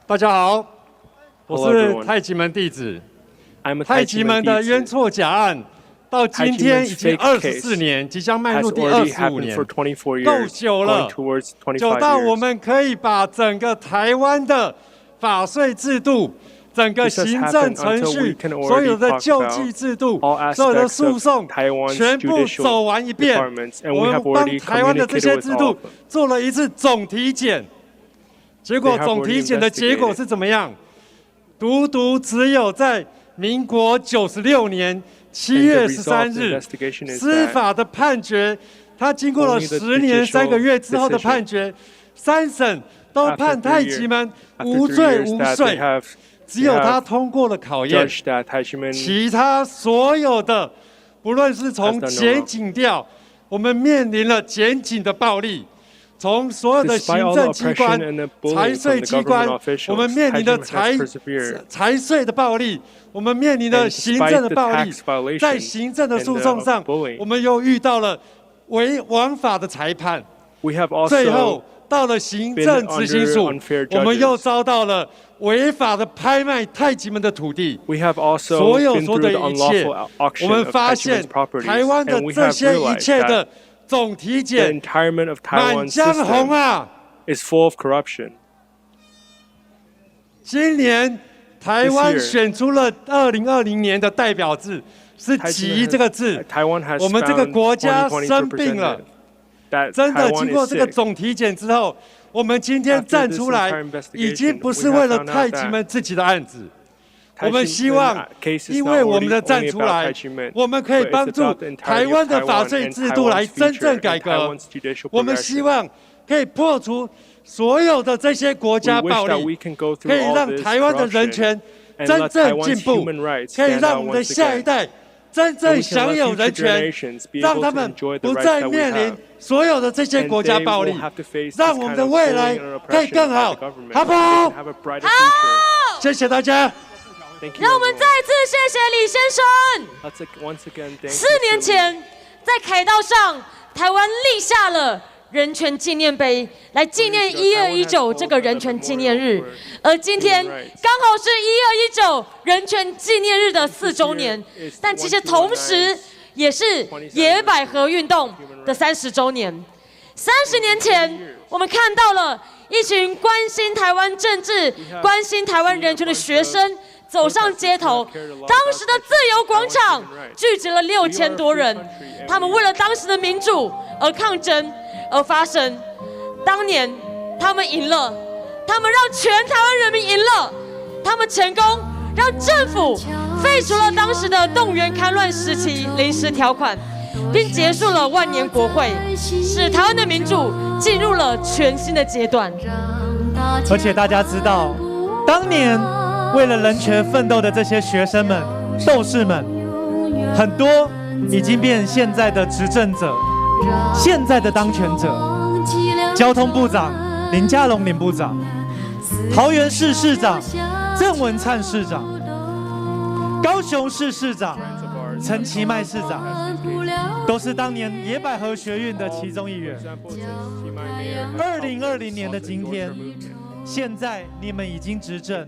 大家好，我是太极门弟子。太极门的冤错假案到今天已经24年，即将迈入第25年，够久了，久到我们可以把整个台湾的法税制度。 整个行政程序，所有的救济制度，所有的诉讼，全部走完一遍。我们帮台湾的这些制度做了一次总体检，结果总体检的结果是怎么样？独只有在民国96年7月13日司法的判决，他经过了10年3个月之后的判决，3审都判太极们无罪无税，只有他通过了考验，其他所有的，不论是从检警调，我们面临了检警的暴力。从所有的行政机关、财税机关，我们面临的财税的暴力，我们面临的行政的暴力，在行政的诉讼上，我们又遇到了违法的裁判，最后到了行政执行署，我们又遭到了违法的拍卖太极门的土地。所有的一切，我们发现台湾的这些一切的。总体检满江红啊 is full of corruption. 今年台湾选出了2020年的代表字，是“急”这个字。我们这个国家生病了，真的经过这个总体检之后，我们今天站出来，已经不是为了太极们自己的案子。我们希望，因为我们的站出来，我们可以帮助台湾的法税制度来真正改革。我们希望可以破除所有的这些国家暴力，可以让台湾的人权真正进步，可以让我们的下一代真正享有人权，让他们不再面临所有的这些国家暴力，让我们的未来可以更好，好不好？好，谢谢大家。让我们再次谢谢李先生。4年前，在凯道上，台湾立下了人权纪念碑，来纪念1219这个人权纪念日。而今天刚好是1219人权纪念日的4周年，但其实同时也是野百合运动的30周年。30年前，我们看到了一群关心台湾政治、关心台湾人权的学生。走上街头，当时的自由广场聚集了6000多人，他们为了当时的民主而抗争，而发声。当年他们赢了，他们让全台湾人民赢了，他们成功让政府废除了当时的动员戡乱时期临时条款，并结束了万年国会，使台湾的民主进入了全新的阶段。而且大家知道，当年为了人权奋斗的这些学生们、斗士们，很多已经变现在的执政者、现在的当权者。交通部长林佳龙林部长，桃园市市长郑文灿市长，高雄市市长陈其迈市长，都是当年野百合学运的其中一员。2020年的今天。现在你们已经执政，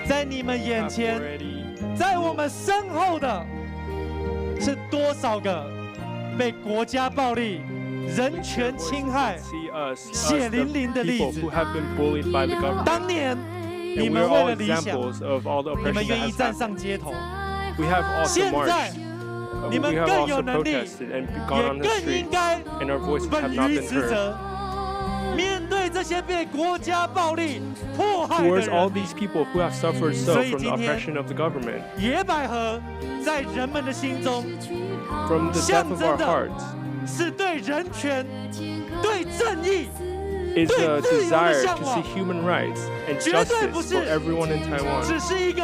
在你们眼前，在我们身后的，是多少个被国家暴力、人权侵害、血淋淋的例子？当年你们为了理想，你们愿意站上街头，现在你们更有能力，也更应该本于职责。面对这些被国家暴力迫害的人， towards all these people who have suffered so from the oppression of the government. 野百合在人们的心中， from the depth of our hearts, 是对人权、对正义、is a desire to see human rights and justice for everyone in Taiwan. 只是一个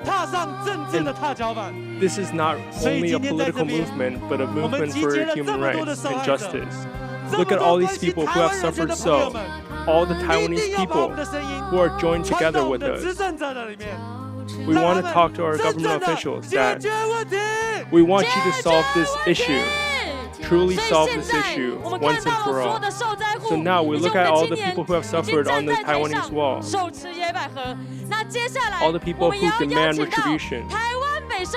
踏上政治的踏脚板。 This is not only a political movement, but a movement for human rights and justice. Look at all these people who have suffered so, all the Taiwanese people who are joined together with us. We want to talk to our government officials that we want you to solve this issue, truly solve this issue once and for all. So now we look at all the people who have suffered on the Taiwanese wall, all the people who demand retribution. Next,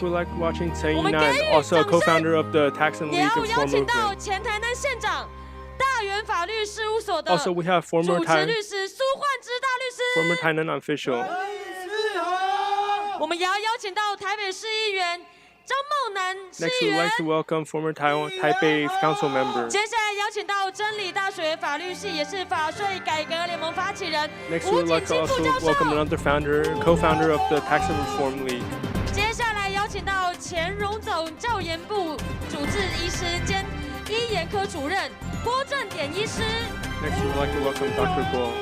we like watching Chen Yinan, also a co-founder of the Tax and Legal Reform Movement. Also, we have former Tainan official. 我们也要邀请到台北市议员 Next, we would like to welcome former Taipei council member. 接下来邀请到真理大学法律系，也是法税改革联盟发起人 Next, we would like to also welcome another co-founder of the Tax Reform League. 接下来邀请到前荣总教研部主治医师兼医研科主任郭正典医师。Next, we would like to welcome Dr. Guo.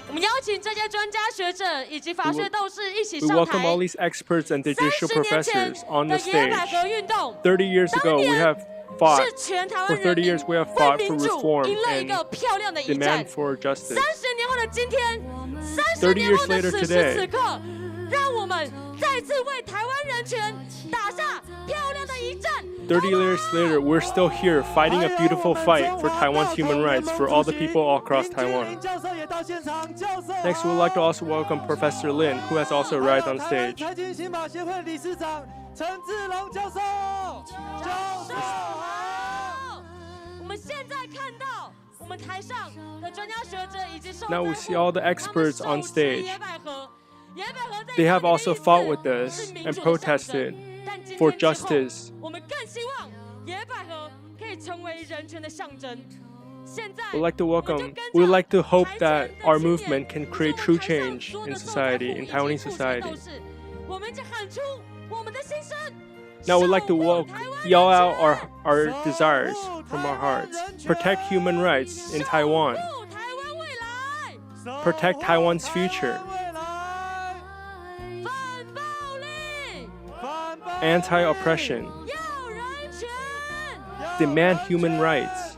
我们邀请这些专家学者以及法税斗士一起 We 上 welcome 台。 all these experts and judicial 30年前 professors on 的 the 野 stage. 百合运动， 30 years ago, we have fought. 是全台 For 湾 30人民 years, we have 为 fought 民 for 主 reform 赢了一个 and 漂亮的一战。 demand for justice. 30年后的今天30 ，30年后 years 的 later 此时 today 此刻，让我们再次为台湾人权打下漂亮的一战。 30 years later, we're still here fighting a beautiful fight for Taiwan's human rights for all the people all across Taiwan. Next, we would like to also welcome Professor Lin, who has also arrived on stage. 财经刑法协会理事长陈志龙教授，我们现在看到我们台上的专家学者以及受 Now we see all the experts on stage. 野百合 They have also fought with us and protested for justice. 我们更希望野百合可以成为人权的象征。现在 We'd like to welcome, we'd like to hope that our movement can create true change in society, in Taiwanese society. 我们就喊出我们的心声。 Now we'd like to yell out our desires from our hearts. Protect human rights in Taiwan. Protect Taiwan's future. Anti-oppression. Demand human rights.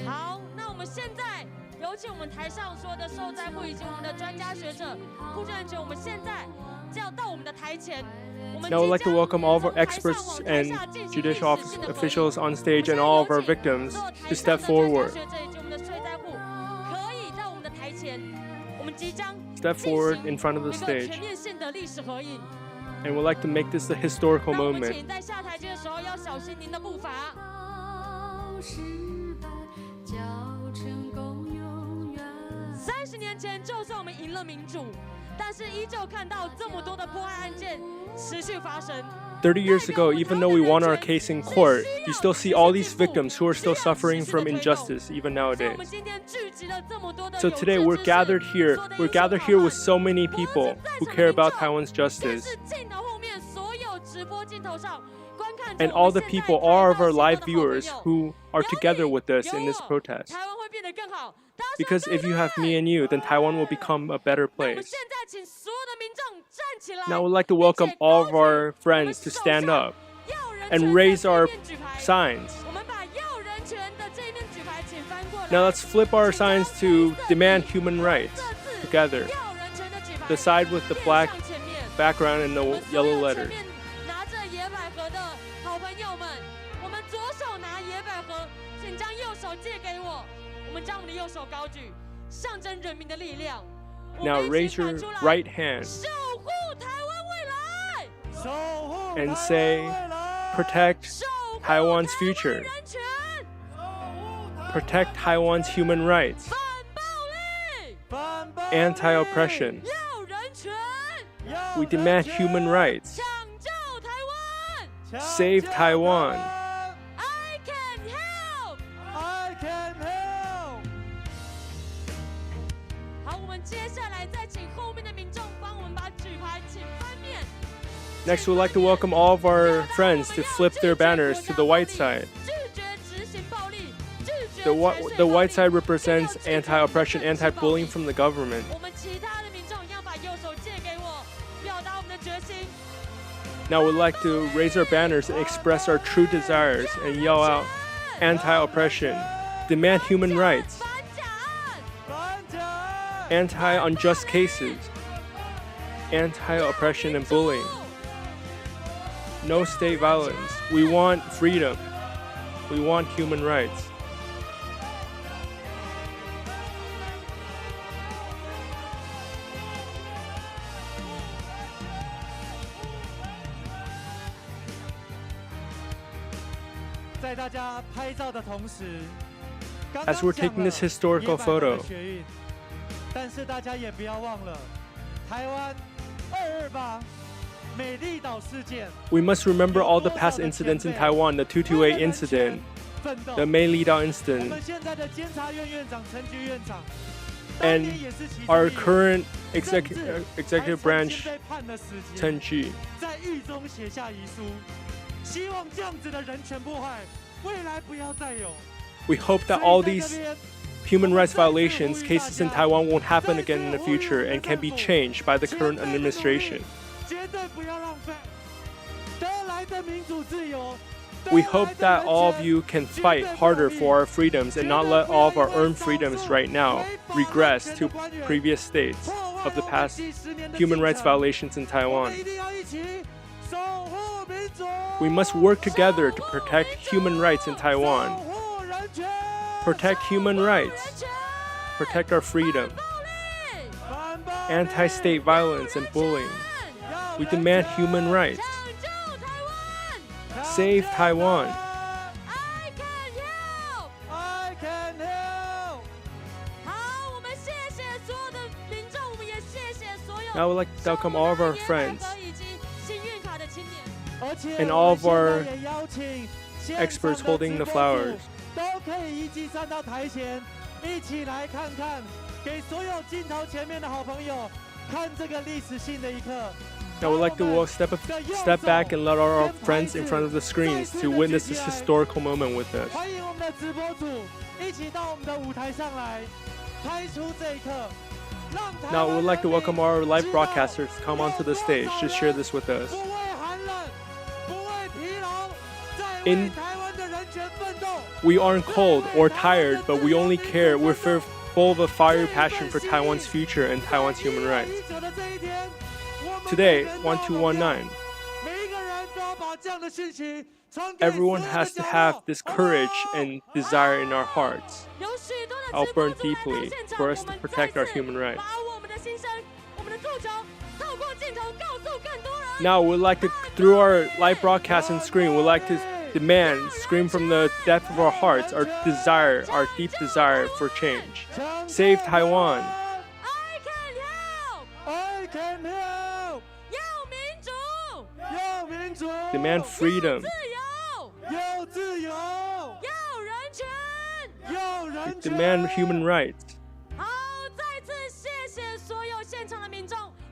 好，那我们现在有请我们台上所有的受灾户以及我们的专家学者，护证人权，我们现在就要到我们的台前。 Now I'd like to welcome all of our experts and judicial officials on stage and all of our victims to step forward. Step forward in front of the stage. And we'd like to make this a historical moment. 在下台阶的时候要小心您的步伐。30年前，就算我们赢了民主，但是依旧看到这么多的迫害案件持续发生。 30 years ago, even though we won our case in court, you still see all these victims who are still suffering from injustice even nowadays. So today we're gathered here with so many people who care about Taiwan's justice. And all the people, all of our live viewers who are together with us in this protest. Because if you have me and you, then Taiwan will become a better place. Now we'd like to welcome all of our friends to stand up and raise our signs. Now let's flip our signs to demand human rights together. The side with the black background and the yellow letters. 拿着野百合的好朋友们，我们左手拿野百合，请将右手借给我。我们将我们的右手高举，象征人民的力量。 Now raise your right hand and say, protect Taiwan's future. Protect Taiwan's human rights. Anti-oppression. We demand human rights. Save Taiwan. I can help. 好，我们接下来再请后面的民众帮我们把举牌请翻面。 Next, we'd like to welcome all of our friends to flip their banners to the white side. The white side represents anti-oppression, anti-bullying from the government. 我们其他的民众一样把右手借给我，表达我们的决心。 Now we'd like to raise our banners and express our true desires and yell out anti-oppression, demand human rights, anti-unjust cases, anti-oppression and bullying, no state violence. We want freedom. We want human rights. As we're taking this historical photo, 但是大家也不要忘了，台湾 We must remember all the past incidents in Taiwan, the 228 incident, the May Lidao incident, and our current executive branch, Chen Ji. We hope that all these human rights violations cases in Taiwan won't happen again in the future and can be changed by the current administration. We hope that all of you can fight harder for our freedoms and not let all of our earned freedoms right now regress to previous states of the past human rights violations in Taiwan. We must work together to protect human rights in Taiwan. Protect human rights. Protect our freedom. Anti-state violence and bullying. We demand human rights. Save Taiwan. Now I would like to welcome all of our friends and all of our experts holding the flowers. I would like to step back and let our friends in front of the screens to witness this historical moment with us. Now I would like to welcome our live broadcasters to come onto the stage to share this with us. We aren't cold or tired, but we only care. We're full of a fiery passion for Taiwan's future and Taiwan's human rights. Today, 1219, everyone has to have this courage and desire in our hearts. I'll burn deeply for us to protect our human rights. Now, we'd like to, through our live broadcast and screen, we'd like to demand, scream from the depth of our hearts, our desire, our deep desire for change. Save Taiwan. Demand freedom. Demand human rights.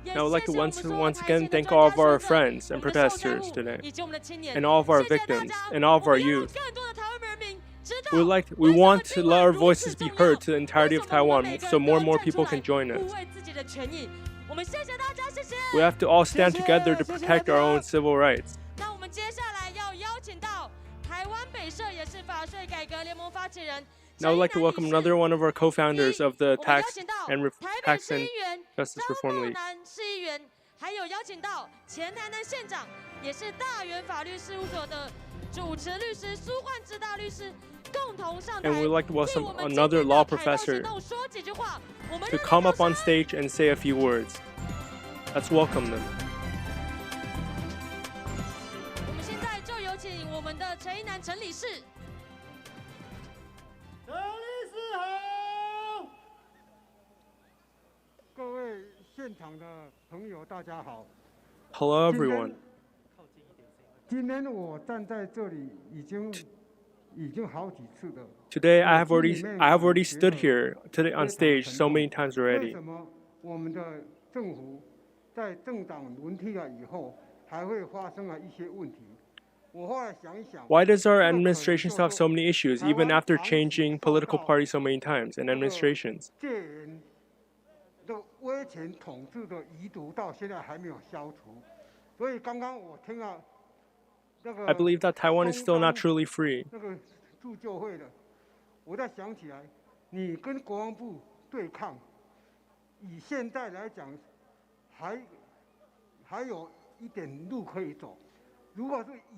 Now I would like to once again thank all of our friends and protesters today, and all of our victims, and all of our youth. We want to let our voices be heard to the entirety of Taiwan, so more and more people can join us. We have to all stand together to protect our own civil rights. Now I'd like to welcome another one of our co-founders of the Tax and Justice Reform League. And we'd like to welcome another law professor to come up on stage and say a few words. Let's welcome them. Hello everyone. Today I have already stood here today on stage so many times already. Why does our administration still have so many issues, even after changing political parties so many times and administrations? I believe that Taiwan is still not truly free.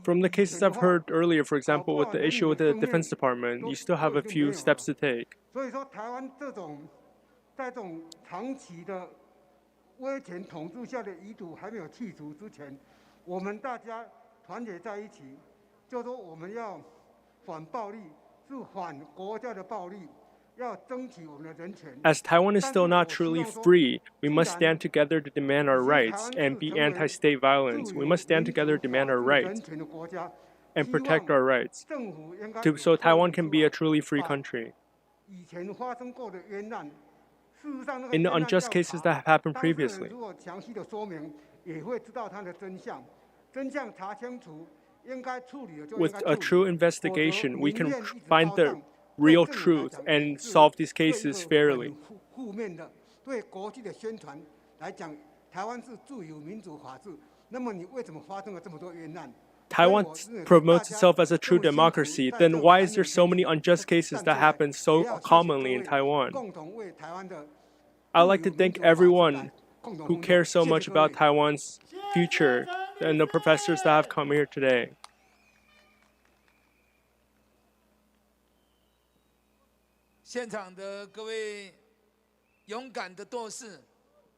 From the cases I've heard earlier, for example, with the issue with the Defense Department, you still have a few steps to take. As Taiwan is still not truly free, we must stand together to demand our rights and be anti-state violence. We must stand together to demand our rights and protect our rights so Taiwan can be a truly free country. In the unjust cases that have happened previously, with a true investigation, we can find the real truth and solve these cases fairly. Taiwan promotes itself as a true democracy, then why is there so many unjust cases that happen so commonly in Taiwan? I'd like to thank everyone who cares so much about Taiwan's future and the professors that have come here today.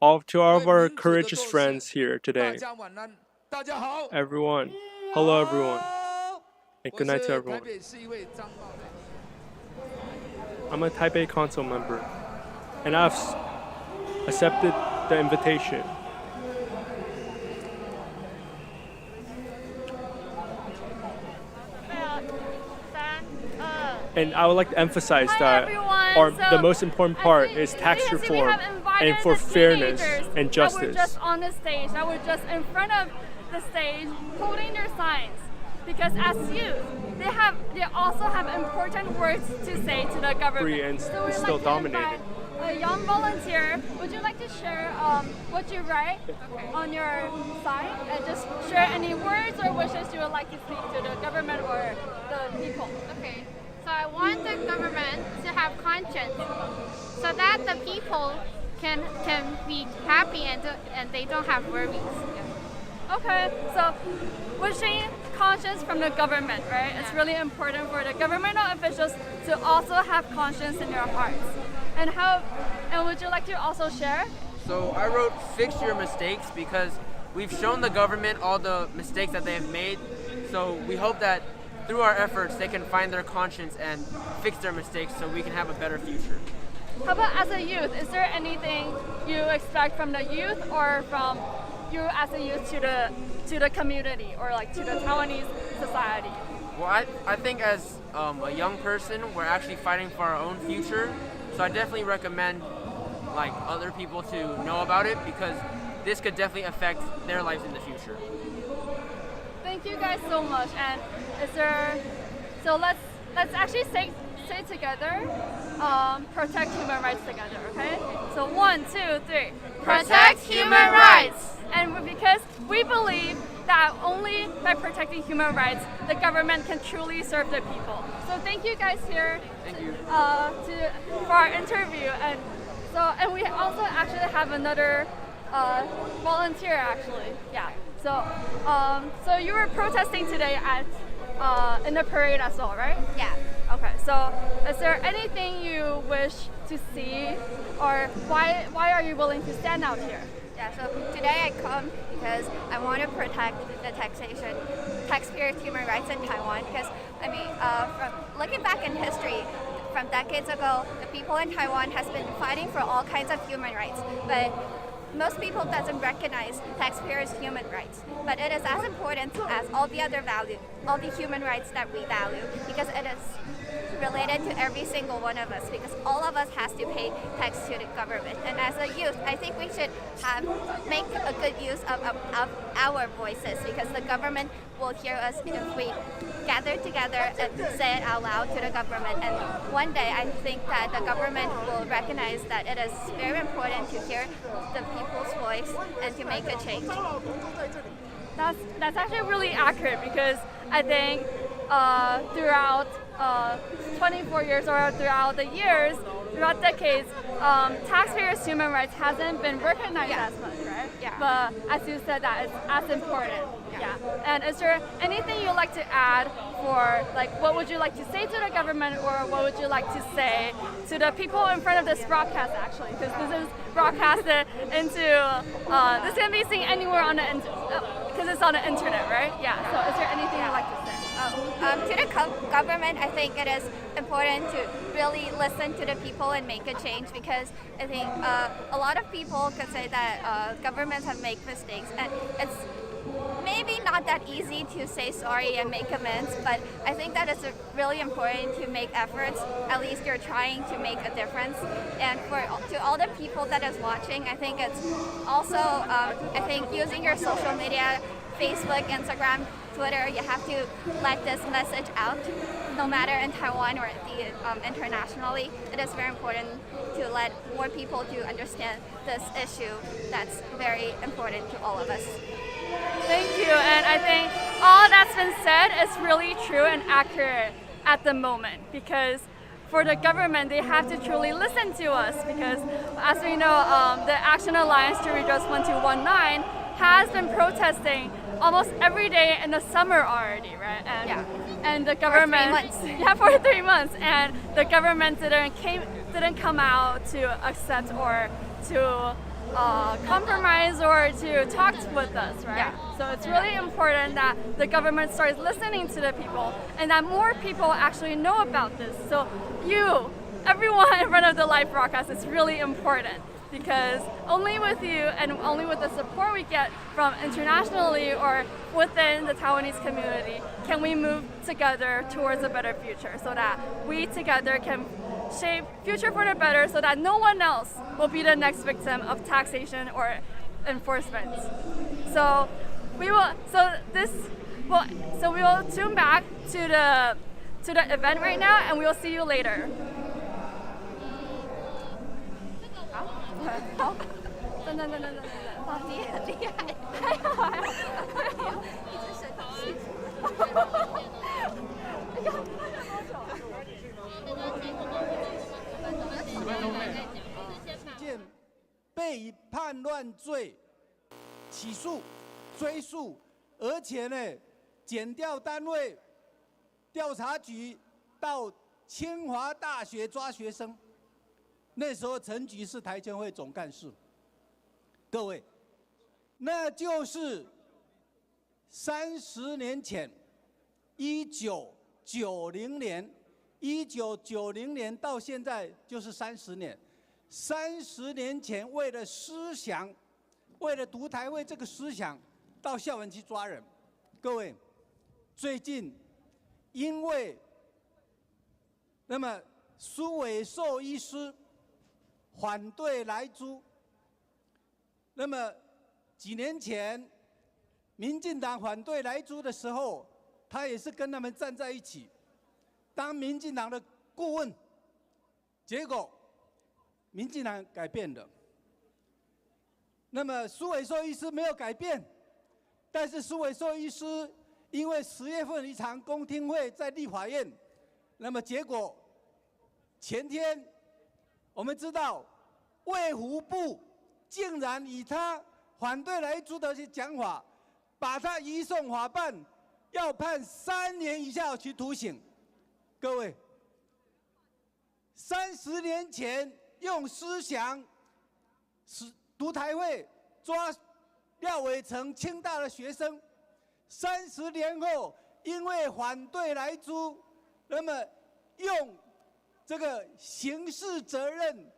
All to all of our courageous friends here today. Everyone, hello everyone, and good night to everyone. I'm a Taipei Council member, and I've accepted the invitation. And I would like to emphasize that the most important part is tax reform and for fairness and justice. That were just on the stage, that were just in front of the stage holding their signs. Because as youth, they also have important words to say to the government. Free and so still dominated. A young volunteer, would you like to share what you write on your sign and just share any words or wishes you would like to speak to the government or the people? Okay, so I want the government to have conscience so that the people can be happy and they don't have worries. Yeah. Okay, so wishing conscience from the government, right? Yeah. It's really important for the governmental officials to also have conscience in their hearts. And would you like to also share? So I wrote fix your mistakes because we've shown the government all the mistakes that they have made. So we hope that through our efforts they can find their conscience and fix their mistakes so we can have a better future. How about as a youth? Is there anything you expect from the youth or from you as a youth to the community or like to the Taiwanese society? Well, I think as a young person, we're actually fighting for our own future. So I definitely recommend like other people to know about it because this could definitely affect their lives in the future. Thank you guys so much. And so let's actually say together, protect human rights together, okay? So 1, 2, 3. Protect human rights! And because we believe that only by protecting human rights, the government can truly serve the people. So thank you guys here for our interview. And we also actually have another volunteer actually. Yeah. So you were protesting today in the parade as well, right? Yeah. Okay. So is there anything you wish to see, or why are you willing to stand out here? Yeah, so today I come because I want to protect the taxpayers' human rights in Taiwan because, from looking back in history, from decades ago, the people in Taiwan has been fighting for all kinds of human rights, but most people doesn't recognize taxpayers' human rights. But it is as important as all the other values, all the human rights that we value, because it is related to every single one of us, because all of us has to pay tax to the government. And as a youth, I think we should make a good use of our voices, because the government will hear us if we gather together and say it out loud to the government. And one day I think that the government will recognize that it is very important to hear the people's voice and to make a change. That's actually really accurate, because I think throughout 24 years or throughout the years, throughout decades, taxpayers' human rights hasn't been recognized as much, right? Yeah. But as you said, that it's as important. Yeah. And is there anything you'd like to add for, like, what would you like to say to the government, or what would you like to say to the people in front of this broadcast, actually? Because this is broadcasted into, this can be seen anywhere on the because it's on the internet, right? Yeah. So is there anything you'd like to say? To the government, I think it is important to really listen to the people and make a change, because I think a lot of people could say that governments have made mistakes, and it's maybe not that easy to say sorry and make amends, but I think that it's really important to make efforts. At least you're trying to make a difference. And to all the people that is watching, I think it's also I think using your social media, Facebook, Instagram, Twitter, you have to let this message out, no matter in Taiwan or internationally. It is very important to let more people to understand this issue that's very important to all of us. Thank you, and I think all that's been said is really true and accurate at the moment, because for the government, they have to truly listen to us, because as we know, the Action Alliance to Redress 1219 has been protesting almost every day in the summer already, right? And, yeah. And the government, for 3 months. Yeah, for 3 months, and the government didn't come out to accept or to compromise or to talk with us, right? Yeah. So it's really important that the government starts listening to the people and that more people actually know about this. So everyone in front of the live broadcast is really important, because only with you and only with the support we get from internationally or within the Taiwanese community can we move together towards a better future, so that we together can shape future for the better, so that no one else will be the next victim of taxation or enforcement. So we will tune back to the event right now, and we will see you later. 好，等，哇，你很厉害，还好，一直神奇。哎呀，件被判乱罪起诉、追诉，而且呢，检调单位调查局到清华大学抓学生。那时候陈菊是台前会总干事，各位，那就是30年前，1990年到现在就是30年。30年前为了思想，为了独台会这个思想，到校园去抓人。各位，最近因为那么苏伟寿医师反对莱猪，那么几年前，民进党反对莱猪的时候，他也是跟他们站在一起，当民进党的顾问。结果，民进党改变了。那么苏伟寿医师没有改变，但是苏伟寿医师因为10月份一场公听会在立法院，那么结果前天。我们知道，卫福部竟然以他反对莱猪的讲法，把他移送法办，要判3年以下有期徒刑。各位，30年前用思想独台会抓廖伟成清大的学生，30年后因为反对莱猪，那么用这个刑事责任，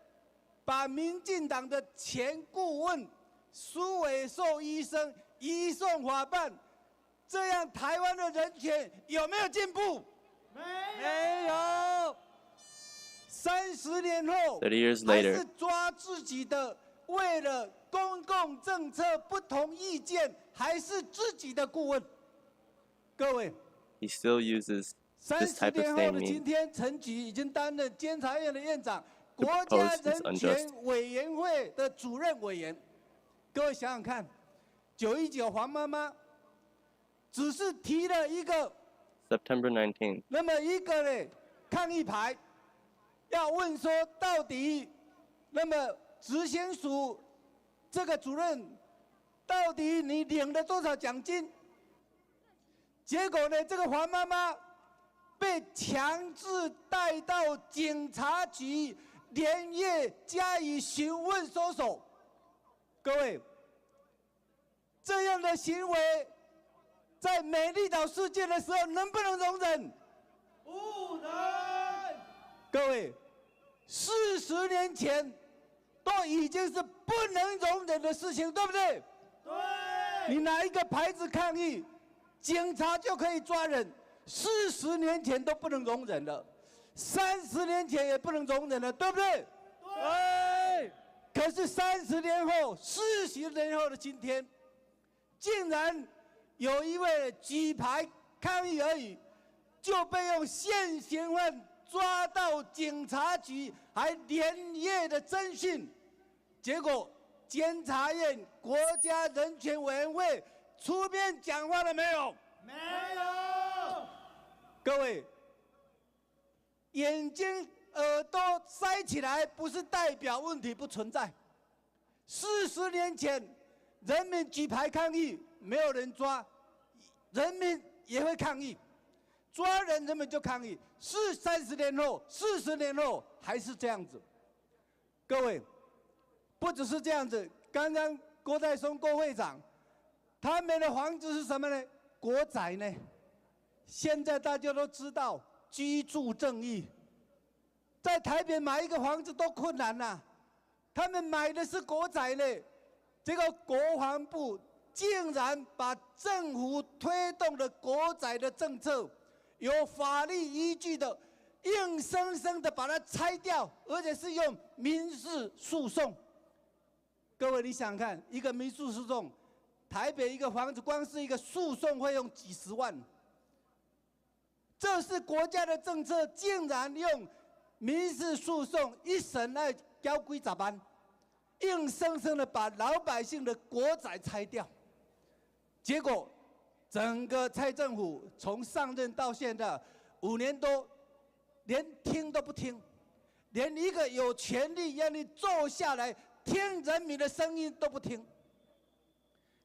把民进党的前顾问苏伟寿医生移送法办，这样台湾的人权有没有进步？没有。30年后30 years later 还是抓自己的，为了公共政策不同意见，还是自己的顾问。各位 he still uses this type 30 of 年后 same 的今 means 天，陈菊已经担任监察院的院长， to 国家 propose this 人 unjust. 权委员会的主任委员。各位想想看，919黄妈妈只是提了一个 September 19th. 那么一个呢抗议牌，要问说到底，那么执行署这个主任，到底你领了多少奖金？结果呢，这个黄妈妈被强制带到警察局，连夜加以询问搜索。各位，这样的行为在美丽岛事件的时候能不能容忍？不能。各位，40年前都已经是不能容忍的事情，对不对？对。你拿一个牌子抗议，警察就可以抓人。40年前都不能容忍了，30年前也不能容忍了，对不对？对。可是30年后、40年后的今天，竟然有一位举牌抗议而已，就被用现行犯抓到警察局，还连夜的侦讯。结果监察院国家人权委员会出面讲话了没有？没有。各位，眼睛、耳朵塞起来，不是代表问题不存在。40年前，人民举牌抗议，没有人抓，人民也会抗议，抓人人们就抗议。30年后、40年后还是这样子。各位，不只是这样子，刚刚郭台松郭会长，他们的房子是什么呢？国宅呢？现在大家都知道居住正义，在台北买一个房子多困难呐、他们买的是国宅呢，这个国防部竟然把政府推动的国宅的政策，有法律依据的，硬生生的把它拆掉，而且是用民事诉讼。各位，你想想看，一个民事诉讼，台北一个房子，光是一个诉讼费用几十万。这是国家的政策，竟然用民事诉讼一审来交几十万，硬生生的把老百姓的国宅拆掉。结果，整个蔡政府从上任到现在5年多，连听都不听，连一个有权利让你坐下来听人民的声音都不听。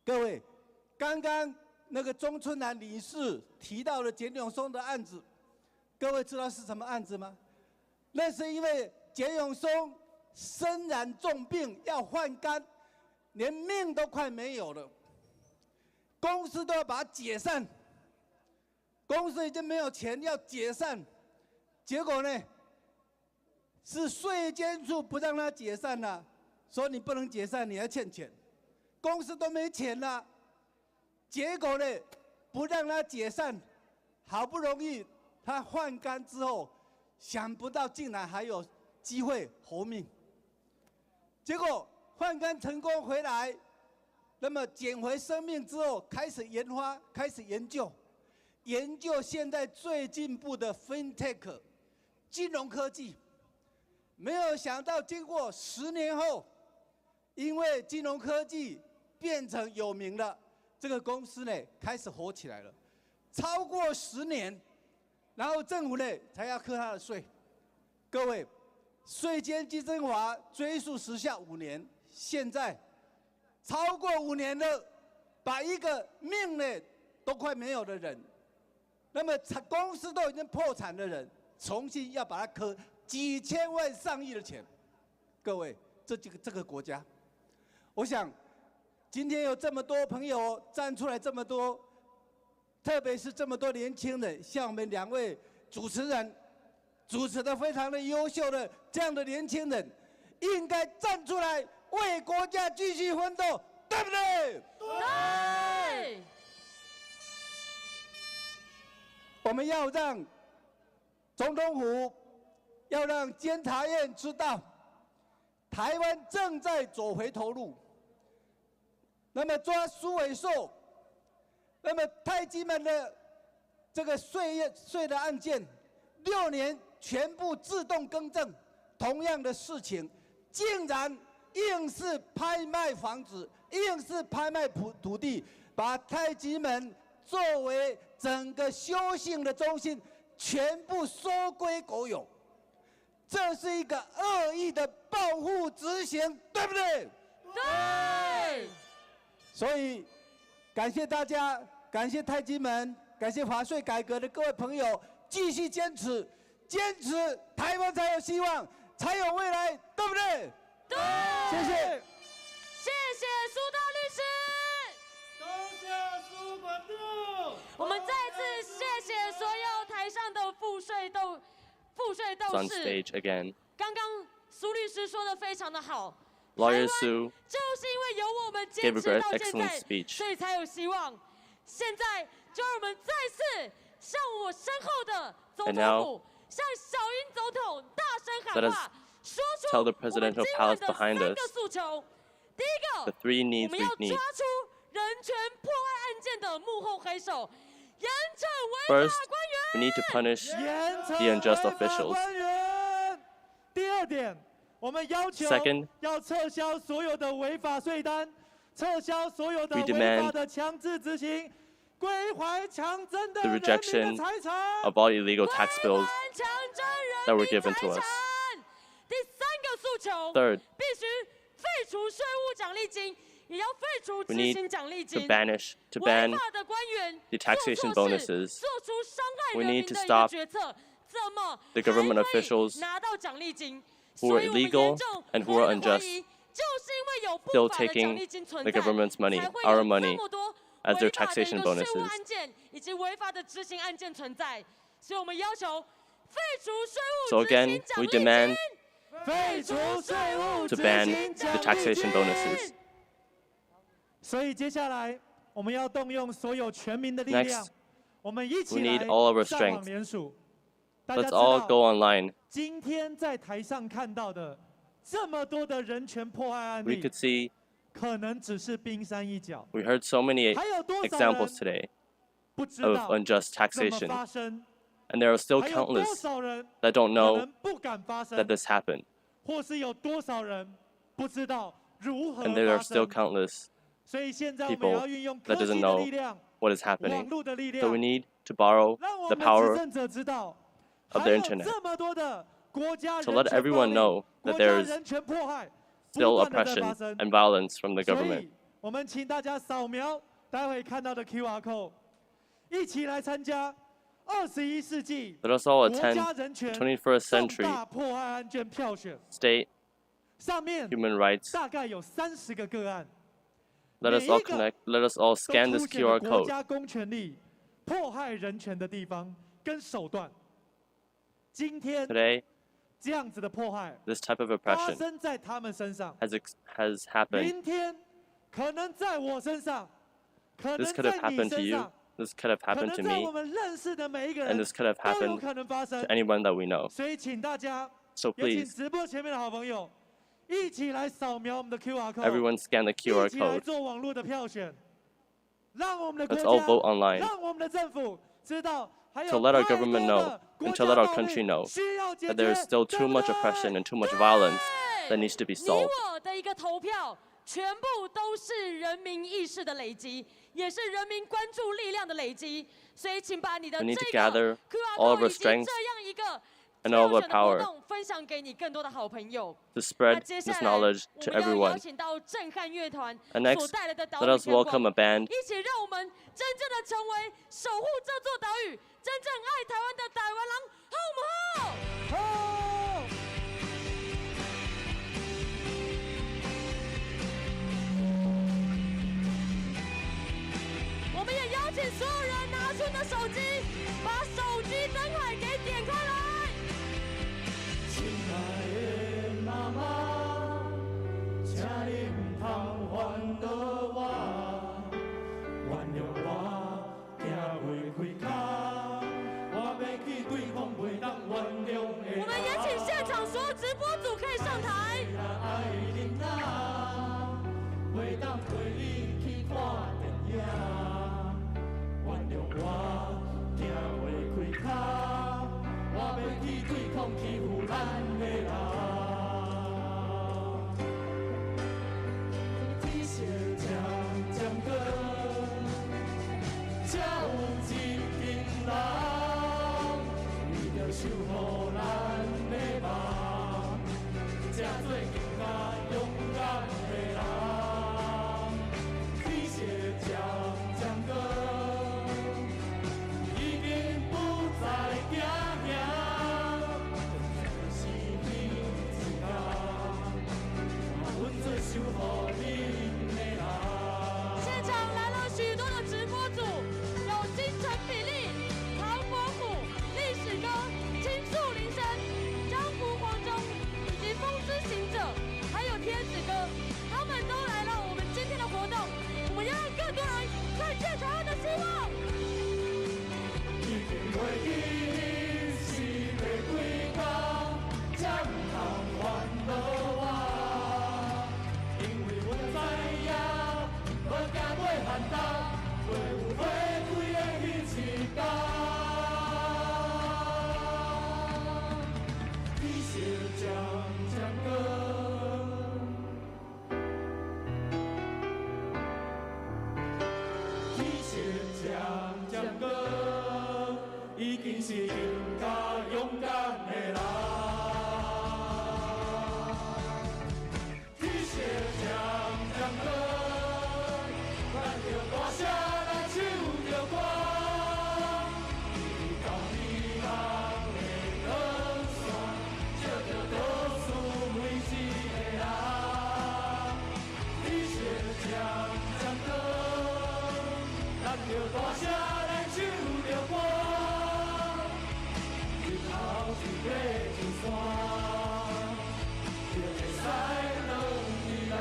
各位，刚刚那个钟春兰女士提到的简永松的案子，各位知道是什么案子吗？那是因为简永松身染重病要换肝，连命都快没有了，公司都要把它解散，公司已经没有钱要解散，结果呢，是税监处不让他解散了，说你不能解散，你还欠钱，公司都没钱了。结果呢，不让他解散，好不容易他换肝之后，想不到竟然还有机会活命。结果换肝成功回来，那么捡回生命之后，开始研发，开始研究现在最进步的 FinTech 金融科技。没有想到经过10年后，因为金融科技变成有名了。这个公司呢开始火起来了，超过10年，然后政府呢才要课他的税。各位，税监稽征法追诉时效5年，现在超过5年了，把一个命呢都快没有的人，那么公司都已经破产的人，重新要把它课几千万上亿的钱。各位，这个国家，我想。今天有这么多朋友站出来，这么多，特别是这么多年轻人，像我们2位主持人主持的非常的优秀的这样的年轻人，应该站出来为国家继续奋斗，对不对？对。我们要让总统府，要让监察院知道，台湾正在走回头路。那么抓苏伟硕，那么太极门的这个税的案件，6年全部自动更正，同样的事情，竟然硬是拍卖房子，硬是拍卖土地，把太极门作为整个修行的中心，全部收归国有，这是一个恶意的报复执行，对不对？对。所以，感谢大家，感谢太极门，感谢华税改革的各位朋友，继续坚持，台湾才有希望，才有未来，对不对？对。谢谢。谢谢苏大律师。多谢苏本部。steps on stage again. 刚刚苏律师说的非常的好。 Lawyer Sue 就是因为有我们 gave 坚 a 持 very 到现 excellent 在， speech. 所以才有希望。现在就让我们再次向我身后的总 And 统 now, 府，向小英总统大声 let 喊 us 话，说出 tell the 我们 presidential 今 palace 晚的 behind 3 us 个诉求。第一 the 个， 3 needs 我们 we 要 need. 抓出人权迫害案件的幕后黑手，严惩违 First, 法官 we 员。 need to punish 严惩 the unjust 违法 officials. 官员。第二点，我们要求 Second, 要撤销所有的违法税单，撤销所有的 we 违 demand 法的强制执行，归还强征的 the 人民 rejection 的财产。 of all illegal tax bills 强征 that 人 were 民 given 财 to 产 us.。第3个诉求， Third, 必须废除税务奖励金，也要废除 we 执 need 行奖励 to 金。 ban 违法的官员 the taxation 做错事 bonuses. 做出伤害 We 人 need 民 to 的一个 stop 决策，怎么 the government 还可以 officials 拿到奖励金？ who 所 are 以我们严 illegal 重 and who 合 are 理地怀 unjust 疑，就是因为有 still 不法的奖 taking 励金存 the 在， government's money, 才会 our 有这 money, 么多 as 违 their 法的一 taxation 个税务 bonuses. 案件以及违法的执行案件存在。所以我们要求废除税 So 务执 again, 行奖 we 励金。 demand 废除税务 to 执 ban 行 the 奖励 taxation 金。 bonuses. 所以接下来我们要动用所有全民的力 Next, 量，我们一起 we need 来 all of our 上网 strength. 联署。大家 Let's 知 all 道 go online. 今天在台上看到的这么多的人权迫害案 We 例 could，see, 可能只是冰山一角。 we heard so many 还有多少 examples 人 today 不知 of 道 unjust 怎么 taxation. 发生？ And there are still 还有多 countless 少人 that don't 可 know 能不敢发 that 生？ this happened. 或是有多少人不知道如何 And there are 发 still 生？ countless 所以现在我们 people 要运用科 that 技 doesn't 的 know 力量， what is 网 happening. 络的力 So we 量， need to borrow 让我 the 们执 power 政者知道， of 还 the 有 internet 这么多的国家 to 人 let 权暴 everyone 力 know 国 that 家 there is 人权迫害不 still 断地在发 oppression 生。 and violence from the 所 government. 以，我们请大家扫描待会看到的 QR code， 一起来参加21世纪 Let us all 国 attend 家人权 the 21st 重 century 大迫害案件票选， state 上面 human rights. 大概有30个个案， Let us all connect. Let us all 都 scan 凸 this 显了 QR 国 code. 家公权力迫害人权的地方跟手段。今天 Today, 这样子的迫害 this type of 发 oppression 生在他们身上， has happened. 明天可能在我身上，可 This 能 could have 在你 happened to 身 you. 上， This could have 可 happened 能 to 在我 me. 们认识的每一个 And 人 this could have 都有 happened 可能发生 to。anyone that we know. 所以请大家， So 也请 please, 直播前面的好朋友，一起来扫描我们的 QR code， everyone scan the 一 QR 起来 code. 做网络的票选，让我们的 Let's 国 all vote 家， online 让我们的政府知道，还有 to let our 太 government 多 know 的国 and 家 to let our 暴 country 力 know 需要解 that there is 决， still 对 too 不 much 对？ oppression and too much violence that needs to be 你 solved. 我的一个投票，全部都是人民意识的累积，也是人民关注力量的累积。所以，请把你的 We 这 need to 个 gather QR all of our code 以及这 strength 样一个 and all of 票 our 选的活 power 动分享给你更多的好朋友。 to 那 spread 接 this 下来， knowledge 我 to 们要邀 everyone. 请到震撼乐团 And 所 next, 带来的岛 let 屿 us 天光， welcome a band 一起让我们真正的成为守护这座岛屿、真正爱台湾的台湾人，好不好？好。我们也邀请所有人拿出你的手机，把手机灯海给点开来。亲爱的妈妈，请你唔通烦恼我，原谅我行袂开脚，我要去对抗袂当原谅的。我们也请现场所有直播组可以上台。爱恁啊，袂当陪你去看电影。原谅我行袂开脚，将歌，已经是更加勇敢的人。天色将歌，咱着大声来唱着歌，一到希望的光线，照着倒数每一个人。天色将歌，咱着大声来唱着歌，日头一爬上山，就会使落去啦。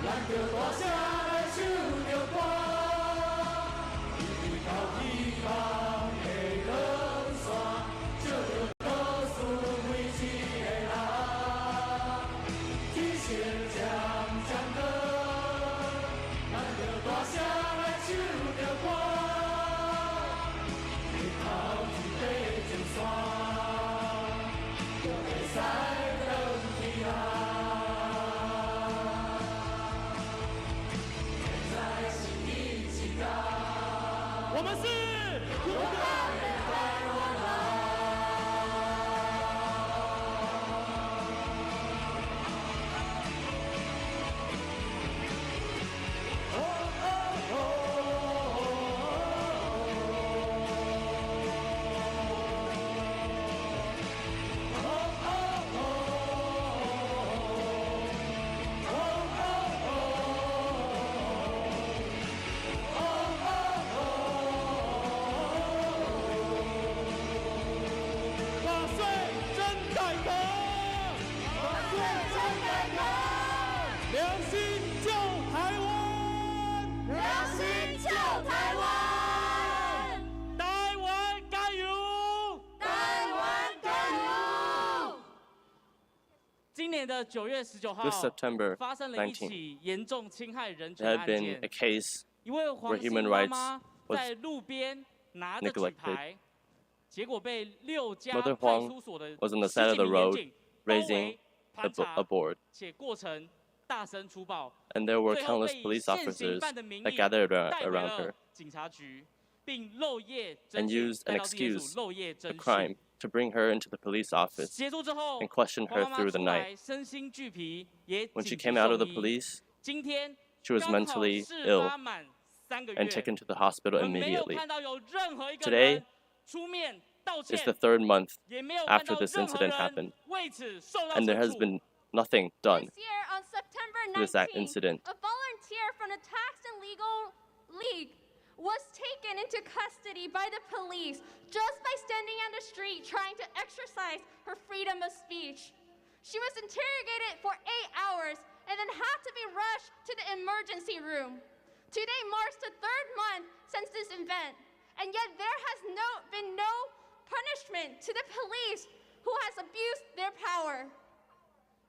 咱着大声来唱着歌，一到希望的光线，照着倒数每一个人。天色将歌，咱着大声来唱着歌，日头一爬上山，就会使落去啦。现在是第几天？我们是勇敢的台湾人。万岁真改革，万岁真改革，良心救台湾，良心救台湾，台湾加油，台湾加油。今年的9月19号 This September 发生了一 19th, 起严重侵害人 there 权的 had 案 been 件 a。case 一位 where 黄姓 human 妈 rights 妈 was 在路边拿着举 neglected. 牌，结果被6家 Mother 派 Huang 出所的 was on the 10 side of 几 the 名严 road 警包 raising 围盘查 a board, 且过程大声粗暴， and there were 最后 countless 被以 police 现行 officers 犯的名 that 义 gathered 带回 around 了 her 警察局，并漏夜 and 侦讯， used 带 an 到地检 excuse 署漏夜 a 侦讯。 crime to bring her into the police office 结束之后， and question 黄 her 妈妈 through the 出 night. 来身心俱疲，也 When she 紧急 came out of the 送医。 police, 今天 she was 刚好 mentally 事 ill 发满3个 and 月， taken to the hospital 我们没有 immediately. 看到有任何一个 Today 人出面道 is 歉 the，third month 也没有看 after 到 this 任何 incident 人 happened, 为此受到 and there 惩 has 处。 been nothing done This year, on September to this 19th, incident. a volunteer from the Tax and Legal League was taken into custody by the police just by standing on the street trying to exercise her freedom of speech. She was interrogated for 8 hours and then had to be rushed to the emergency room. Today marks the 3rd month since this event, and yet there has been no punishment to the police who has abused their power.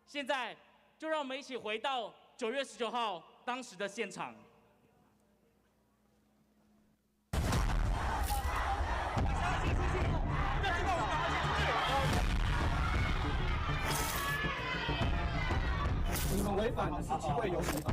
现在就让我们一起回到9月19号当时的现场。你们违反的是集会游行法。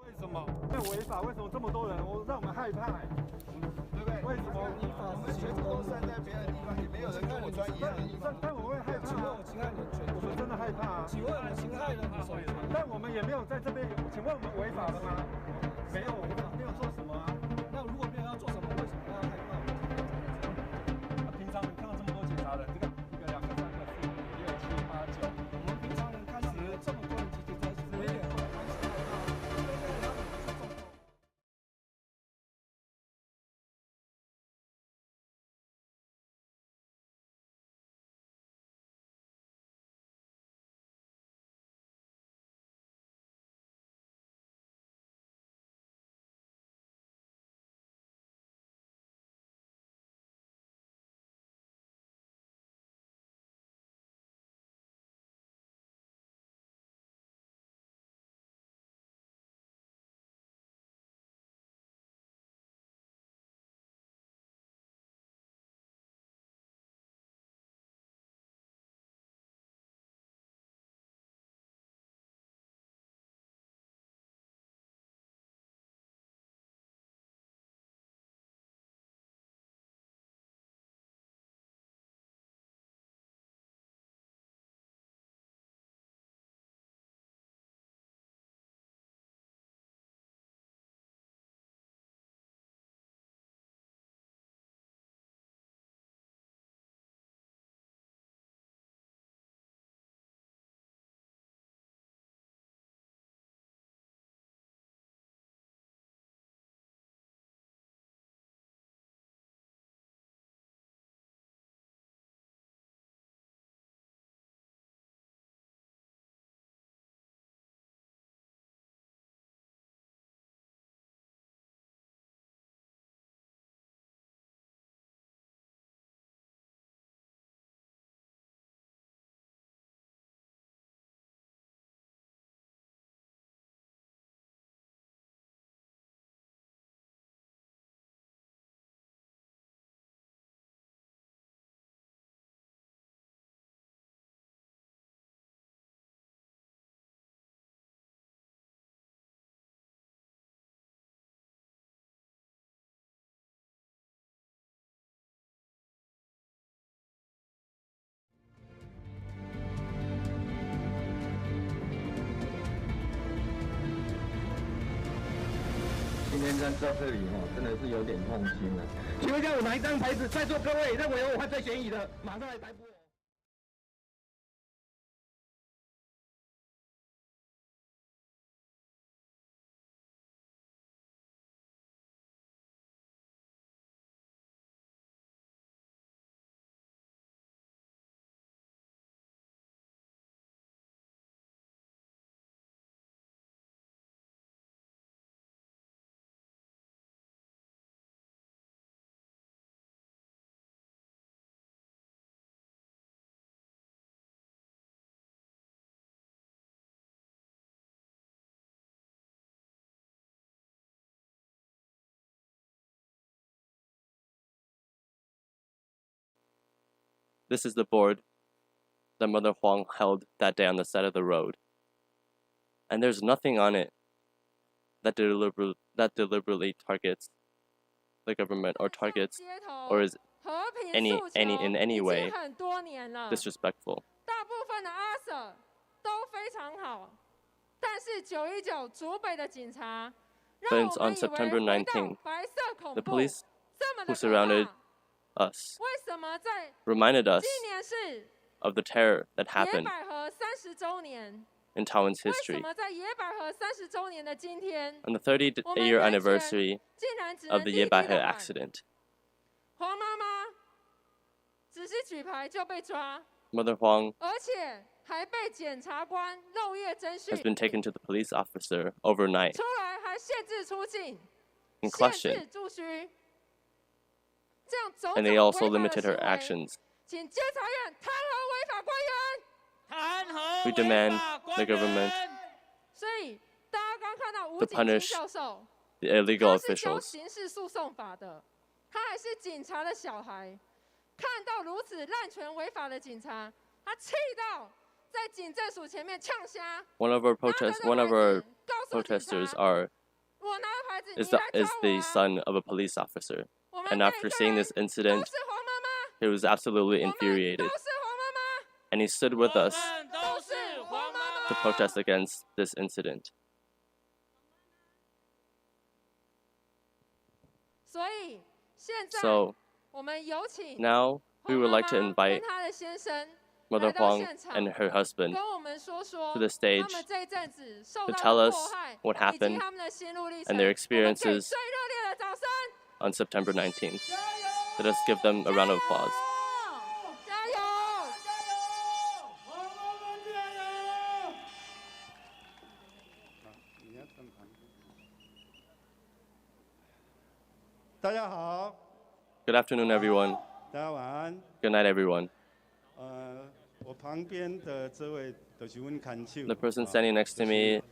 为什么会违法？为什么这么多人？让我们害怕、对不对？为什么？我们全部都站在别的地方，也没有人跟我穿一样的衣服。但我会害怕。请问我侵害你的权利？我们真的害怕啊！请问我侵害了你什么？但我们也没有在这边。请问我们违法了吗？没有，我们没有做什么啊。那如果没有要做什么，为什么要害怕？平常你看到这么多警察人，这个1个2个3个4 5 6 7 8 9，我们平常人看到这么多人集结在一起，没有。天站到这里真的是有点痛心了。请问一下，我拿一张牌子，在座各位认为有我犯罪嫌疑的，马上来逮捕我。This is the board that Mother Huang held that day on the side of the road. And there's nothing on it that deliberately targets the government or targets or is in any way disrespectful. 大部分的阿 Sir 都非常好，但是919竹北的警察， But on September 19th, the police who surrounded us reminded us of the terror that happened in Taiwan's history. On the 30th-year anniversary of the Yebaihe accident, Mother Huang has been taken to the police officer overnight and questioned. And they also limited her actions. We demand the government to punish the illegal officials. 他还是警察的小孩，看到如此滥权违法的警察，他气到在警政署前面呛瞎。One of our protesters is the son of a police officer, and after seeing this incident, he was absolutely infuriated, and he stood with us to protest against this incident. So now we would like to invite Mother Huang and her husband to the stage to tell us what happened and their experiences on September 19th. Let us give them a round of applause. Good afternoon, everyone. Good night, everyone. The person standing next to me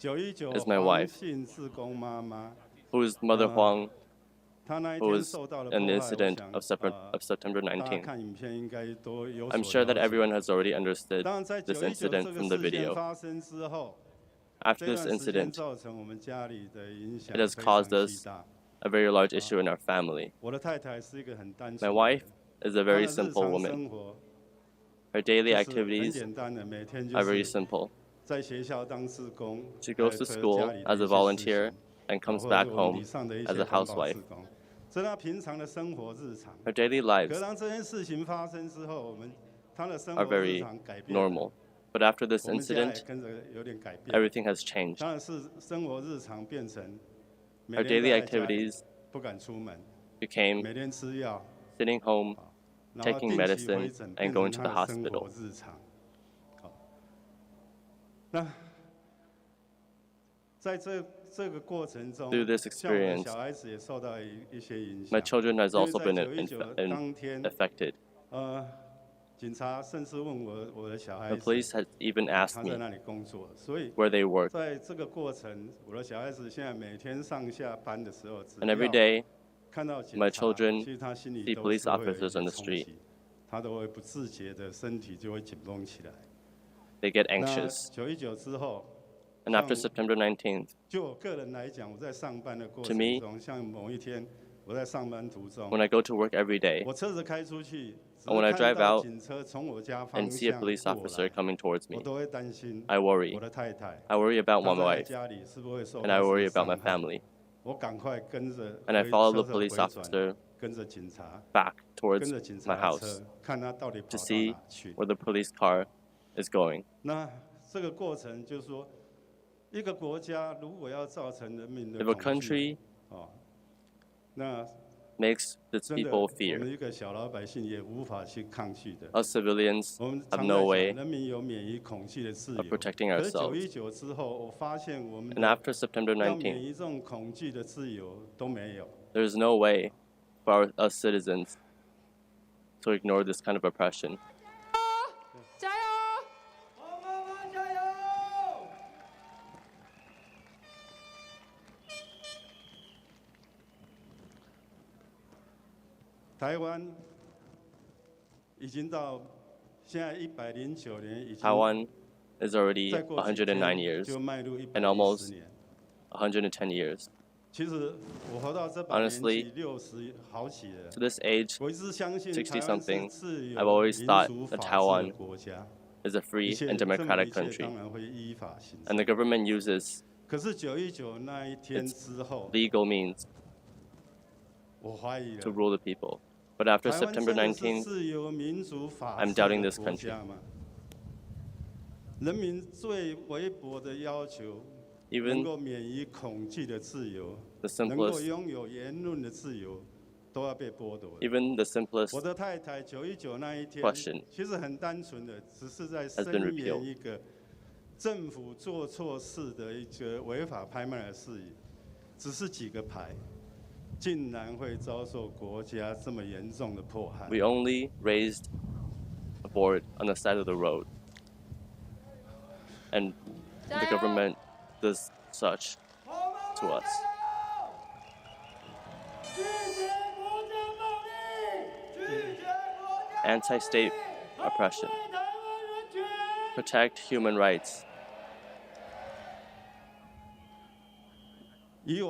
is my wife, who is Mother Huang, who was in the incident of September 19th. I'm sure that everyone has already understood this incident from the video. After this incident, it has caused us a very large issue in our family. My wife is a very simple woman. Her daily activities are very simple. She goes to school as a volunteer and comes back home as a housewife. Her daily lives are very normal. But after this incident, everything has changed. Her daily activities became sitting home, taking medicine, and going to the hospital. Through this experience, my children has also been affected. The police has even asked me where they work. And every day, my children see police officers on the street. They get anxious. And after September 19th, to me, when I go to work every day, and when I drive out and see a police officer coming towards me, I worry. I worry about my wife, and I worry about my family. And I followed the police officer back towards my house to see where the police car is going. If a country makes its people fear, us civilians have no way of protecting ourselves. And after September 19th, there is no way for us citizens to ignore this kind of oppression. Taiwan is already 109 years and almost 110 years. Honestly, to this age, 60-something, I've always thought that Taiwan is a free and democratic country. And the government uses its legal means to rule the people. But after September 19th, I'm doubting this country. Even the simplest question has been repealed. We only raised a board on the side of the road, and the government does such to us. Anti-state oppression. Protect human rights. We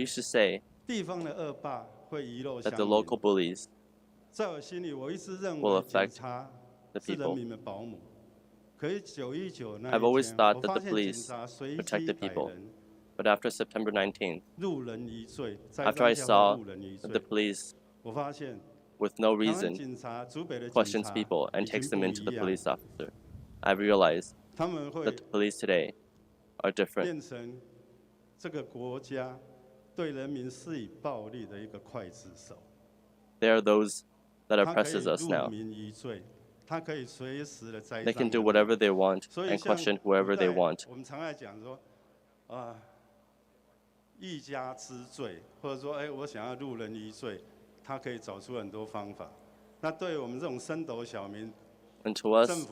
used to say that the local bullies will affect the people. I've always thought that the police protect the people. But after September 19th, after I saw that the police, with no reason, questions people and takes them into the police officer, I realized that the police today are different. They are those that oppresses us now. They can do whatever they want and question whoever they want. And to us,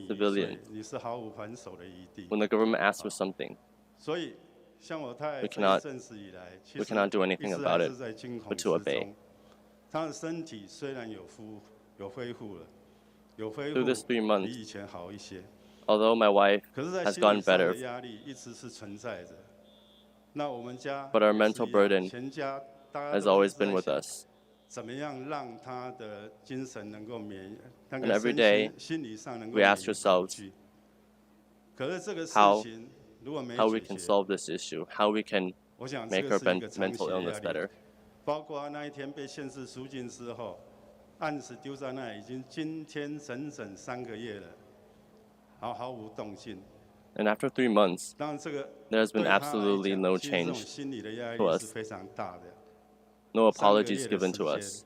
civilians, when the government asks for something, we cannot do anything about it but to obey. Through this 3 months, although my wife has gotten better, but our mental burden has always been with us. And every day, we ask ourselves how we can solve this issue, how we can make our mental illness better. And after 3 months, there has been absolutely no change to us. No apologies given to us.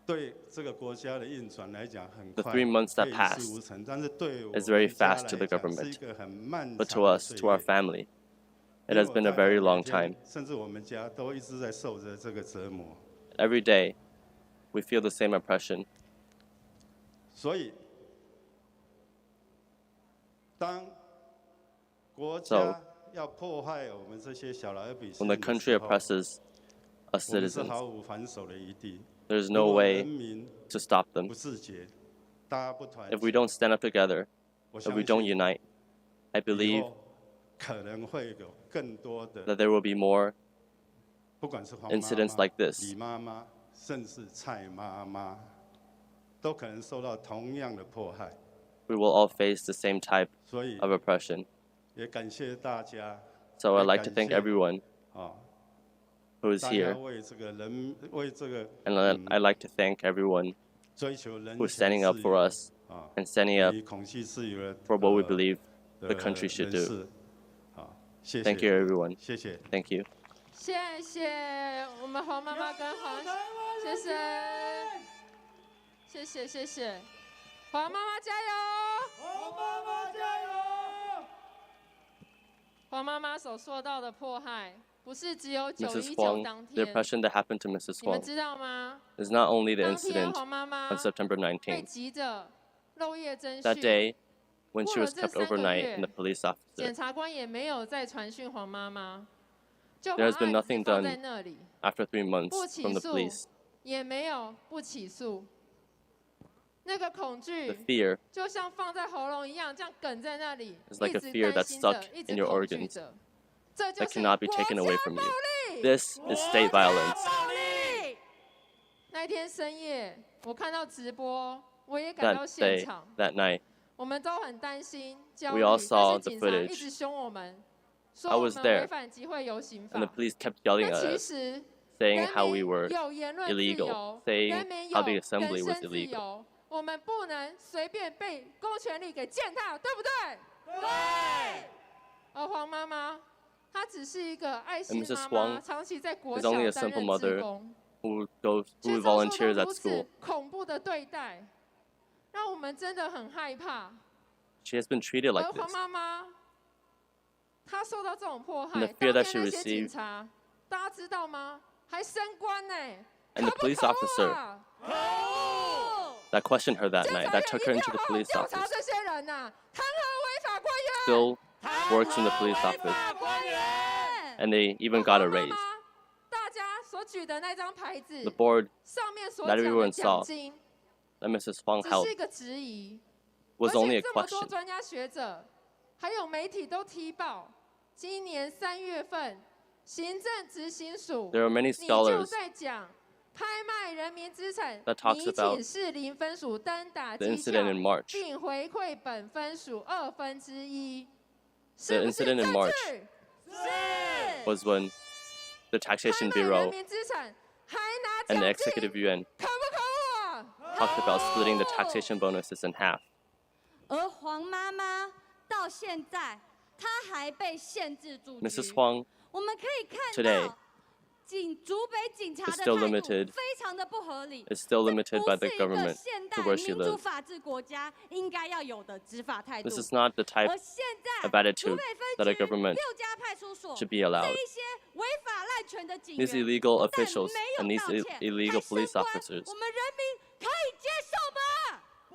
The 3 months that passed is very fast to the government, but to us, to our family, it has been a very long time. Every day, we feel the same oppression. So, when the country oppresses us citizens, there's no way to stop them. If we don't stand up together, if we don't unite, I believe that there will be more incidents like this. we will all face the same type of oppression. So I'd like to thank everyone who is here. And I'd like to thank everyone who's standing up for us and standing up for what we believe the country should do. Thank you, everyone. Thank you. 谢谢我们黄妈妈跟黄先生，谢谢谢谢，黄妈妈加油！黄妈妈加油！黄妈妈所受到的迫害，不是只有 Mrs. 919 Huang, 当 the 天， oppression that happened to Mrs. 你们 Huang 知道吗？ is not only the 当天 incident 黄妈妈 on September 被 19th. 急着漏夜侦 That 讯， day, when 过 she 了 was 这 kept 3个 overnight 月 and the police 检 officer, 察官也没有再传讯黄妈妈，就 there 把 has been 案子 nothing 放在 done 那里， after 3 months 不起 from the 诉 police. 也没有不起诉。那个恐 The 惧 fear 就像放在喉咙一样，这样梗在那里， is like 一 a 直 fear 担 that's 心 stuck 着，一 in 直 your 恐惧 organs 着。这就 that 是 cannot be 国 taken away 家 from 暴 you. 力。 This is state violence. 那天深夜，我看到直播，我也赶到 That 现 day, 场， that night, 我们都很担心、焦 we 虑， all 但 saw 是 the 警察 footage. 一直凶我们，说 I 我 was 们 there, 违反集会游行 and the 法。 police kept yelling 那 at 其 us, 实 saying 人 how we 民 were 有言论自 illegal, 由， saying 人民 how 有 the 人 assembly was 身自 illegal. 由，我们不能随便被公权力给践踏，对不对？对。而黄妈妈，她只是一个爱 And 心 Mrs. 妈妈， Huang 长期在国 is 小 only a 担 simple 任志 mother 工， who 却遭受 volunteers 到 at 如此 school. 恐怖的对待，让我们真的很害怕。 She has been treated 而 like 黄 this. 妈妈，她受到这种迫 And 害， the 当 fear 天 that she 那些警 received, 察，大家知道吗？还升官呢， and the police officer 啊 that questioned her that night, that took her into the police 调查 office, 这些人呐，弹劾违法官员。 still works in the police office, and they even got a raise. 大家所举的那张牌子 The board 上面所 that 讲的 everyone 奖 saw 金， that Mrs. Huang 只 held 是一个质疑。 was 而 only 且 a 这么多 question. 专家学者，还有媒体都踢爆，今年3月份，行政执行署 There are many 你就 scholars 在讲拍卖人民资产， that talks 拟 about 请示零分署单打 the 绩 incident 效 in March. 并回馈本分署1/2， The 是不是 incident in 证 March 据？ was when the 拍 taxation 卖人 bureau 民资产还拿 and the 奖金， executive yuan 可不可恶啊？ talked about splitting the taxation bonuses in half. 而黄妈妈到现在，她还被限制住居。 Mrs. Huang 我们可以看 today 到竹北警察 is 的 still 态度 limited 非常的不合理， is still limited by the 这不是一个 government 现 to 代 where she 民主 lives. 法治国家应该要有的执法态度。 This is not the type 而现在 of attitude 竹北分 that a 局government 6家派出所 should be allowed. 这一些违法滥权的警员 These illegal 不但 officials 没 and 有 these 道歉 illegal 还升 police 官 officers, 我们人民可以接受吗？不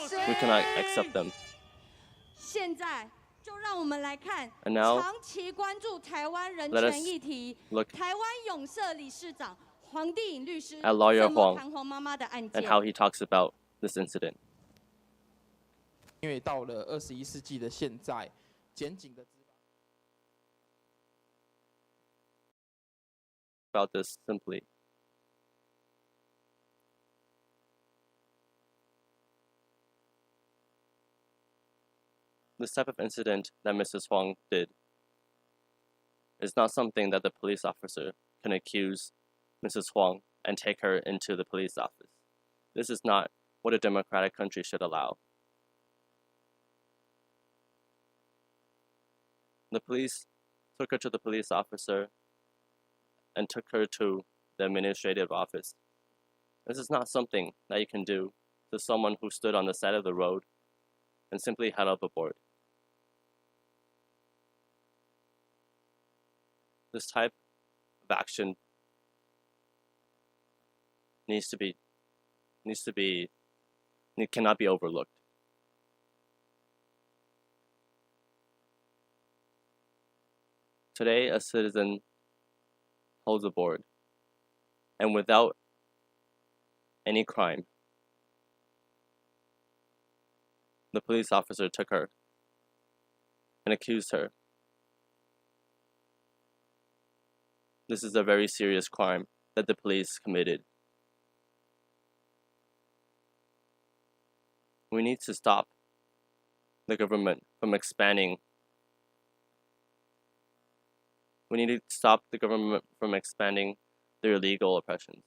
行。 we cannot accept them. 现在就让我们来看 And now, 长期关注台湾人 let us 权议题 look 台湾永社理事长黄帝颖律师 at lawyer 怎么 Huang 谈黄妈妈的案件 and。how he talks about this incident. 因为到了21世纪的现在，检警的 About this simply. This type of incident that Mrs. Huang did is not something that the police officer can accuse Mrs. Huang and take her into the police office. This is not what a democratic country should allow. The police took her to the police officer and took her to the administrative office. This is not something that you can do to someone who stood on the side of the road and simply held up a board. This type of action it cannot be overlooked. Today, a citizen holds a board, and without any crime, the police officer took her and accused her. This is a very serious crime that the police committed. We need to stop the government from expanding. We need to stop the government from expanding their illegal oppressions.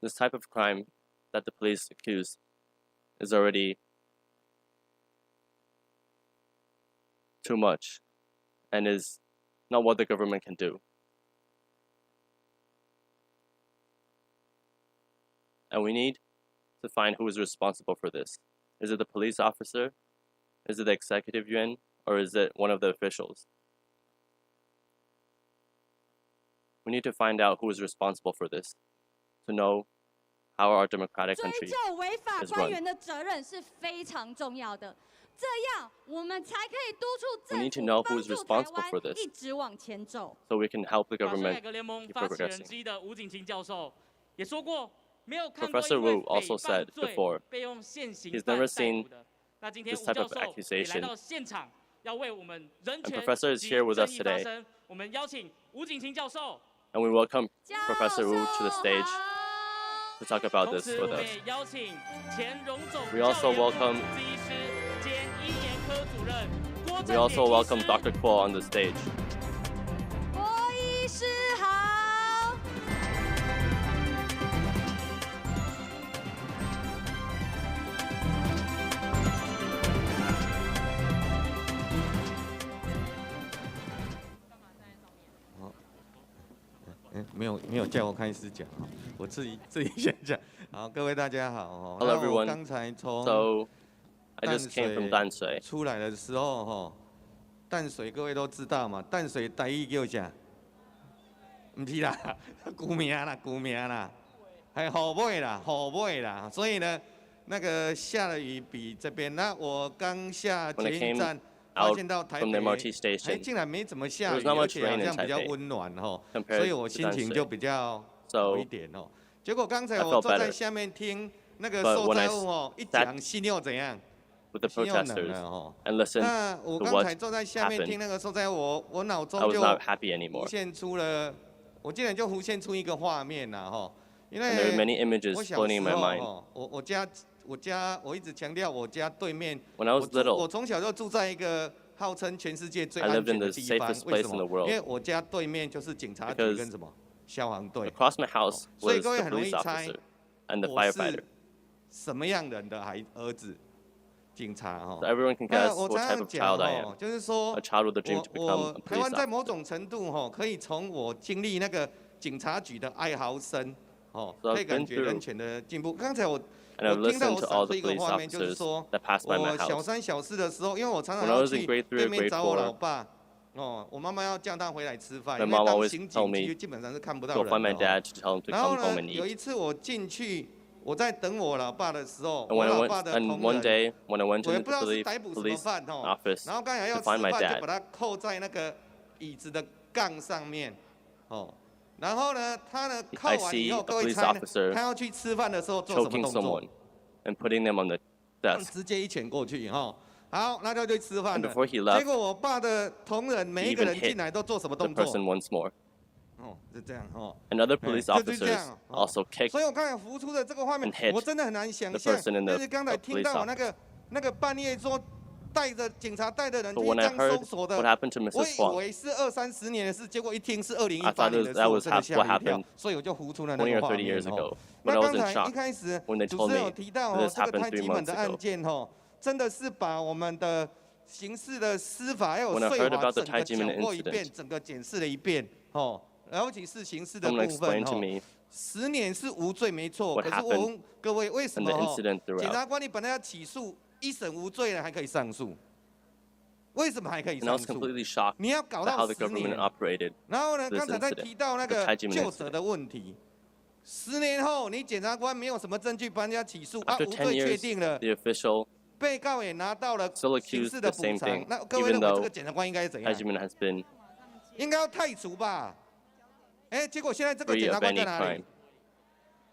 This type of crime that the police accuse is already too much and is not what the government can do. And we need to find who is responsible for this. Is it the police officer? Is it the executive yuan? Or is it one of the officials? We need to find out who is responsible for this to know how our democratic country 追究违法 is 官 run. 员的责任是非常重要的，这样我们才可以督促 We 政 need to 府 know 帮 who is 助台 responsible 湾 for this 一直往前走。 so we can help the 法学改 government 革联盟 keep 发起人 progressing. 之一的吴景清教授也说过，没有看过 Professor 因为 Wu also 诽谤 said 罪 before 被用现行 he's 犯 never 逮 seen 捕的。那今天 this 吴 type 教 of 授也来 accusation. 到现场，要为我们人 And 权 Professor is 及 here with 正 us 义发 today. 声。我们邀请吴景清教授。 And we welcome Professor Wu to the stage to talk about 同 this 时，我 with 们 us. 也邀请前荣总 We also 教研部 welcome 主治医师兼医研科主任郭 We 正 also 典医 welcome 师。 Dr. Kuo on the stage. 郭医师好。没有叫我开始讲啊，我自己先讲。好，各位大家好哦。 Hello 那我 everyone. 刚才从 So I just came from 淡水出来的时候哈，淡水各位都知道嘛，淡水台语叫啥？唔是啦，古名啦，古名啦，还好尾啦，好尾啦。所以呢，那个下了雨比这边，那我刚下 When I 捷运 came 站。发 out 现到台 from the 北， MRT station, 哎，竟然没怎么下 there 雨， was not 而 much 且好 rain in 像比较 Taipei 温暖哈， compared 所以我 to 心情 淡水。就比较 So 好一点哦。结果刚才 I 我 felt 坐在 better. 下面听那个 But 受 when 灾 I 户哦，一 sat 讲心又怎样？ with the 心又冷 protesters 了哦。 and listened 那我 to 刚 what 才坐在下面听 happened, 那个受灾户，我脑 I 中 was 就 not happy 浮 anymore. 现出了，我竟然就浮现出一个画面呐哈，因 And there are 为 many images 我小 floating in 时 my 候 mind. 哈，我一直强调我家对面， When I was little, 我从小就住在一个号称全世界最 I 安 lived 全 in 的 the 地方， safest 为 place 什 in 么 the？world. 因为我家对面就是警察局 Because 跟什么消防队， across my house 所以 was 各位 the 很容 police 易猜 officer and the 我 firefighter. 是什么样人的儿子？警察哈 So。everyone can 那 guess 我 what 常 type 常 of 讲 child I 哦 am. 就是说 A child with a dream to become 我 a 台 police 湾在某 officer. 种程度哈，可以从我经历那个警察局的哀嚎声，哦， So I've 可以感 been 觉 through 人权的进步。刚才我 And I've 听到 listened 我 to 闪 all 出 the 一个 police 画面，就是 officers 说 that passed by my 我小 house. 三小四的时候，因为我常常 When I 要 was in 去 grade 3对 or 面 grade 找我 4, 老爸，哦，我妈妈要叫他回来吃饭， my 因为 mom 当 always 刑 told 警其 me 实基本上是看不到 go 人 find my 的 dad 哦。 to tell him to 然后 come home 呢， and 有 eat. 一次我进去，我在等我老爸的时候， And 我 when I 老 went, 爸的 and 同 one 仁。 day when I went 我 to 也 the 不知道是 police 逮捕什么 police 饭哦， office 然后刚才要 to 吃 find my 饭就 dad. 把它扣在那个椅子的杠上面，哦，然后呢，他呢扣 I 完以 see 后， a 各位 police 猜呢， officer 他要去吃饭的时候做什么 choking 动作 someone？and putting them on the desk. 直接一拳过去哈。好，那就去吃饭 And 了。 before he left, 结果我爸的同仁每一个 he even 人 hit 进来都做什么 the 动作？ person once more. 哦，是这样哦。 And other police 就是这 officers 样哦 also kicked 所以我刚才浮出的这个画面 and hit，我真的很难想 the 象。 person in the- 但是刚才 the 听到 police 那个半夜说带着警察带着人 But 去 when 这 I 样 heard 搜索的 what，happened to 我 Mrs. 以 Huang, 为是20-30年的事，结果一听是 I 2018 thought 年的 that 事，我 was 真的 what 吓一跳 happened，所以我就浮出了那 20个 or 画 30面 years 哦 ago. 那 When I 刚 was in 才一 shock 开始 when they 主 told 持人 me 有提到 that 哦， this 这个 happened 太 3极门 months 的案 ago. 件哦，真的是把我们的刑事的司法还有 When I 税 heard 法 about the 整个 Taijiman 搅过一遍， incident, 整个检视了一遍哦，尤其是刑事的 someone 部分 explained to 哦。 me 10年是无罪没错， what 可是我 happened 问各位，为什 and 么 the 哦 incident 检 throughout. 察官你本来要起诉，一审无罪了还可以上诉，为什么还可以 And I 上 was 诉？ completely shocked 你要搞 at 到 how the 10 government 年。 operated 然后呢， this 刚才在 incident, 提到那 the 个 Taijiman 就责 incident. 的问题，10年后你检察官没有什么证据把人家起诉，啊， After 无 10罪确 years, 定了， the official 被告也拿到了 still 刑 accused 事的 the 补 same 偿 thing, 那各位 even 认为这 though 个检察官应该怎样？ Taijiman has been 应该要汰除吧？哎，结果现在这个 free 检察 of 官 any 在哪里 crime.？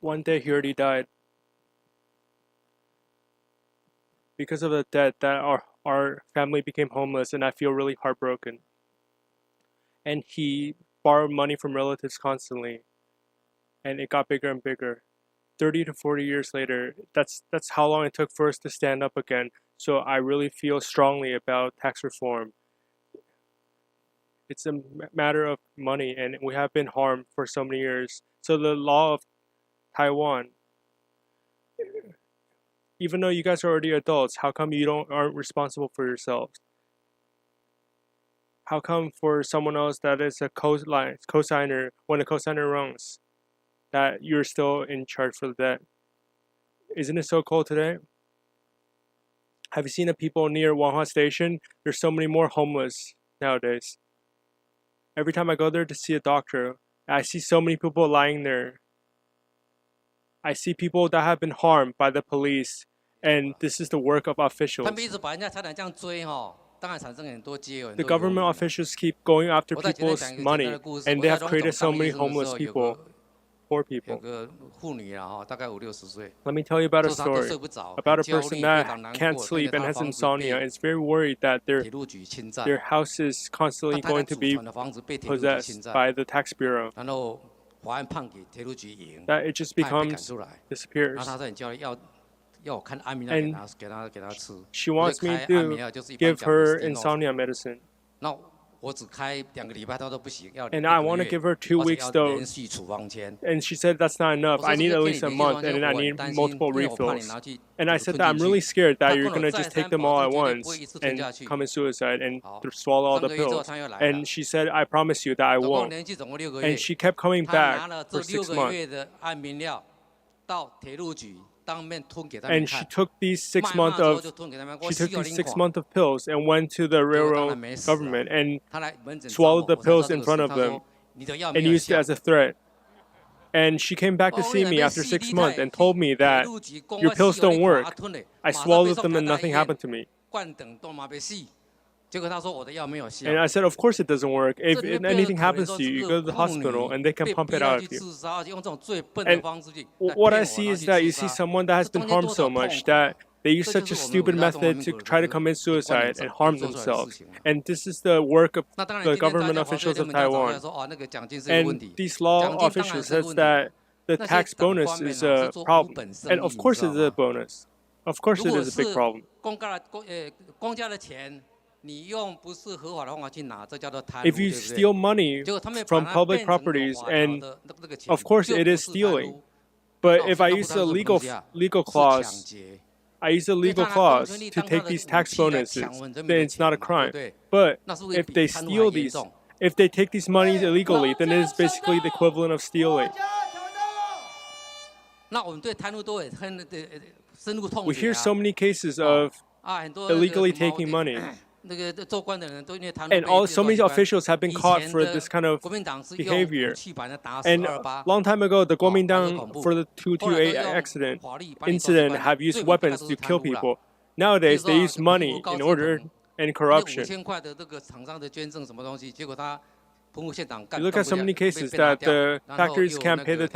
One day he already died. because of the debt that our family became homeless, and I feel really heartbroken. And he borrowed money from relatives constantly, and it got bigger and bigger. 30 to 40 years later, that's how long it took for us to stand up again. So I really feel strongly about tax reform. It's a matter of money, and we have been harmed for so many years. So the law of Taiwan, even though you guys are already adults, how come you aren't responsible for yourselves? How come for someone else that is a cosigner, when a cosigner runs, that you're still in charge for the debt? Isn't it so cold today? Have you seen the people near Wanhua Station? There's so many more homeless nowadays. Every time I go there to see a doctor, I see so many people lying there. I see people that have been harmed by the police, and this is the work of officials. The government officials keep going after people's money, and they have created so many homeless people, poor people. Let me tell you about a story about a person that can't sleep and has insomnia and is very worried that their house is constantly going to be possessed by the tax bureau. That it just disappears. And she wants me to give her insomnia medicine. And I want to give her 2 weeks dose. And she said that's not enough. I need at least a month, and then I need multiple refills. And I said that I'm really scared that you're going to just take them all at once and commit suicide and swallow all the pills. And she said, I promise you that I won't. And she kept coming back for 6 months. And she took these 6 months of pills and went to the railroad government and swallowed the pills in front of them and used it as a threat. And she came back to see me after 6 months and told me that your pills don't work. I swallowed them and nothing happened to me. And I said, of course it doesn't work. If anything happens to you, you go to the hospital and they can pump it out of you. And what I see is that you see someone that has been harmed so much that they use such a stupid method to try to commit suicide and harm themselves. And this is the work of the government officials of Taiwan. And these law officials says that the tax bonus is a problem. And of course it is a bonus. Of course it is a big problem. If you steal money from public properties, and of course it is stealing, but if I use a legal clause, to take these tax bonuses, then it's not a crime. But if they steal if they take these monies illegally, then it is basically the equivalent of stealing. We hear so many cases of illegally taking money. And so many officials have been caught for this kind of behavior. And a long time ago, the Kuomintang, for the 228 incident, have used weapons to kill people. Nowadays, they use money in order and corruption. You look at so many cases that the factories can't pay the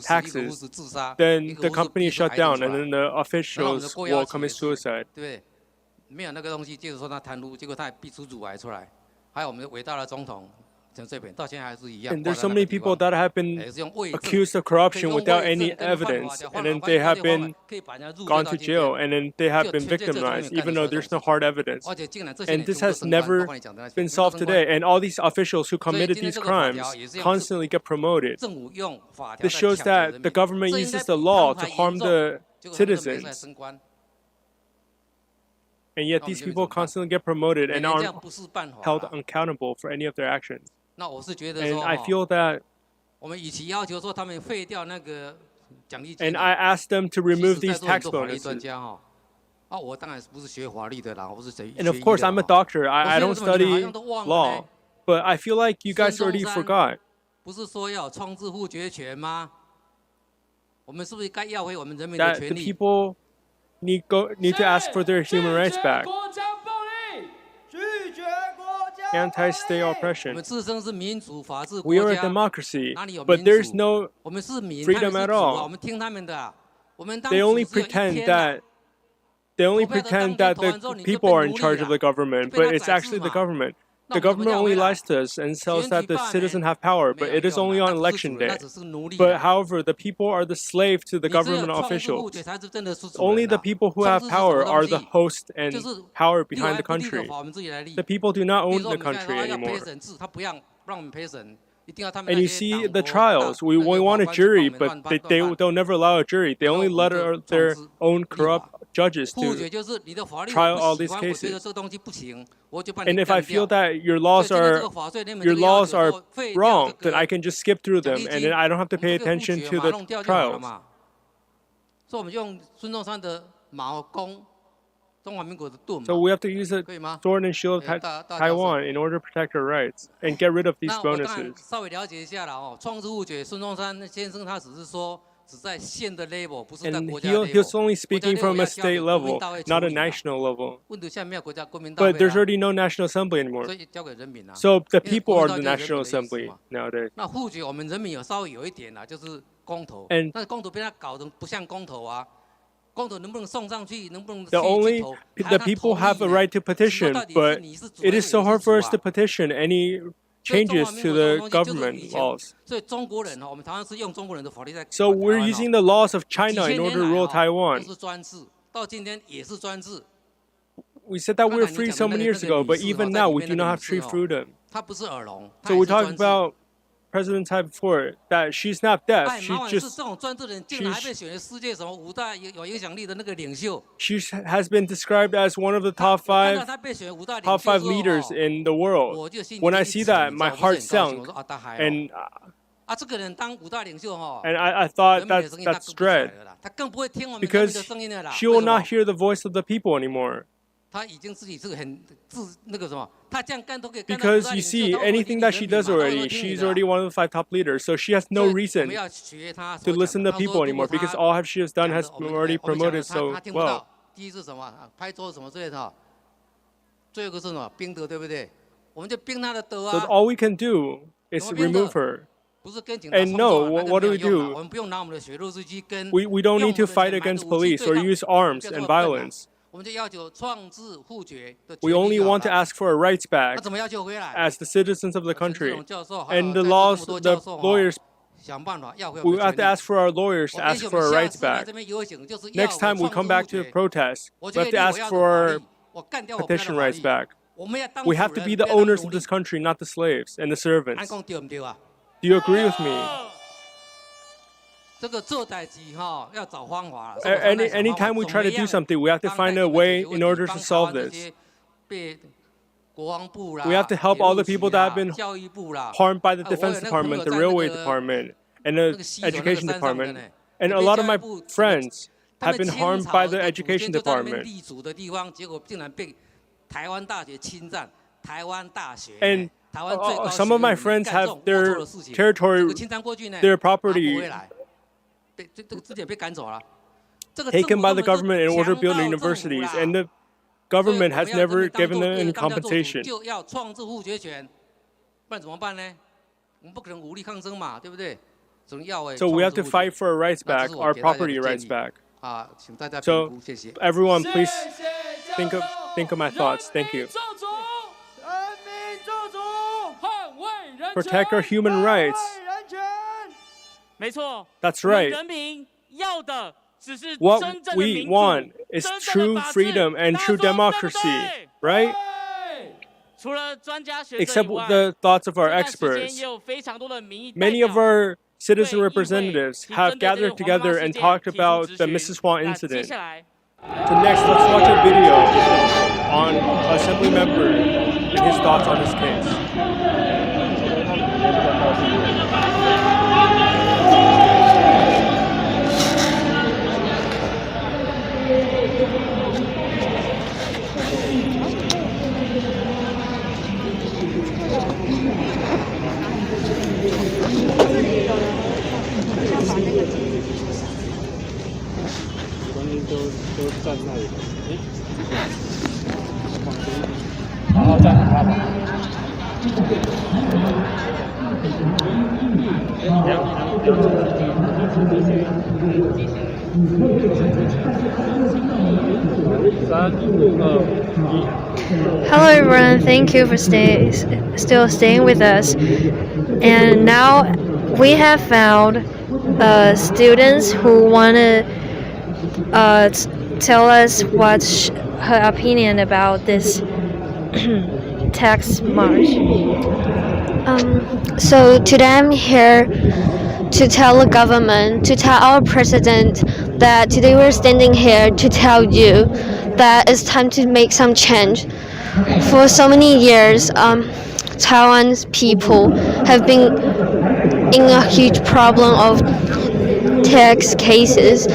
taxes, then the company is shut down, and then the officials will commit suicide. And there's so many people that have been accused of corruption without any evidence, and then they have been gone to jail, and then they have been victimized, even though there's no hard evidence. And this has never been solved today. And all these officials who committed these crimes constantly get promoted. This shows that the government uses the law to harm the citizens. And yet these people constantly get promoted and aren't held accountable for any of their actions. And I feel that, and I asked them to remove these tax bonuses. And of course, I'm a doctor. I don't study law. But I feel like you guys already forgot. That the people need to ask for their human rights back. Anti-state oppression. We are a democracy, but there's no freedom at all. They only pretend that they only pretend that the people are in charge of the government, but it's actually the government. The government only lies to us and tells that the citizens have power, but it is only on election day. But however, the people are the slave to the government officials. Only the people who have power are the host and power behind the country. The people do not own the country anymore. And you see the trials. We want a jury, but they'll never allow a jury. They only let their own corrupt judges to trial all these cases. And if I feel that your laws are wrong, then I can just skip through them, and then I don't have to pay attention to the trials. So we have to use the sword and shield of Taiwan in order to protect our rights and get rid of these bonuses. And he's only speaking from a state level, not a national level. But there's already no National Assembly anymore. So the people are the National Assembly nowadays. And the people have a right to petition, but it is so hard for us to petition any changes to the government laws. So we're using the laws of China in order to rule Taiwan. We said that we were free so many years ago, but even now we do not have true freedom. So we talked about President Tai before, that she's not deaf. She has been described as one of the top five leaders in the world. When I see that, my heart sunk, and I thought that's dread, because she will not hear the voice of the people anymore. Because you see, anything that she does already, she's already one of the 5 top leaders, so she has no reason to listen to people anymore, because all she has done has already promoted so well. So all we can do is remove her. And no, what do? We don't need to fight against police or use arms and violence. We only want to ask for our rights back as the citizens of the country. And the lawyers, we have to ask for our lawyers to ask for our rights back. Next time we come back to protest, we have to ask for our petition rights back. We have to be the owners of this country, not the slaves and the servants. Do you agree with me? Anytime we try to do something, we have to find a way in order to solve this. We have to help all the people that have been harmed by the Defense Department, the Railway Department, and the Education Department. And a lot of my friends have been harmed by the Education Department. And some of my friends have their territory, their property taken by the government in order to build universities, and the government has never given them any compensation. So we have to fight for our rights back, our property rights back. So everyone, please think of my thoughts. Thank you. Protect our human rights. That's right. What we want is true freedom and true democracy, right? Except the thoughts of our experts. Many of our citizen representatives have gathered together and talked about the Mrs. Huang incident. So next, let's watch a video on Assembly member and his thoughts on this case. Hello everyone, thank you for still staying with us. And now we have found students who want to tell us what's her opinion about this tax march. So today I'm here to tell the government, to tell our president that today we're standing here to tell you that it's time to make some change. For so many years, Taiwan's people have been in a huge problem of tax cases.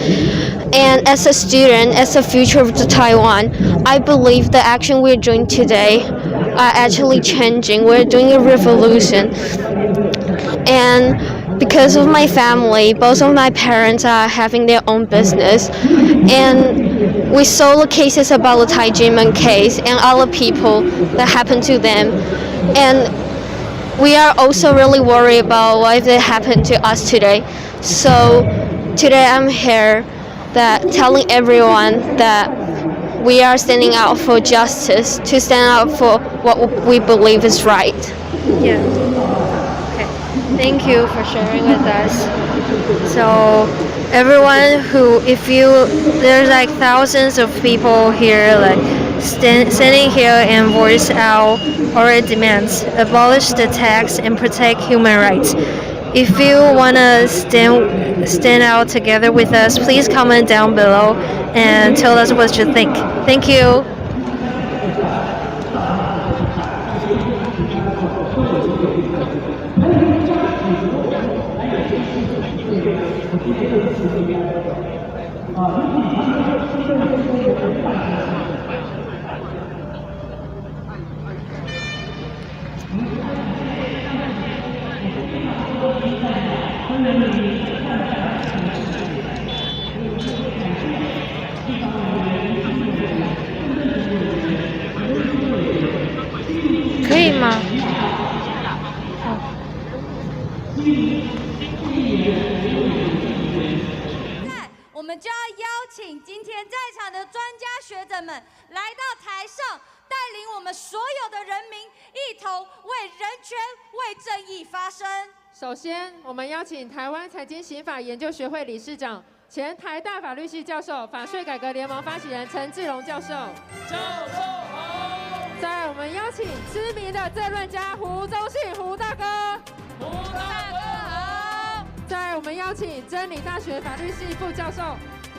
And as a student, as the future of Taiwan, I believe the action we're doing today are actually changing. We're doing a revolution. And because of my family, both of my parents are having their own business. And we saw the cases about the Taijiman case and all the people that happened to them. And we are also really worried about what if it happened to us today. So today I'm here telling everyone that we are standing out for justice, to stand out for what we believe is right. Yeah. Okay. Thank you for sharing with us. So everyone there's like thousands of people here like standing here and voice out our demands, abolish the tax and protect human rights. If you want to stand out together with us, please comment down below and tell us what you think. Thank you.可以吗？我们就要邀请今天在场的专家学者们来到台上，带领我们所有的人民一同为人权、为正义发声。首先，我们邀请台湾财经刑法研究学会理事长、前台大法律系教授、法税改革联盟发起人陈志荣教授。教授好。再来，我们邀请知名的政论家胡忠信胡大哥。胡大哥好。再来，我们邀请真理大学法律系副教授、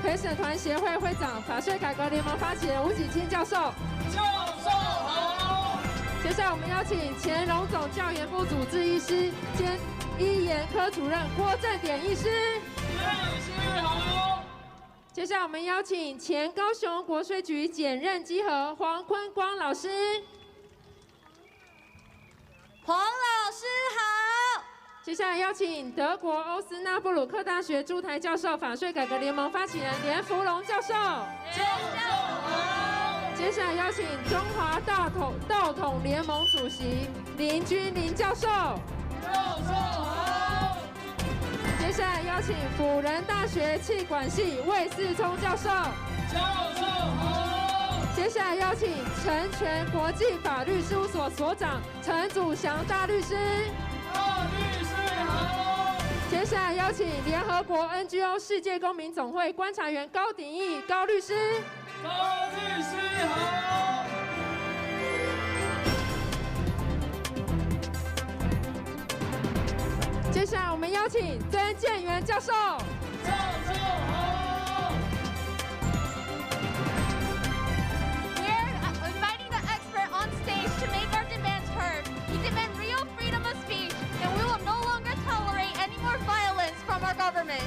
陪审团协会会长、法税改革联盟发起人吴启清教授。教授好。接下来，我们邀请前荣总教研部主治医师兼医研科主任郭正典医师。医师好。接下来我们邀请前高雄国税局检任稽核黄坤光老师。黄老师好。接下来邀请德国欧斯纳布鲁克大学驻台教授、法税改革联盟发起人连福龙教授。教授好。接下来邀请中华道统联盟主席林君林教授。教授好。接下来邀请辅仁大学企管系魏世聪教授。教授好。接下来邀请成全国际法律事务所所长陈祖祥大律师。大律师好。接下来邀请联合国 NGO 世界公民总会观察员高鼎义高律师。高律师好。接下来我们邀请曾建元教授。教授好。We're inviting the expert on stage to make our demands heard. We demand real freedom of speech, and we will no longer tolerate any more violence from our government.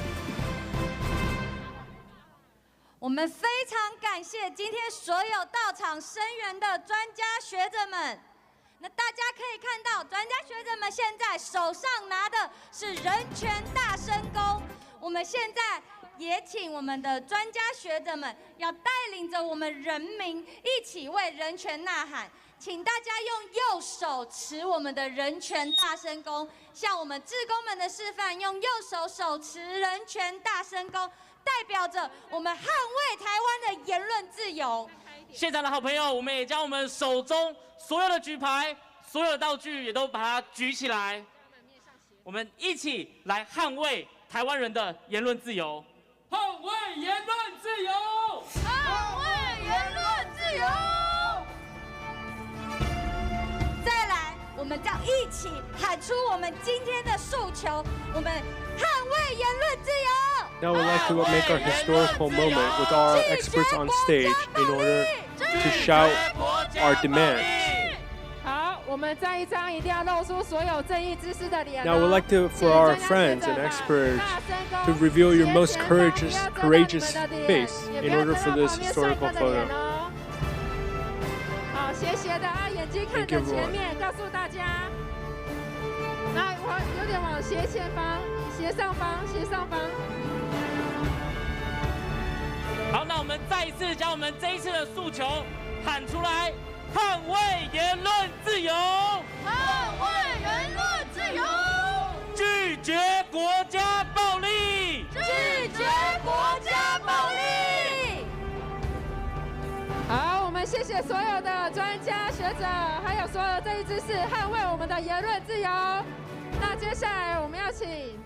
我们非常感谢今天所有到场声援的专家学者们。那大家可以看到，专家学者们现在手上拿的是人权大声公。我们现在也请我们的专家学者们要带领着我们人民一起为人权呐喊。请大家用右手持我们的人权大声公，向我们志工们的示范，用右手手持人权大声公，代表着我们捍卫台湾的言论自由。现场的好朋友，我们也将我们手中所有的举牌、所有的道具也都把它举起来，我们一起来捍卫台湾人的言论自由。捍卫言论自由！捍卫言论自由！再来，我们要一起喊出我们今天的诉求，我们捍卫言论自由。Now we'd like to make our historical moment with our experts on stage in order to shout our demands. 好，我们这一张一定要露出所有正义之士的脸。Now we'd like to, for our friends and experts, to reveal your most courageous face in order for this historical photo. 好，斜斜的啊，眼睛看着前面，告诉大家。那我有点往斜前方、斜上方、斜上方。好，那我们再一次将我们这一次的诉求喊出来：捍卫言论自由！捍卫言论自由！拒绝国家暴力！拒绝国家暴力！好，我们谢谢所有的专家学者，还有所有正义之士，捍卫我们的言论自由。那接下来我们要请。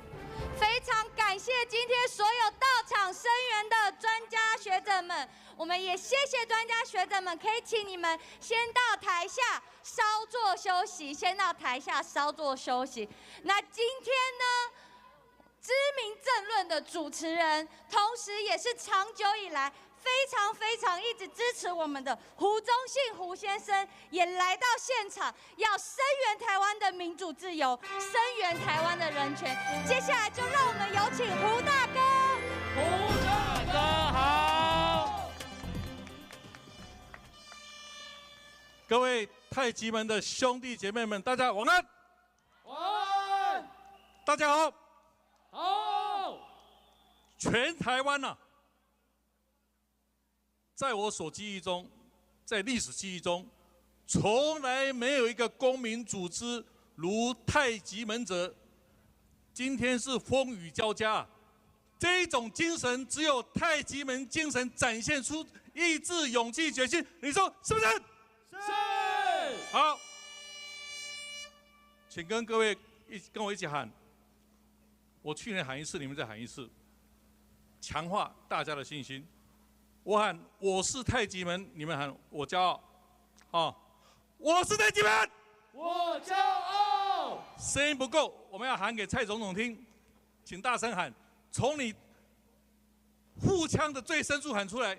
非常感谢今天所有到场声援的专家学者们，我们也谢谢专家学者们，可以请你们先到台下稍作休息，先到台下稍作休息。那今天呢，知名政论的主持人，同时也是长久以来非常一直支持我们的胡忠信胡先生也来到现场，要声援台湾的民主自由，声援台湾的人权。接下来就让我们有请胡大哥。胡大哥好。各位太极门的兄弟姐妹们，大家晚安。晚安。大家好。好。全台湾啊，在我所记忆中，在历史记忆中，从来没有一个公民组织如太极门者。今天是风雨交加，这一种精神只有太极门精神展现出意志、勇气、决心。你说是不是？是。好，请跟各位跟我一起喊。我去年喊一次，你们再喊一次，强化大家的信心。我喊我是太极门，你们喊我骄傲，啊，我是太极门，我骄傲。声音不够，我们要喊给蔡总统听，请大声喊，从你腹腔的最深处喊出来，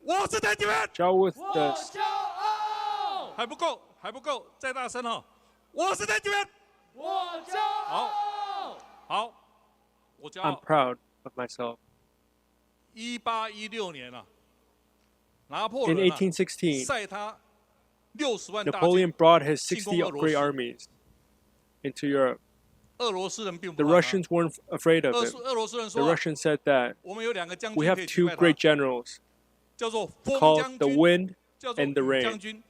我是太极门，我骄傲。还不够，还不够，再大声哦，我是太极门，我骄傲。好，我骄傲。 I'm proud of myself. 1816年啊，拿破仑 In 1816, 率他60万大 Napoleon 军 brought his 进攻 60 俄罗 great 斯。 armies into Europe. 俄罗斯人并 The 不怕他。 Russians weren't afraid of it. 俄罗斯人 The 说， Russians said that 我们有2个将 we 军 have 可以 two 击败 great 他， generals 叫做风 called 将 the 军， wind 叫做 and the 雨将 rain. 军。 And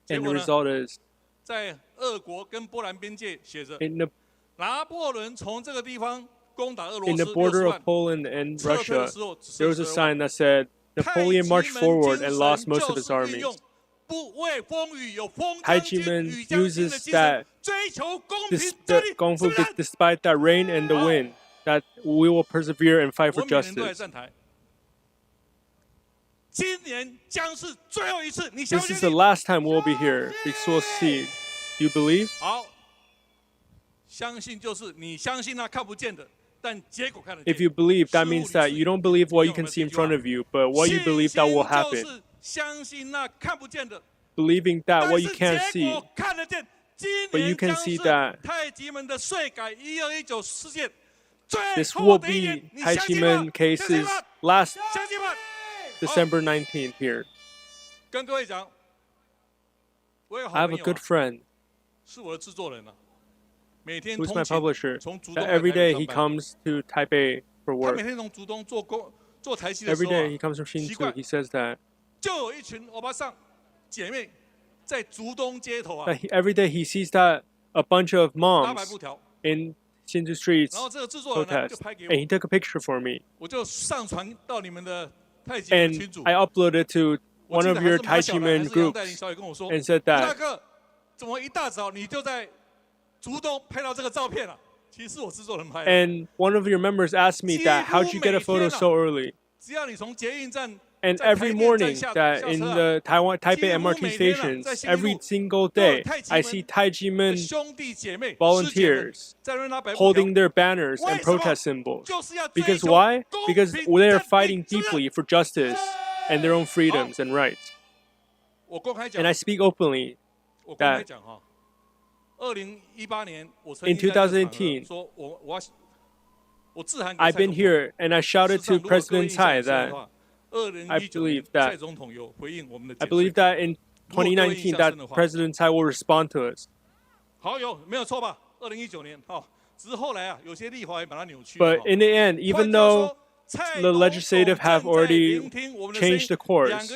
结 the 果呢， result is 在俄国跟波兰边界写着， in the 拿破仑从这个地方攻打俄罗 in 斯 the border 60 of 万， Poland and 撤退的 Russia, 时候只 there 剩 was a 12万。 sign that said 太 Napoleon 极 marched 门 forward 精 and lost 神 most of 就 his 是运 armies. 用不畏风雨，有风将 Tai 军、 Chi 雨将军的 uses 精神 that，追求公平正 the 义， Kung 是 Fu 不是？ despite that rain and the wind, that we will persevere and fight 我 for 每年都来 justice. 站台，今年将是最后一次，你相 This 信 is the last time we'll be here. Because we'll see. You believe? 好，相信就是你相信那看不见的，但结果看得 If 见。 you believe, that means that you don't believe what you can see in front of you, but what you believe that will 信心就 happen. 是相信那看不见的， Believing that 但 what you 是 can't 结 see. 果看得见。今 But you 年 can 将 see 是 that 太极门的税改1219事件最 This 后 will 的一年， be 你 Tai 相 Chi 信吗？ Man 相信 cases 吗？ last 相信吗？ December 19th here. 跟各位讲，我有 I 好 have 朋 a 友 good 啊， friend 是我的制作人啊，每天 who's 通 my 勤 publisher. 从竹 That 东来 every 台 day 北 he 上班。 comes to Taipei for 他 work. 每天从竹东做台戏的时 Every 候 day 啊 he comes from 奇 Hsinchu. 怪， He says that 就有一群欧巴桑姐妹 every day he sees that a bunch of moms in Hsinchu streets protest, and he took a picture for me. And I uploaded to one of your Tai Chi Men groups and said that. And one of your members asked me that, how'd you get a photo so early? And every morning that in the Taipei MRT stations, every single day, I see Tai Chi Men volunteers holding their banners and protest symbols. Because why? Because they are fighting deeply for justice and their own freedoms and rights. And I speak openly that in 2018, I've been here and I shouted to President Tsai that I believe that in 2019 that President Tsai will respond to us. But in the end, even though the legislative have already changed the course,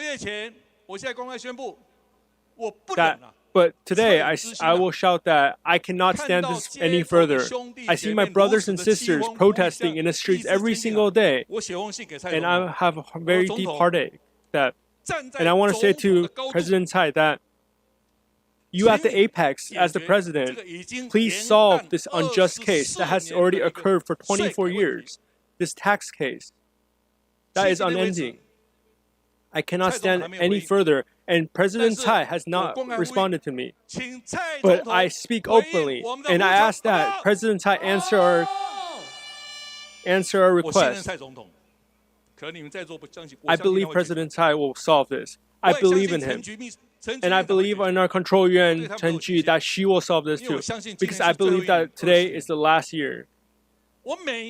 but today I will shout that I cannot stand this any further. I see my brothers and sisters protesting in the streets every single day, and I have a very deep heartache. And I want to say to President Tsai that you at the apex as the president, please solve this unjust case that has already occurred for 24 years. This tax case that is unending. I cannot stand any further, and President Tsai has not responded to me. But I speak openly, and I ask that President Tsai answer our request. I believe President Tsai will solve this. I believe in him. And I believe in our control yuan, Chen Ji, that she will solve this too. Because I believe that today is the last year.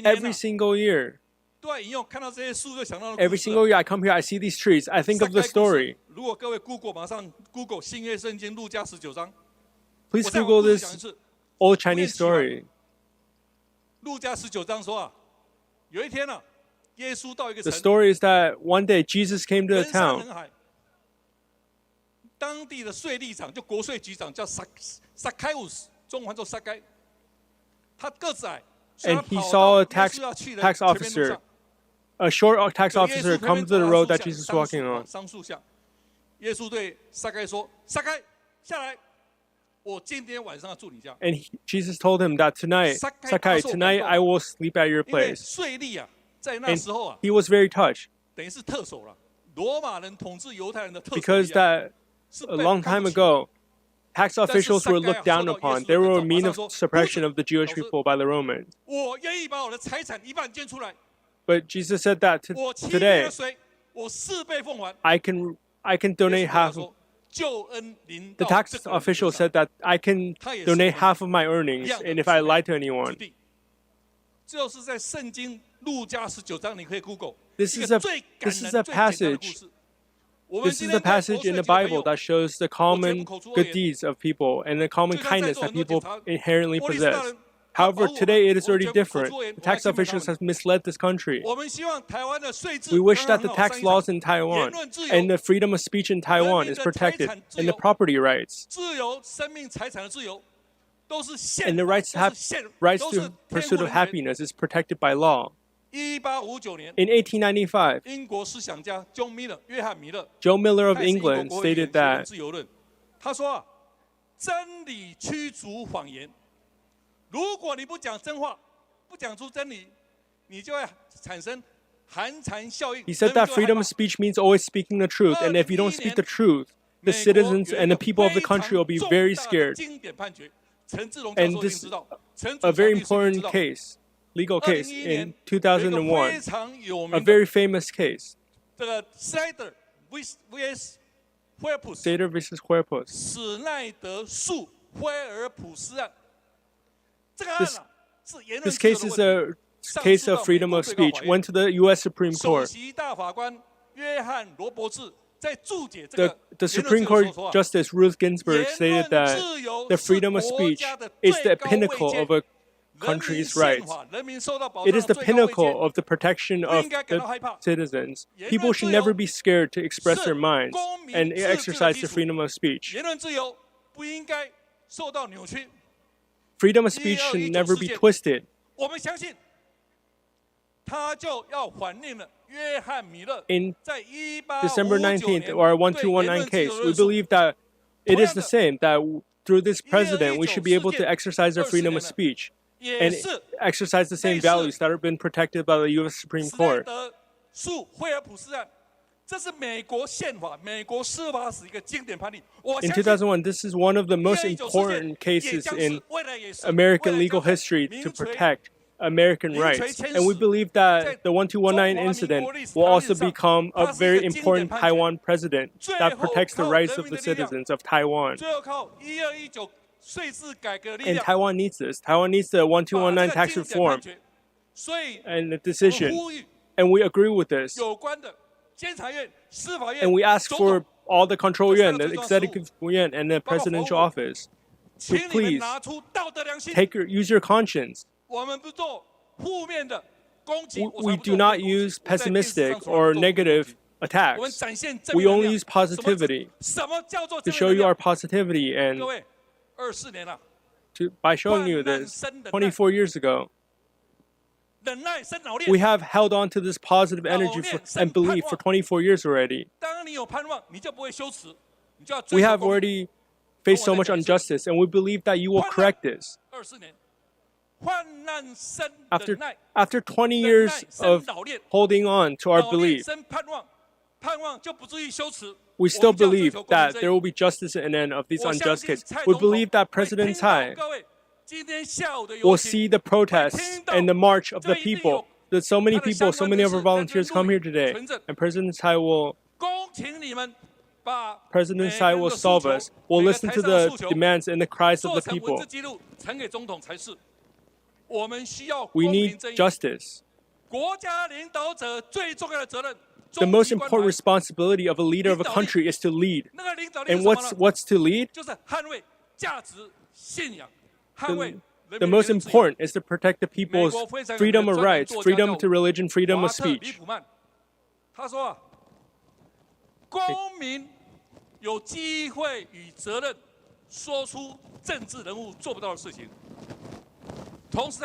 Every single year. Every single year I come here, I see these trees, I think of the story. Please Google this old Chinese story. The story is that one day Jesus came to the town. And he saw a tax officer, a short tax officer, come to the road that Jesus was walking on. And Jesus told him that tonight I will sleep at your place. And he was very touched. Because that a long time ago, tax officials were looked down upon. They were a means of suppression of the Jewish people by the Romans. But Jesus said that today, I can donate half. The tax official said that I can donate half of my earnings, and if I lie to anyone. This is a passage. This is the passage in the Bible that shows the common good deeds of people and the common kindness that people inherently possess. However, today it is already different. The tax officials have misled this country. We wish that the tax laws in Taiwan and the freedom of speech in Taiwan is protected, and the property rights and the rights to pursuit of happiness is protected by law. In 1895, John Miller of England stated that he said that freedom of speech means always speaking the truth, and if you don't speak the truth, the citizens and the people of the country will be very scared. And this is a very important case. Legal case in 2001, a very famous case. Slater versus Huerpus. This case is a case of freedom of speech. Went to the U.S. Supreme Court. The Supreme Court Justice Ruth Ginsburg stated that the freedom of speech is the pinnacle of a country's rights. It is the pinnacle of the protection of the citizens. People should never be scared to express their minds and exercise the freedom of speech. Freedom of speech should never be twisted. In December 19th, or 1219 case, we believe that it is the same, that through this president, we should be able to exercise our freedom of speech and exercise the same values that have been protected by the U.S. Supreme Court. In 2001, this is one of the most important cases in American legal history to protect American rights. And we believe that the 1219 incident will also become a very important Taiwan precedent that protects the rights of the citizens of Taiwan. And Taiwan needs this. Taiwan needs the 1219 tax reform and the decision. And we agree with this. And we ask for all the control yuan, the executive yuan, and the presidential office to please use your conscience. We do not use pessimistic or negative attacks. We only use positivity to show you our positivity, and by showing you this 24 years ago, we have held on to this positive energy and belief for 24 years already. We have already faced so much injustice, and we believe that you will correct this. After 20 years of holding on to our belief, we still believe that there will be justice at the end of these unjust cases. We believe that President Tsai will see the protests and the march of the people. That so many people, so many of our volunteers come here today, and President Tsai will solve us. Will listen to the demands and the cries of the people. We need justice. The most important responsibility of a leader of a country is to lead. And what's to lead? The most important is to protect the people's freedom of rights, freedom to religion, freedom of speech.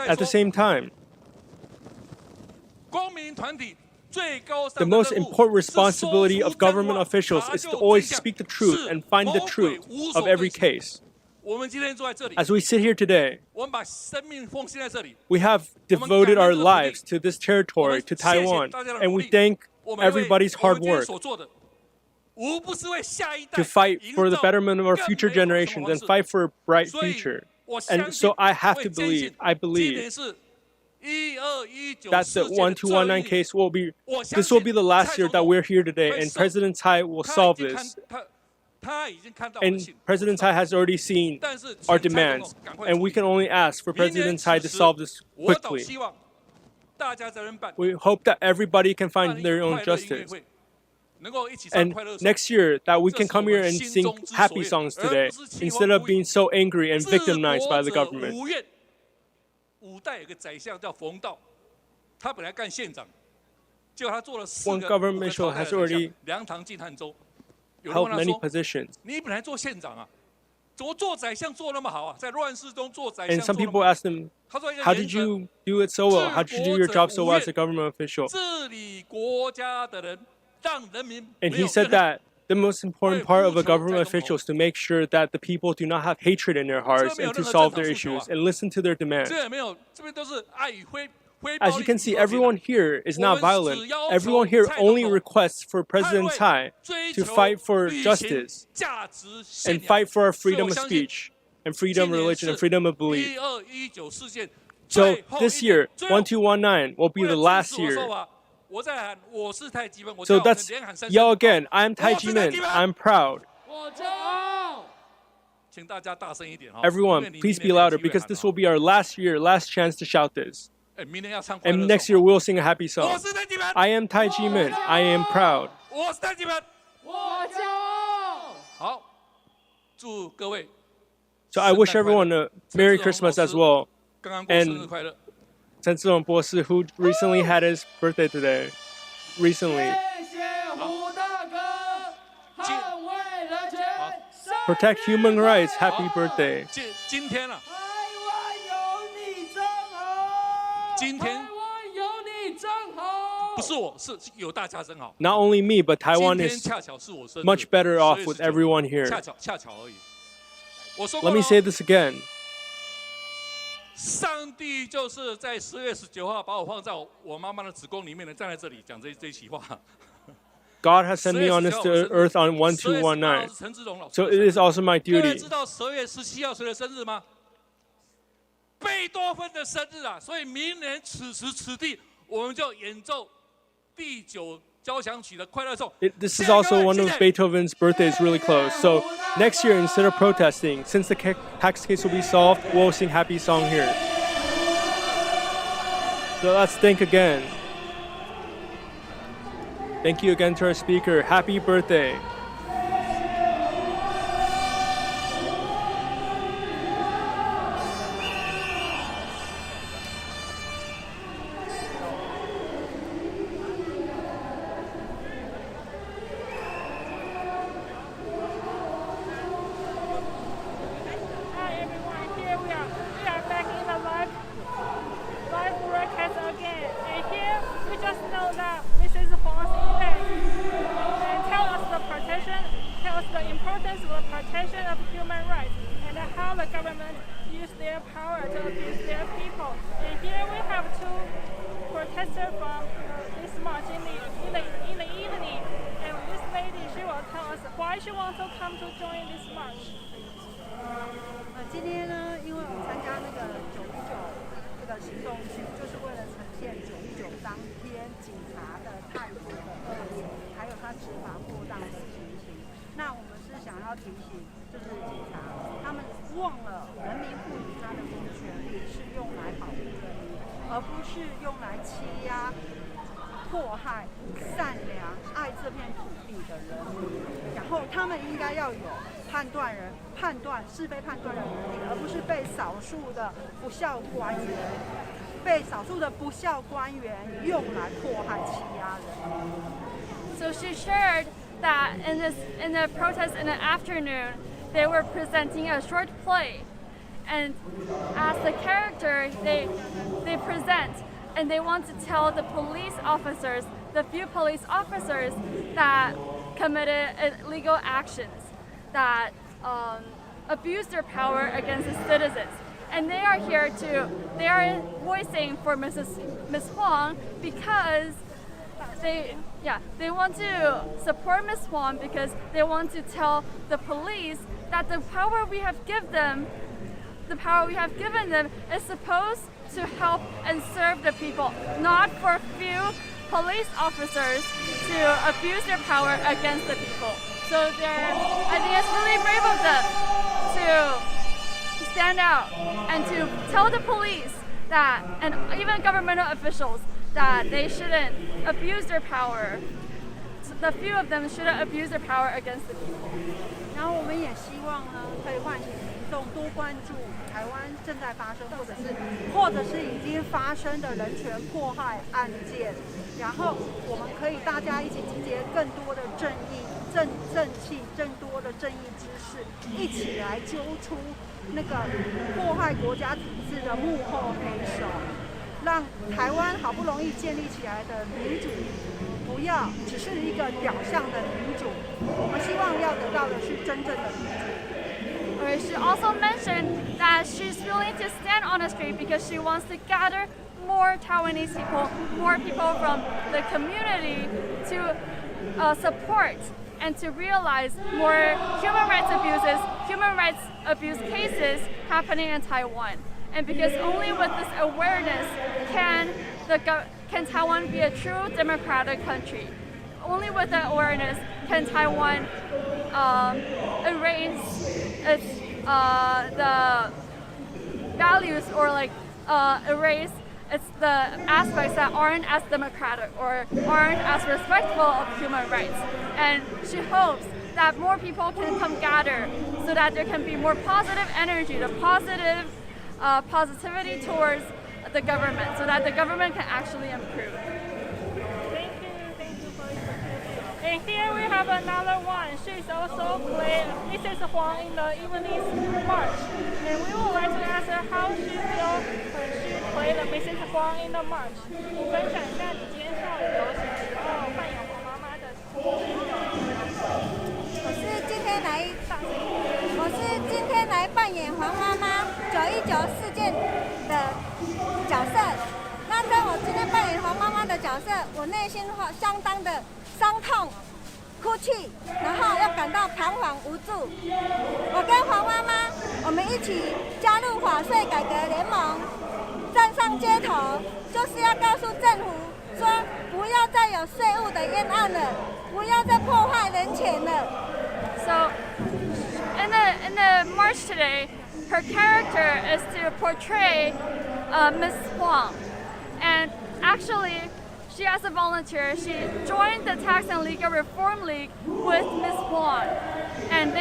At the same time, the most important responsibility of government officials is to always speak the truth and find the truth of every case. As we sit here today, we have devoted our lives to this territory, to Taiwan, and we thank everybody's hard work to fight for the betterment of our future generations and fight for a bright future. And so I believe that the 1219 case will be the last year that we're here today, and President Tsai will solve this. And President Tsai has already seen our demands, and we can only ask for President Tsai to solve this quickly. We hope that everybody can find their own justice. And next year, that we can come here and sing happy songs today, instead of being so angry and victimized by the government. One government official has already held many positions. And some people ask them, how did you do it so well? How did you do your job so well as a government official? And he said that the most important part of a government official is to make sure that the people do not have hatred in their hearts and to solve their issues and listen to their demands. As you can see, everyone here is not violent. Everyone here only requests for President Tsai to fight for justice and fight for our freedom of speech and freedom of religion and freedom of belief. So this year, 1219 will be the last year. So that's yell again. I'm Tai Ji-min. I'm proud. Everyone, please be louder, because this will be our last year, last chance to shout this. And next year we'll sing a happy song. I am Tai Ji-min. I am proud. So I wish everyone a Merry Christmas as well. And 陈志荣博士 who recently had his birthday today. Recently. Protect human rights. Happy birthday. 今天啊，今天不是我，是有大家真好。 Not only me, but Taiwan 今 is 天恰巧是我生日 much better off with everyone here. 恰巧而已。我说过 Let me say this again. 上帝就是在10月19号把我放在我妈妈的子宫里面的，站在这里讲这一席话。 God has sent me on this earth on 1219. So it is also my 各位 duty. 知道10月17号谁的生日吗？贝多芬的生日啊！所以明年此时此地，我们就演奏第9交响曲的快乐颂。 This is also one of Beethoven's birthdays really close. So next year, instead of protesting, since the tax case will be solved, we'll sing happy song here. So let's think again. Thank you again to our speaker. Happy birthday. Hi everyone, here we are back in the live broadcast again. And here we just know that Mrs. Huang's event and tell us the importance of the protection of human rights and how the government use their power to abuse their people. And here we have two protesters from this march in the evening. And this lady, she will tell us why she wants to come to join this march. 今天呢，因为我参加那个919这个行动剧，就是为了呈现919当天警察的态度的恶劣，还有他执法过当的情形。那我们是想要提醒，就是警察他们忘了人民赋予他的公权力是用来保护人民，而不是用来欺压、迫害善良、爱这片土地的人民。然后他们应该要有判断是非判断的能力，而不是被少数的不孝官员用来迫害欺压人。 So she shared that in the protest in the afternoon, they were presenting a short play, and as the character they present, and they want to tell the police officers, the few police officers that committed illegal actions, that abused their power against the citizens. And they are here they are voicing for Miss Huang because they want to support Miss Huang because they want to tell the police that the power we have given them is supposed to help and serve the people, not for few police officers to abuse their power against the people. So I think it's really brave of them to stand out and to tell the police that, and even governmental officials, that they shouldn't abuse their power. The few of them shouldn't abuse their power against the people. 然后我们也希望呢，可以唤醒民众多关注台湾正在发生，或者是已经发生的人权迫害案件。然后我们可以大家一起集结更多的正气，更多的正义之士，一起来揪出那个迫害国家体制的幕后黑手，让台湾好不容易建立起来的民主，不要只是一个表象的民主，我们希望要得到的是真正的民主。She also mentioned that she's willing to stand on the street because she wants to gather more Taiwanese people, more people from the community to support and to realize more human rights abuse cases happening in Taiwan. And because only with this awareness can Taiwan be a true democratic country. Only with that awareness can Taiwan erase its the values or erase the aspects that aren't as democratic or aren't as respectful of human rights. And she hopes that more people can come gather so that there can be more positive energy, the positive positivity towards the government so that the government can actually improve. Thank you for your participation. And here we have another one. She's also played Mrs. Huang in the evening march. And we would like to ask her how she feels when she played Mrs. Huang in the march. 你分享一下你今天下午游行的时候扮演黄妈妈的心情。我是今天来扮演黄妈妈919事件的角色。那在我今天扮演黄妈妈的角色，我内心相当的伤痛、哭泣，然后又感到彷徨无助。我跟黄妈妈，我们一起加入法税改革联盟，站上街头，就是要告诉政府说，不要再有税务的冤案了，不要再破坏人权了。So, in the march today, her character is to portray Ms. Huang, and actually, she as a volunteer, she joined the Tax and Legal Reform League with Ms. Huang, and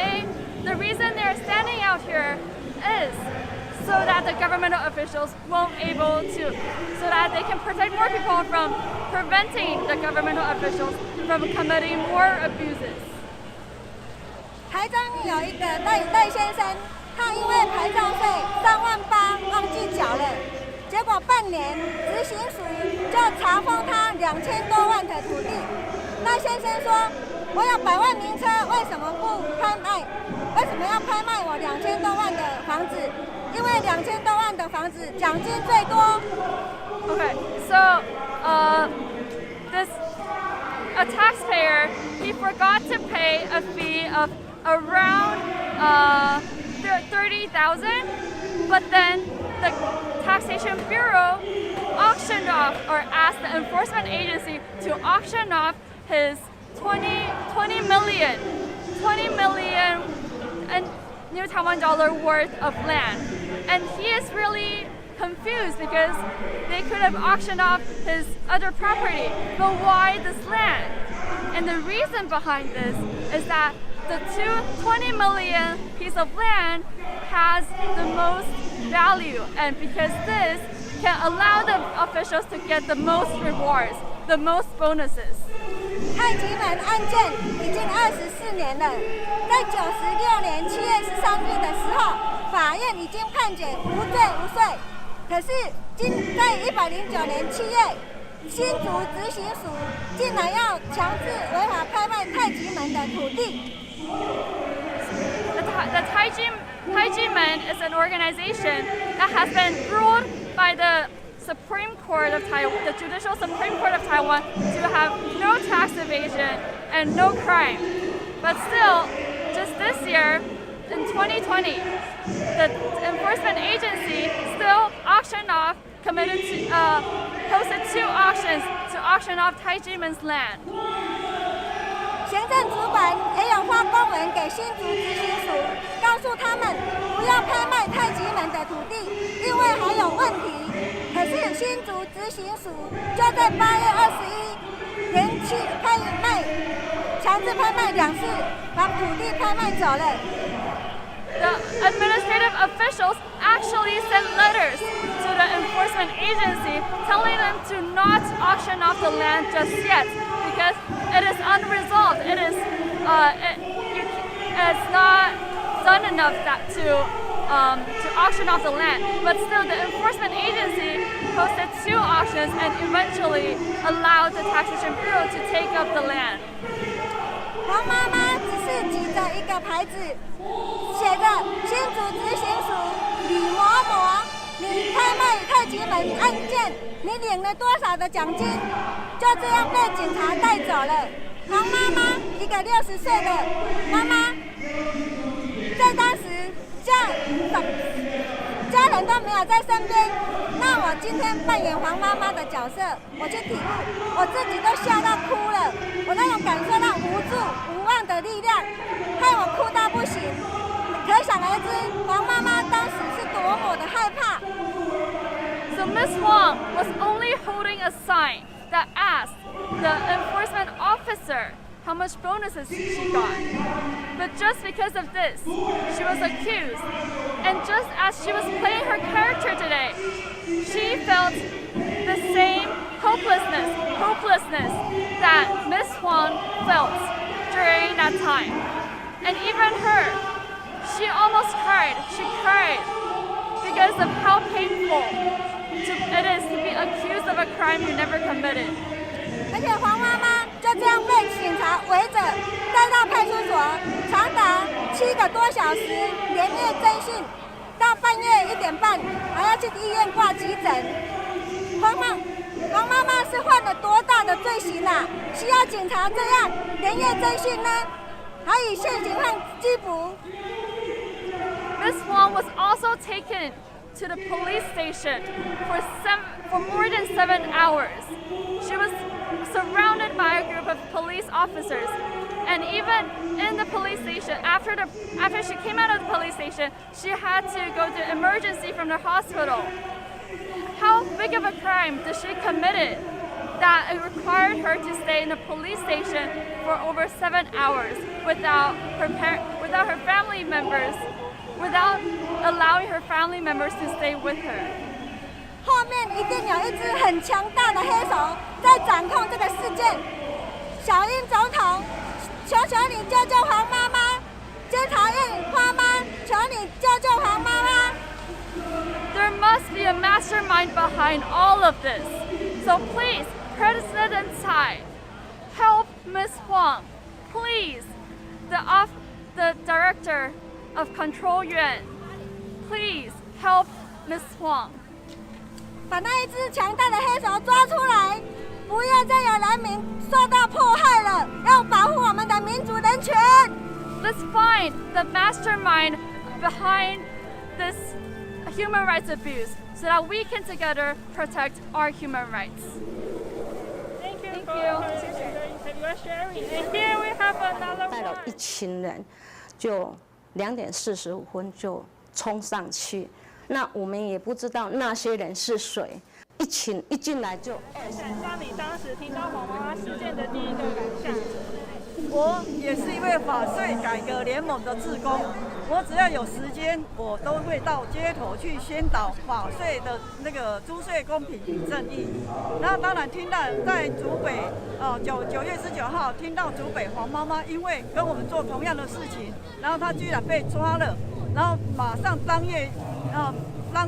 the reason they're standing out here is so that the governmental officials won't able to, so that they can protect more people from preventing the governmental officials from committing more abuses. 台中有一个赖先生，他因为牌照费38000忘记缴了，结果半年执行署就查封他2000多万的土地。赖先生说：“我有100万名车，为什么不拍卖？为什么要拍卖我2000多万的房子？因为2000多万的房子奖金最多。” Okay, so a taxpayer, he forgot to pay a fee of around 30,000, but then the Taxation Bureau auctioned off or asked the enforcement agency to auction off his 20 million New Taiwan dollar worth of land. And he is really confused because they could have auctioned off his other property, but why this land? And the reason behind this is that the 20 million piece of land has the most value, and because this can allow the officials to get the most rewards, the most bonuses. 太极门案件已经24年了，在96年7月13日的时候，法院已经判决无罪无罪。可是在109年7月，新竹执行署竟然要强制违法拍卖太极门的土地。The Taijimen is an organization that has been ruled by the Supreme Court of Taiwan, the Judicial Supreme Court of Taiwan, to have no tax evasion and no crime. But still, just this year, in 2020, the enforcement agency still auctioned off, hosted 2 auctions to auction off Taijimen's land. 行政主管也有发公文给新竹执行署，告诉他们不要拍卖太极门的土地，因为还有问题。可是新竹执行署就在8月21连续强制拍卖2次，把土地拍卖走了。The administrative officials actually sent letters to the enforcement agency telling them to not auction off the land just yet because it is unresolved. It's not done enough to auction off the land. But still, the enforcement agency hosted 2 auctions and eventually allowed the Taxation Bureau to take up the land. 黄妈妈只是举着一个牌子，写着新竹执行署李某某，你拍卖太极门案件，你领了多少的奖金？就这样被警察带走了。黄妈妈一个60岁的妈妈，在当时家人都没有在身边，那我今天扮演黄妈妈的角色，我去体悟，我自己都吓到哭了，我那种感受到无助、无望的力量，害我哭到不行。可想而知，黄妈妈当时是多么的害怕。So Ms. Wang was only holding a sign that asked the enforcement officer how much bonuses she got. But just because of this, she was accused. And just as she was playing her character today, she felt the same hopelessness that Miss Huang felt during that time. And even her, she almost cried. She cried because of how painful it is to be accused of a crime you never committed. 而且黄妈妈就这样被警察围着带到派出所，长达7个多小时连夜侦讯，到半夜1点半还要去医院挂急诊。黄妈妈是犯了多大的罪行啊？需要警察这样连夜侦讯呢？还以现行犯缉捕。Miss Huang was also taken to the police station for more than 7 hours. She was surrounded by a group of police officers, and even in the police station, after she came out of the police station, she had to go to emergency from the hospital. How big of a crime did she commit that it required her to stay in the police station for over 7 hours without her family members, without allowing her family members to stay with her? 后面一定有一只很强大的黑手在掌控这个事件。小英总统，求求你救救黄妈妈！监察院花妈，求你救救黄妈妈！ There must be a mastermind behind all of this. So please, President Tsai, help Miss Huang. Please, the Director of Control Yuan, please help Miss Huang. 把那一只强大的黑手抓出来，不要再有人民受到迫害了，要保护我们的民主人权。Let's find the mastermind behind this human rights abuse, so that we can together protect our human rights. Thank you. And here we have another 带了1群人，就2点45分就冲上去。那我们也不知道那些人是谁，一群一进来就。像你当时听到黄妈妈事件的第一个感想？我也是一位法税改革联盟的志工，我只要有时间，我都会到街头去宣导法税的那个租税公平与正义。那当然听到在竹北9月19号听到竹北黄妈妈因为跟我们做同样的事情，然后她居然被抓了，然后马上当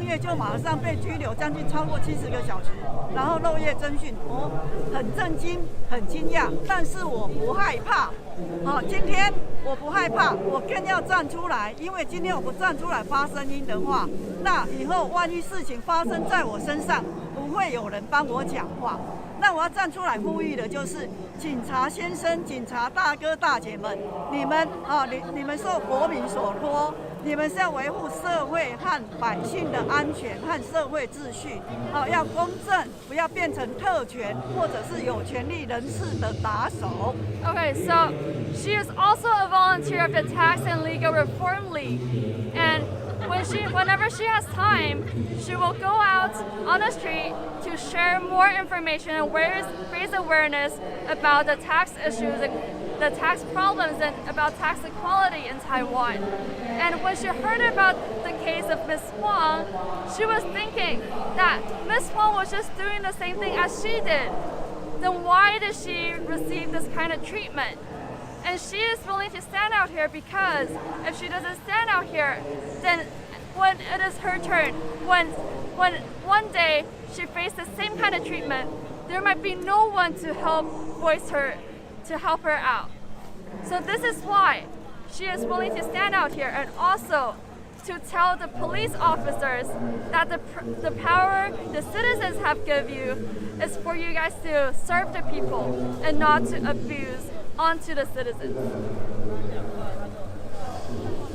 月就马上被拘留，将近超过70个小时，然后漏夜侦讯，我很震惊，很惊讶，但是我不害怕。今天我不害怕，我更要站出来，因为今天我不站出来发声音的话，那以后万一事情发生在我身上，不会有人帮我讲话。那我要站出来呼吁的就是，警察先生、警察大哥大姐们，你们受国民所托。你们是要维护社会和百姓的安全和社会秩序，要公正，不要变成特权或者是有权利人士的打手。 Okay, so she is also a volunteer of the Tax and Legal Reform League, and whenever she has time, she will go out on the street to share more information and raise awareness about the tax issues, the tax problems, and about tax equality in Taiwan. And when she heard about the case of Miss Huang, she was thinking that Miss Huang was just doing the same thing as she did. Then why did she receive this kind of treatment? And she is willing to stand out here because if she doesn't stand out here, then when it is her turn, when one day she faced the same kind of treatment, there might be no one to help her out. So this is why she is willing to stand out here and also to tell the police officers that the power the citizens have given you is for you guys to serve the people and not to abuse onto the citizens.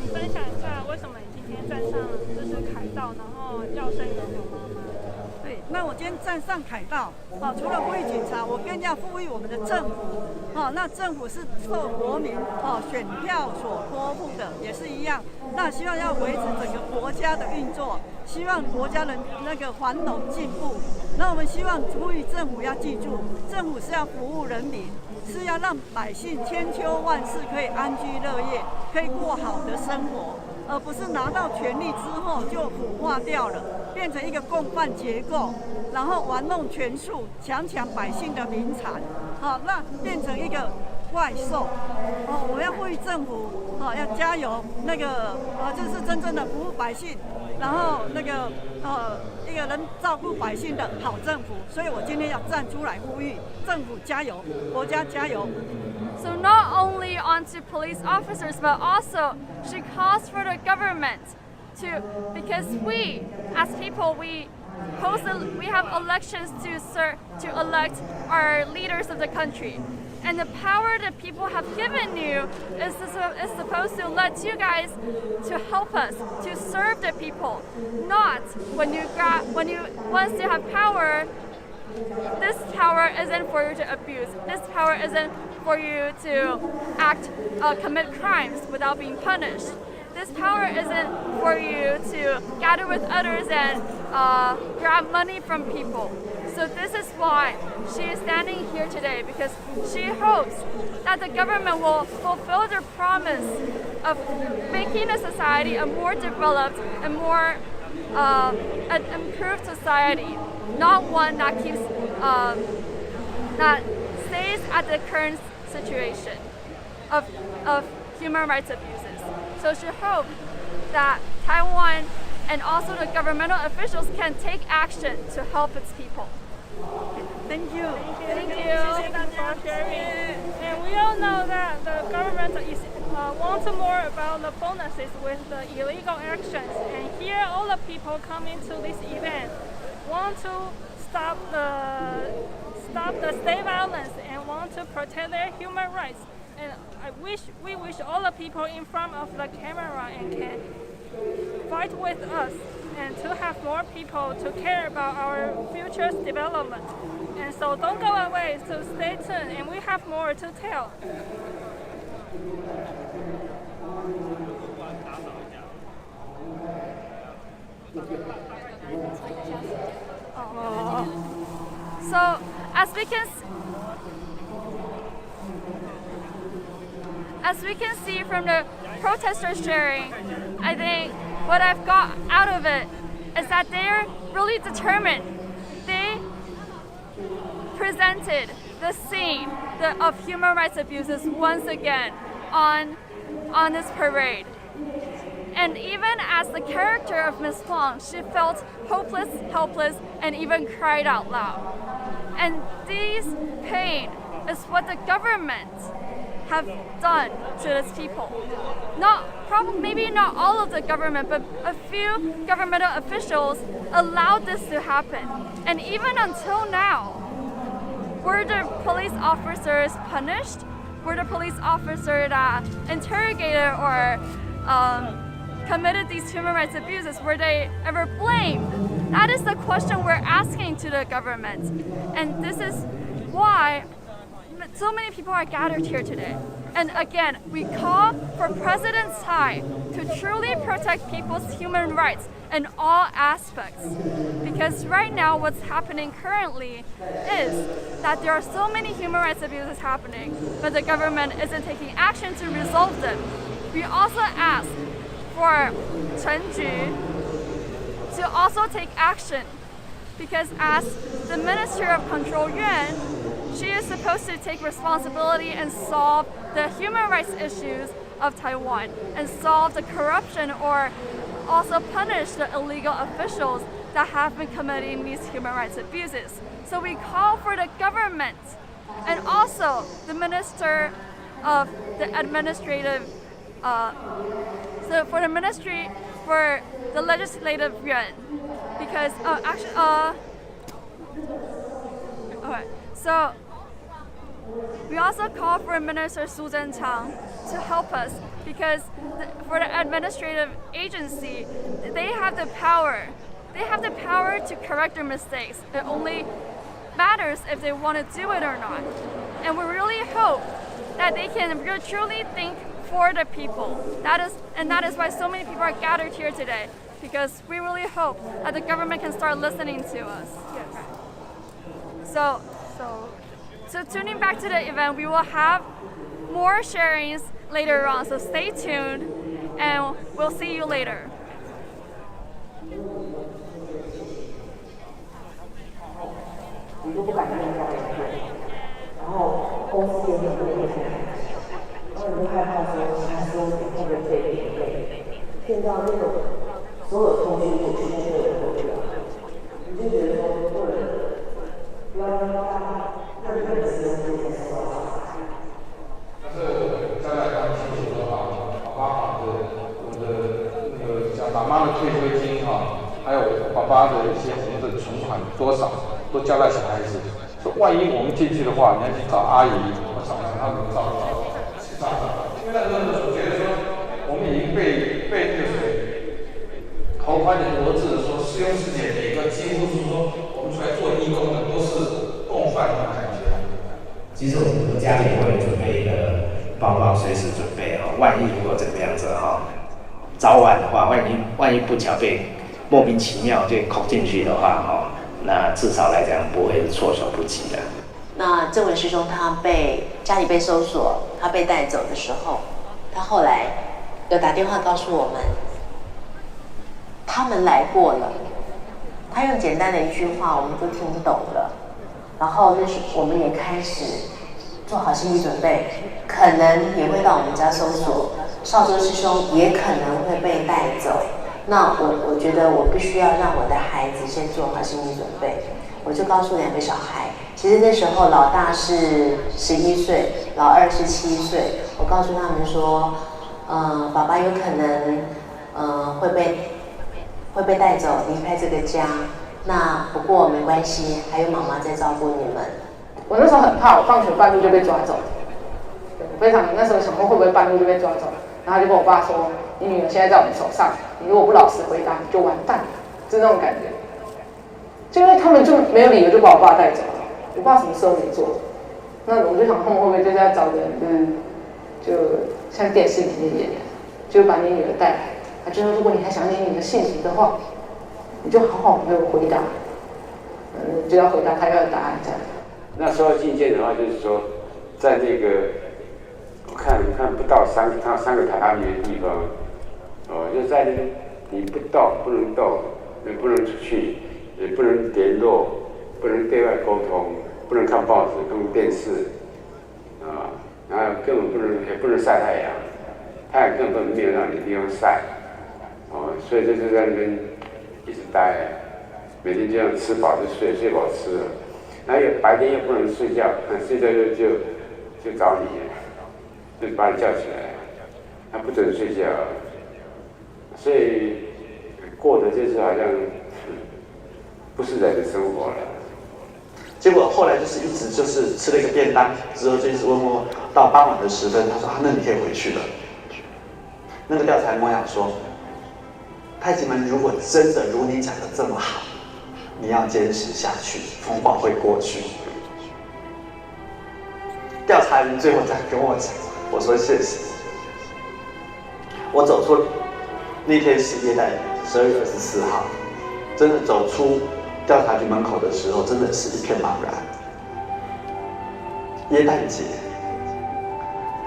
你分享一下为什么你今天站上就是凯道，然后要声援黄妈妈？对，那我今天站上凯道，除了呼吁警察，我更要呼吁我们的政府。那政府是受国民选票所托付的，也是一样。那希望要维持整个国家的运作，希望国家的那个繁荣进步。那我们希望呼吁政府要记住，政府是要服务人民，是要让百姓千秋万世可以安居乐业，可以过好的生活，而不是拿到权力之后就腐化掉了，变成一个共犯结构，然后玩弄权术，强抢百姓的民产，那变成一个怪兽。我们要呼吁政府，要加油，这是真正的服务百姓，然后一个能照顾百姓的好政府。所以我今天要站出来呼吁政府加油，国家加油。So not only onto police officers, but also she calls for the government to, because we, as people, we have elections to elect our leaders of the country. And the power that people have given you is supposed to let you guys to help us, to serve the people. Not once you have power, this power isn't for you to abuse. This power isn't for you to commit crimes without being punished. This power isn't for you to gather with others and grab money from people. So this is why she is standing here today, because she hopes that the government will fulfill their promise of making the society a more developed and more an improved society, not one that that stays at the current situation of human rights abuses. So she hopes that Taiwan and also the governmental officials can take action to help its people. Thank you. Thank you for sharing. And we all know that the government wants more about the bonuses with the illegal actions. And here, all the people coming to this event want to stop the state violence and want to protect their human rights. And we wish all the people in front of the camera and can fight with us, and to have more people to care about our future's development. And so don't go away, so stay tuned, and we have more to tell. So as we can see from the protesters sharing, I think what I've got out of it is that they're really determined. They presented the scene of human rights abuses once again on this parade. And even as the character of Ms. Huang, she felt hopeless, helpless, and even cried out loud. And this pain is what the government have done to its people. Maybe not all of the government, but a few governmental officials allowed this to happen. And even until now, were the police officers punished? Were the police officers that interrogated or committed these human rights abuses, were they ever blamed? That is the question we're asking to the government. And this is why so many people are gathered here today. And again, we call for President Tsai to truly protect people's human rights in all aspects. Because right now what's happening currently is that there are so many human rights abuses happening, but the government isn't taking action to resolve them. We also ask for Chen Ju to also take action, because as the Minister of Control Yuan, she is supposed to take responsibility and solve the human rights issues of Taiwan and solve the corruption, or also punish the illegal officials that have been committing these human rights abuses. So we call for the government and also the Minister of the Administrative, so for the Ministry for the Legislative Yuan, because okay. So we also call for Minister Su Zhenchang to help us, because for the administrative agency, they have the power. They have the power to correct their mistakes. It only matters if they want to do it or not. And we really hope that they can truly think for the people. That is why so many people are gathered here today, because we really hope that the government can start listening to us. Yes. So So tuning back to the event, we will have more sharings later on. So stay tuned, and we'll see you later. 你都不敢跟人家聊天，然后公司也没有那个钱，然后你就害怕说他说会不会被骗到那种所有同学有今天都有投票，你就觉得说不要让他让粉丝有这些说法。但是家长刚清楚的话，爸爸的那个像妈妈的退休金哈，还有爸爸的一些我们的存款多少。 都交代小孩子，说万一我们进去的话，你要去找阿姨或找他们找，因为那时候觉得说我们已经被那个投怀的罗致说师兄师姐每个几乎是说我们出来做义工的都是共犯的感觉。其实我们家里会准备一个包包，随时准备哈，万一如果怎么样子哈，早晚的话，万一不巧被莫名其妙就扣进去的话哈。 那至少来讲不会措手不及的。那正文师兄他家里被搜索，他被带走的时候，他后来有打电话告诉我们，他们来过了。他用简单的一句话，我们都听不懂了。然后那时我们也开始做好心理准备，可能也会到我们家搜索，少周师兄也可能会被带走。 那我觉得我必须要让我的孩子先做好心理准备，我就告诉2个小孩，其实那时候老大是11岁，老二是7岁，我告诉他们说，爸爸有可能会被带走离开这个家，那不过没关系，还有妈妈在照顾你们。我那时候很怕，我放学半路就被抓走，我非常那时候想说会不会半路就被抓走，然后就跟我爸说，你女儿现在在我们手上。 你如果不老实回答，你就完蛋了，就那种感觉。就因为他们就没有理由就把我爸带走了，我爸什么事都没做。那我就想他们会不会就是要找个人，就像电视里面演的，就把你女儿带来，他就说如果你还想念你的信息的话，你就好好的回答，就要回答他要的答案这样。那时候进见的话，就是说，在那个我看不到3个榻榻米的地方。 就在那边，你不能动，也不能出去，也不能联络，不能对外沟通，不能看报纸、看电视，然后根本也不能晒太阳，太阳根本没有让你地方晒，所以就是在那边一直待，每天这样吃饱就睡，睡饱吃了，然后白天又不能睡觉，睡觉就找你，就把你叫起来，他不准睡觉。 所以过的就是好像不是人的生活了。结果后来就是一直就是吃了一个便当之后，就一直问我到傍晚的时分，他说啊，那你可以回去了。那个调查跟我讲说，太极门如果真的如你讲的这么好，你要坚持下去，风暴会过去。调查员最后再跟我讲，我说谢谢。我走出。 那天是耶诞12月24号，真的走出调查局门口的时候，真的是一片茫然。耶诞节，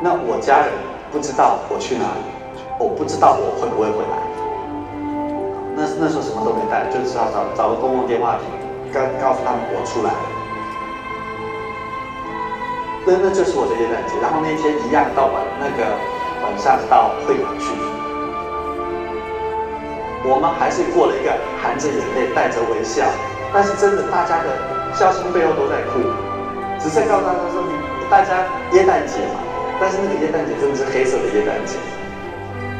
那我家人不知道我去哪里，我不知道我会不会回来。那时候什么都没带，就只好找个公共电话亭，告诉他们我出来了。那就是我的耶诞节。然后那天一样到晚上到会馆去。 我们还是过了一个含着眼泪、带着微笑，但是真的，大家的笑声背后都在哭。只是告诉大家说，大家耶诞节嘛，但是那个耶诞节真的是黑色的耶诞节。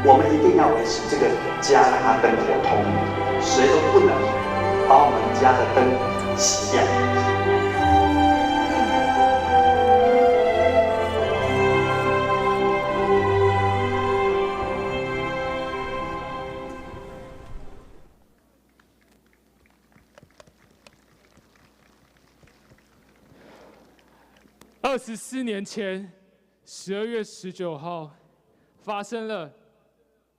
我们一定要维持这个家，让它灯火通明，谁都不能把我们家的灯熄掉。 24年前，12月19号，发生了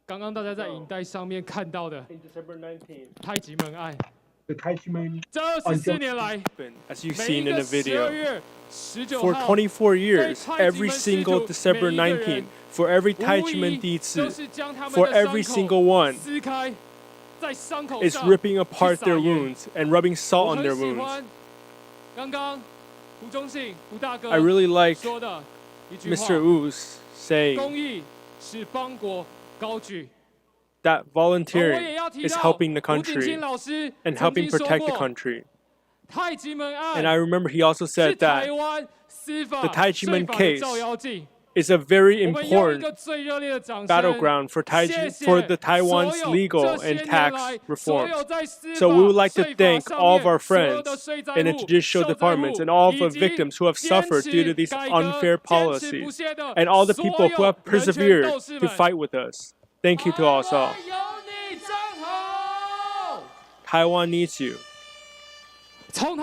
刚刚大家在影带上面看到的太极门案。14年来 As you've seen in the video, for 24 years, every single December 19th, for every Taichimen Dizi, for every single one, is ripping apart their wounds and rubbing salt on their wounds. I really like Mr. Wu's saying that volunteering is helping the country and helping protect the country. And I remember he also said that the Taichimen case is a very important battleground for the Taiwan's legal and tax reforms. So we would like to thank all of our friends in the judicial departments and all of the victims who have suffered due to these unfair policies, and all the people who have persevered to fight with us. Thank you to us all. Taiwan needs you. From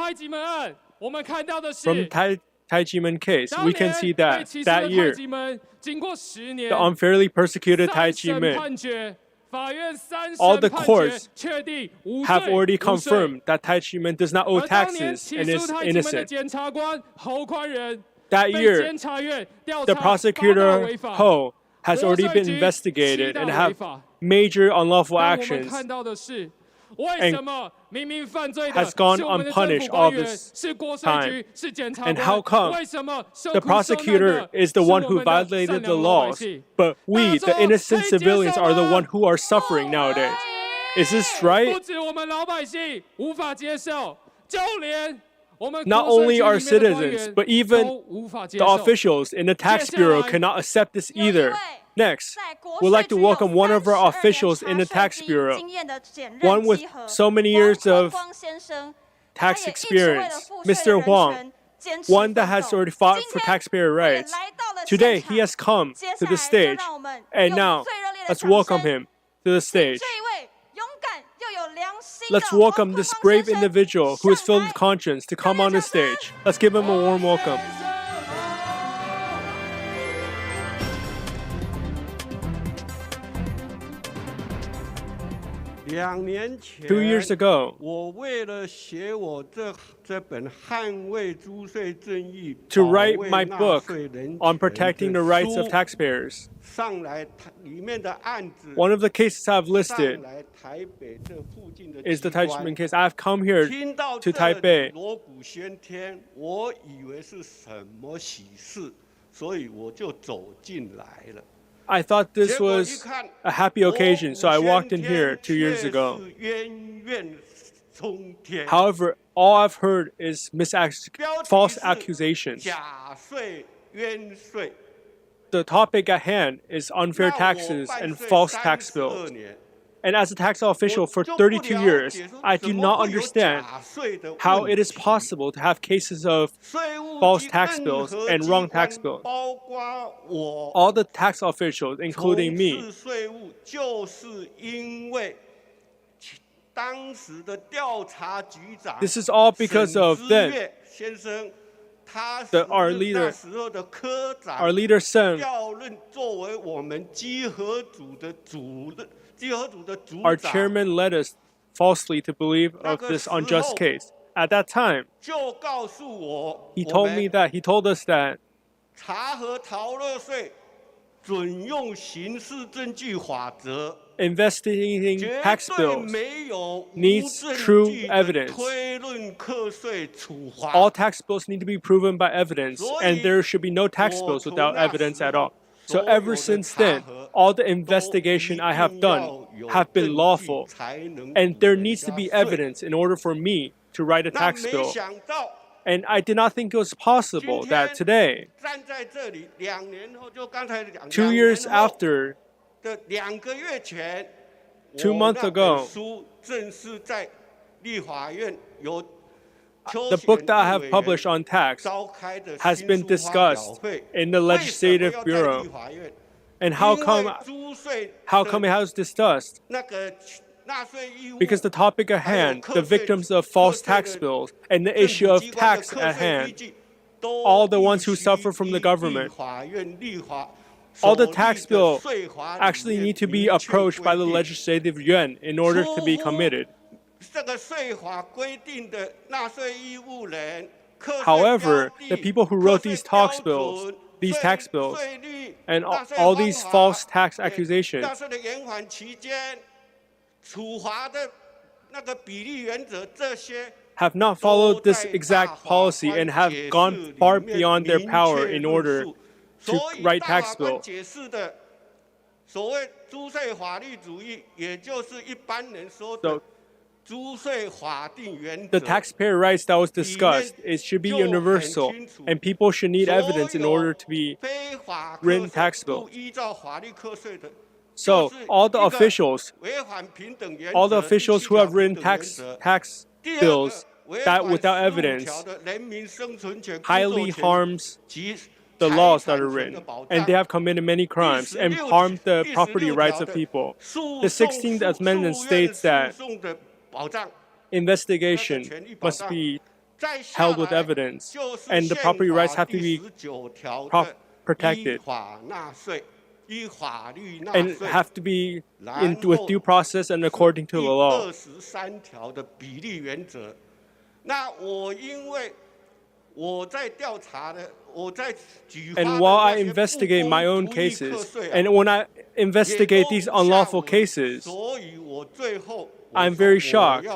Taichimen case, we can see that year, the unfairly persecuted Taichimen, all the courts have already confirmed that Taichimen does not owe taxes and is innocent. That year, the prosecutor Ho has already been investigated and have major unlawful actions and has gone unpunished all this time. And how come the prosecutor is the one who violated the laws, but we, the innocent civilians, are the one who are suffering nowadays? Is this right? Not only our citizens, but even the officials in the tax bureau cannot accept this either. Next, we'd like to welcome one of our officials in the tax bureau, one with so many years of tax experience, Mr. Huang, one that has already fought for taxpayer rights. Today, he has come to the stage, and now let's welcome him to the stage. Let's welcome this brave individual who is filled with conscience to come on the stage. Let's give him a warm welcome. 2 years ago, to write my book on protecting the rights of taxpayers, one of the cases I've listed is the Taichimen case. I've come here to Taipei. I thought this was a happy occasion, so I walked in here 2 years ago. However, all I've heard is false accusations. The topic at hand is unfair taxes and false tax bills. And as a tax official for 32 years, I do not understand how it is possible to have cases of false tax bills and wrong tax bills. All the tax officials, including me, this is all because of them. Our leader Sen, our chairman led us falsely to believe of this unjust case. At that time, he told us that investigating tax bills needs true evidence. All tax bills need to be proven by evidence, and there should be no tax bills without evidence at all. So ever since then, all the investigation I have done have been lawful, and there needs to be evidence in order for me to write a tax bill. And I did not think it was possible that today, 2 years after, 2 months ago, the book that I have published on tax has been discussed in the Legislative Bureau. And how come it has discussed? Because the topic at hand, the victims of false tax bills, and the issue of tax at hand, all the ones who suffer from the government, all the tax bills actually need to be approached by the Legislative Yuan in order to be committed. However, the people who wrote these tax bills, and all these false tax accusations have not followed this exact policy and have gone far beyond their power in order to write tax bills. So, the taxpayer rights that was discussed, it should be universal, and people should need evidence in order to be written tax bills. So all the officials who have written tax bills that without evidence highly harms the laws that are written, and they have committed many crimes and harmed the property rights of people. The 16th Amendment states that investigation must be held with evidence, and the property rights have to be protected, and have to be with due process and according to the law. And while I investigate my own cases, and when I investigate these unlawful cases, I'm very shocked.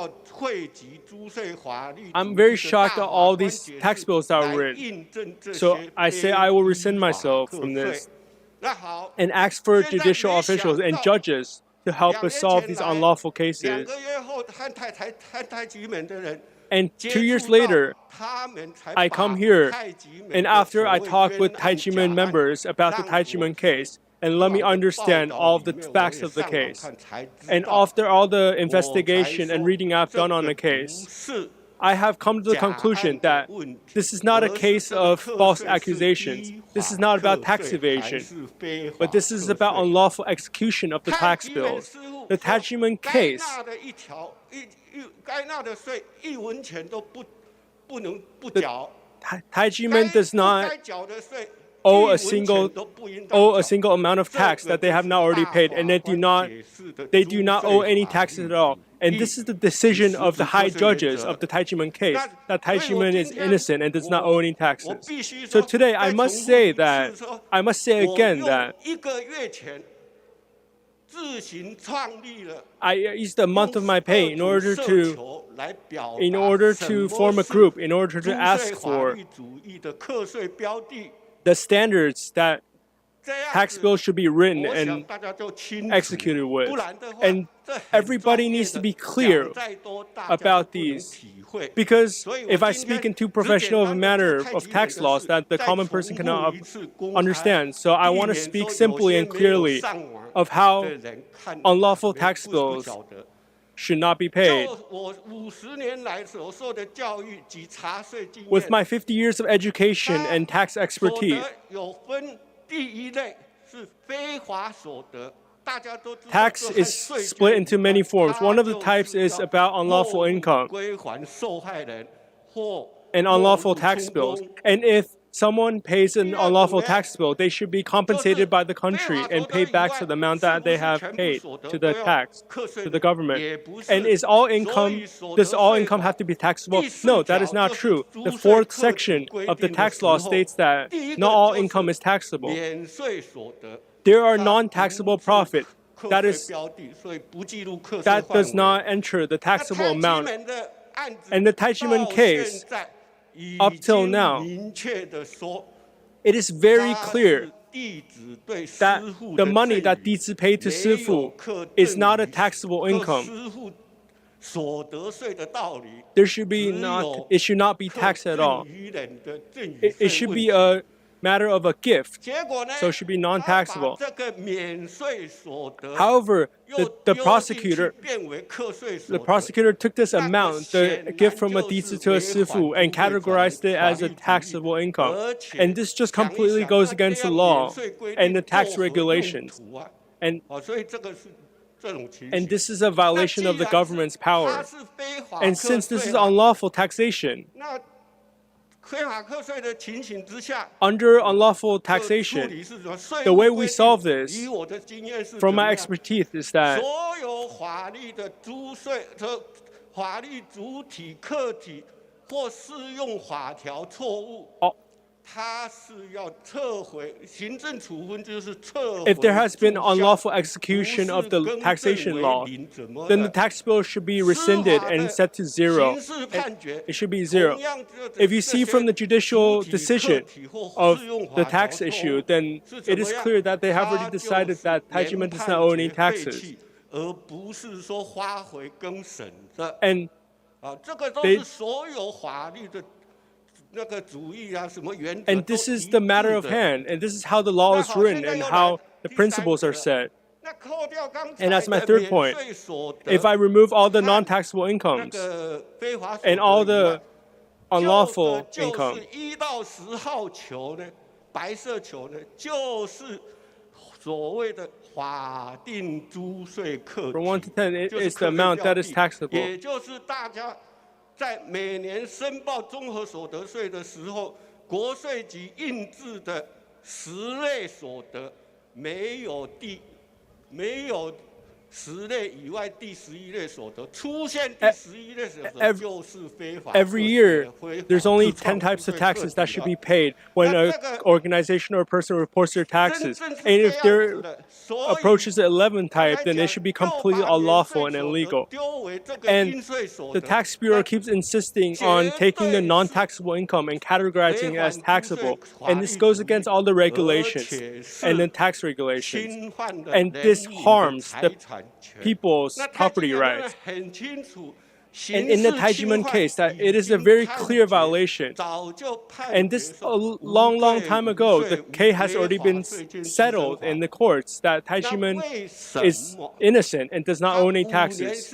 I'm very shocked at all these tax bills that were written. So I say I will rescind myself from this and ask for judicial officials and judges to help us solve these unlawful cases. And 2 years later, I come here, and after I talk with Taijimen members about the Taijimen case, and let me understand all of the facts of the case. And after all the investigation and reading I've done on the case, I have come to the conclusion that this is not a case of false accusations. This is not about tax evasion, but this is about unlawful execution of the tax bills. The Taijimen case Taijimen does not owe a single amount of tax that they have not already paid, and they do not owe any taxes at all. And this is the decision of the high judges of the Taijimen case, that Taijimen is innocent and does not owe any taxes. So today I must say again that I used a month of my pay in order to form a group, in order to ask for the standards that tax bills should be written and executed with. And everybody needs to be clear about these. Because if I speak in too professional of a manner of tax laws that the common person cannot understand, so I want to speak simply and clearly of how unlawful tax bills should not be paid. With my 50 years of education and tax expertise, tax is split into many forms. One of the types is about unlawful income and unlawful tax bills. And if someone pays an unlawful tax bill, they should be compensated by the country and paid back to the amount that they have paid to the tax, to the government. And does all income have to be taxable? No, that is not true. The 4th section of the tax law states that not all income is taxable. There are non-taxable profit. That does not enter the taxable amount. And the Taijimen case, up till now, it is very clear that the money that Dizi paid to Sifu is not a taxable income. It should not be taxed at all. It should be a matter of a gift, so it should be non-taxable. However, the prosecutor took this amount, the gift from a Dizi to a Sifu, and categorized it as a taxable income. And this just completely goes against the law and the tax regulations. And this is a violation of the government's power. And since this is unlawful taxation, under unlawful taxation, the way we solve this, from my expertise, is that 法律主体、客体或适用法条错误。他是要撤回行政处分，就是撤回。If there has been unlawful execution of the taxation law, then the tax bill should be rescinded and set to 0. It should be 0. If you see from the judicial decision of the tax issue, then it is clear that they have already decided that Taiwan does not owe any taxes. And and this is the matter of hand, and this is how the law is written and how the principles are set. And that's my third point. If I remove all the non-taxable incomes and all the unlawful income, from 1 to 10 is the amount that is taxable. 在每年申报综合所得税的时候，国税局印制的10类所得，没有10类以外第11类所得出现第11类所得就是非法。Every year, there's only 10 types of taxes that should be paid when an organization or a person reports their taxes. And if there approaches the 11th type, then it should be completely unlawful and illegal. And the tax bureau keeps insisting on taking the non-taxable income and categorizing it as taxable. And this goes against all the regulations and the tax regulations. And this harms the people's property rights. And in the Taiwan case, that it is a very clear violation. And this a long time ago, the case has already been settled in the courts that Taiwan is innocent and does not owe any taxes.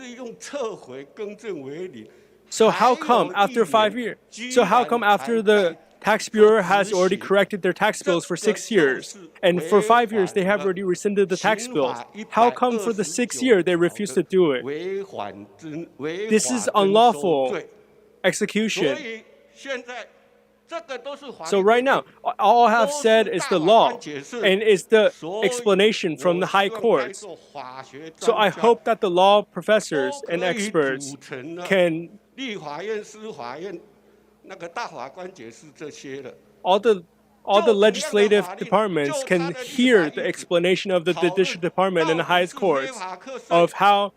So how come after 5 years? So how come after the Tax Bureau has already corrected their tax bills for 6 years, and for 5 years they have already rescinded the tax bills? How come for the 6th year they refuse to do it? This is unlawful execution. So right now, all I have said is the law, and is the explanation from the high courts. So I hope that the law professors and experts can all the legislative departments can hear the explanation of the judicial department and the highest courts of how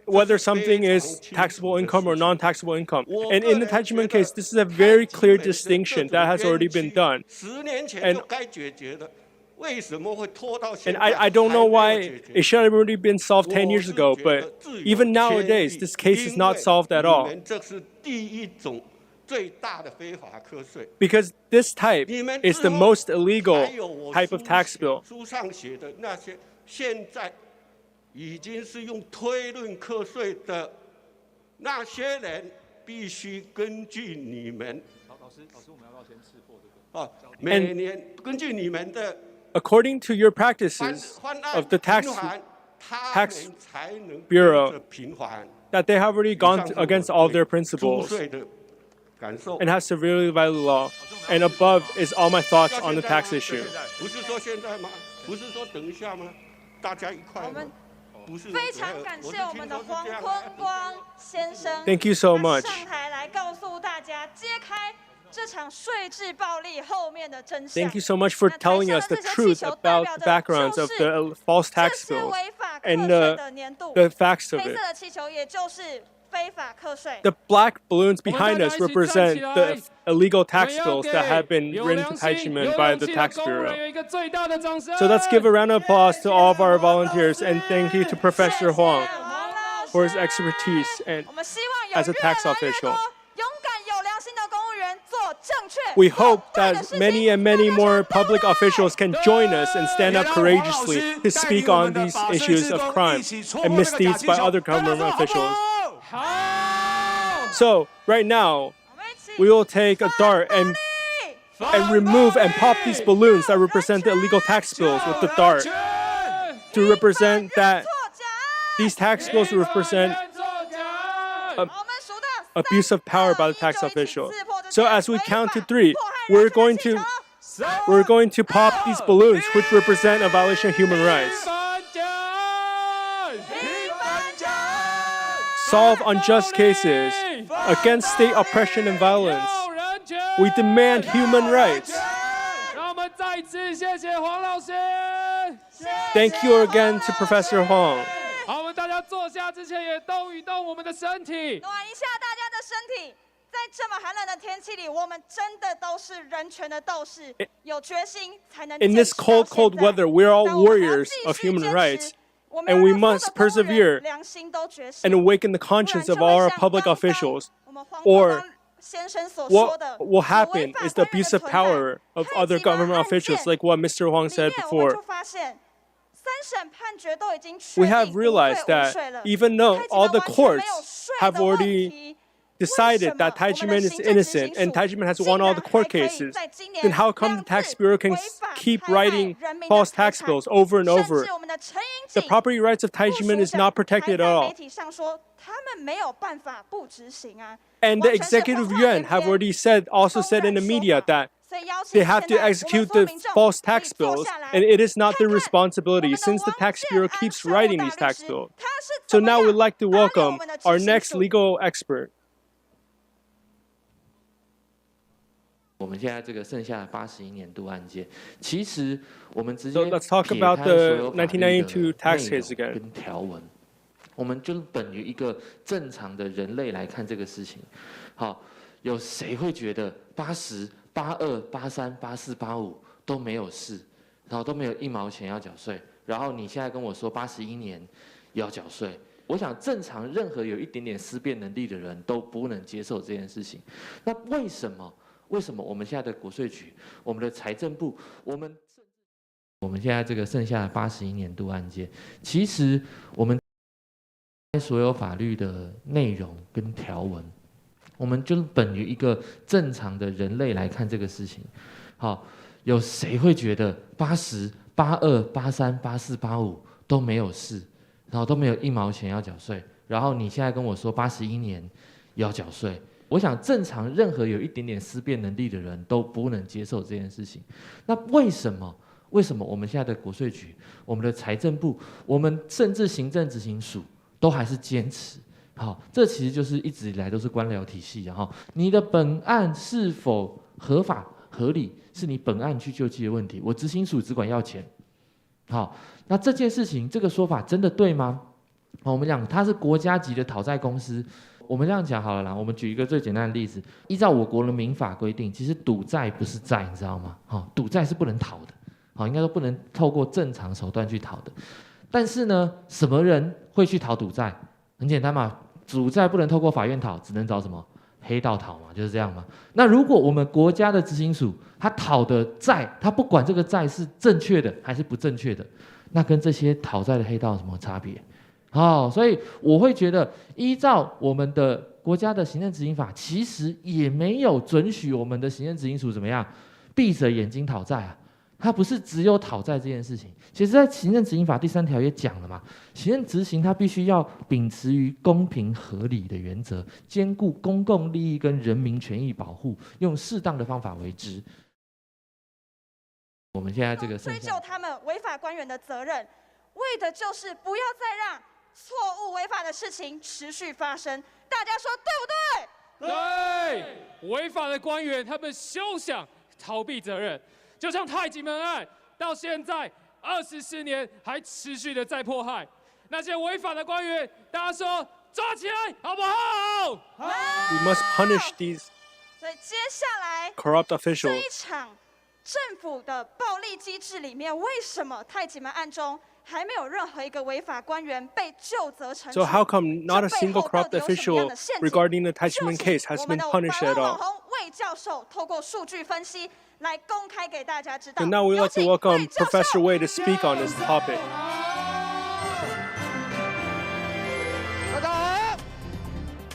whether something is taxable income or non-taxable income. And in the Taiwan case, this is a very clear distinction that has already been done. And I don't know why it should have already been solved 10 years ago, but even nowadays, this case is not solved at all. Because this type is the most illegal type of tax bill. And according to your practices of the tax bureau, that they have already gone against all their principles and have severely violated the law. And above is all my thoughts on the tax issue. 非常感谢我们的黄坤光先生 Thank you so much. 上台来告诉大家揭开这场税制暴力后面的真相。 Thank you so much for telling us the truth about the backgrounds of the false tax bills and the facts of 黑 it. 色的气球也就是非法课税。 The black balloons behind us represent the illegal tax bills that have been written to Taiwan by the tax bureau. So let's give a round of applause to all of our volunteers, and thank you to Professor Huang for his expertise and as a tax official. We hope that many and many more public officials can join us and stand up courageously to speak on these issues of crime and misdeeds by other government officials. So right now, we will take a dart and remove and pop these balloons that represent the illegal tax bills with the dart to represent that these tax bills represent abuse of power by the tax official. So as we count to 3, we're going to pop these balloons, which represent a violation of human rights. resolve unjust cases against state oppression and violence. We demand human rights. 让我们再次谢谢黄老师。Thank you again to Professor Huang. 好，我们大家坐下之前也动一动我们的身体，暖一下大家的身体。在这么寒冷的天气里，我们真的都是人权的斗士，有决心才能。In this cold, cold weather, we're all warriors of human rights, and we must persevere and awaken the conscience of all our public officials. Or what will happen is the abuse of power of other government officials, like what Mr. Huang said before. We have realized that even though all the courts have already decided that Taijimen is innocent and Taijimen has won all the court cases, then how come the tax bureau can keep writing false tax bills over and over? The property rights of Taijimen is not protected at all. And the executive yuan have already also said in the media that they have to execute the false tax bills, and it is not their responsibility since the tax bureau keeps writing these tax bills. So now we'd like to welcome our next legal expert. 我们现在这个剩下的81年度案件，其实我们直接 So let's talk about the 1992 tax case again. 跟条文，我们就本于一个正常的人类来看这个事情。好，有谁会觉得80、82、83、84、85都没有事，然后都没有1毛钱要缴税，然后你现在跟我说81年要缴税？我想正常任何有一点点思辨能力的人都不能接受这件事情。那为什么我们现在的国税局、我们的财政部、我们现在这个剩下的81年度案件，其实我们所有法律的内容跟条文，我们就本于一个正常的人类来看这个事情。好，有谁会觉得80、82、83、84、85都没有事，然后都没有1毛钱要缴税，然后你现在跟我说81年要缴税？我想正常任何有一点点思辨能力的人都不能接受这件事情。那为什么我们现在的国税局、我们的财政部、我们甚至行政执行署都还是坚持？好，这其实就是一直以来都是官僚体系，然后你的本案是否合法合理，是你本案去救济的问题。我执行署只管要钱。好，那这件事情这个说法真的对吗？我们讲它是国家级的讨债公司。我们这样讲好了啦，我们举一个最简单的例子，依照我国的民法规定，其实赌债不是债，你知道吗？赌债是不能讨的，应该说不能透过正常手段去讨的。但是呢，什么人会去讨赌债？很简单嘛，赌债不能透过法院讨，只能找什么黑道讨嘛，就是这样嘛。那如果我们国家的执行署他讨的债，他不管这个债是正确的还是不正确的，那跟这些讨债的黑道有什么差别？所以我会觉得，依照我们的国家的行政执行法，其实也没有准许我们的行政执行署怎么样闭着眼睛讨债啊。它不是只有讨债这件事情，其实在行政执行法第3条也讲了嘛，行政执行它必须要秉持于公平合理的原则，兼顾公共利益跟人民权益保护，用适当的方法为之。我们现在这个追究他们违法官员的责任，为的就是不要再让错误违法的事情持续发生，大家说对不对？对，违法的官员他们休想逃避责任，就像太极门案，到现在24年还持续的在迫害那些违法的官员，大家说抓起来好不好？好。We must punish these 所以接下来 corrupt officials. 这一场政府的暴力机制里面，为什么太极门案中还没有任何一个违法官员被就责惩处？ So how come not a single corrupt official regarding the Taijimen case has been punished at all? 魏教授透过数据分析来公开给大家知道。And now we'd like to welcome Professor Wei to speak on this topic.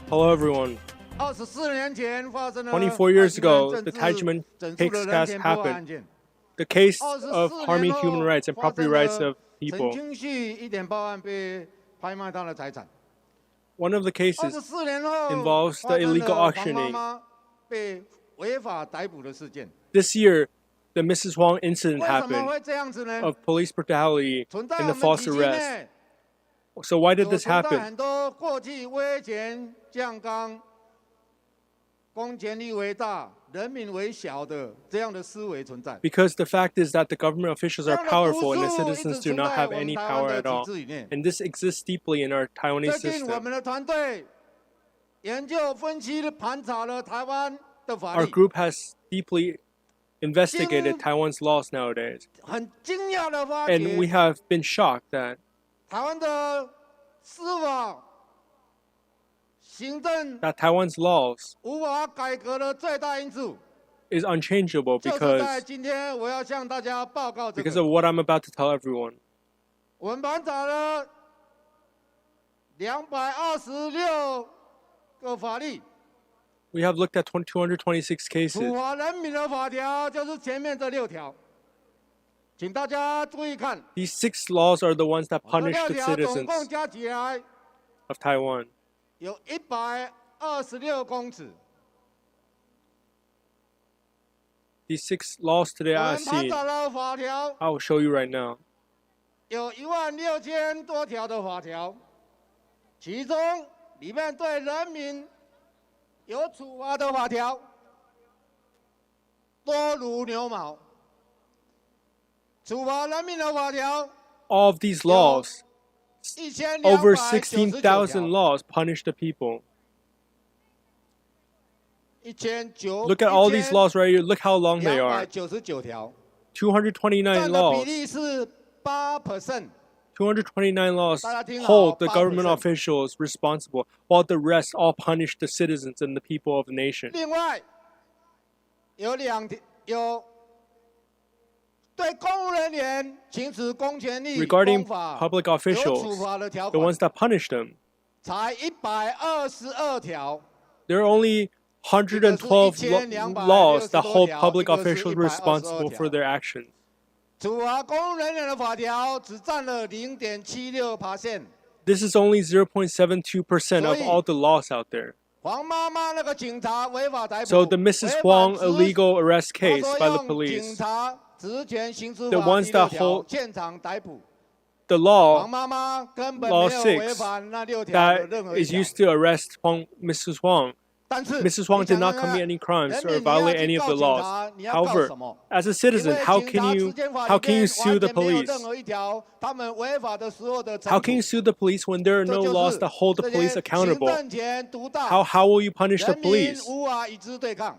Hello, everyone. 24 years ago, the Taijimen case happened. The case of harming human rights and property rights of people. One of the cases involves the illegal auctioning. This year, the Mrs. Huang incident happened of police brutality and the false arrest. So why did this happen? 很多过去威权降纲、公权力为大、人民为小的这样的思维存在。 Because the fact is that the government officials are powerful and the citizens do not have any power at all. And this exists deeply in our Taiwanese 最近我们 system. 的团队研究分析盘查了台湾的法 Our 律， group has deeply investigated Taiwan's laws nowadays. 很惊讶的发 And we 觉， have been shocked that 台湾的司法、行政 Taiwan's laws 无法改革的最大因素， is unchangeable 就是在 because 今天我要向大家报告这 of 个。 what I'm about to tell everyone. 我们盘查了226个法律， We have looked at 226 cases. 处罚人民的法条就是前面这6条，请大家注意看。 These 6 laws are the ones that 这 punish 6 the 条总 citizens 共加起来 of Taiwan. 有126公尺。 These 6 laws today 我 I 们盘 see, 查了法条 I will show you right now. 有16000多条的法条，其中里面对人民有处罚的法条多如牛毛。处罚人民的法条 All of these laws, over 16,000 条， laws punish the people. 1900 Look at all these laws right here. Look how long they are. 299条， 229占的比 laws. 例是8%。 229 laws 大家听好， hold the government 8%。 officials responsible, while the rest all punish the citizens and the people of the nation. 另外有对公务人员行使公权力 Regarding 公法 public 有 officials, 处罚的条 the 款 ones that punish them, 才122条， there are only 112 laws that hold public 一个是 officials 122 responsible for their actions. 处罚公务人员的法条只占了0.76%。 This is only 0.72% of 所以 all the laws out there. 黄妈妈那个警察违法逮捕 So the Mrs. Huang illegal arrest 他 case 说 by the 用警 police, 察职权行使 the 法 ones 第 that 6条 hold 现场逮捕。 the law 黄妈妈根本 Law 没有违 6反那6条的 that 任何一 is 条。 used to arrest Mrs. Huang. 但是 Mrs. Huang did not 你想看看 commit any crimes 人 or 民你要 violate 去 any of 告 the 警 laws. 察，你要告 However, 什么？ as a 因 citizen, 为 how 警 can 察 you 执监法 how 里 can you 面 sue the 完全没有 police? 任何一条他们违法的时候的惩 How can you 处。 sue the police when there are 这 no 就 laws 是 that hold the 这 police 些 accountable? 行政权独大， How will you punish the 人民 police? 无法与之对抗。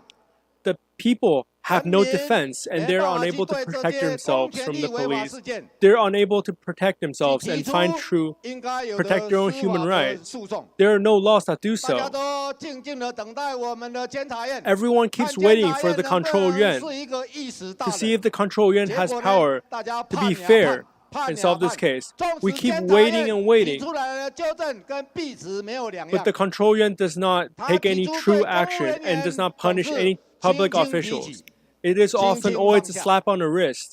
The people have no 人民 defense and 没 they're 办法去 unable to 对这 protect 些公 themselves 权 from 力 the 违法 police. 事件 They're unable to protect 去 themselves 提 and 出 find true 应该有的 protect their own 司 human 法的 rights. 诉讼。 There are no laws that do 大家 so. 都静静的等待我们的监察院。 Everyone 看 keeps 监 waiting 察 for 院 the 能不 control 能 yuan 是一个意识大 to 的 see if the control yuan 结 has 果呢 power 大家 to 判 be 呀 fair 判 and 呀 solve this 判 case. 纵 We 使 keep 监察 waiting 院 and 提 waiting, 出来的纠正跟币值没有两 but 样 the。control yuan does not 他 take 提 any 出 true 对公务 action 人 and does 员 not 总 punish 是 any 轻 public 轻提 officials. 起， It is 轻 often 轻 always 放 a 下。 slap on the wrist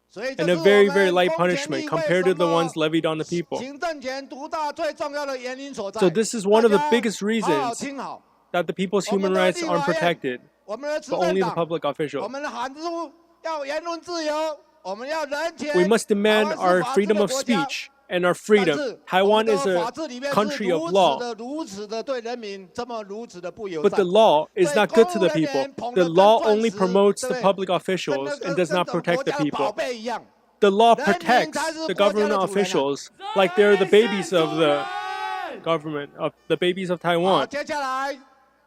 所以这 and 是 a 我 very, very 们 light 公权 punishment 力为 compared 什 to the 么 ones levied on the people. 行政权独大最重要的原因所在。 So this is one of the 大家 biggest 好好 reasons 听好， that the people's 我们 human 的 rights 立 aren't 法院， protected, 我们的执 but 政 only the 党， public 我 officials. 们的喊出要言论自由，我们要人权。 We must 台 demand 湾是 our 法治 freedom 的 of 国家。 speech and our 但 freedom. 是我 Taiwan 们 is 的 a 法治里面是 country of 如 law, 此的、如此的对人民这么如此的不友 but 善 the。law is 对 not good 公 to 务 the 人 people. 员捧 The 得跟 law 钻 only 石， promotes 对 the 不对？ public 跟 officials 那 and 个 does not 跟国 protect the 家的宝 people. 贝一样。 The law 人民 protects 才是 the 国家的 government 主人啊。 officials like they're the babies of the government, of the babies of 好， Taiwan. 接下来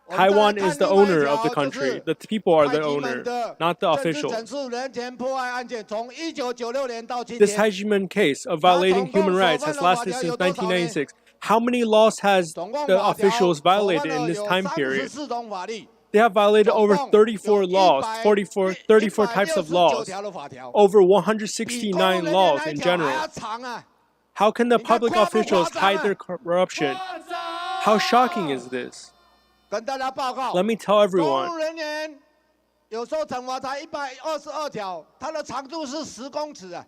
我们再来 Taiwan 看 is the 另外一 owner of 条 the 就 country. 是 The people are 太 the 极门 owner, 的 not the 政治整 officials. 肃人权破坏案件，从1996年到今 This 天， Hajiman case of violating human rights has lasted since 1996. How many laws has 总共 the 法条 officials 所犯 violated 了 in this 有 time period? 34种法律， They have violated over 34 laws, 34 types of 169 laws, 条的法条， over 比公务 169 人员 laws 来 in 讲还要 general. 长啊！ How can the 你看 public 夸不夸 officials 张啊？ hide their corruption? How shocking is this? 跟大家报告， Let me tell 公 everyone. 务人员有时候惩罚才122条，它的长度是10公尺啊。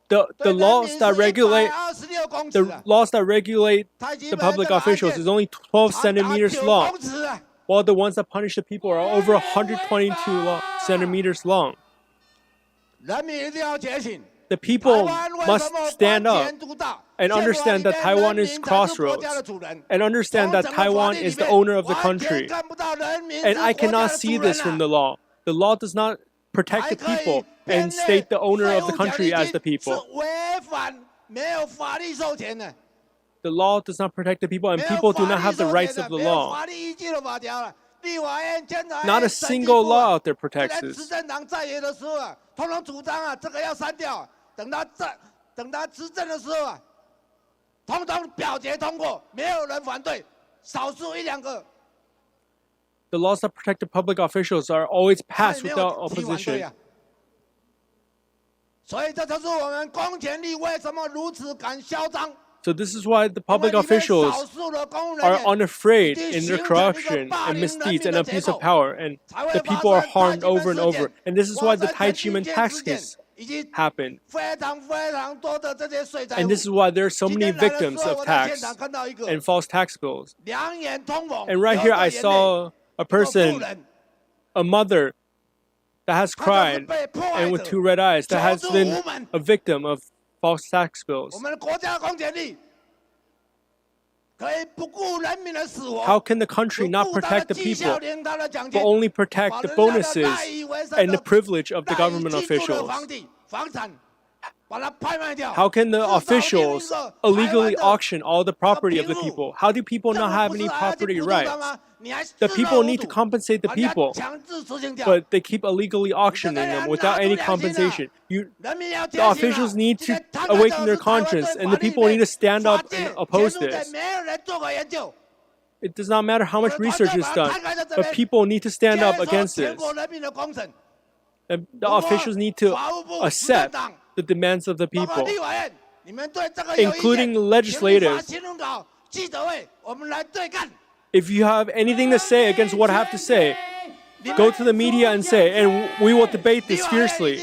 The 对人 laws 民 that 是 regulate 126公尺 the 啊， laws that regulate 太极 the 门 public 这个案 officials 件 is only 12长达 centimeters 9 long, 公尺啊。 while the ones that punish the people are over 122 centimeters long. 人民一定要觉醒， The people must stand up and understand that Taiwan is crossroads and understand that Taiwan is the owner of the country. And I cannot see this from the law. The law does not protect the people and state the owner of the country as the people. The law does not protect the people, and people do not have the rights of the law. Not a single law out there protects this. 等他执政的时候啊，统统表决通过，没有人反对，少数一两个。The laws that protect the public officials are always passed without opposition. 所以这就是我们公权力为什么如此敢嚣张。 So this is why the public officials are unafraid in their corruption and misdeeds and abuse of power, and the people are harmed over and over. And this is why the Taiwan tax case happened. And this is why there are so many victims of tax and false tax bills. And right here I saw a person, a mother that has cried and with two red eyes that has been a victim of false tax bills. How can the country not protect the people, but only protect the bonuses and the privilege of the government officials? How can the officials illegally auction all the property of the people? How do people not have any property rights? The people need to compensate the people, but they keep illegally auctioning them without any compensation. The officials need to awaken their conscience, and the people need to stand up and oppose this. It does not matter how much research is done, but people need to stand up against this. The officials need to accept the demands of the people, including legislators. If you have anything to say against what I have to say, go to the media and say, and we will debate this fiercely.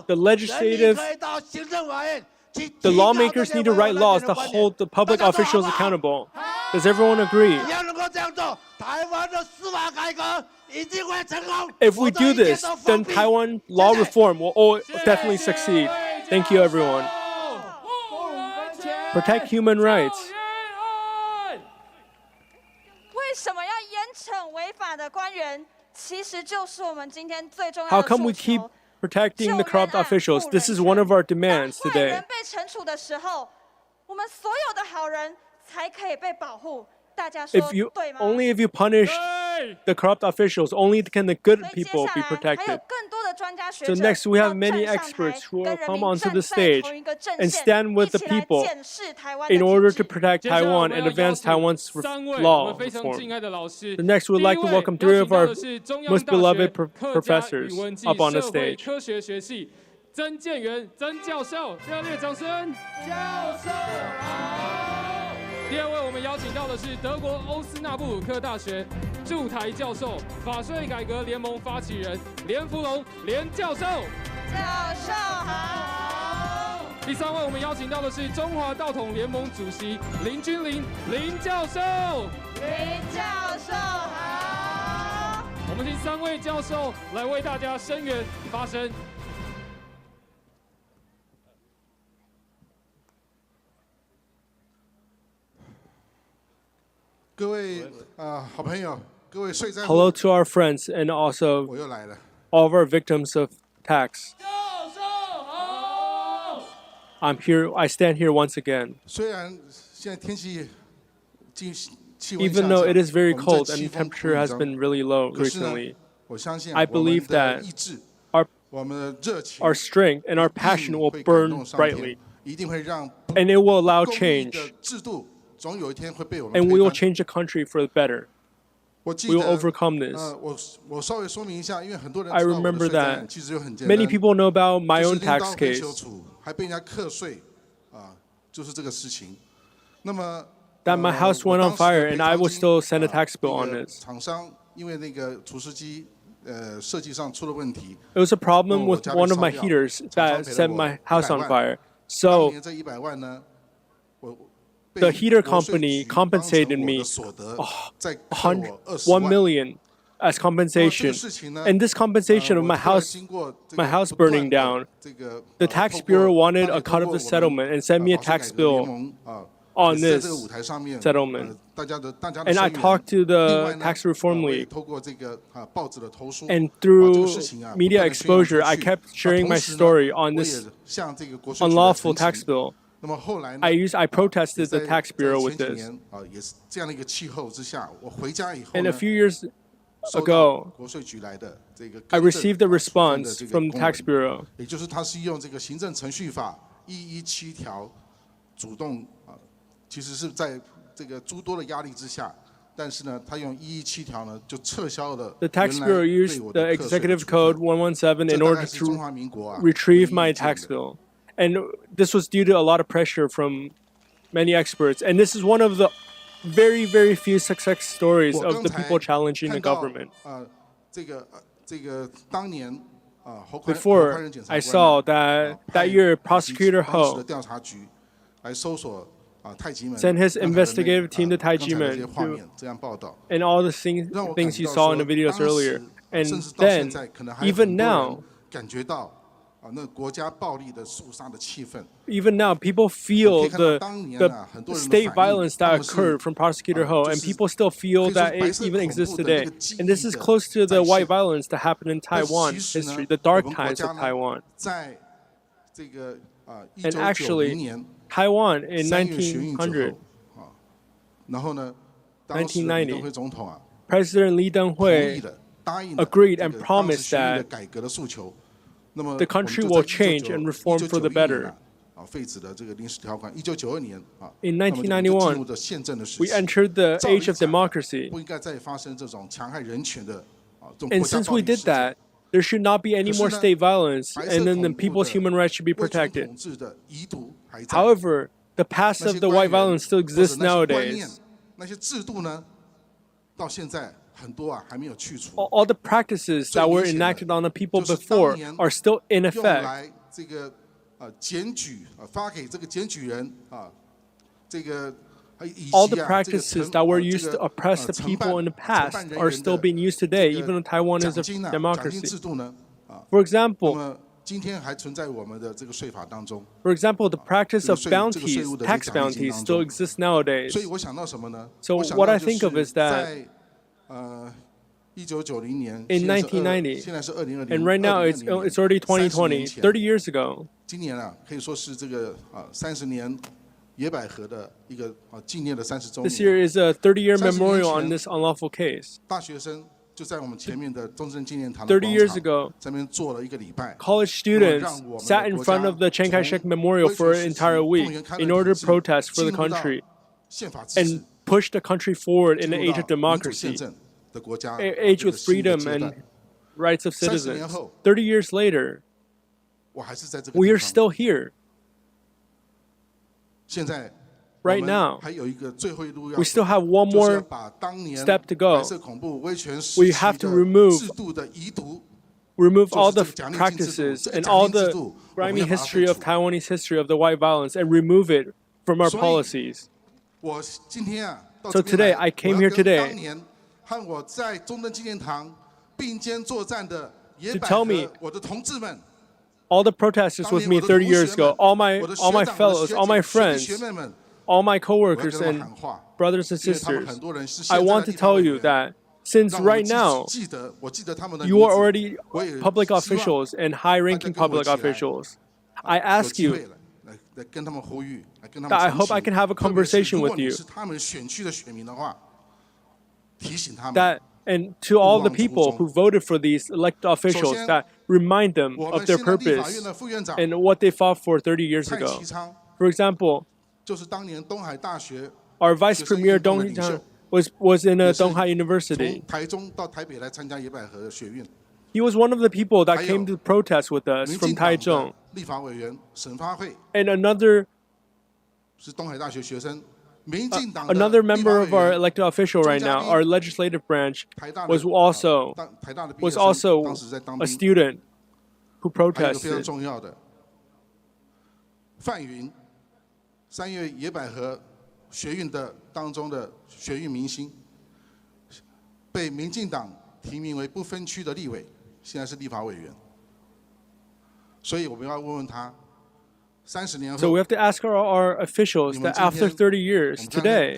The legislative, the lawmakers need to write laws that hold the public officials accountable. Does everyone agree? If we do this, then Taiwan law reform will definitely succeed. Thank you, everyone. Protect human rights. 为什么要严惩违法的官员？其实就是我们今天最重要的 How come we keep protecting the corrupt officials? This is one of our demands today. 人被惩处的时候，我们所有的好人才可以被保护。 If you punish the corrupt officials, only can the good people be protected. So next we have many experts who will come onto the stage and stand with the people in order to protect Taiwan and advance Taiwan's law reform. So next we'd like to welcome three of our most beloved professors up on the stage. 曾建元曾教授，热烈掌声！教授好。第二位，我们邀请到的是德国欧斯纳布鲁克大学驻台教授、法税改革联盟发起人连福龙连教授。教授好。第三位，我们邀请到的是中华道统联盟主席林君林林教授。林教授好。我们请三位教授来为大家声援发声。 各位好朋友，各位税灾户。 Hello to our friends and also all of our victims of tax. I'm here. I stand here once again. 虽然现在天气气温 Even though it is very cold and the temperature has been really low recently, I believe that our strength and our passion will burn brightly, and it will allow change. And we will change the country for the better. We will overcome this. I remember that many people know about my own tax case. That my house went on fire and I was still sent a tax bill on this. It was a problem with one of my heaters that set my house on fire. So the heater company compensated me $1 million as compensation. And this compensation of my house burning down, the tax bureau wanted a cut of the settlement and sent me a tax bill on this settlement. And I talked to the Tax Reform League. And through media exposure, I kept sharing my story on this unlawful tax bill. I protested the tax bureau with this. And a few years ago, I received a response from the tax bureau. The tax bureau used the Executive Code 117 in order to retrieve my tax bill. And this was due to a lot of pressure from many experts. And this is one of the very, very few success stories of the people challenging the government. Before, I saw that year, Prosecutor Ho sent his investigative team to Taiwan and all the things you saw in the videos earlier. And then, even now, people feel the state violence that occurred from Prosecutor Ho, and people still feel that it even exists today. And this is close to the white violence that happened in Taiwan history, the dark times of Taiwan. And actually, Taiwan in 1990, President Lee Teng-hui agreed and promised that the country will change and reform for the better. In 1991, we entered the age of democracy. And since we did that, there should not be any more state violence, and then the people's human rights should be protected. However, the past of the white violence still exists nowadays. All the practices that were enacted on the people before are still in effect. All the practices that were used to oppress the people in the past are still being used today, even though Taiwan is a democracy. For example, the practice of bounties, tax bounties, still exists nowadays. So what I think of is that in 1990, and right now it's already 2020, 30 years ago, this year is a 30-year memorial on this unlawful case. 30 years ago, college students sat in front of the Chiang Kai-shek Memorial for an entire week in order to protest for the country and push the country forward in the age of democracy, age with freedom and rights of citizens. 30 years later, we are still here. Right now, we still have one more step to go. We have to remove all the practices and all the grimy history of Taiwanese history of the white violence and remove it from our policies. So today, I came here today to tell me all the protesters with me 30 years ago, all my fellows, all my friends, all my coworkers and brothers and sisters, I want to tell you that since right now, you are already public officials and high-ranking public officials, I ask you that I hope I can have a conversation with you. And to all the people who voted for these elected officials, that remind them of their purpose and what they fought for 30 years ago. For example, our Vice Premier Dong Hee-chang was in Donghai University. He was one of the people that came to protest with us from Taichung. And another member of our elected official right now, our legislative branch, was also a student who protested. 学运的当中的学运明星，被民进党提名为不分区的立委，现在是立法委员。所以我们要问问他，30年后。So we have to ask our officials that after 30 years today,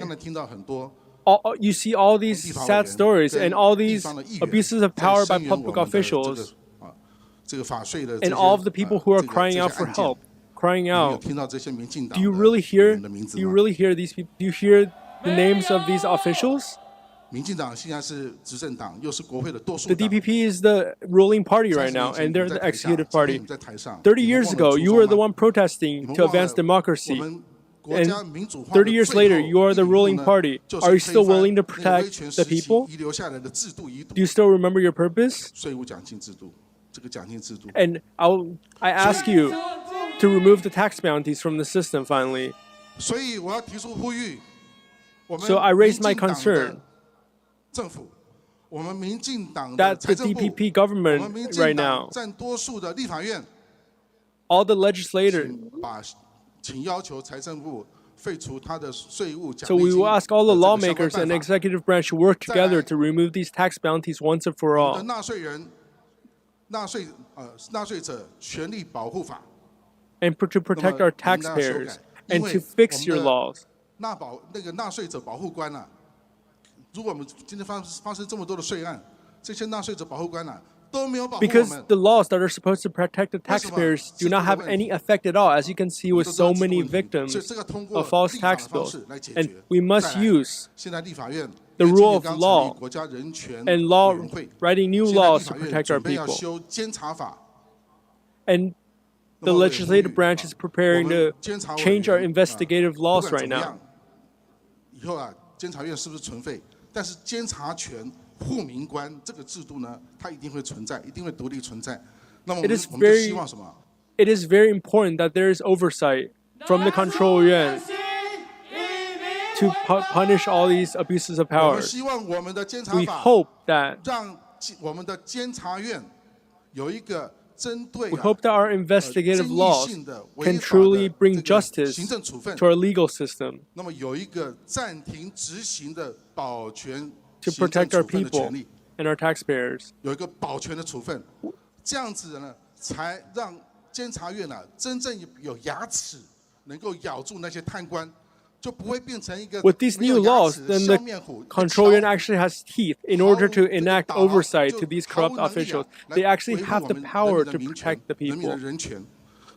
you see all these sad stories and all these abuses of power by public officials, and all of the people who are crying out for help, crying out. Do you really hear these people? Do you hear the names of these officials? 民进党现在是执政党，又是国会的多数 The 党。 DPP is the ruling party right now, and they're the executive party. 30 years ago, you were the one protesting to advance democracy. And 30 years later, you are the ruling party. Are you still willing to protect the people? Do you still remember your purpose? 税务奖金制度，这个奖金制度。 And I ask you to remove the tax bounties from the system finally. 所以我要提出呼吁，我们 So I raise my 民进党的 concern 政府，我们民进党的 that 财 the 政部， DPP 我们 government 民 right 进党 now, 占多数的立法院， all the legislators, 请要求财政部废除他的税务奖 so 励 we 金 will ask all the 的这个相关 lawmakers 办 and 法 executive branch to work together to remove these tax bounties once and for 我们的 all. 纳税人、纳税者权利保护法， And to protect our taxpayers and to fix your laws. 纳税者保护官啊，如果我们今天发生这么多的税案，这些纳税者保护官啊都没有保护我 Because 们。 the laws that are supposed to protect the taxpayers do not have any effect at all, as you can see with so many victims of false tax bills. And we must use 现在立法院 the rule of 因为今年刚成立 law 国家人权 and 委 law 员会 writing new 现在 laws 立 to 法院 protect our 准备要 people. 修监察法。 And the legislative branch is preparing to change our investigative laws right now. 以后啊，监察院是不是存废？但是监察权护民官这个制度呢，它一定会存在，一定会独立存在。那么我 It 们 is 我们就希 very, 望什么？ it is very important that there is oversight from the control yuan to punish all these abuses of 我 power. 们希望我们的监察 We 法 hope that 让我们的监察院有一个针对 we hope that our investigative laws can truly bring justice 行政处分 to our legal system 那么有一个暂停执行的保全 to 行政 protect our 处分的 people 权利， and our taxpayers. 有一个保全的处分，这样子呢，才让监察院啊真正有牙齿，能够咬住那些贪官，就不会变成一个 With these 没 new 有牙 laws, 齿的 then 笑 the 面虎。 control yuan actually has teeth in order to enact oversight to these corrupt officials. They actually have the power to protect the 人民的 people. 人权。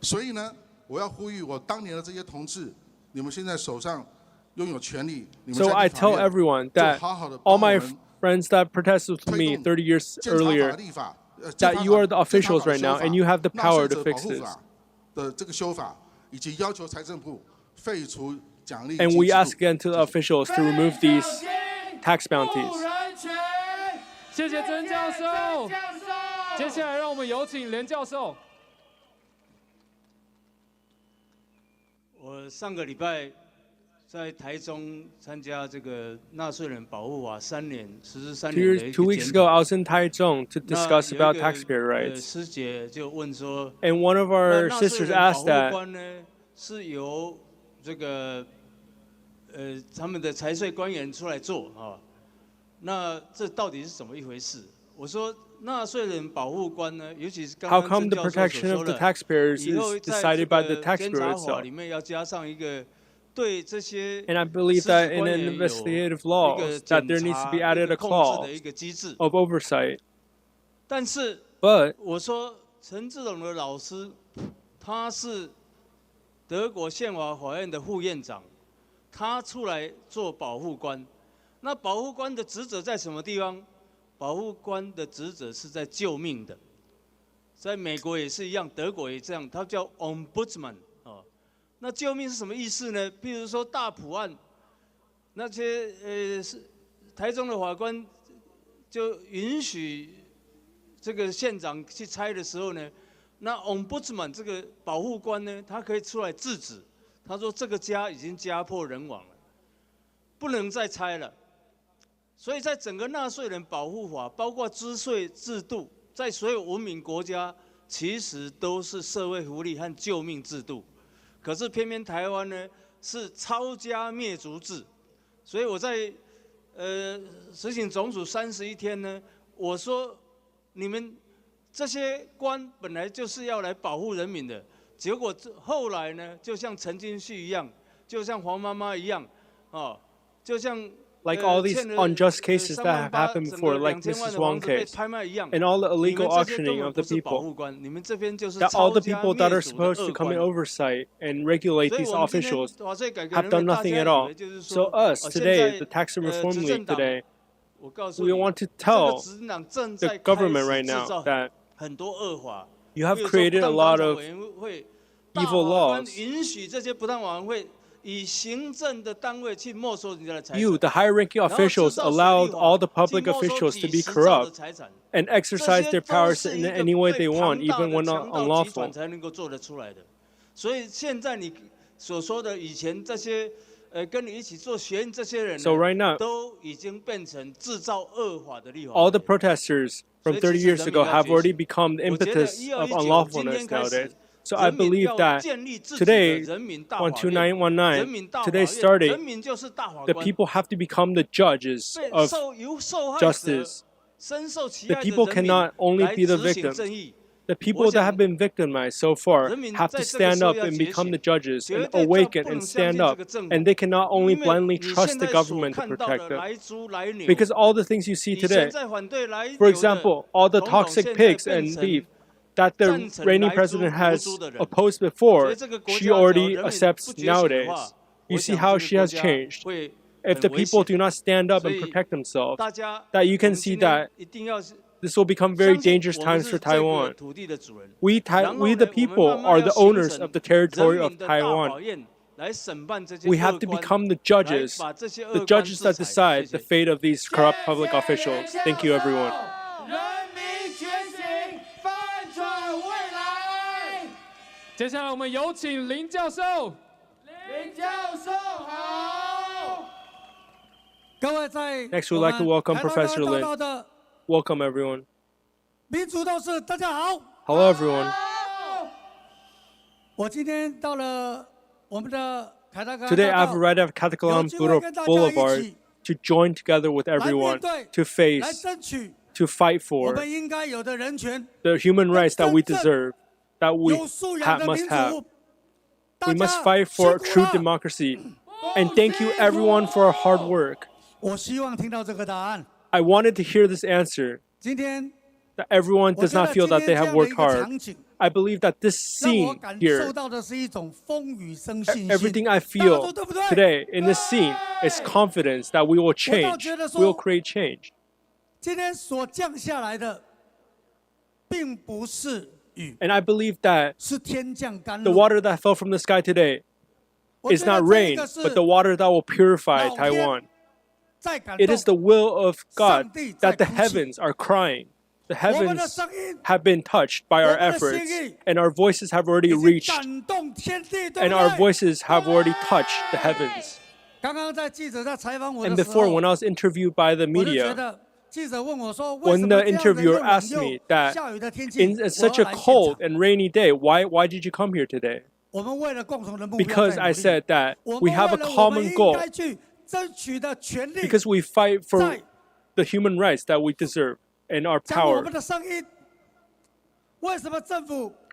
所以呢，我要呼吁我当年的这些同志，你们现在手上拥有权利，你们 So 在 I 立法 tell 院 everyone 就 that 好好的 all 帮我 my 们 friends that protested with me 30 years 监察法 earlier, 立法，that you are the 监察 officials 法的 right 修 now 法 and you have the 纳 power 税 to 者保 fix 护 this. 法的这个修法，以及要求财政部废除奖励 And 金 we 制 ask 度。 again to the officials to remove these tax bounties. 谢谢曾教授。接下来让我们有请连教授。我上个礼拜在台中参加这个纳税人保护法3年实施3年的一 2 个 weeks 检 ago, 讨 I was in Taichung to 那 discuss 有 about 一 taxpayer 个 rights. 师姐就问说， And one of 那 our 纳税 sisters 人 asked 保护 that 官呢是由这个他们的财税官员出来做啊，那这到底是怎么一回事？我说纳税人保护官呢，尤其是刚 how 刚 come 曾 the 教授所 protection 说 of the 的， taxpayers 以后 is 在 decided 这 by the 个 tax 监 bureau 察法 itself. 里面要加上一个对这些 And I believe 司 that 职 in 官 an 员有 investigative 一 laws 个 that 检 there needs to 查 be 一 added 个 a 控制 clause 的一个机制。 of oversight. 但是 But 我说陈志荣的老师，他是德国宪法法院的副院长，他出来做保护官。那保护官的职责在什么地方？保护官的职责是在救命的，在美国也是一样，德国也这样，他叫 ombudsman 哦。那救命是什么意思呢？譬如说大埔案，那些是台中的法官就允许这个县长去拆的时候呢，那 ombudsman 这个保护官呢，他可以出来制止，他说这个家已经家破人亡了，不能再拆了。所以在整个纳税人保护法，包括资税制度，在所有文明国家其实都是社会福利和救命制度。可是偏偏台湾呢，是抄家灭族制，所以我在实行总署31天呢，我说你们这些官本来就是要来保护人民的，结果后来呢，就像陈金旭一样，就像黄妈妈一样，哦，就像。Like all these unjust cases that have happened before, like Mrs. Wong case, and all the illegal auctioning of the people, that all the people that are supposed to come in oversight and regulate these officials have done nothing at all. So us, today, the Tax and Reform League today, we want to tell the government right now that you have created a lot of evil laws. You, the high-ranking officials, allowed all the public officials to be corrupt and exercise their powers in any way they want, even when not unlawful. So right now, all the protesters from 30 years ago have already become the impetus of unlawfulness nowadays. So I believe that today, 12919, today starting, the people have to become the judges of justice. The people cannot only be the victims. The people that have been victimized so far have to stand up and become the judges and awaken and stand up. And they cannot only blindly trust the government to protect them. Because all the things you see today, for example, all the toxic pigs and beef, that the reigning president has opposed before, she already accepts nowadays. You see how she has changed. If the people do not stand up and protect themselves, that you can see that this will become very dangerous times for Taiwan. We the people are the owners of the territory of Taiwan. We have to become the judges that decide the fate of these corrupt public officials. Thank you, everyone. 接下来我们有请林教授。林教授好。各位在 Next, we'd like to welcome Professor Lin. Welcome, everyone. 民主斗士，大家好。Hello, everyone. 我今天到了我们的凯达格兰 Today, I've arrived at Ketagalan Boulevard to join together with everyone to face, to fight for the human rights that we deserve, that we must have. We must fight for true democracy. And thank you, everyone, for our hard work. I wanted to hear this answer, that everyone does not feel that they have worked hard. I believe that this scene here, everything I feel today in this scene is confidence that we will change, we will create change. And I believe that the water that fell from the sky today is not rain, but the water that will purify Taiwan. It is the will of God that the heavens are crying. The heavens have been touched by our efforts, and our voices have already reached, and our voices have already touched the heavens. And before, when I was interviewed by the media, when the interviewer asked me that in such a cold and rainy day, why did you come here today? Because I said that we have a common goal, because we fight for the human rights that we deserve and our power.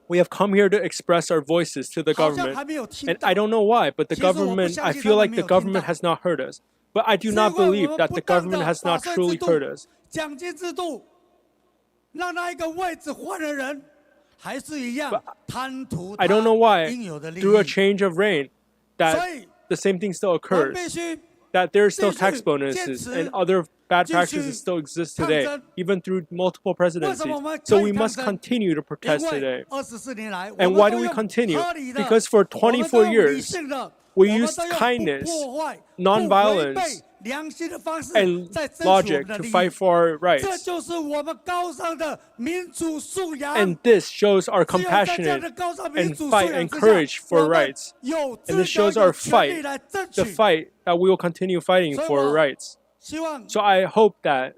We have come here to express our voices to the government. And I don't know why, but the government, I feel like the government has not heard us. But I do not believe that the government has not truly heard us. But I don't know why, through a change of reign, that the same thing still occurs. That there are still tax bonuses and other bad practices still exist today, even through multiple presidencies. So we must continue to protest today. And why do we continue? Because for 24 years, we used kindness, nonviolence, and logic to fight for our rights. And this shows our compassionate and fight and courage for rights. And this shows our fight, the fight that we will continue fighting for our rights. So I hope that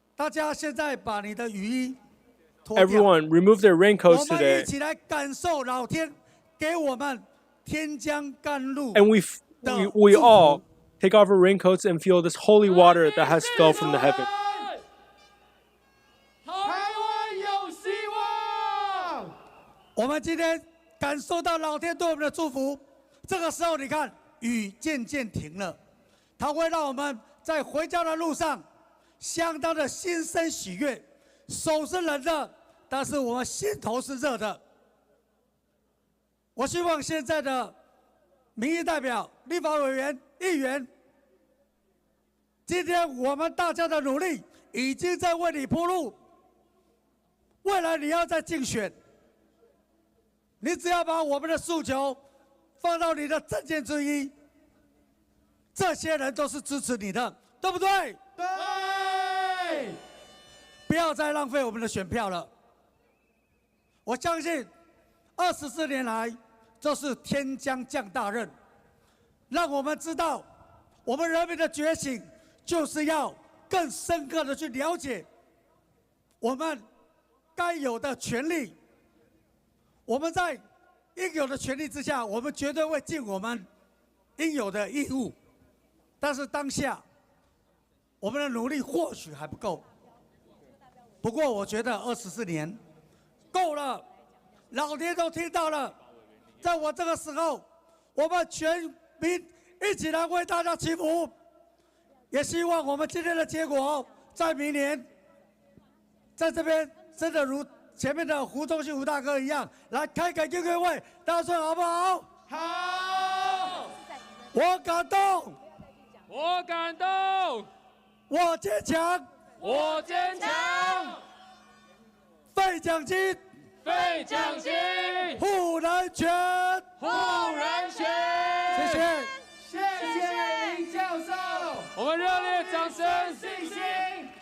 everyone remove their raincoats today. And we all take off our raincoats and feel this holy water that has fell from the heaven. 台湾有希望。我们今天感受到老天对我们的祝福。这个时候，你看雨渐渐停了，它会让我们在回家的路上相当的心生喜悦。手是冷的，但是我们心头是热的。我希望现在的民意代表、立法委员、议员，今天我们大家的努力已经在为你铺路。未来你要再竞选，你只要把我们的诉求放到你的政见之一，这些人都是支持你的，对不对？对。不要再浪费我们的选票了。我相信，24年来，这是天将降大任，让我们知道，我们人民的觉醒，就是要更深刻的去了解我们该有的权利。我们在应有的权利之下，我们绝对会尽我们应有的义务。但是当下，我们的努力或许还不够。不过，我觉得24年够了，老天都听到了。在我这个时候，我们全民一起来为大家祈福，也希望我们今天的结果，在明年，在这边真的如前面的胡忠信胡大哥一样，来开个音乐会，大家说好不好？好！我感动，我感动，我坚强，我坚强。废奖金，废奖金，护人权，护人权。谢谢，谢谢林教授。我们热烈掌声，信心，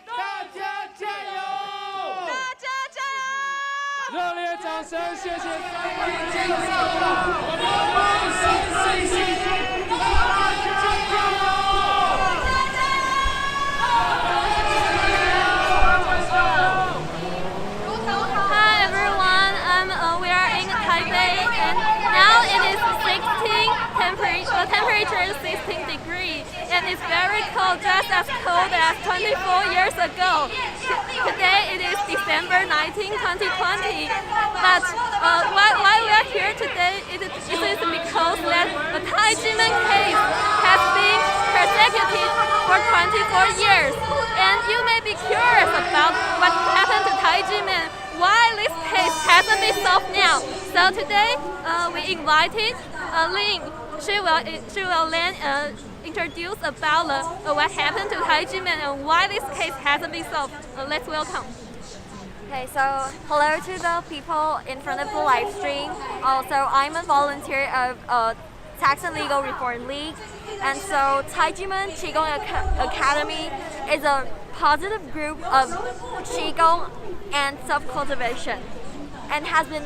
大家加油！大家加油！热烈掌声，谢谢林教授。我们信心，大家加油！ Hi everyone, we are in Taipei and now it is temperature is 16 degrees and it's very cold, just as cold as 24 years ago. Today it is December 19, 2020, but why we are here today it is because that the Taijiman case has been persecuted for 24 years, and you may be curious about what happened to Taijiman, why this case hasn't been solved now. So today we invited Ling. She will then introduce about what happened to Taijiman and why this case hasn't been solved. Let's welcome. Okay, so hello to the people in front of the live stream. Also, I'm a volunteer of Tax and Legal Reform League, and so Taijiman Qigong Academy is a positive group of Qigong and self-cultivation, and it has been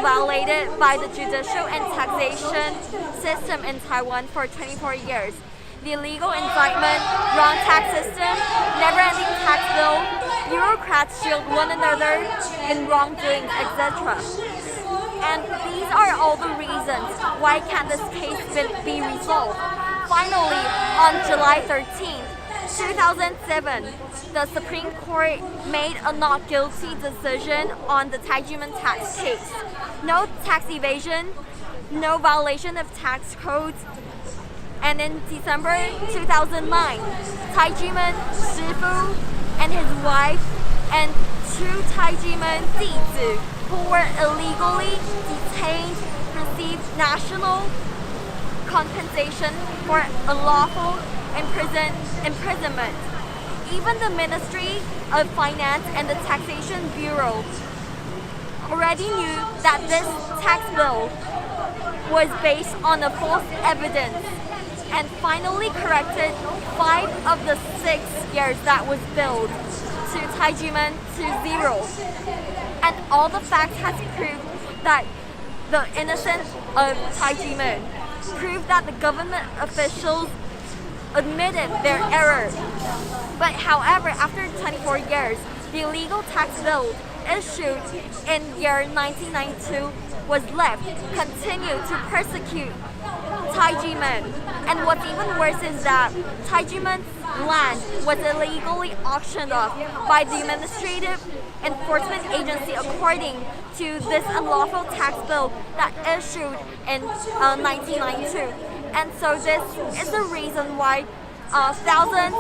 violated by the judicial and taxation system in Taiwan for 24 years. The illegal indictment, wrong tax system, never-ending tax bill, bureaucrats shield one another in wrongdoing, etc. And these are all the reasons why can't this case be resolved. Finally, on July 13th, 2007, the Supreme Court made a not guilty decision on the Taijiman tax case. No tax evasion, no violation of tax codes. And in December 2009, Taijiman Shifu and his wife and two Taijiman Dizi who were illegally detained received national compensation for unlawful imprisonment. Even the Ministry of Finance and the Taxation Bureau already knew that this tax bill was based on a false evidence and finally corrected 5 of the 6 years that was billed to Taijiman to 0. And all the facts has proved that the innocence of Taijiman, proved that the government officials admitted their error. But however, after 24 years, the illegal tax bill issued in year 1992 was left, continued to persecute Taijimen. And what's even worse is that Taijimen's land was illegally auctioned off by the Administrative Enforcement Agency according to this unlawful tax bill that issued in 1992. And so this is the reason why thousands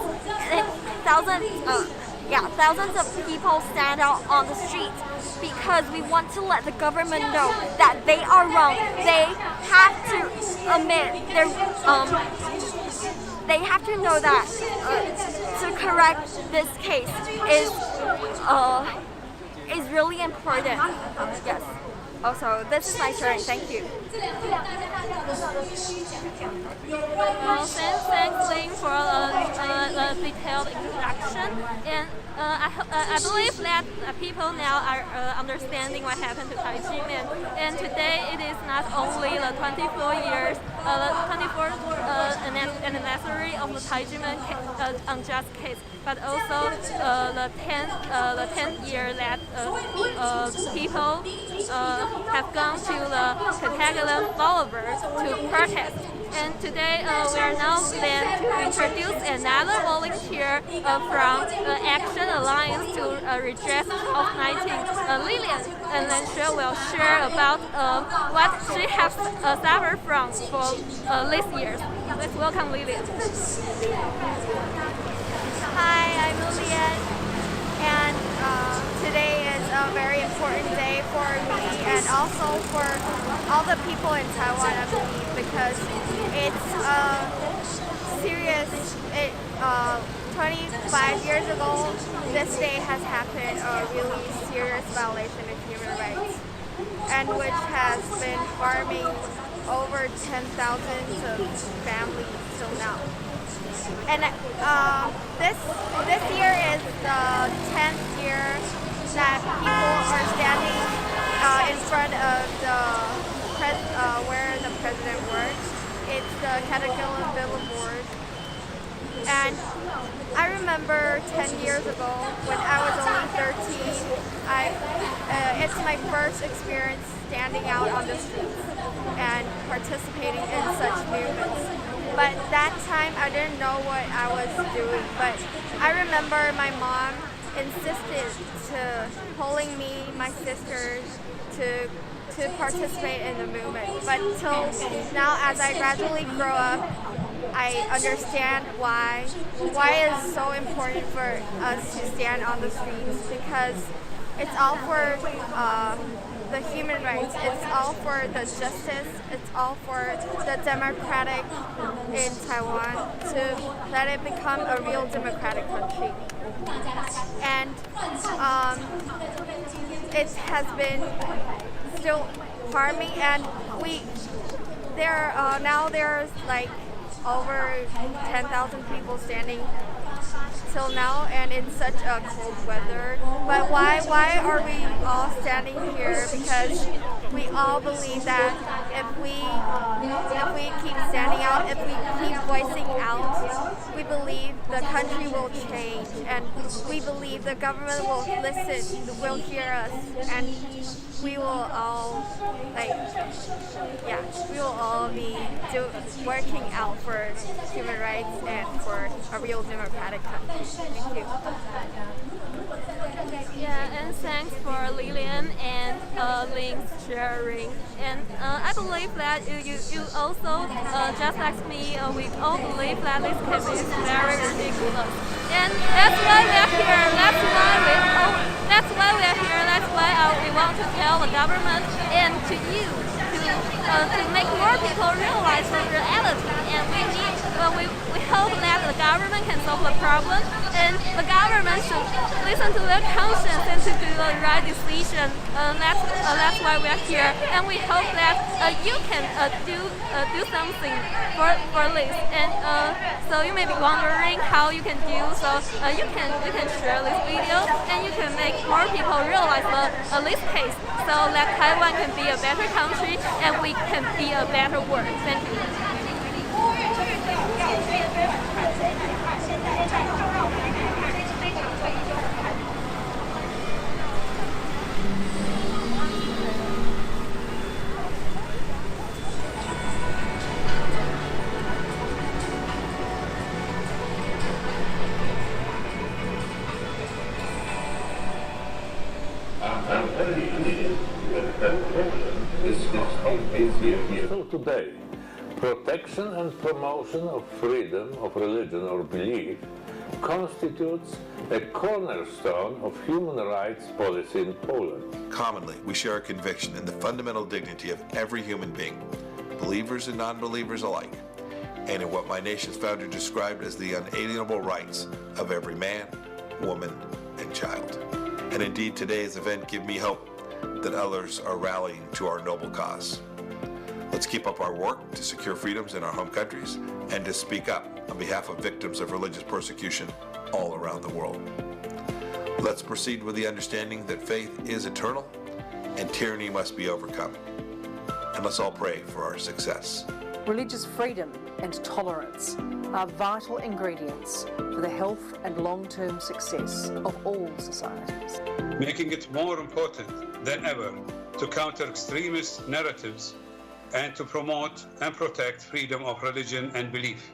of people stand out on the streets, because we want to let the government know that they are wrong. They have to admit they have to know that to correct this case is really important. Yes. Also, this is my turn. Thank you. Well, thanks, Ling, for a detailed introduction. And I believe that people now are understanding what happened to Taijimen. And today it is not only the 24th anniversary of the Taijimen unjust case, but also the 10th year that people have gone to the Ketagalan Boulevard to protest. And today we are now then to introduce another volunteer from the Action Alliance to Redress COVID-19, Lillian. And then she will share about what she has suffered from for these years. Let's welcome Lillian. Hi, I'm Lillian, and today is a very important day for me and also for all the people in Taiwan, I believe, because it's serious. 25 years ago, this day has happened, a really serious violation of human rights, and which has been harming over 10,000 families till now. And this year is the 10th year that people are standing in front of where the president works. It's the Ketagalan Boulevard. And I remember 10 years ago when I was only 13, it's my first experience standing out on the streets and participating in such movements. But that time I didn't know what I was doing. But I remember my mom insisted to pulling me, my sisters, to participate in the movement. But till now, as I gradually grow up, I understand why it is so important for us to stand on the streets, because it's all for the human rights, it's all for the justice, it's all for the democratic in Taiwan, to let it become a real democratic country. And it has been still harming, and now there's like over 10,000 people standing till now, and in such a cold weather. But why are we all standing here? Because we all believe that if we keep standing out, if we keep voicing out, we believe the country will change, and we believe the government will listen, will hear us, and we will all be working out for human rights and for a real democratic country. Thank you. Yeah, and thanks for Lillian and Ling's sharing. And I believe that you also, just like me, we all believe that this case is very ridiculous. And that's why we are here. That's why we are here. That's why we want to tell the government and to you to make more people realize the reality. And we hope that the government can solve the problem, and the government should listen to their conscience and to do the right decision. That's why we are here, and we hope that you can do something for this. And so you may be wondering how you can do so. You can share this video, and you can make more people realize this case, so that Taiwan can be a better country and we can be a better world. Thank you. easier. So today, protection and promotion of freedom of religion or belief constitutes a cornerstone of human rights policy in Poland. Commonly, we share a conviction in the fundamental dignity of every human being, believers and non-believers alike, and in what my nation's founder described as the unalienable rights of every man, woman, and child. And indeed, today's event gives me hope that others are rallying to our noble cause. Let's keep up our work to secure freedoms in our home countries and to speak up on behalf of victims of religious persecution all around the world. Let's proceed with the understanding that faith is eternal and tyranny must be overcome. And let's all pray for our success. Religious freedom and tolerance are vital ingredients for the health and long-term success of all societies. Making it more important than ever to counter extremist narratives and to promote and protect freedom of religion and belief.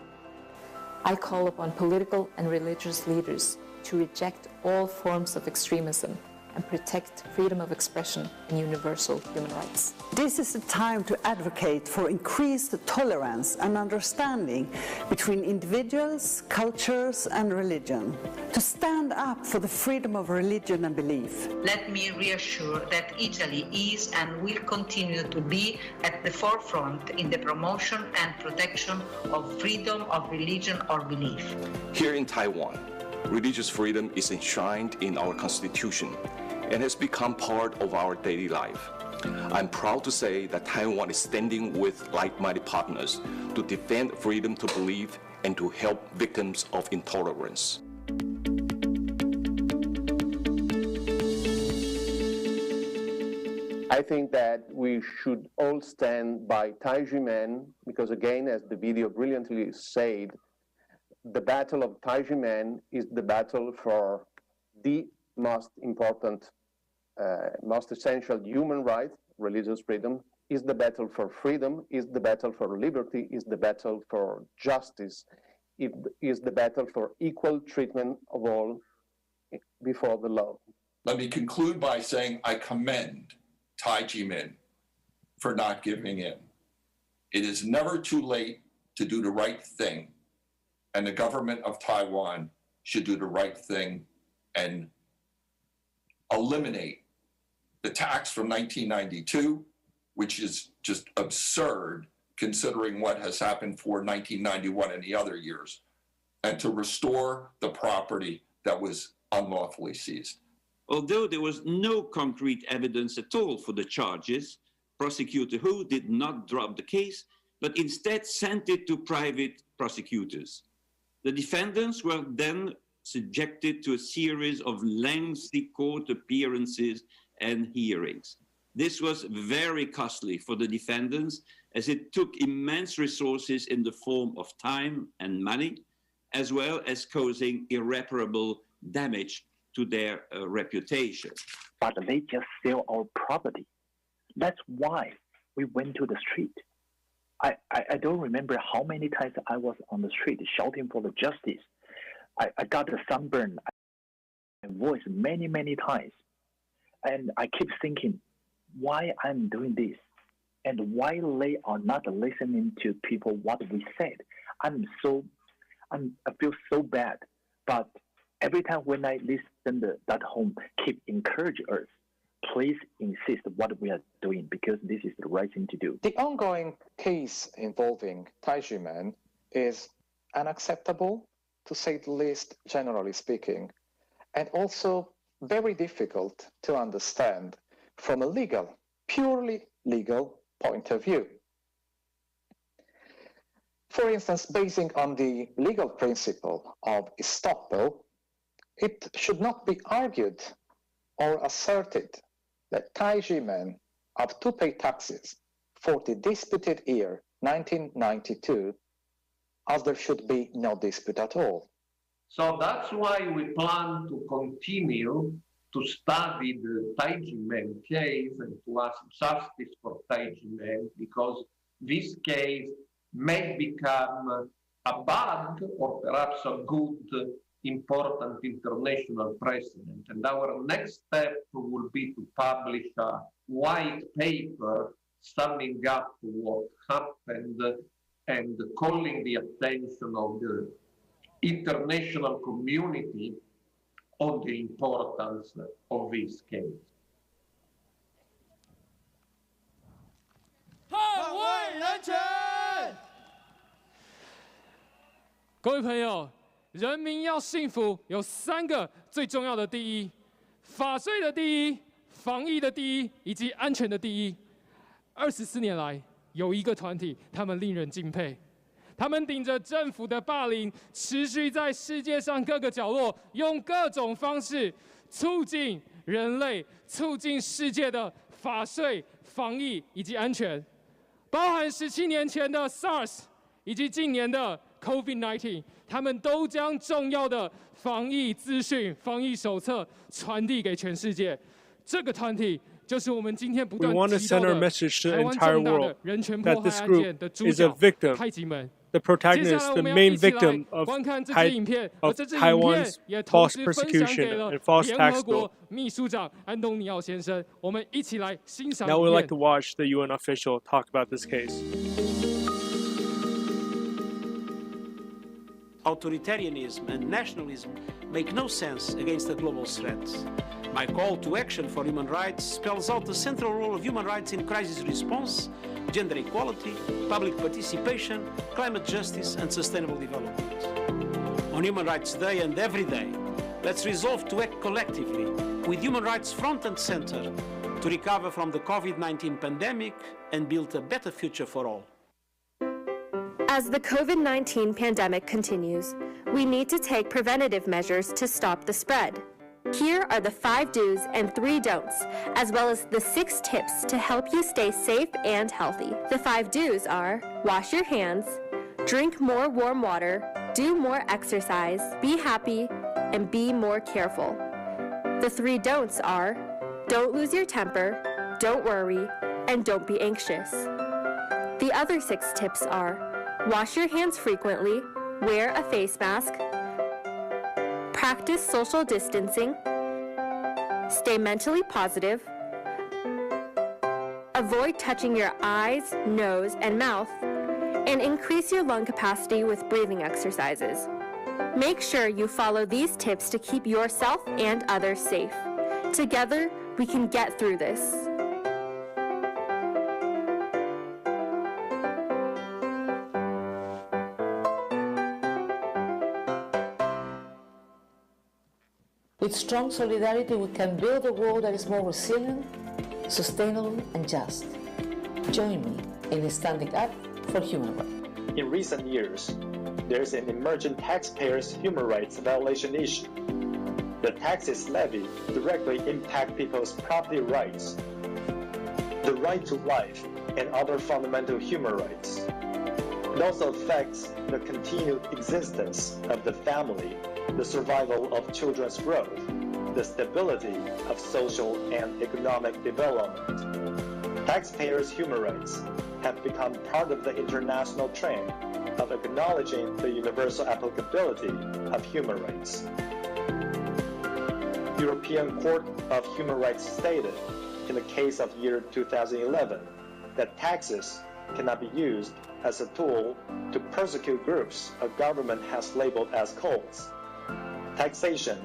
I call upon political and religious leaders to reject all forms of extremism and protect freedom of expression and universal human rights. This is the time to advocate for increased tolerance and understanding between individuals, cultures, and religion. To stand up for the freedom of religion and belief. Let me reassure that Italy is and will continue to be at the forefront in the promotion and protection of freedom of religion or belief. Here in Taiwan, religious freedom is enshrined in our Constitution and has become part of our daily life. I'm proud to say that Taiwan is standing with like-minded partners to defend freedom to believe and to help victims of intolerance. I think that we should all stand by Taiji men because, again, as the video brilliantly said, the battle of Taiji men is the battle for the most important, most essential human right, religious freedom, is the battle for freedom, is the battle for liberty, is the battle for justice, it is the battle for equal treatment of all before the law. Let me conclude by saying I commend Taiji men for not giving in. It is never too late to do the right thing, and the government of Taiwan should do the right thing and eliminate the tax from 1992, which is just absurd considering what has happened for 1991 and the other years, and to restore the property that was unlawfully seized. Although there was no concrete evidence at all for the charges, Prosecutor Hu did not drop the case, but instead sent it to private prosecutors. The defendants were then subjected to a series of lengthy court appearances and hearings. This was very costly for the defendants as it took immense resources in the form of time and money, as well as causing irreparable damage to their reputation. But they just sell our property. That's why we went to the street. I don't remember how many times I was on the street shouting for the justice. I got a sunburn, my voice many, many times. And I keep thinking, why I'm doing this? And why they are not listening to people what we said. I feel so bad. But every time when I listen to that home, keep encouraging us. Please insist what we are doing because this is the right thing to do. The ongoing case involving Taiji men is unacceptable, to say the least, generally speaking, and also very difficult to understand from a legal, purely legal point of view. For instance, basing on the legal principle of estoppel, it should not be argued or asserted that Taiji men have to pay taxes for the disputed year 1992, as there should be no dispute at all. So that's why we plan to continue to study the Taiji men case and to ask justice for Taiji men, because this case may become a bad or perhaps a good important international precedent. And our next step will be to publish a white paper summing up what happened and calling the attention of the international community on the importance of this case. 捍卫人权！各位朋友，人民要幸福有3个最重要的第一：法税的第一、防疫的第一，以及安全的第一。24年来，有一个团体，他们令人敬佩。他们顶着政府的霸凌，持续在世界上各个角落，用各种方式促进人类、促进世界的法税、防疫以及安全，包含17年前的 SARS 以及近年的 COVID-19， 他们都将重要的防疫资讯、防疫手册传递给全世界。这个团体就是我们今天不断提到的台湾重大的人权迫害案件的主角太极门。The protagonist, the main victim of Taiwan's false persecution and false tax bill. Now we'd like to watch the UN official talk about this case. Authoritarianism and nationalism make no sense against the global threats. My call to action for human rights spells out the central role of human rights in crisis response, gender equality, public participation, climate justice, and sustainable development. On Human Rights Day and every day, let's resolve to act collectively with human rights front and center to recover from the COVID-19 pandemic and build a better future for all. As the COVID-19 pandemic continues, we need to take preventative measures to stop the spread. Here are the 5 do's and 3 don'ts, as well as the 6 tips to help you stay safe and healthy. The 5 do's are: wash your hands, drink more warm water, do more exercise, be happy, and be more careful. The 3 don'ts are: don't lose your temper, don't worry, and don't be anxious. The other 6 tips are: wash your hands frequently, wear a face mask, practice social distancing, stay mentally positive, avoid touching your eyes, nose, and mouth, and increase your lung capacity with breathing exercises. Make sure you follow these tips to keep yourself and others safe. Together, we can get through this. With strong solidarity, we can build a world that is more resilient, sustainable, and just. Join me in standing up for human rights. In recent years, there is an emerging taxpayers' human rights violation issue. The taxes levied directly impact people's property rights, the right to life, and other fundamental human rights. It also affects the continued existence of the family, the survival of children's growth, the stability of social and economic development. Taxpayers' human rights have become part of the international trend of acknowledging the universal applicability of human rights. European Court of Human Rights stated in the case of year 2011 that taxes cannot be used as a tool to persecute groups a government has labeled as cults. Taxation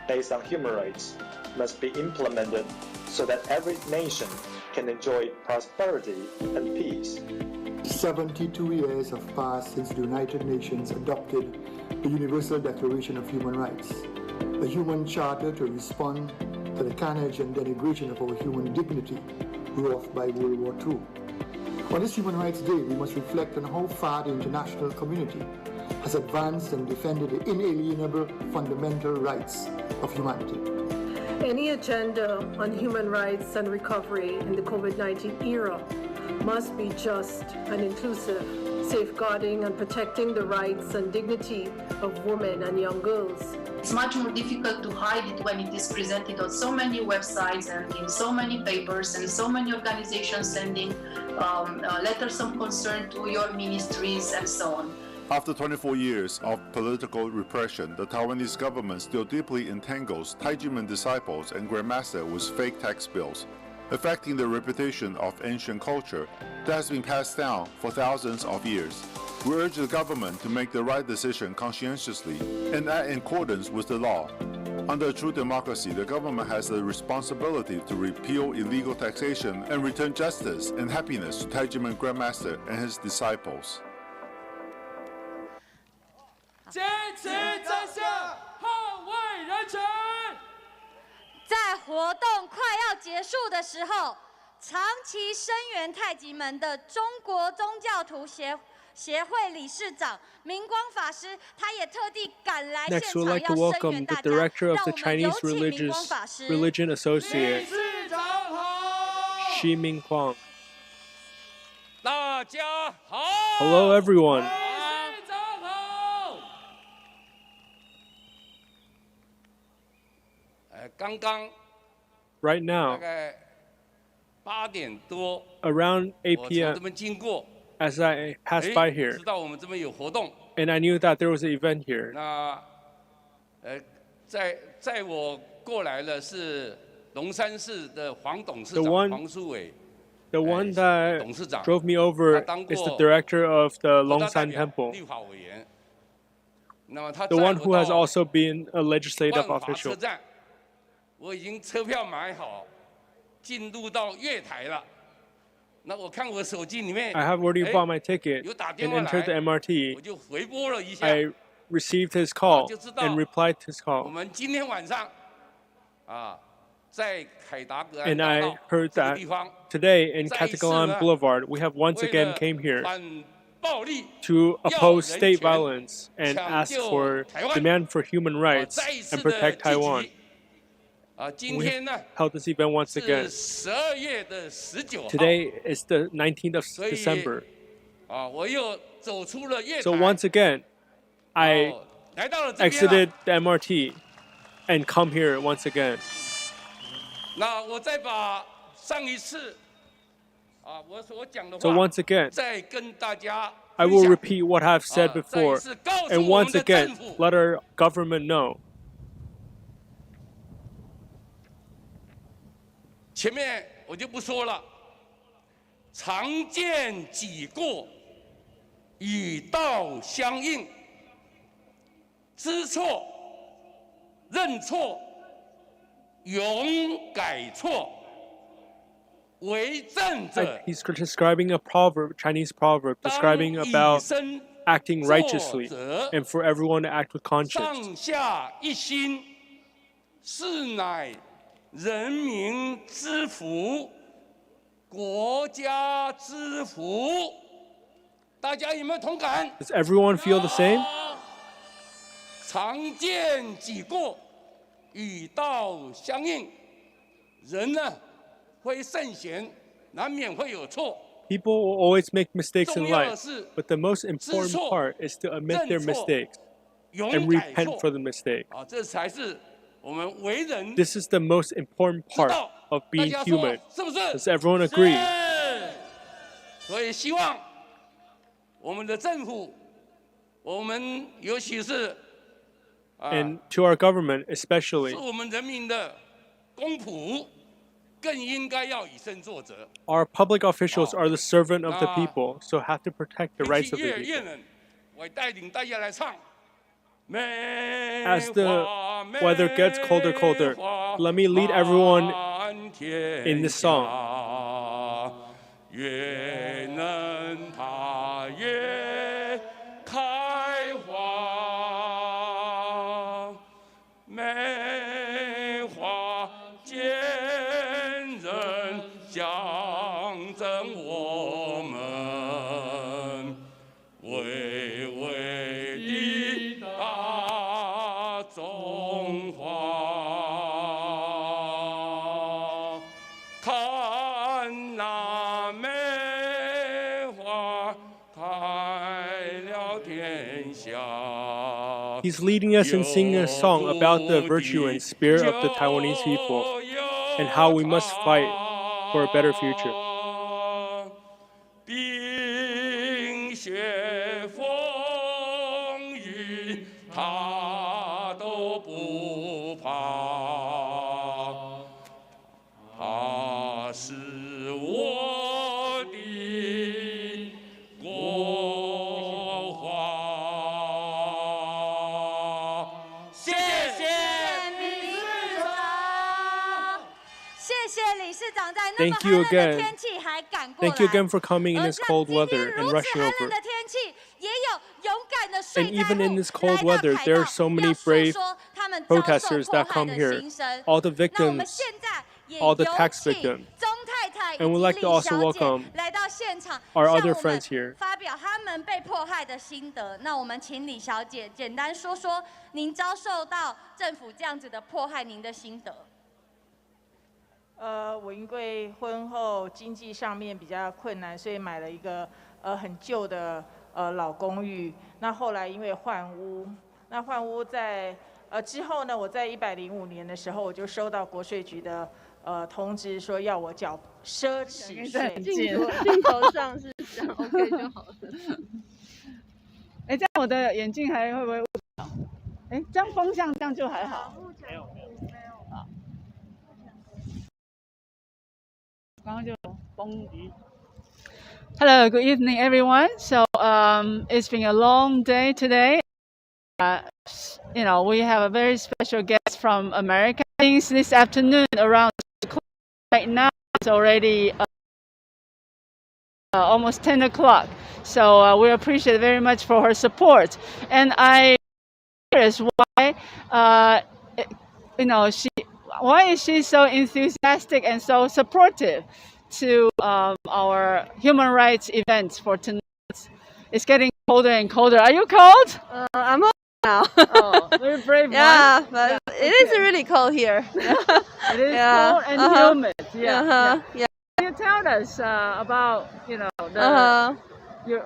based on human rights must be implemented so that every nation can enjoy prosperity and peace. 72 years have passed since the United Nations adopted the Universal Declaration of Human Rights, a human charter to respond to the carnage and denigration of our human dignity wrought by World War II. On this Human Rights Day, we must reflect on how far the international community has advanced and defended the inalienable fundamental rights of humanity. Any agenda on human rights and recovery in the COVID-19 era must be just and inclusive, safeguarding and protecting the rights and dignity of women and young girls. It's much more difficult to hide it when it is presented on so many websites and in so many papers and so many organizations sending letters of concern to your ministries and so on. After 24 years of political repression, the Taiwanese government still deeply entangles Taijimen disciples and grandmaster with fake tax bills. affecting the reputation of ancient culture that has been passed down for thousands of years. We urge the government to make the right decision conscientiously and act in accordance with the law. Under a true democracy, the government has the responsibility to repeal illegal taxation and return justice and happiness to Taijiman Grandmaster and his disciples. 坚持真相，捍卫人权。在活动快要结束的时候，长期声援太极门的中国宗教徒协会理事长明光法师，他也特地赶来现 Next, 场 we'd 要 like to 声 welcome 援 the 大家。 director of 让 the 我们有 Chinese 请明光法师。 Religion Associate, Xi Mingguang. 大家好。 Hello, everyone. 刚刚 Right now, 大概8点多， around 8 我从 p.m., 这边经过， as I passed by here, 知道我们这边有活动。 and I knew that there was an event here. 那在我过来的是龙山寺的黄董事长黄书伟。 The one that drove me over is the director of the Longshan Temple. The one who has also been a legislative official. 我已经车票买好，进入到月台了。那我看我手机里面 I have already bought my ticket 有打 and 电话 entered the 来， MRT. 我就回拨了一下。 I received his call and replied to his 我 call. 们今天晚上在凯达格兰 And 大 I 道 heard 这个 that 地方 today in 再一次 Ketagalan 呢 Boulevard, we have once 为 again 了 came here 反暴力 to 要 oppose 人 state 权 violence and 抢 ask 救 for 台湾 demand for human rights 再一次 and 的 protect 聚 Taiwan. 集今 We 天呢 held this event once 是 again. 12月的19号 Today is the 19th of 所以 December. 我又走出了月台 So once again, I 来到了这边了 exited the MRT and come here once again. 那我再把上一次我所讲的 So 话 once again, 再跟大家 I 分 will 享 repeat what I've said 再一 before, 次告诉 and 我们 once 的 again, 政府 let our government know. 前面我就不说了，常见己过，与道相应，知错、认错、勇改错，为政者 He's describing a proverb, Chinese proverb, describing about acting righteously and for everyone to act with conscience. 上下一心，是乃人民之福，国家之福。大家有没有同感？ Does everyone feel the same? 常见己过，与道相应。人呢，会圣贤，难免会有错。 People will always make mistakes in 重要的 life, 是 but the most important 知错、 part is to admit their 认错、 mistakes 勇 and 改 repent 错。 for the mistake. 这才是我们为人。 This is the most important part of 大 being 家说 human. 是不是？ Does everyone agree? 是。所以希望我们的政府，我们尤其是 And to our government, especially, 是我们人民的公仆，更应该要以身作则。 our public officials are the servant of the people, so have to protect the rights of the 越 people. 越冷，我带领大家来唱。 As the weather gets colder, let me lead everyone in this song. 越能它越开花，梅花见人象征我们巍巍的大中华。看那梅花开了天下。 He's leading us in singing a song about the virtue and spirit of the Taiwanese people and how we must fight for a better future. 冰雪风雨他都不怕，他是 Thank you again. Thank you again for coming in this cold weather and rushing over. And even in this cold weather, there are so many brave protesters that come here. All the victims, all the tax victims. And we'd like to also welcome our other friends here. 发表他们被迫害的心得。那我们请李小姐简单说说您遭受到政府这样子的迫害，您的心得。我因为婚后经济上面比较困难，所以买了一个很旧的老公寓。那后来因为换屋，那换屋在之后呢，我在105年的时候，我就收到国税局的通知，说要我缴奢侈税。镜头上是这样 ，OK 就好了。哎，这样我的眼镜还会不会误导？哎，这样风向这样就还好。没有。好。刚刚就风雨。Hello, good evening, everyone. So it's been a long day today. We have a very special guest from America. This afternoon around right now it's already almost 10 o'clock. So we appreciate very much for her support. And I curious why why is she so enthusiastic and so supportive to our human rights events for tonight? It's getting colder and colder. Are you cold? I'm okay now. Oh, very brave. Yeah, but it is really cold here. It is cold and humid. Yeah. Can you tell us about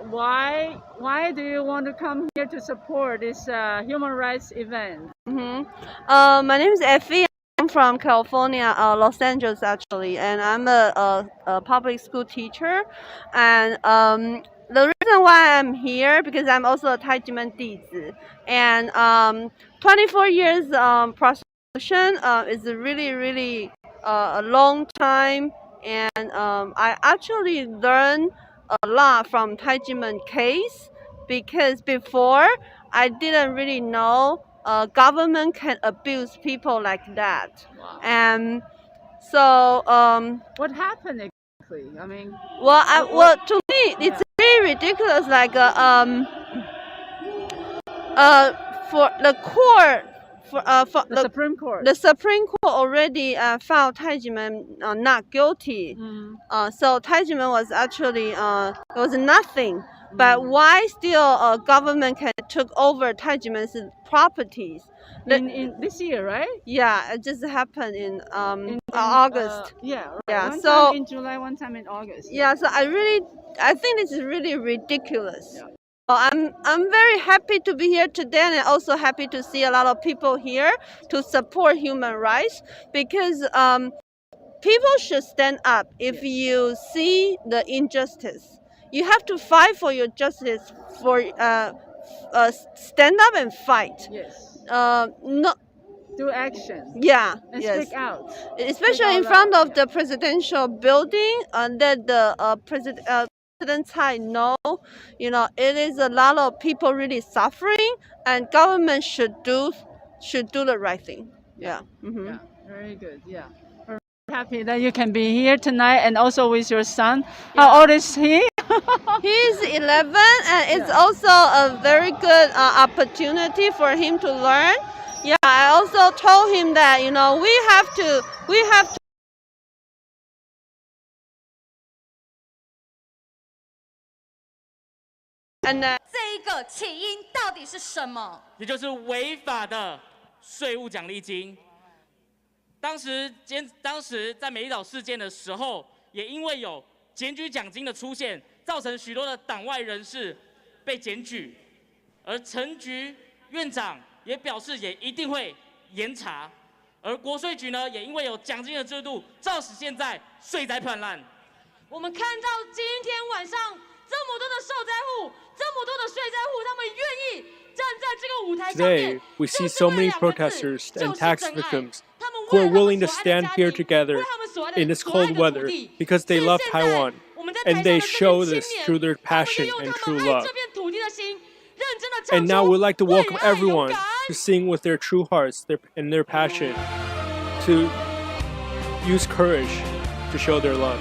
why do you want to come here to support this human rights event? My name is Effie. I'm from California, Los Angeles actually, and I'm a public school teacher. And the reason why I'm here because I'm also a Taijimen Dizi, and 24 years prosecution is really a long time, and I actually learned a lot from Taijimen case because before I didn't really know government can abuse people like that. Wow. And so what happened exactly? I mean, to me it's really ridiculous. Like for the court, for the Supreme Court. The Supreme Court already found Taijimen not guilty. So Taijimen was actually was nothing. But why still government can took over Taijimen's properties? In this year, right? Yeah, it just happened in August. Yeah. Right. Yeah. One so time in July, one time in August. Yeah. So I think this is really ridiculous. Yeah. I'm very happy to be here today, and I'm also happy to see a lot of people here to support human rights because people should stand up if you see the injustice. You have to fight for your justice. For stand up and fight. Yes. Not do action. Yeah. And yes. speak out. Especially in front of the presidential building, and that the President Tsai know, it is a lot of people really suffering, and government should do the right thing. Yeah. Mm-hmm. Yeah. Very good. Yeah. Happy that you can be here tonight and also with your son. Yeah. How old is he? He's 11, and it's also a very good opportunity for him to learn. Yeah, I also told him that we have to. And 这一个起因到底是什么？也就是违法的税务奖励金。当时在美丽岛事件的时候，也因为有检举奖金的出现，造成许多的党外人士被检举，而陈局院长也表示也一定会严查，而国税局呢也因为有奖金的制度，造使现在税灾泛滥。我们看到今天晚上这么多的受灾户，这么多的税灾户，他们愿意站在这个舞台上面。 Today, we see so many protesters and tax victims who are willing to stand here together in this cold weather because they love Taiwan, and they show this through their passion and true love. And now we'd like to welcome everyone to sing with their true hearts and their passion, to use courage, to show their love.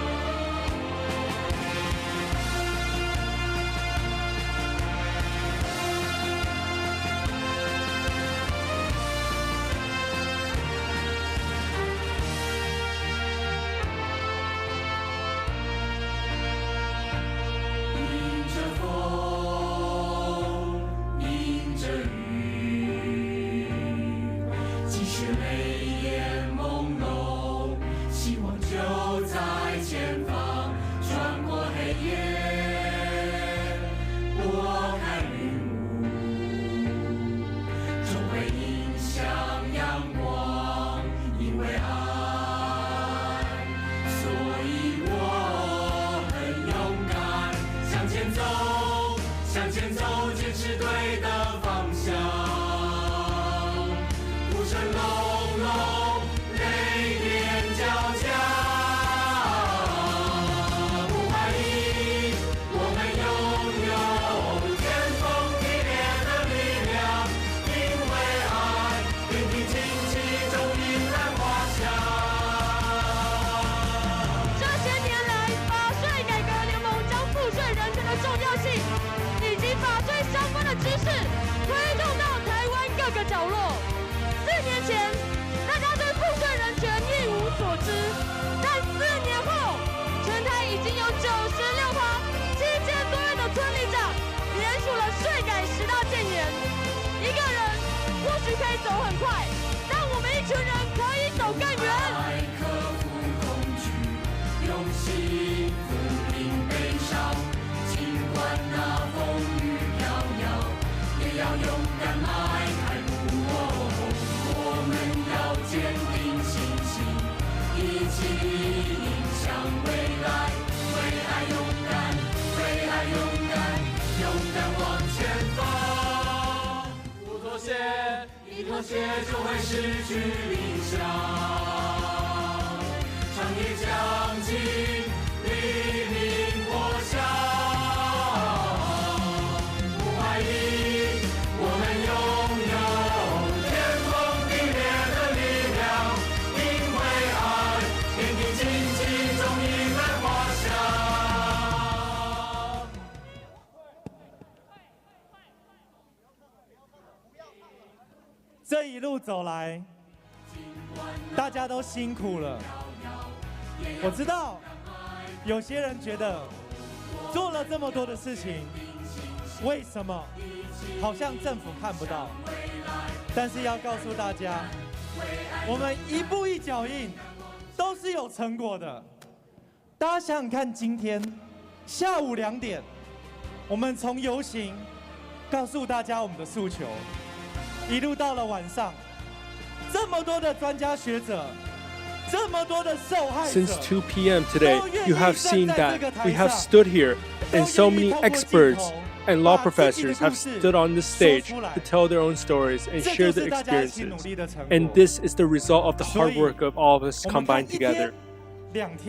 这一路走来，大家都辛苦了。我知道，有些人觉得做了这么多的事情，为什么好像政府看不到？但是要告诉大家，我们一步一脚印，都是有成果的。大家想想看，今天下午2点，我们从游行告诉大家我们的诉求。一路到了晚上，这么多的专家学者，这么多的受害者。Since 2 p.m. today, you have seen that we have stood here, and so many experts and law professors have stood on this stage to tell their own stories and share their experiences. And this is the result of the hard work of all of us combined together.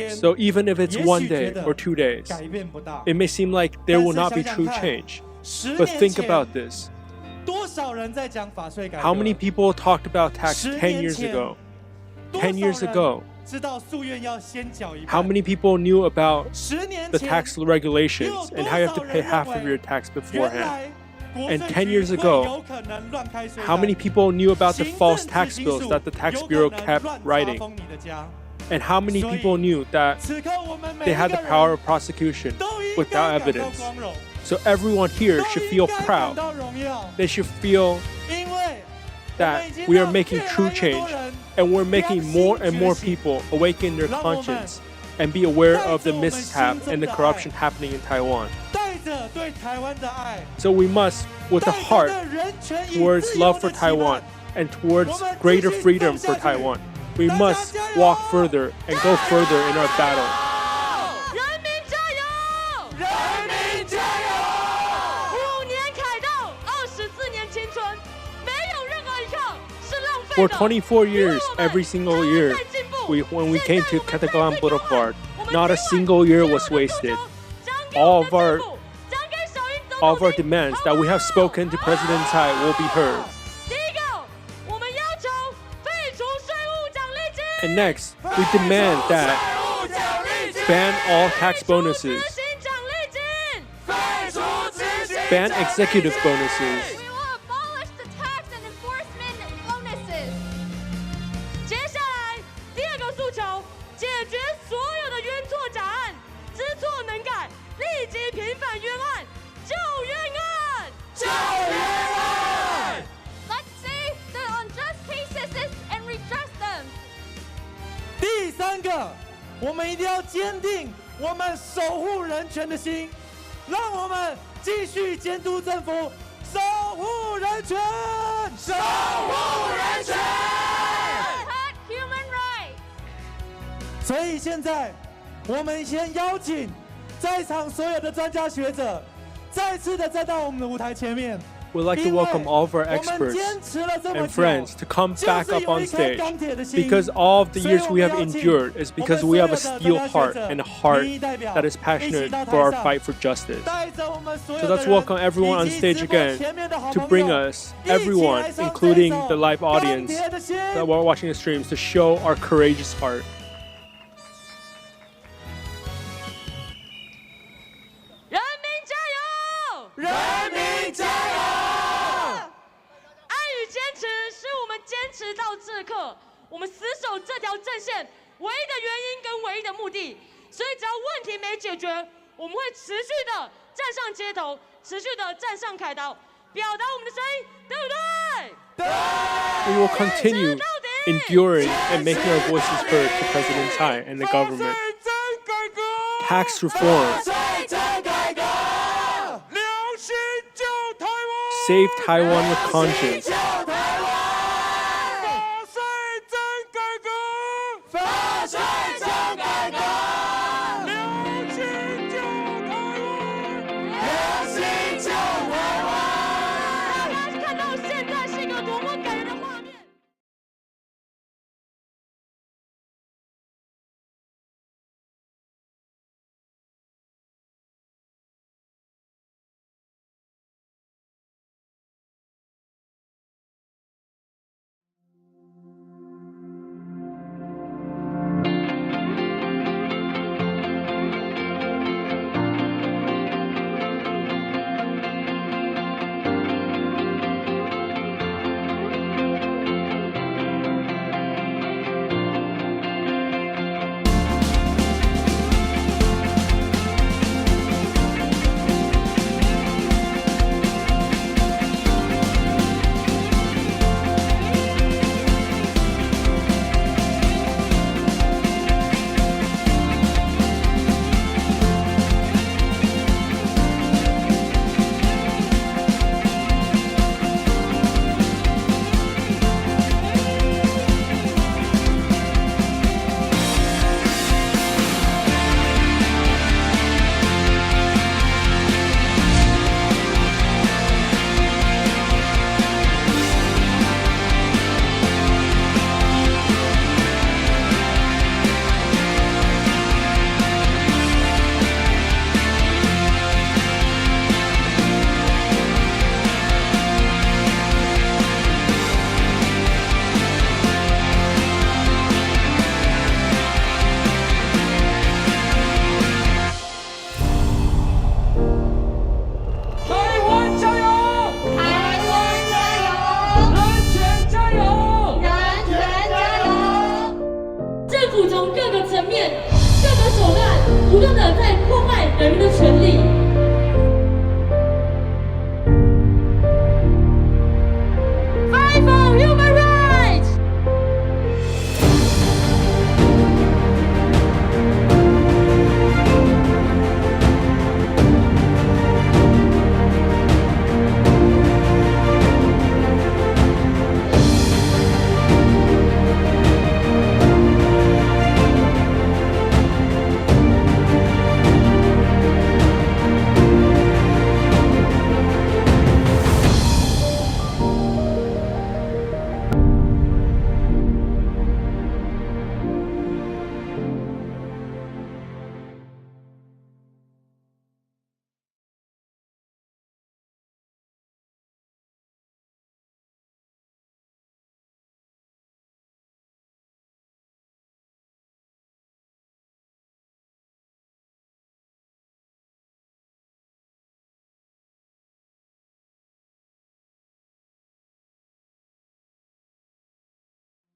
So even if it's 1 day or 2 days, it may seem like there will not be true change. But think about this. How many people talked about tax 10 years ago? 10 years ago. How many people knew about the tax regulations and how you have to pay half of your tax beforehand? And 10 years ago, how many people knew about the false tax bills that the tax bureau kept writing? And how many people knew that they had the power of prosecution without evidence? So everyone here should feel proud. They should feel that we are making true change, and we're making more and more people awaken their conscience and be aware of the mishap and the corruption happening in Taiwan. So we must, with a heart towards love for Taiwan and towards greater freedom for Taiwan, we must walk further and go further in our battle. For 24 years, every single year, when we came to Ketagalan Boulevard, not a single year was wasted. All of our demands that we have spoken to President Tsai will be heard. And next, we demand that ban all tax bonuses, ban executive bonuses, Let's save the unjust cases and redress them. 第三个，我们一定要坚定我们守护人权的心，让我们继续监督政府，守护人权，守护人权。Protect human rights. 所以现在，我们先邀请在场所有的专家学者，再次的站到我们的舞台前面。We'd like to welcome all of our experts and friends to come back up on stage, because all of the years we have endured is because we have a steel heart and a heart that is passionate for our fight for justice. So let's welcome everyone on stage again to bring us, everyone, including the live audience that are watching the streams, to show our courageous heart. 人民加油！爱与坚持是我们坚持到这刻，我们死守这条阵线唯一的原因跟唯一的目的。所以只要问题没解决，我们会持续的站上街头，持续的站上凯道，表达我们的声音，对不对？对。We will continue enduring and making our voices heard to President Tsai and the government. Tax reform. Save Taiwan with conscience.